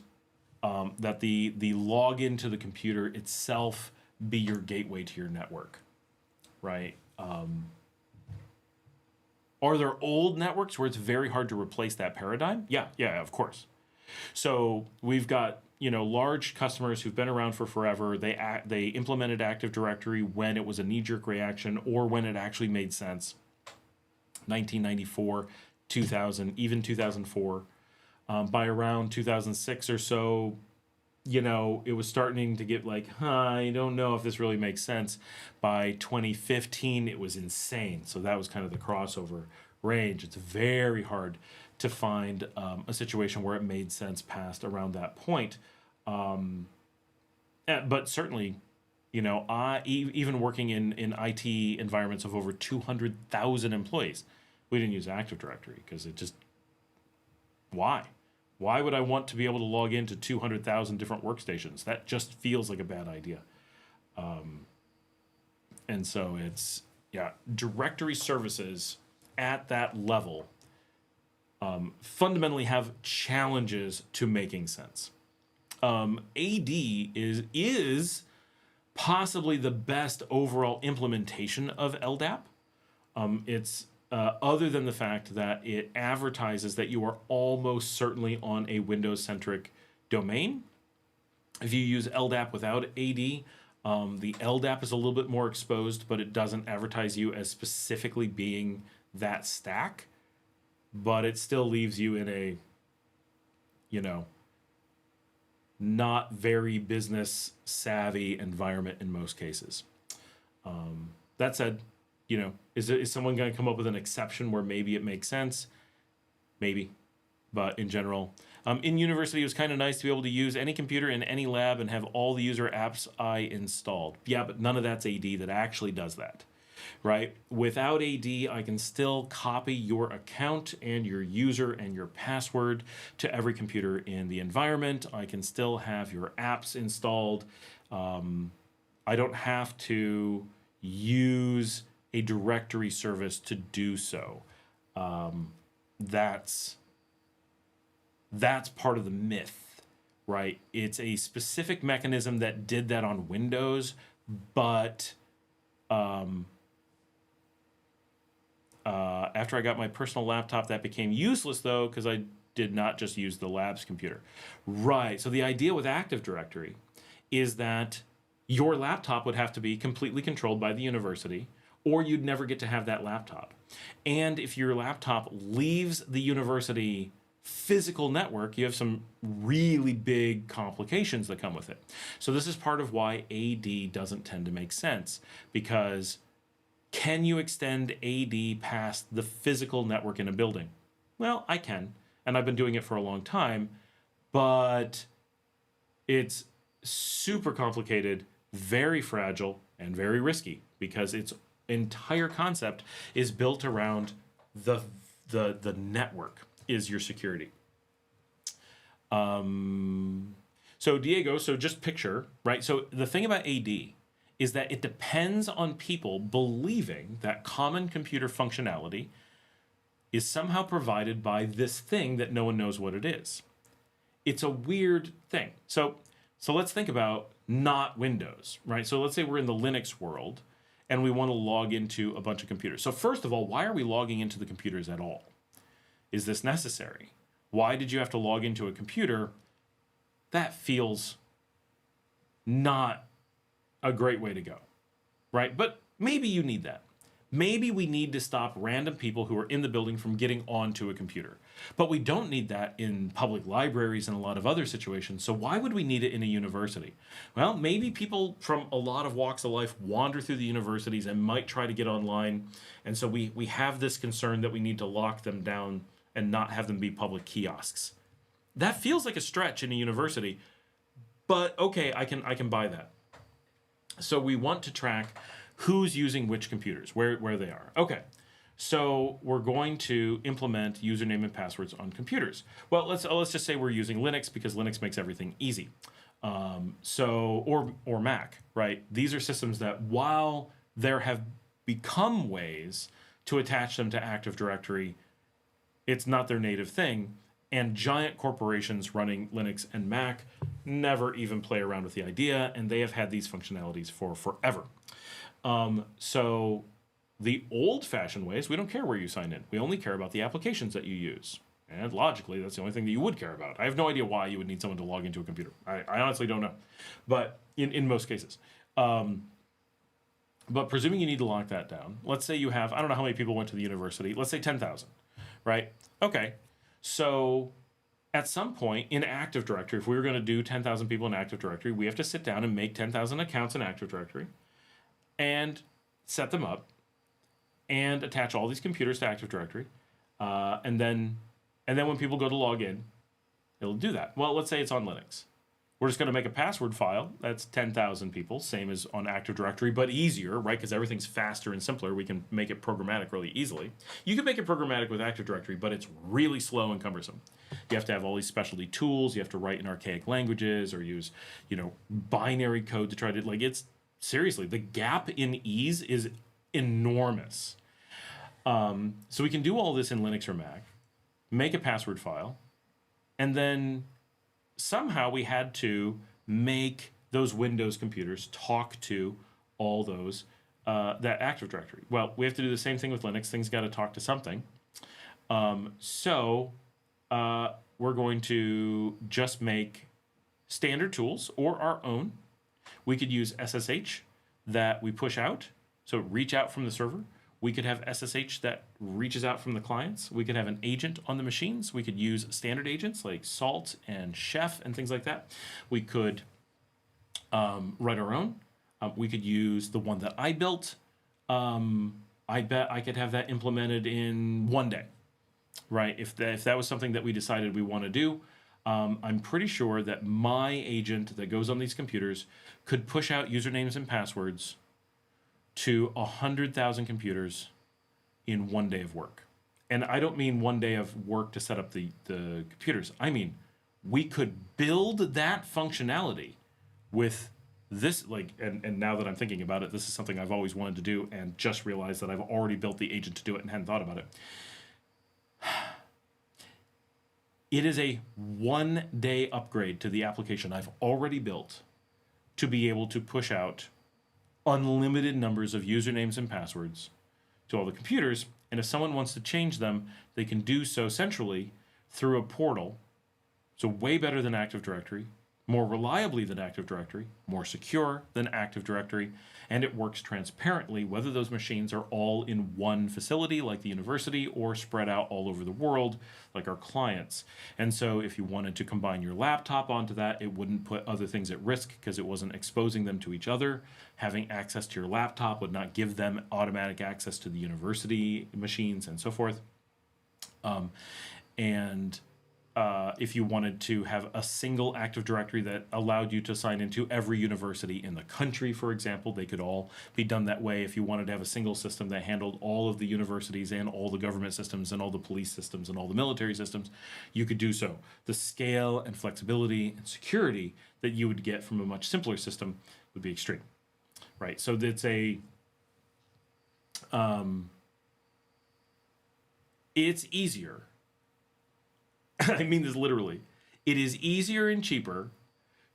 that the login to the computer itself be your gateway to your network, right? Are there old networks where it's very hard to replace that paradigm? Yeah, of course. So we've got, large customers who've been around for forever. They implemented Active Directory when it was a knee-jerk reaction or when it actually made sense. 1994, 2000, even 2004. By around 2006 or so, it was starting to get like, I don't know if this really makes sense. By 2015, it was insane. So that was kind of the crossover range. It's very hard to find a situation where it made sense past around that point. But certainly, I even working in IT environments of over 200,000 employees, we didn't use Active Directory because it just, why? Why would I want to be able to log into 200,000 different workstations? That just feels like a bad idea. And so it's, directory services at that level fundamentally have challenges to making sense. AD is possibly the best overall implementation of LDAP. It's other than the fact that it advertises that you are almost certainly on a Windows-centric domain. If you use LDAP without AD, the LDAP is a little bit more exposed, but it doesn't advertise you as specifically being that stack. But it still leaves you in a, not very business savvy environment in most cases. That said, is someone going to come up with an exception where maybe it makes sense? Maybe. But in general, in university, it was kind of nice to be able to use any computer in any lab and have all the user apps I installed. Yeah, but none of that's AD that actually does that, right? Without AD, I can still copy your account and your user and your password to every computer in the environment. I can still have your apps installed. I don't have to use a directory service to do so. That's part of the myth, right? It's a specific mechanism that did that on Windows, but after I got my personal laptop, that became useless, though, because I did not just use the lab's computer. Right, so the idea with Active Directory is that your laptop would have to be completely controlled by the university, or you'd never get to have that laptop. And if your laptop leaves the university physical network, you have some really big complications that come with it. So this is part of why AD doesn't tend to make sense, because can you extend AD past the physical network in a building? Well, I can, and I've been doing it for a long time, but it's super complicated, very fragile, and very risky, because its entire concept is built around the network is your security. So Diego, so just picture, right? So the thing about AD is that it depends on people believing that common computer functionality is somehow provided by this thing that no one knows what it is. It's a weird thing. So let's think about not Windows, right? So let's say we're in the Linux world and we want to log into a bunch of computers. So first of all, why are we logging into the computers at all? Is this necessary? Why did you have to log into a computer? That feels not a great way to go, right? But maybe you need that. Maybe we need to stop random people who are in the building from getting onto a computer. But we don't need that in public libraries and a lot of other situations. So why would we need it in a university? Well, maybe people from a lot of walks of life wander through the universities and might try to get online. And so we have this concern that we need to lock them down and not have them be public kiosks. That feels like a stretch in a university, but okay, I can buy that. So we want to track who's using which computers, where they are. Okay, so we're going to implement username and passwords on computers. Well, let's just say we're using Linux because Linux makes everything easy. Or Mac, right? These are systems that, while there have become ways to attach them to Active Directory, it's not their native thing. And giant corporations running Linux and Mac never even play around with the idea, and they have had these functionalities for forever. So the old-fashioned ways, we don't care where you sign in. We only care about the applications that you use. And logically, that's the only thing that you would care about. I have no idea why you would need someone to log into a computer. I honestly don't know. But in most cases. But presuming you need to lock that down, let's say you have, I don't know how many people went to the university, let's say 10,000, right? Okay, so at some point in Active Directory, if we were going to do 10,000 people in Active Directory, we have to sit down and make 10,000 accounts in Active Directory and set them up and attach all these computers to Active Directory. And then when people go to log in, it'll do that. Well, let's say it's on Linux. We're just going to make a password file. That's 10,000 people, same as on Active Directory, but easier, right? Because everything's faster and simpler. We can make it programmatic really easily. You can make it programmatic with Active Directory, but it's really slow and cumbersome. You have to have all these specialty tools. You have to write in archaic languages or use, binary code to try to, it's seriously, the gap in ease is enormous. So we can do all this in Linux or Mac, make a password file, and then somehow we had to make those Windows computers talk to all those, that Active Directory. Well, we have to do the same thing with Linux. Things got to talk to something. So we're going to just make standard tools or our own. We could use SSH that we push out, so reach out from the server. We could have SSH that reaches out from the clients. We could have an agent on the machines. We could use standard agents like Salt and Chef and things like that. We could write our own. We could use the one that I built. I bet I could have that implemented in one day, right? If that was something that we decided we want to do, I'm pretty sure that my agent that goes on these computers could push out usernames and passwords to 100,000 computers in one day of work. And I don't mean one day of work to set up the computers. I mean, we could build that functionality with this, and now that I'm thinking about it, this is something I've always wanted to do and just realized that I've already built the agent to do it and hadn't thought about it. It is a one-day upgrade to the application I've already built to be able to push out unlimited numbers of usernames and passwords to all the computers, and if someone wants to change them, they can do so centrally through a portal. So way better than Active Directory, more reliably than Active Directory, more secure than Active Directory, and it works transparently whether those machines are all in one facility like the university or spread out all over the world like our clients. And so if you wanted to combine your laptop onto that, it wouldn't put other things at risk because it wasn't exposing them to each other. Having access to your laptop would not give them automatic access to the university machines and so forth. If you wanted to have a single Active Directory that allowed you to sign into every university in the country, for example, they could all be done that way. If you wanted to have a single system that handled all of the universities and all the government systems and all the police systems and all the military systems, you could do so. The scale and flexibility and security that you would get from a much simpler system would be extreme, right? So it's it's easier. I mean this literally. It is easier and cheaper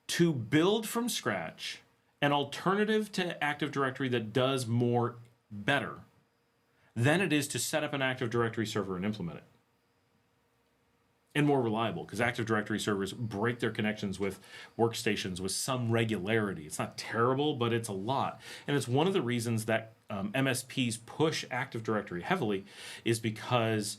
to build from scratch an alternative to Active Directory that does more better than it is to set up an Active Directory server and implement it. And more reliable, because Active Directory servers break their connections with workstations with some regularity. It's not terrible, but it's a lot. And it's one of the reasons that MSPs push Active Directory heavily is because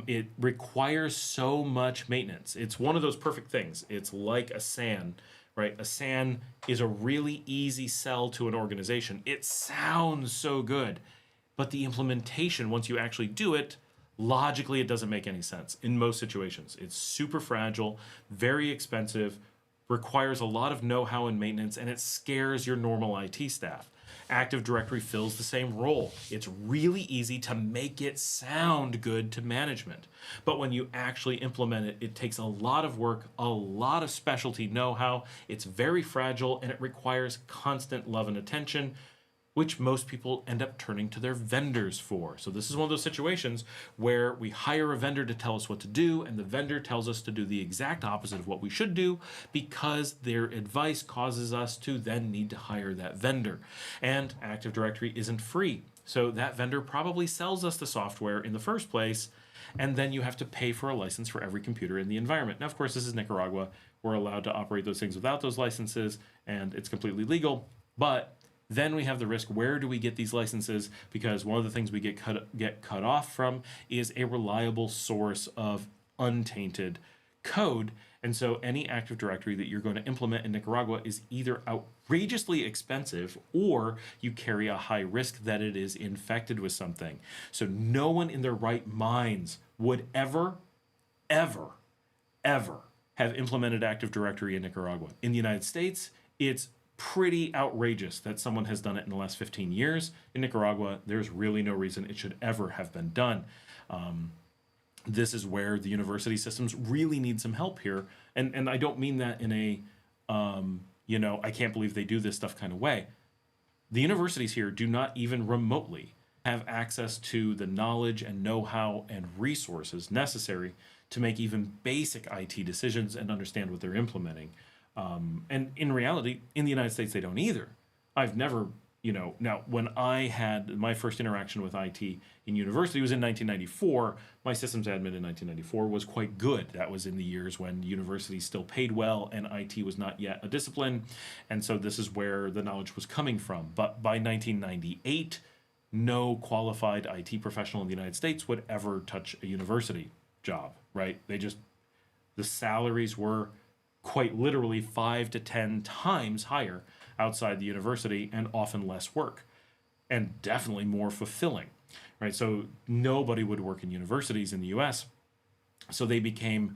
it requires so much maintenance. It's one of those perfect things. It's like a SAN, right? A SAN is a really easy sell to an organization. It sounds so good, but the implementation, once you actually do it, logically it doesn't make any sense in most situations. It's super fragile, very expensive, requires a lot of know-how and maintenance, and it scares your normal IT staff. Active Directory fills the same role. It's really easy to make it sound good to management. But when you actually implement it, it takes a lot of work, a lot of specialty know-how. It's very fragile, and it requires constant love and attention, which most people end up turning to their vendors for. So this is one of those situations where we hire a vendor to tell us what to do, and the vendor tells us to do the exact opposite of what we should do because their advice causes us to then need to hire that vendor. And Active Directory isn't free. So that vendor probably sells us the software in the first place, and then you have to pay for a license for every computer in the environment. Now, of course, this is Nicaragua. We're allowed to operate those things without those licenses, and it's completely legal, but then we have the risk, where do we get these licenses? Because one of the things we get cut off from is a reliable source of untainted code. And so any Active Directory that you're going to implement in Nicaragua is either outrageously expensive or you carry a high risk that it is infected with something. So no one in their right minds would ever have implemented Active Directory in Nicaragua. In the United States, it's pretty outrageous that someone has done it in the last 15 years. In Nicaragua, there's really no reason it should ever have been done. This is where the university systems really need some help here. And I don't mean that in a, I can't believe they do this stuff kind of way. The universities here do not even remotely have access to the knowledge and know-how and resources necessary to make even basic IT decisions and understand what they're implementing. And in reality, in the United States, they don't either. I've never, now when I had my first interaction with IT in university was in 1994. My systems admin in 1994 was quite good. That was in the years when universities still paid well and IT was not yet a discipline. And so this is where the knowledge was coming from. But by 1998, no qualified IT professional in the United States would ever touch a university job, right? The salaries were quite literally 5 to 10 times higher outside the university and often less work and definitely more fulfilling, right? So nobody would work in universities in the US. So they became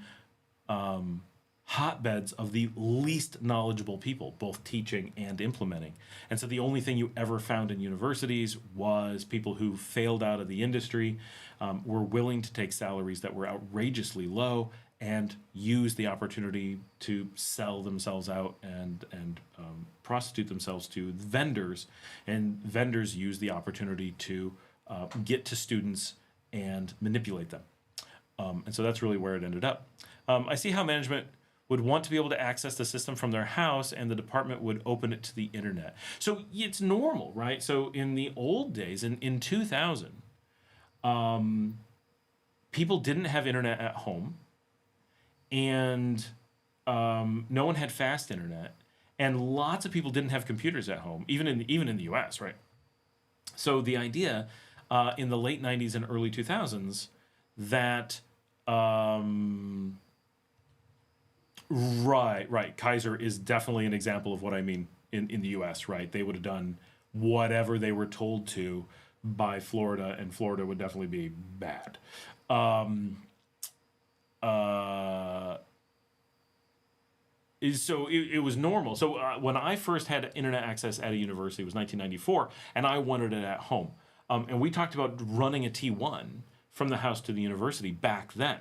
hotbeds of the least knowledgeable people, both teaching and implementing. And so the only thing you ever found in universities was people who failed out of the industry, were willing to take salaries that were outrageously low and use the opportunity to sell themselves out and prostitute themselves to vendors. And vendors use the opportunity to get to students and manipulate them. And so that's really where it ended up. I see how management would want to be able to access the system from their house and the department would open it to the internet. So it's normal, right? So in the old days, in 2000, people didn't have internet at home. And no one had fast internet, and lots of people didn't have computers at home, even in the U.S., right? So the idea in the late 90s and early 2000s that right, Kaiser is definitely an example of what I mean in the U.S., right? They would have done whatever they were told to by Florida, and Florida would definitely be bad. So it was normal. So when I first had internet access at a university, it was 1994, and I wanted it at home. And we talked about running a T1 from the house to the university back then,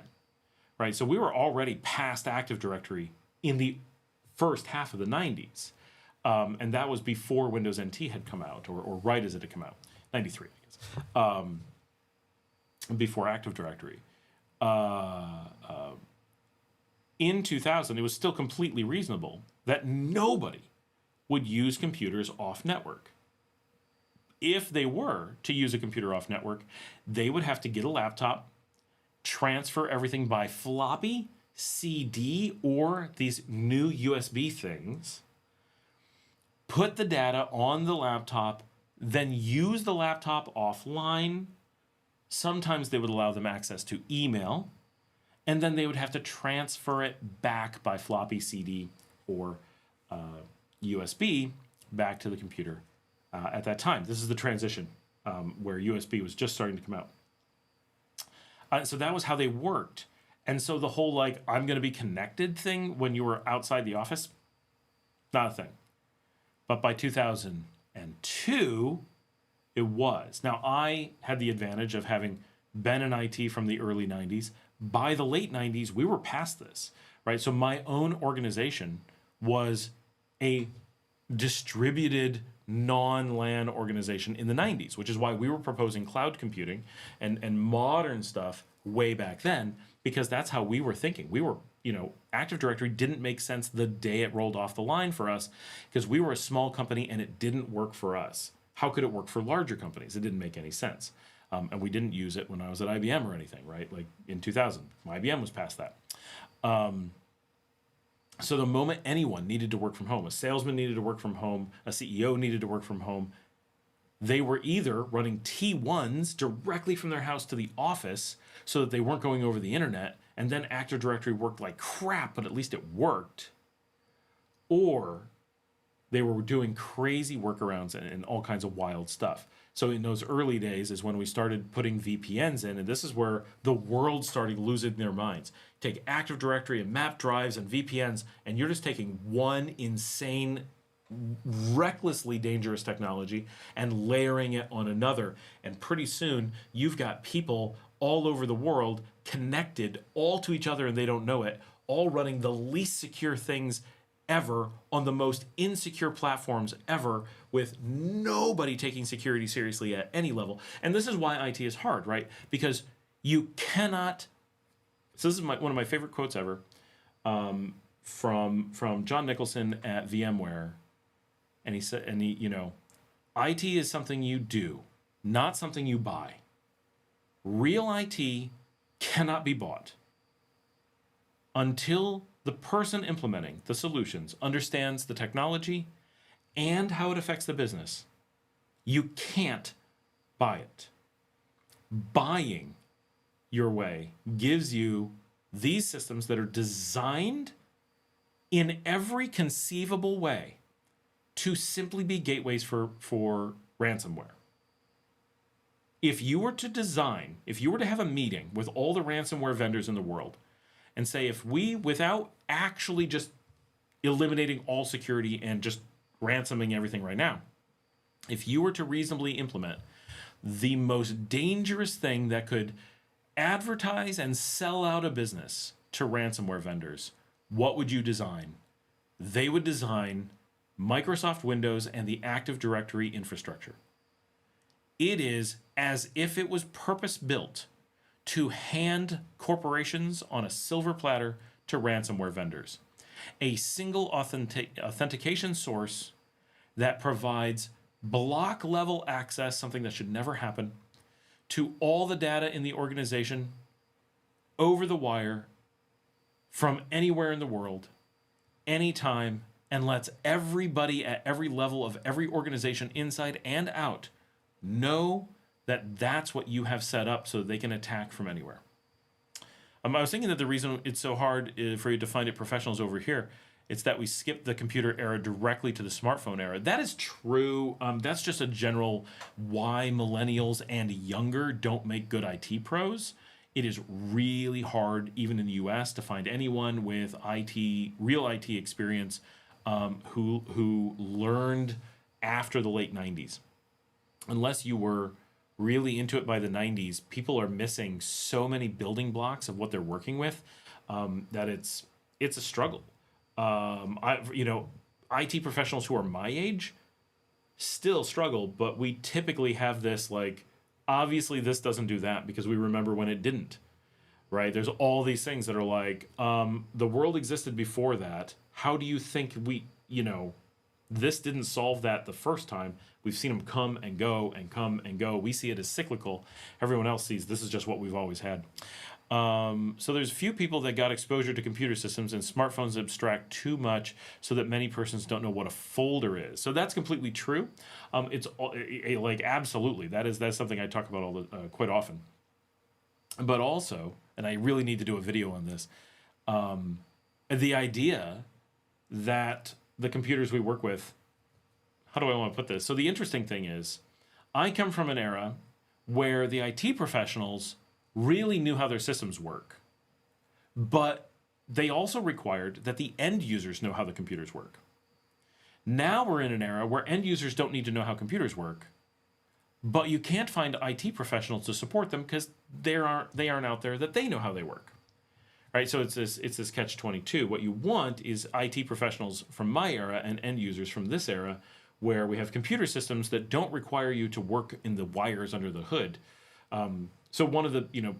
right? So we were already past Active Directory in the first half of the 90s. And that was before Windows NT had come out, or right as it had come out, 93, I guess, before Active Directory. In 2000, it was still completely reasonable that nobody would use computers off network. If they were to use a computer off network, they would have to get a laptop, transfer everything by floppy, CD, or these new USB things, put the data on the laptop, then use the laptop offline. Sometimes they would allow them access to email, and then they would have to transfer it back by floppy CD or USB back to the computer at that time. This is the transition where USB was just starting to come out. So that was how they worked. And so the whole, like, I'm going to be connected thing when you were outside the office, not a thing. But by 2002, it was. Now, I had the advantage of having been in IT from the early 90s. By the late 90s, we were past this, right? So my own organization was a distributed non-LAN organization in the 90s, which is why we were proposing cloud computing and modern stuff way back then, because that's how we were thinking. We were, Active Directory didn't make sense the day it rolled off the line for us because we were a small company and it didn't work for us. How could it work for larger companies? It didn't make any sense. And we didn't use it when I was at IBM or anything, right? Like in 2000, IBM was past that. So the moment anyone needed to work from home, a salesman needed to work from home, a CEO needed to work from home, they were either running T1s directly from their house to the office so that they weren't going over the internet, and then Active Directory worked like crap, but at least it worked, or they were doing crazy workarounds and all kinds of wild stuff. So in those early days is when we started putting VPNs in, and this is where the world started losing their minds. Take Active Directory and map drives and VPNs, and you're just taking one insane, recklessly dangerous technology and layering it on another. And pretty soon, you've got people all over the world connected all to each other and they don't know it, all running the least secure things ever on the most insecure platforms ever, with nobody taking security seriously at any level. And this is why IT is hard, right? Because you cannot. So this is one of my favorite quotes ever, from John Nicholson at VMware, and he said, IT is something you do, not something you buy. Real IT cannot be bought until the person implementing the solutions understands the technology and how it affects the business. You can't buy it. Buying your way gives you these systems that are designed in every conceivable way to simply be gateways for ransomware. If you were to have a meeting with all the ransomware vendors in the world and say, if we, without actually just eliminating all security and just ransoming everything right now, if you were to reasonably implement the most dangerous thing that could advertise and sell out a business to ransomware vendors, what would you design? They would design Microsoft Windows and the Active Directory infrastructure. It is as if it was purpose-built to hand corporations on a silver platter to ransomware vendors. A single authentication source that provides block-level access, something that should never happen, to all the data in the organization over the wire from anywhere in the world, anytime, and lets everybody at every level of every organization inside and out know that that's what you have set up so they can attack from anywhere. I was thinking that the reason it's so hard for you to find it professionals over here, it's that we skipped the computer era directly to the smartphone era. That is true. That's just a general why millennials and younger don't make good IT pros. It is really hard, even in the US, to find anyone with real IT experience who learned after the late 90s. Unless you were really into it by the 90s, people are missing so many building blocks of what they're working with that it's a struggle. IT professionals who are my age still struggle, but we typically have this like, obviously this doesn't do that because we remember when it didn't, right? There's all these things that are like, the world existed before that. How do you think this didn't solve that the first time? We've seen them come and go and come and go. We see it as cyclical. Everyone else sees this is just what we've always had. So there's few people that got exposure to computer systems, and smartphones abstract too much so that many persons don't know what a folder is. So that's completely true. It's like absolutely that's something I talk about quite often. But also, and I really need to do a video on this, the idea that the computers we work with, how do I want to put this? So the interesting thing is, I come from an era where the IT professionals really knew how their systems work, but they also required that the end users know how the computers work. Now we're in an era where end users don't need to know how computers work, but you can't find IT professionals to support them because they aren't out there that they know how they work. Right? So it's this catch-22. What you want is IT professionals from my era and end users from this era, where we have computer systems that don't require you to work in the wires under the hood. So one of the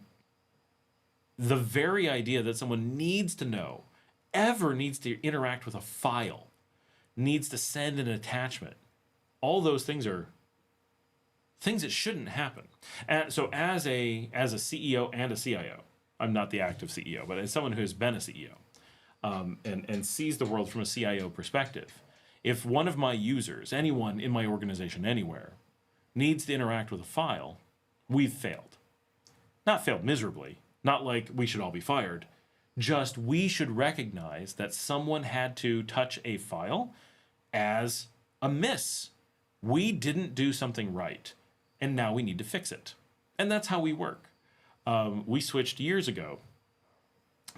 very idea that someone needs to know, ever needs to interact with a file, needs to send an attachment, all those things are things that shouldn't happen. And so as a CEO and a CIO, I'm not the active CEO, but as someone who has been a CEO and sees the world from a CIO perspective, if one of my users, anyone in my organization anywhere, needs to interact with a file, we've failed. Not failed miserably, not like we should all be fired, just we should recognize that someone had to touch a file as a miss. We didn't do something right, and now we need to fix it. And that's how we work. We switched years ago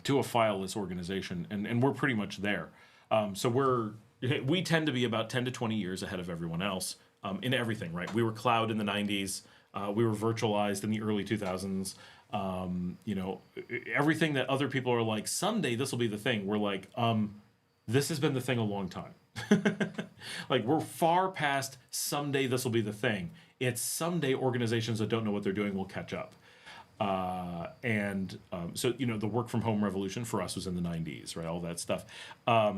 to a fileless organization, and we're pretty much there. So we tend to be about 10 to 20 years ahead of everyone else in everything, right? We were cloud in the 90s. We were virtualized in the early 2000s. Everything that other people are like, someday this will be the thing. We're like, this has been the thing a long time. Like, we're far past someday this will be the thing. It's someday organizations that don't know what they're doing will catch up. So the work from home revolution for us was in the 90s, right? All that stuff. What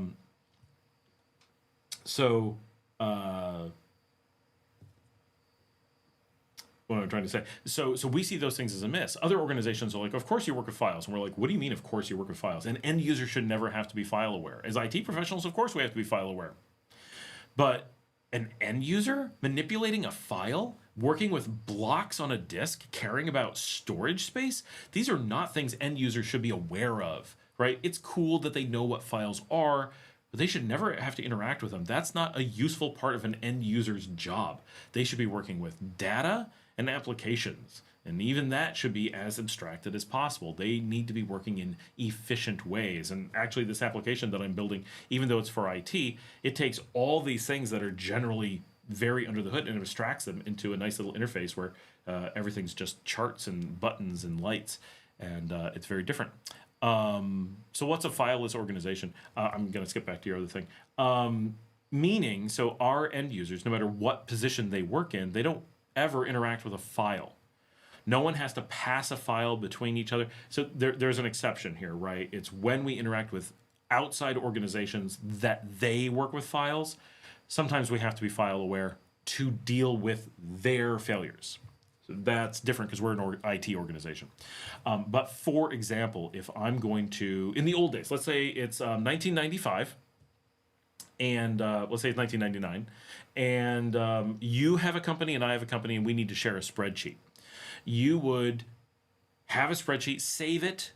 am I trying to say? So we see those things as a miss. Other organizations are like, of course you work with files. And we're like, what do you mean, of course you work with files? And end users should never have to be file aware. As IT professionals, of course we have to be file aware. But an end user manipulating a file, working with blocks on a disk, caring about storage space, these are not things end users should be aware of, right? It's cool that they know what files are, but they should never have to interact with them. That's not a useful part of an end user's job. They should be working with data and applications, and even that should be as abstracted as possible. They need to be working in efficient ways. And actually, this application that I'm building, even though it's for IT, it takes all these things that are generally very under the hood and abstracts them into a nice little interface where everything's just charts and buttons and lights, and it's very different. So what's a fileless organization? I'm going to skip back to your other thing. Meaning, so our end users, no matter what position they work in, they don't ever interact with a file. No one has to pass a file between each other. So there's an exception here, right? It's when we interact with outside organizations that they work with files. Sometimes we have to be file aware to deal with their failures. So that's different because we're an IT organization. But for example, if I'm going to, in the old days, let's say it's 1995, and let's say it's 1999, and you have a company and I have a company and we need to share a spreadsheet. You would have a spreadsheet, save it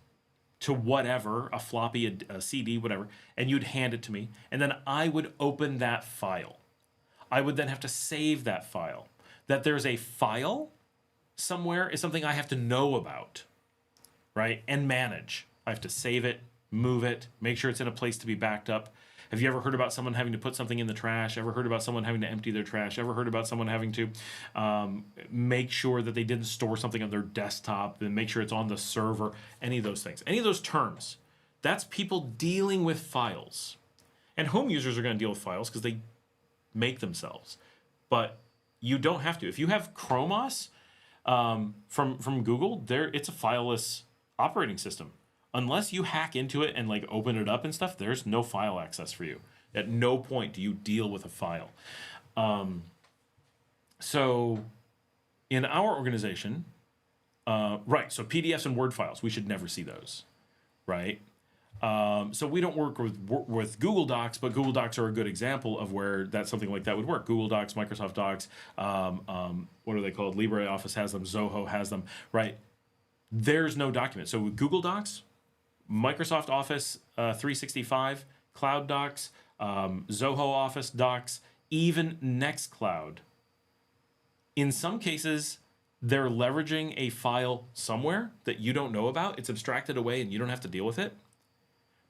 to whatever, a floppy, a CD, whatever, and you'd hand it to me, and then I would open that file. I would then have to save that file. That there's a file somewhere is something I have to know about, right? And manage. I have to save it, move it, make sure it's in a place to be backed up. Have you ever heard about someone having to put something in the trash? Ever heard about someone having to empty their trash? Ever heard about someone having to make sure that they didn't store something on their desktop and make sure it's on the server? Any of those things. Any of those terms. That's people dealing with files. And home users are going to deal with files because they make themselves. But you don't have to. If you have Chrome OS from Google, it's a fileless operating system. Unless you hack into it and like open it up and stuff, there's no file access for you. At no point do you deal with a file. So in our organization, Right. So PDFs and Word files, we should never see those. Right. So we don't work with Google Docs, but Google Docs are a good example of where that something like that would work. Google Docs, Microsoft Docs, what are they called? LibreOffice has them, Zoho has them, right? There's no document. So with Google Docs, Microsoft Office 365, Cloud Docs, Zoho Office Docs, even Nextcloud. In some cases, they're leveraging a file somewhere that you don't know about. It's abstracted away and you don't have to deal with it.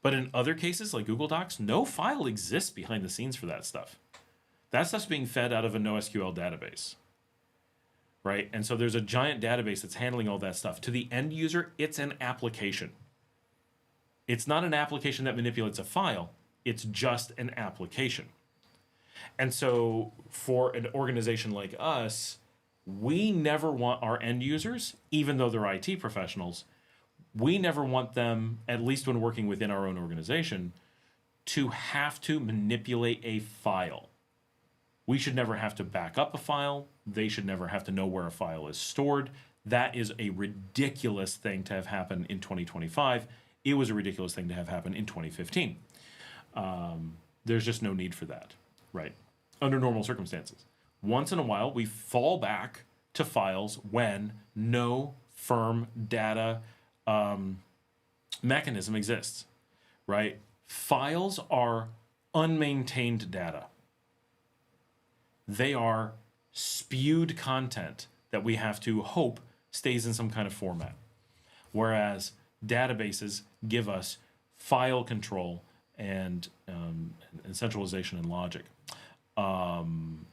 But in other cases, like Google Docs, no file exists behind the scenes for that stuff. That stuff's being fed out of a NoSQL database, right? And so there's a giant database that's handling all that stuff. To the end user, it's an application. It's not an application that manipulates a file. It's just an application. And so for an organization like us, we never want our end users, even though they're IT professionals, we never want them, at least when working within our own organization, to have to manipulate a file. We should never have to back up a file. They should never have to know where a file is stored. That is a ridiculous thing to have happen in 2025. It was a ridiculous thing to have happen in 2015. There's just no need for that, right? Under normal circumstances. Once in a while, we fall back to files when no firm data mechanism exists, right? Files are unmaintained data. They are spewed content that we have to hope stays in some kind of format. Whereas databases give us file control and centralization and logic.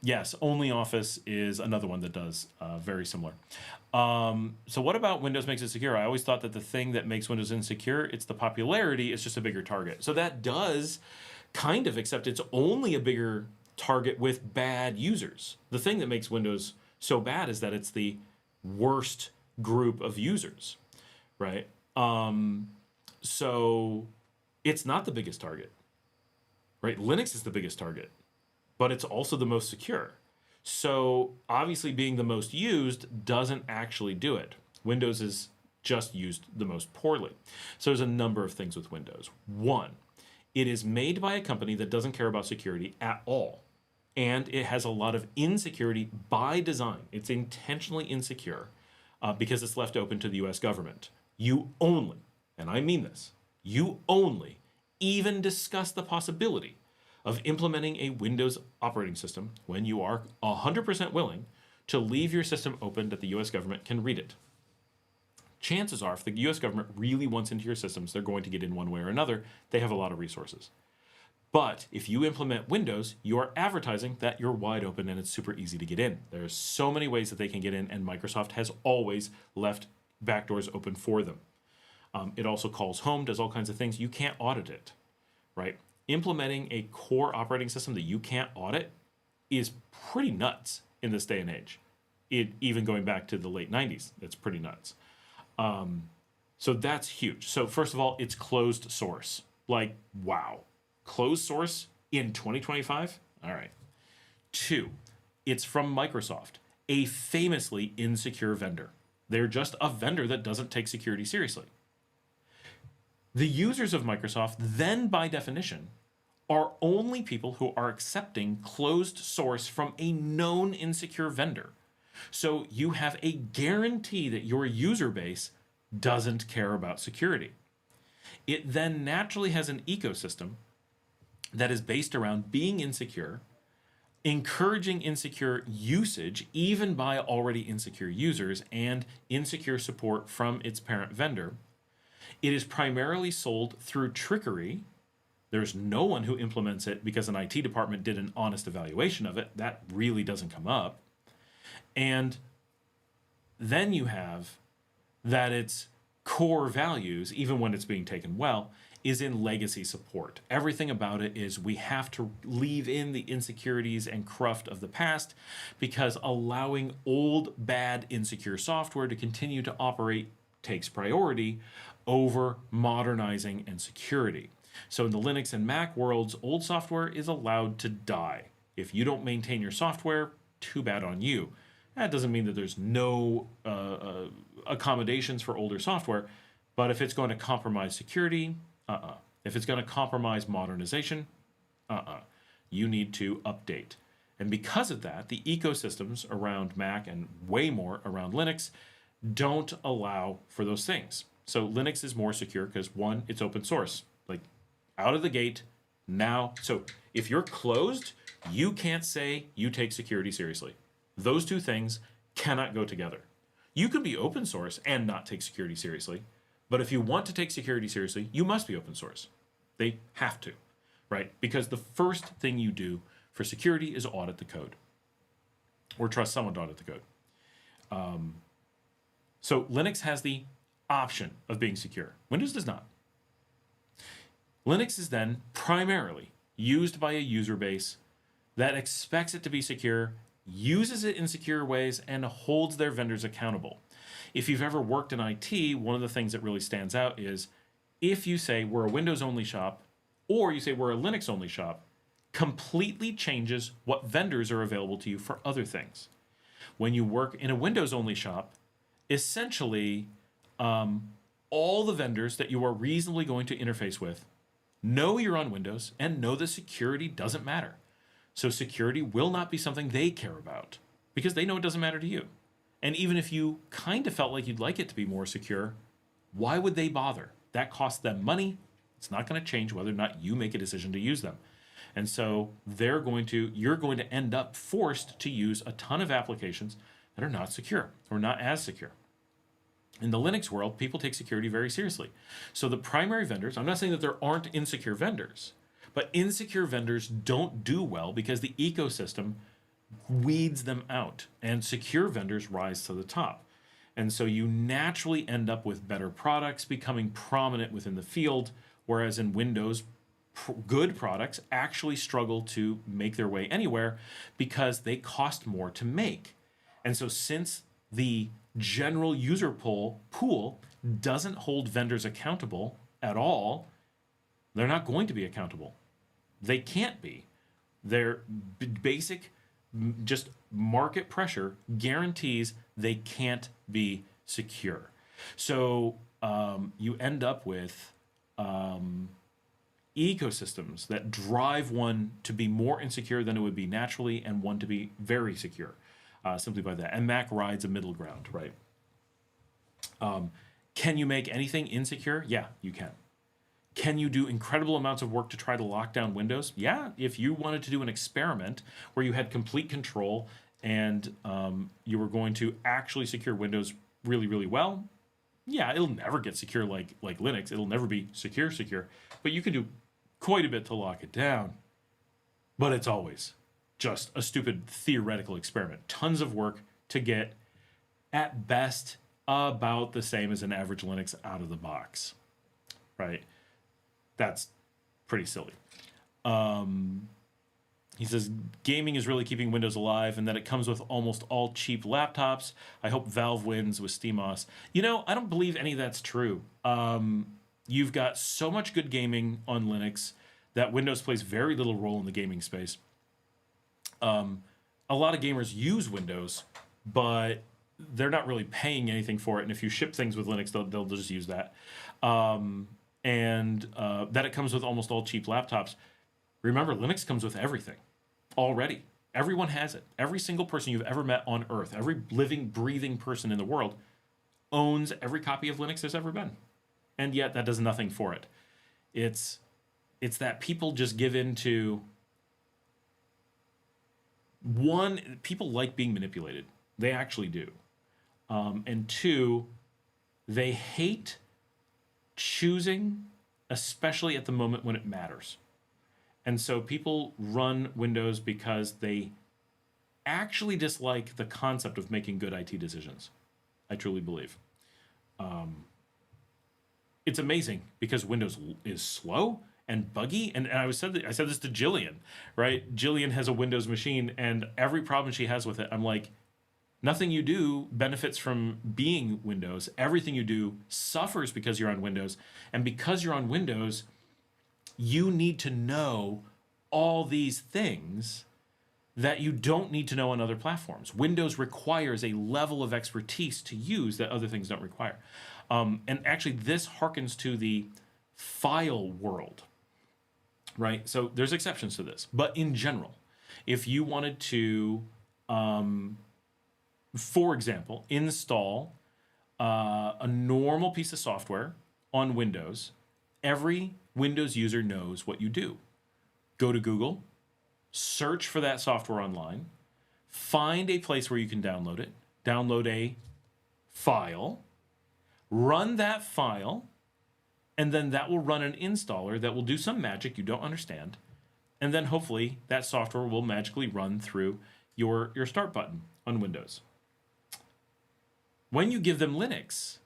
Yes, OnlyOffice is another one that does very similar. So what about Windows makes it secure? I always thought that the thing that makes Windows insecure, it's the popularity, it's just a bigger target. So that does kind of, except it's only a bigger target with bad users. The thing that makes Windows so bad is that it's the worst group of users, right? So it's not the biggest target, right? Linux is the biggest target, but it's also the most secure. So obviously being the most used doesn't actually do it. Windows is just used the most poorly. So there's a number of things with Windows. One, it is made by a company that doesn't care about security at all. And it has a lot of insecurity by design. It's intentionally insecure because it's left open to the US government. You only, and I mean this, you only even discuss the possibility of implementing a Windows operating system when you are 100% willing to leave your system open that the US government can read it. Chances are, if the US government really wants into your systems, they're going to get in one way or another. They have a lot of resources. But if you implement Windows, you are advertising that you're wide open and it's super easy to get in. There's so many ways that they can get in, and Microsoft has always left backdoors open for them. It also calls home, does all kinds of things. You can't audit it, right? Implementing a core operating system that you can't audit is pretty nuts in this day and age. Even going back to the late 90s, it's pretty nuts. So that's huge. So first of all, it's closed source. Like, wow. Closed source in 2025? All right. 2, it's from Microsoft, a famously insecure vendor. They're just a vendor that doesn't take security seriously. The users of Microsoft then, by definition, are only people who are accepting closed source from a known insecure vendor. So you have a guarantee that your user base doesn't care about security. It then naturally has an ecosystem that is based around being insecure, encouraging insecure usage, even by already insecure users, and insecure support from its parent vendor. It is primarily sold through trickery. There's no one who implements it because an IT department did an honest evaluation of it. That really doesn't come up. And then you have that its core values, even when it's being taken well, is in legacy support. Everything about it is we have to leave in the insecurities and cruft of the past because allowing old, bad, insecure software to continue to operate takes priority over modernizing and security. So in the Linux and Mac worlds, old software is allowed to die. If you don't maintain your software, too bad on you. That doesn't mean that there's no accommodations for older software, but if it's going to compromise security, if it's going to compromise modernization, you need to update. And because of that, the ecosystems around Mac and way more around Linux don't allow for those things. So Linux is more secure because, one, it's open source. Like, out of the gate, now. So if you're closed, you can't say you take security seriously. Those two things cannot go together. You can be open source and not take security seriously, but if you want to take security seriously, you must be open source. They have to, right? Because the first thing you do for security is audit the code, or trust someone to audit the code. So Linux has the option of being secure. Windows does not. Linux is then primarily used by a user base that expects it to be secure, uses it in secure ways, and holds their vendors accountable. If you've ever worked in IT, one of the things that really stands out is if you say we're a Windows-only shop, or you say we're a Linux-only shop, completely changes what vendors are available to you for other things. When you work in a Windows-only shop, essentially all the vendors that you are reasonably going to interface with know you're on Windows and know that security doesn't matter. So security will not be something they care about because they know it doesn't matter to you. And even if you kind of felt like you'd like it to be more secure, why would they bother? That costs them money. It's not going to change whether or not you make a decision to use them. And so you're going to end up forced to use a ton of applications that are not secure or not as secure. In the Linux world, people take security very seriously. So the primary vendors, I'm not saying that there aren't insecure vendors, but insecure vendors don't do well because the ecosystem weeds them out and secure vendors rise to the top. And so you naturally end up with better products becoming prominent within the field, whereas in Windows, good products actually struggle to make their way anywhere because they cost more to make. And so since the general user pool doesn't hold vendors accountable at all, they're not going to be accountable. They can't be. Their basic just market pressure guarantees they can't be secure. So you end up with ecosystems that drive one to be more insecure than it would be naturally and one to be very secure simply by that. And Mac rides a middle ground, right? Can you make anything insecure? Yeah, you can. Can you do incredible amounts of work to try to lock down Windows? Yeah, if you wanted to do an experiment where you had complete control and you were going to actually secure Windows really, really well, yeah, it'll never get secure like Linux. It'll never be secure, but you can do quite a bit to lock it down. But it's always just a stupid theoretical experiment. Tons of work to get, at best, about the same as an average Linux out of the box, right? That's pretty silly. He says, gaming is really keeping Windows alive and that it comes with almost all cheap laptops. I hope Valve wins with SteamOS. You know, I don't believe any of that's true. You've got so much good gaming on Linux that Windows plays very little role in the gaming space. A lot of gamers use Windows, but they're not really paying anything for it. And if you ship things with Linux, they'll just use that. And that it comes with almost all cheap laptops. Remember, Linux comes with everything already. Everyone has it. Every single person you've ever met on Earth, every living, breathing person in the world owns every copy of Linux there's ever been. And yet that does nothing for it. It's that people just give in to, one, people like being manipulated. They actually do. And two, they hate choosing, especially at the moment when it matters. And so people run Windows because they actually dislike the concept of making good IT decisions. I truly believe. It's amazing because Windows is slow and buggy. And I said this to Jillian, right? Jillian has a Windows machine and every problem she has with it, I'm like, nothing you do benefits from being Windows. Everything you do suffers because you're on Windows. And because you're on Windows, you need to know all these things that you don't need to know on other platforms. Windows requires a level of expertise to use that other things don't require. And actually, this harkens to the file world, right? So there's exceptions to this. But in general, if you wanted to, for example, install a normal piece of software on Windows, every Windows user knows what you do. Go to Google, search for that software online, find a place where you can download it, download a file, run that file, and then that will run an installer that will do some magic you don't understand, and then hopefully that software will magically run through your start button on Windows. When you give them Linux,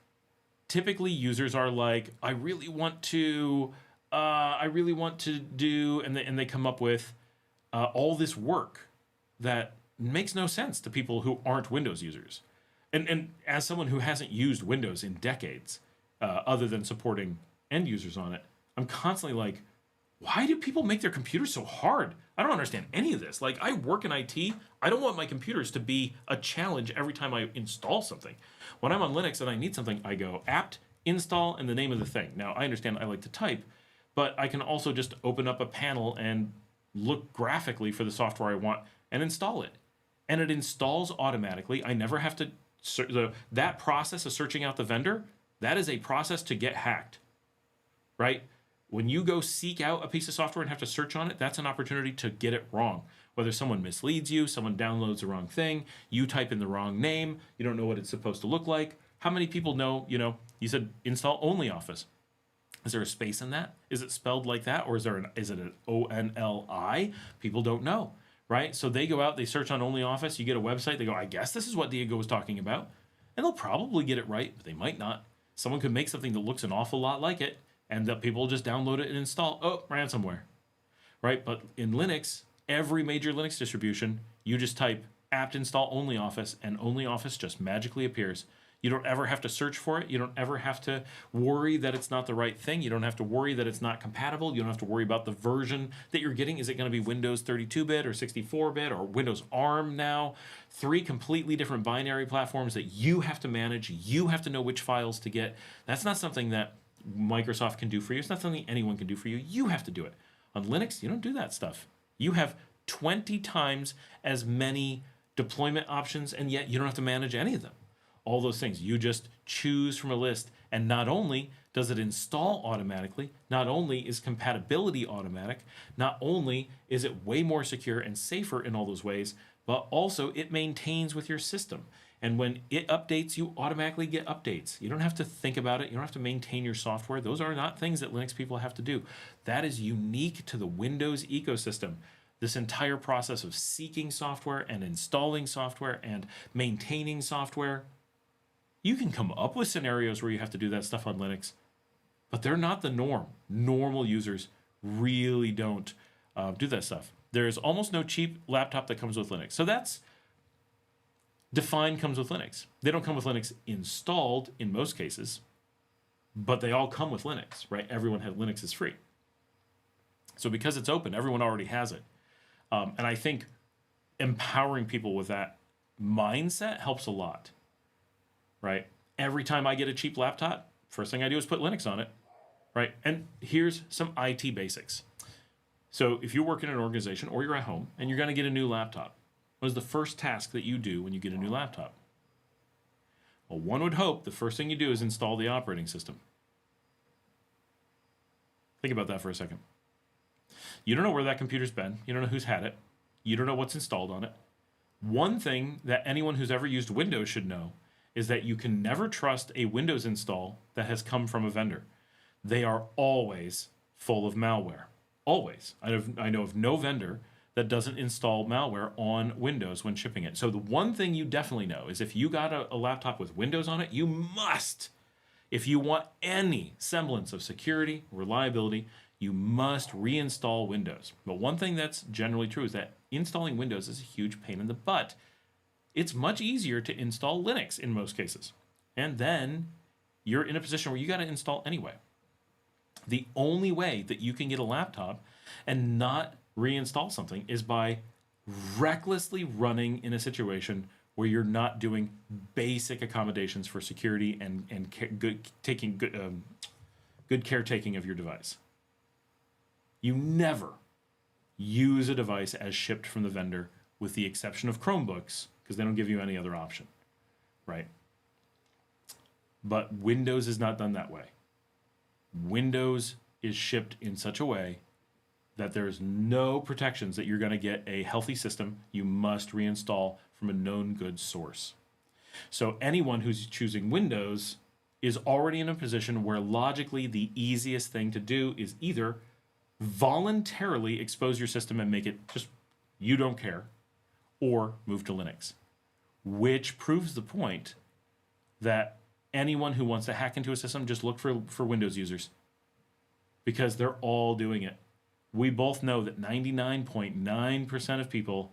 typically users are like, I really want to do, and they come up with all this work that makes no sense to people who aren't Windows users. And as someone who hasn't used Windows in decades, other than supporting end users on it, I'm constantly like, why do people make their computers so hard? I don't understand any of this. Like, I work in IT. I don't want my computers to be a challenge every time I install something. When I'm on Linux and I need something, I go apt, install, and the name of the thing. Now, I understand I like to type, but I can also just open up a panel and look graphically for the software I want and install it. And it installs automatically. I never have to... that process of searching out the vendor, that is a process to get hacked, right? When you go seek out a piece of software and have to search on it, that's an opportunity to get it wrong. Whether someone misleads you, someone downloads the wrong thing, you type in the wrong name, you don't know what it's supposed to look like. How many people know, you said install only Office. Is there a space in that? Is it spelled like that? Or is it an ONLI? People don't know, right? So they go out, they search on only Office, you get a website, they go, I guess this is what Diego was talking about. And they'll probably get it right, but they might not. Someone could make something that looks an awful lot like it, and that people just download it and install, ransomware, right? But in Linux, every major Linux distribution, you just type apt install only Office, and only Office just magically appears. You don't ever have to search for it. You don't ever have to worry that it's not the right thing. You don't have to worry that it's not compatible. You don't have to worry about the version that you're getting. Is it going to be Windows 32-bit or 64-bit or Windows ARM now? 3 completely different binary platforms that you have to manage. You have to know which files to get. That's not something that Microsoft can do for you. It's not something anyone can do for you. You have to do it. On Linux, you don't do that stuff. You have 20 times as many deployment options, and yet you don't have to manage any of them. All those things. You just choose from a list, and not only does it install automatically, not only is compatibility automatic, not only is it way more secure and safer in all those ways, but also it maintains with your system. And when it updates, you automatically get updates. You don't have to think about it. You don't have to maintain your software. Those are not things that Linux people have to do. That is unique to the Windows ecosystem. This entire process of seeking software and installing software and maintaining software, you can come up with scenarios where you have to do that stuff on Linux, but they're not the norm. Normal users really don't do that stuff. There's almost no cheap laptop that comes with Linux. So that's Define comes with Linux. They don't come with Linux installed in most cases, but they all come with Linux, right? Everyone has Linux is free. So because it's open, everyone already has it. And I think empowering people with that mindset helps a lot, right? Every time I get a cheap laptop, first thing I do is put Linux on it, right? And here's some IT basics. So if you work in an organization or you're at home and you're going to get a new laptop, what is the first task that you do when you get a new laptop? Well, one would hope the first thing you do is install the operating system. Think about that for a second. You don't know where that computer's been. You don't know who's had it. You don't know what's installed on it. One thing that anyone who's ever used Windows should know is that you can never trust a Windows install that has come from a vendor. They are always full of malware. Always. I know of no vendor that doesn't install malware on Windows when shipping it. So the one thing you definitely know is if you got a laptop with Windows on it, you must, if you want any semblance of security, reliability, you must reinstall Windows. But one thing that's generally true is that installing Windows is a huge pain in the butt. It's much easier to install Linux in most cases. And then you're in a position where you got to install anyway. The only way that you can get a laptop and not reinstall something is by recklessly running in a situation where you're not doing basic accommodations for security and good caretaking of your device. You never use a device as shipped from the vendor, with the exception of Chromebooks, because they don't give you any other option, right? But Windows is not done that way. Windows is shipped in such a way that there's no protections that you're going to get a healthy system. You must reinstall from a known good source. So anyone who's choosing Windows is already in a position where logically the easiest thing to do is either voluntarily expose your system and make it just, you don't care, or move to Linux, which proves the point that anyone who wants to hack into a system, just look for Windows users, because they're all doing it. We both know that 99.9% of people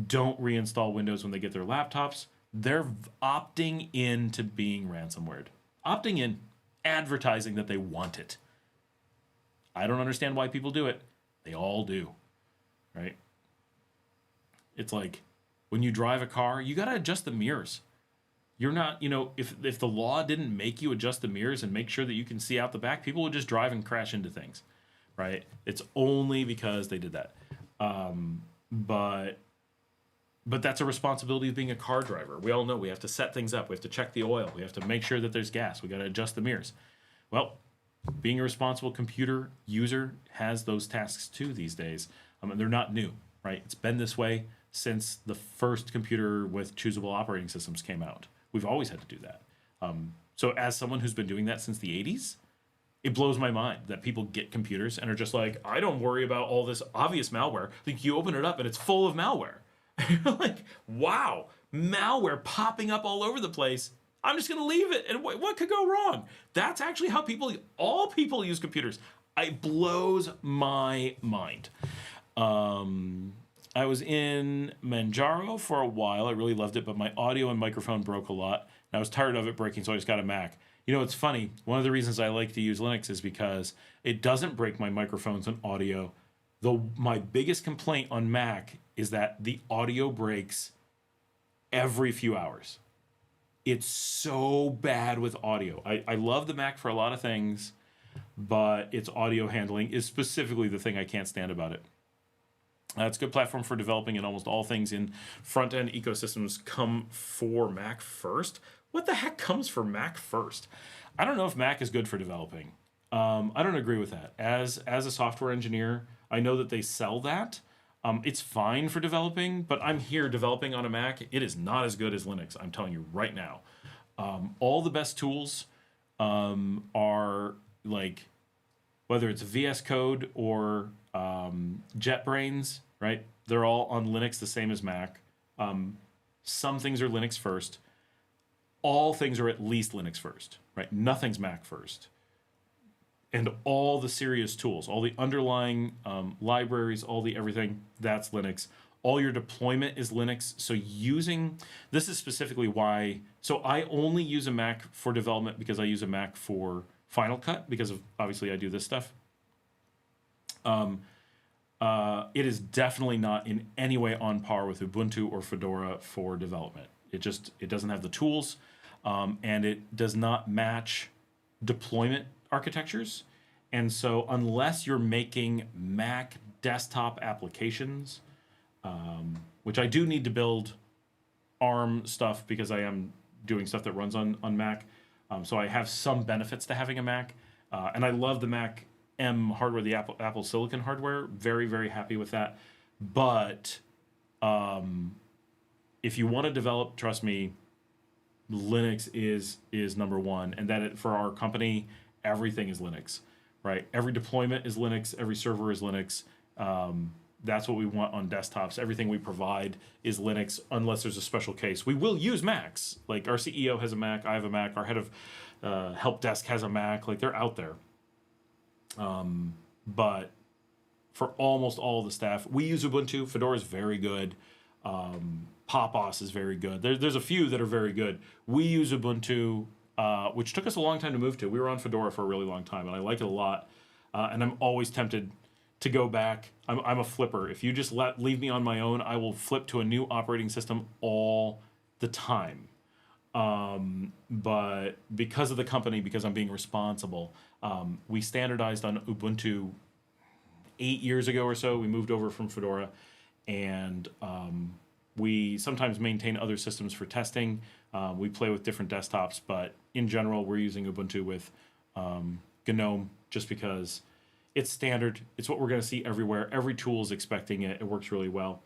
don't reinstall Windows when they get their laptops. They're opting in to being ransomwared. Opting in, advertising that they want it. I don't understand why people do it. They all do, right? It's like when you drive a car, you got to adjust the mirrors. You're not, if the law didn't make you adjust the mirrors and make sure that you can see out the back, people would just drive and crash into things, right? It's only because they did that. But that's a responsibility of being a car driver. We all know we have to set things up. We have to check the oil. We have to make sure that there's gas. We got to adjust the mirrors. Well, being a responsible computer user has those tasks too these days. And they're not new, right? It's been this way since the first computer with choosable operating systems came out. We've always had to do that. So as someone who's been doing that since the 80s, it blows my mind that people get computers and are just like, I don't worry about all this obvious malware. Like, you open it up and it's full of malware. Like, wow, malware popping up all over the place. I'm just going to leave it. And what could go wrong? That's actually how all people use computers. It blows my mind. I was in Manjaro for a while. I really loved it, but my audio and microphone broke a lot. And I was tired of it breaking, so I just got a Mac. It's funny. One of the reasons I like to use Linux is because it doesn't break my microphones and audio. Though my biggest complaint on Mac is that the audio breaks every few hours. It's so bad with audio. I love the Mac for a lot of things, but its audio handling is specifically the thing I can't stand about it. It's a good platform for developing, and almost all things in front-end ecosystems come for Mac first. What the heck comes for Mac first? I don't know if Mac is good for developing. I don't agree with that. As a software engineer, I know that they sell that. It's fine for developing, but I'm here developing on a Mac. It is not as good as Linux, I'm telling you right now. All the best tools are like, whether it's VS Code or JetBrains, right? They're all on Linux, the same as Mac. Some things are Linux first. All things are at least Linux first, right? Nothing's Mac first. And all the serious tools, all the underlying libraries, all the everything, that's Linux. All your deployment is Linux. So this is specifically why, so I only use a Mac for development because I use a Mac for Final Cut, because of, obviously I do this stuff. It is definitely not in any way on par with Ubuntu or Fedora for development. It doesn't have the tools, and it does not match deployment architectures. And so unless you're making Mac desktop applications, which I do need to build ARM stuff because I am doing stuff that runs on Mac. So I have some benefits to having a Mac. And I love the Mac M hardware, the Apple Silicon hardware. Very, very happy with that. But if you want to develop, trust me, Linux is number one. And for our company, everything is Linux, right? Every deployment is Linux. Every server is Linux. That's what we want on desktops. Everything we provide is Linux, unless there's a special case. We will use Macs. Like, our CEO has a Mac. I have a Mac. Our head of help desk has a Mac. Like, they're out there. But for almost all of the staff, we use Ubuntu. Fedora is very good. Pop!OS is very good. There's a few that are very good. We use Ubuntu, which took us a long time to move to. We were on Fedora for a really long time, and I like it a lot. And I'm always tempted to go back. I'm a flipper. If you just leave me on my own, I will flip to a new operating system all the time. But because of the company, because I'm being responsible, we standardized on Ubuntu 8 years ago or so. We moved over from Fedora, and we sometimes maintain other systems for testing. We play with different desktops, but in general, we're using Ubuntu with GNOME just because it's standard. It's what we're going to see everywhere. Every tool is expecting it. It works really well.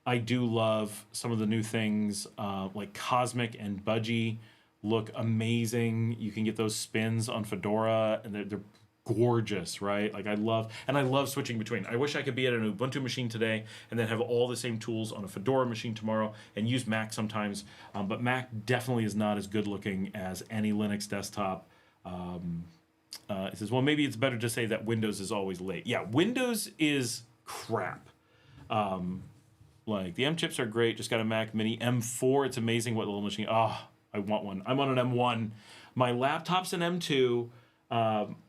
I do love some of the new things like Cosmic and Budgie look amazing. You can get those spins on Fedora, and they're gorgeous, right? Like I love switching between. I wish I could be at an Ubuntu machine today and then have all the same tools on a Fedora machine tomorrow and use Mac sometimes. But Mac definitely is not as good looking as any Linux desktop. It says, well, maybe it's better to say that Windows is always late. Yeah, Windows is crap. Like the M chips are great. Just got a Mac Mini M4. It's amazing what little machine. Oh, I want one. I'm on an M1. My laptop's an M2.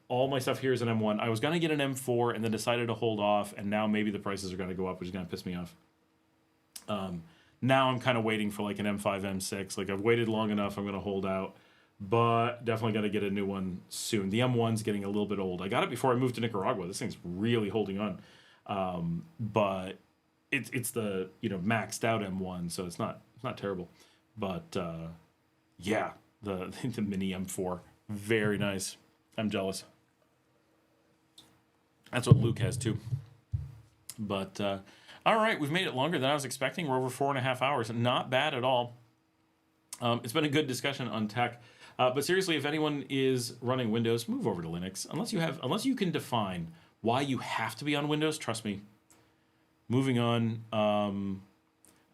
All my stuff here is an M1. I was gonna get an M4 and then decided to hold off. And now maybe the prices are gonna go up, which is gonna piss me off. Now I'm kind of waiting for like an M5, M6. Like I've waited long enough. I'm gonna hold out, but definitely gonna get a new one soon. The M1's getting a little bit old. I got it before I moved to Nicaragua. This thing's really holding on, but it's the maxed out M1, so it's not terrible. But yeah, the mini M4, very nice. I'm jealous. That's what Luke has too. But all right, we've made it longer than I was expecting. We're over 4.5 hours. Not bad at all. It's been a good discussion on tech. But seriously, if anyone is running Windows, move over to Linux. Unless you can define why you have to be on Windows, trust me. Moving on, I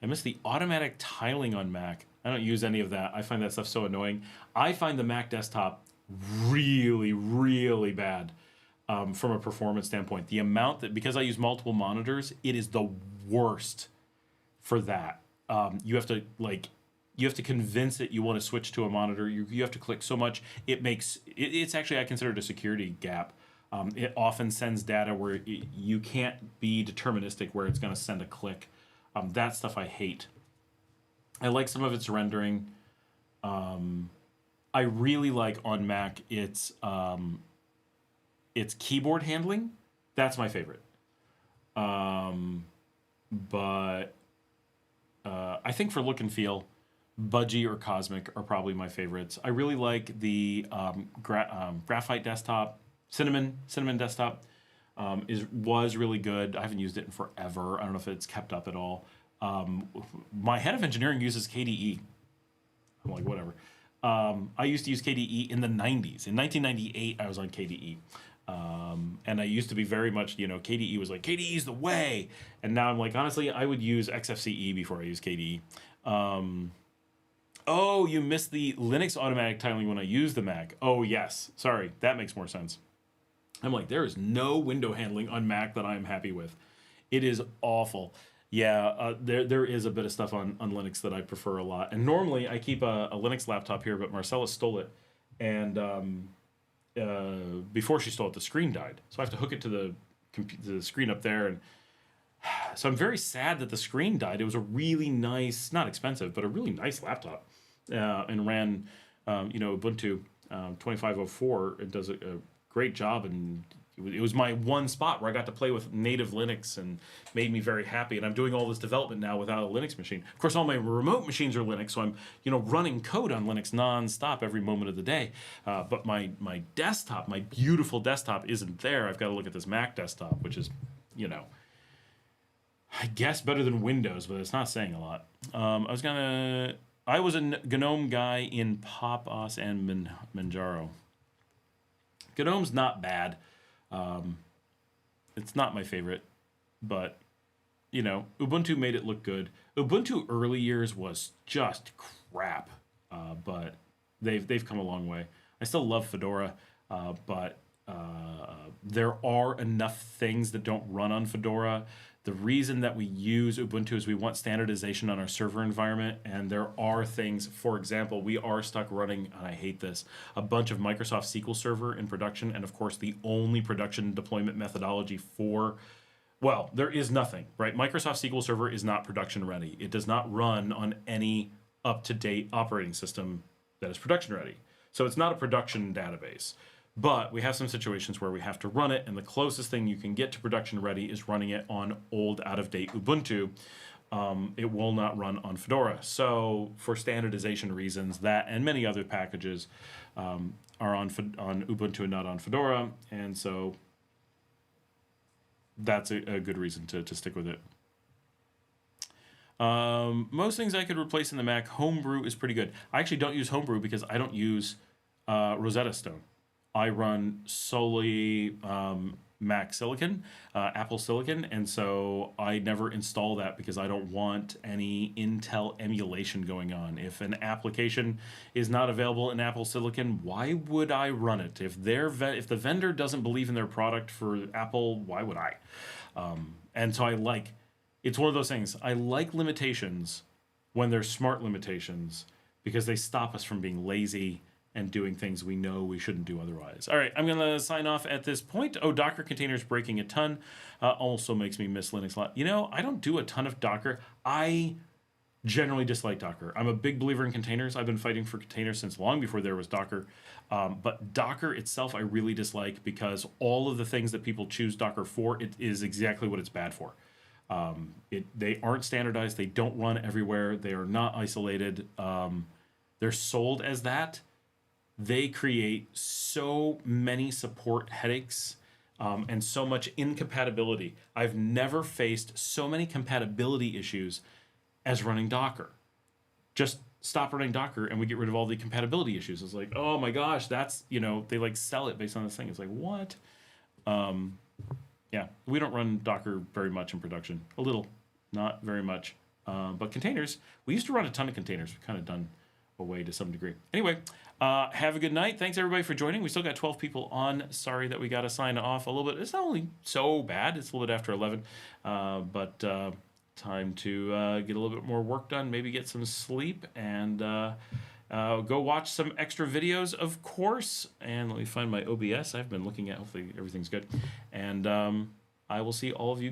miss the automatic tiling on Mac. I don't use any of that. I find that stuff so annoying. I find the Mac desktop really, really bad from a performance standpoint. The amount that, because I use multiple monitors, it is the worst for that. You have to convince it you want to switch to a monitor. You have to click so much. It's actually, I consider it a security gap. It often sends data where you can't be deterministic where it's going to send a click. That stuff I hate. I like some of its rendering. I really like on Mac its keyboard handling. That's my favorite. But I think for look and feel, Budgie or Cosmic are probably my favorites. I really like the Graphite desktop. Cinnamon desktop was really good. I haven't used it in forever. I don't know if it's kept up at all. My head of engineering uses KDE. I'm like, whatever. I used to use KDE in the 90s. In 1998, I was on KDE. And I used to be very much, KDE was like, KDE's the way. And now I'm like, honestly, I would use XFCE before I use KDE. Oh, you missed the Linux automatic tiling when I use the Mac. Oh, yes. Sorry, that makes more sense. I'm like, there is no window handling on Mac that I'm happy with. It is awful. Yeah, there is a bit of stuff on Linux that I prefer a lot. And normally I keep a Linux laptop here, but Marcela stole it. And before she stole it, the screen died. So I have to hook it to the screen up there. And so I'm very sad that the screen died. It was a really nice, not expensive, but a really nice laptop. And ran, Ubuntu 2504. It does a great job, and it was my one spot where I got to play with native Linux and made me very happy. And I'm doing all this development now without a Linux machine. Of course, all my remote machines are Linux, so I'm running code on Linux nonstop every moment of the day. But my desktop, my beautiful desktop, isn't there. I've got to look at this Mac desktop, which is, I guess better than Windows, but it's not saying a lot. I was a GNOME guy in Pop-Os and Manjaro. GNOME's not bad. It's not my favorite, but Ubuntu made it look good. Ubuntu early years was just crap, but they've come a long way. I still love Fedora, but there are enough things that don't run on Fedora The reason that we use Ubuntu is we want standardization on our server environment, and there are things, for example, we are stuck running, and I hate this, a bunch of Microsoft SQL Server in production, and of course the only production deployment methodology for, well, there is nothing, right? Microsoft SQL Server is not production ready. It does not run on any up-to-date operating system that is production ready. So it's not a production database. But we have some situations where we have to run it, and the closest thing you can get to production ready is running it on old, out-of-date Ubuntu. It will not run on Fedora. So for standardization reasons, that and many other packages are on Ubuntu and not on Fedora, and so that's a good reason to stick with it. Most things I could replace in the Mac. Homebrew is pretty good. I actually don't use Homebrew because I don't use Rosetta Stone. I run solely Mac Silicon, Apple Silicon, and so I never install that because I don't want any Intel emulation going on. If an application is not available in Apple Silicon, why would I run it? If the vendor doesn't believe in their product for Apple, why would I? And so it's one of those things. I like limitations when they're smart limitations because they stop us from being lazy and doing things we know we shouldn't do otherwise. All right, I'm going to sign off at this point. Oh, Docker containers breaking a ton also makes me miss Linux a lot. You know, I don't do a ton of Docker. I generally dislike Docker. I'm a big believer in containers. I've been fighting for containers since long before there was Docker. But Docker itself I really dislike because all of the things that people choose Docker for, it is exactly what it's bad for. They aren't standardized. They don't run everywhere. They are not isolated. They're sold as that. They create so many support headaches and so much incompatibility. I've never faced so many compatibility issues as running Docker. Just stop running Docker and we get rid of all the compatibility issues. It's like, oh my gosh, that's, they like sell it based on this thing. It's like, what? Yeah, we don't run Docker very much in production. A little, not very much. But containers, we used to run a ton of containers. We've kind of done away to some degree. Anyway, have a good night. Thanks everybody for joining. We still got 12 people on. Sorry that we got to sign off a little bit. It's not only so bad. It's a little bit after 11. But time to get a little bit more work done, maybe get some sleep, and go watch some extra videos, of course. And let me find my OBS I've been looking at. Hopefully everything's good. And I will see all of you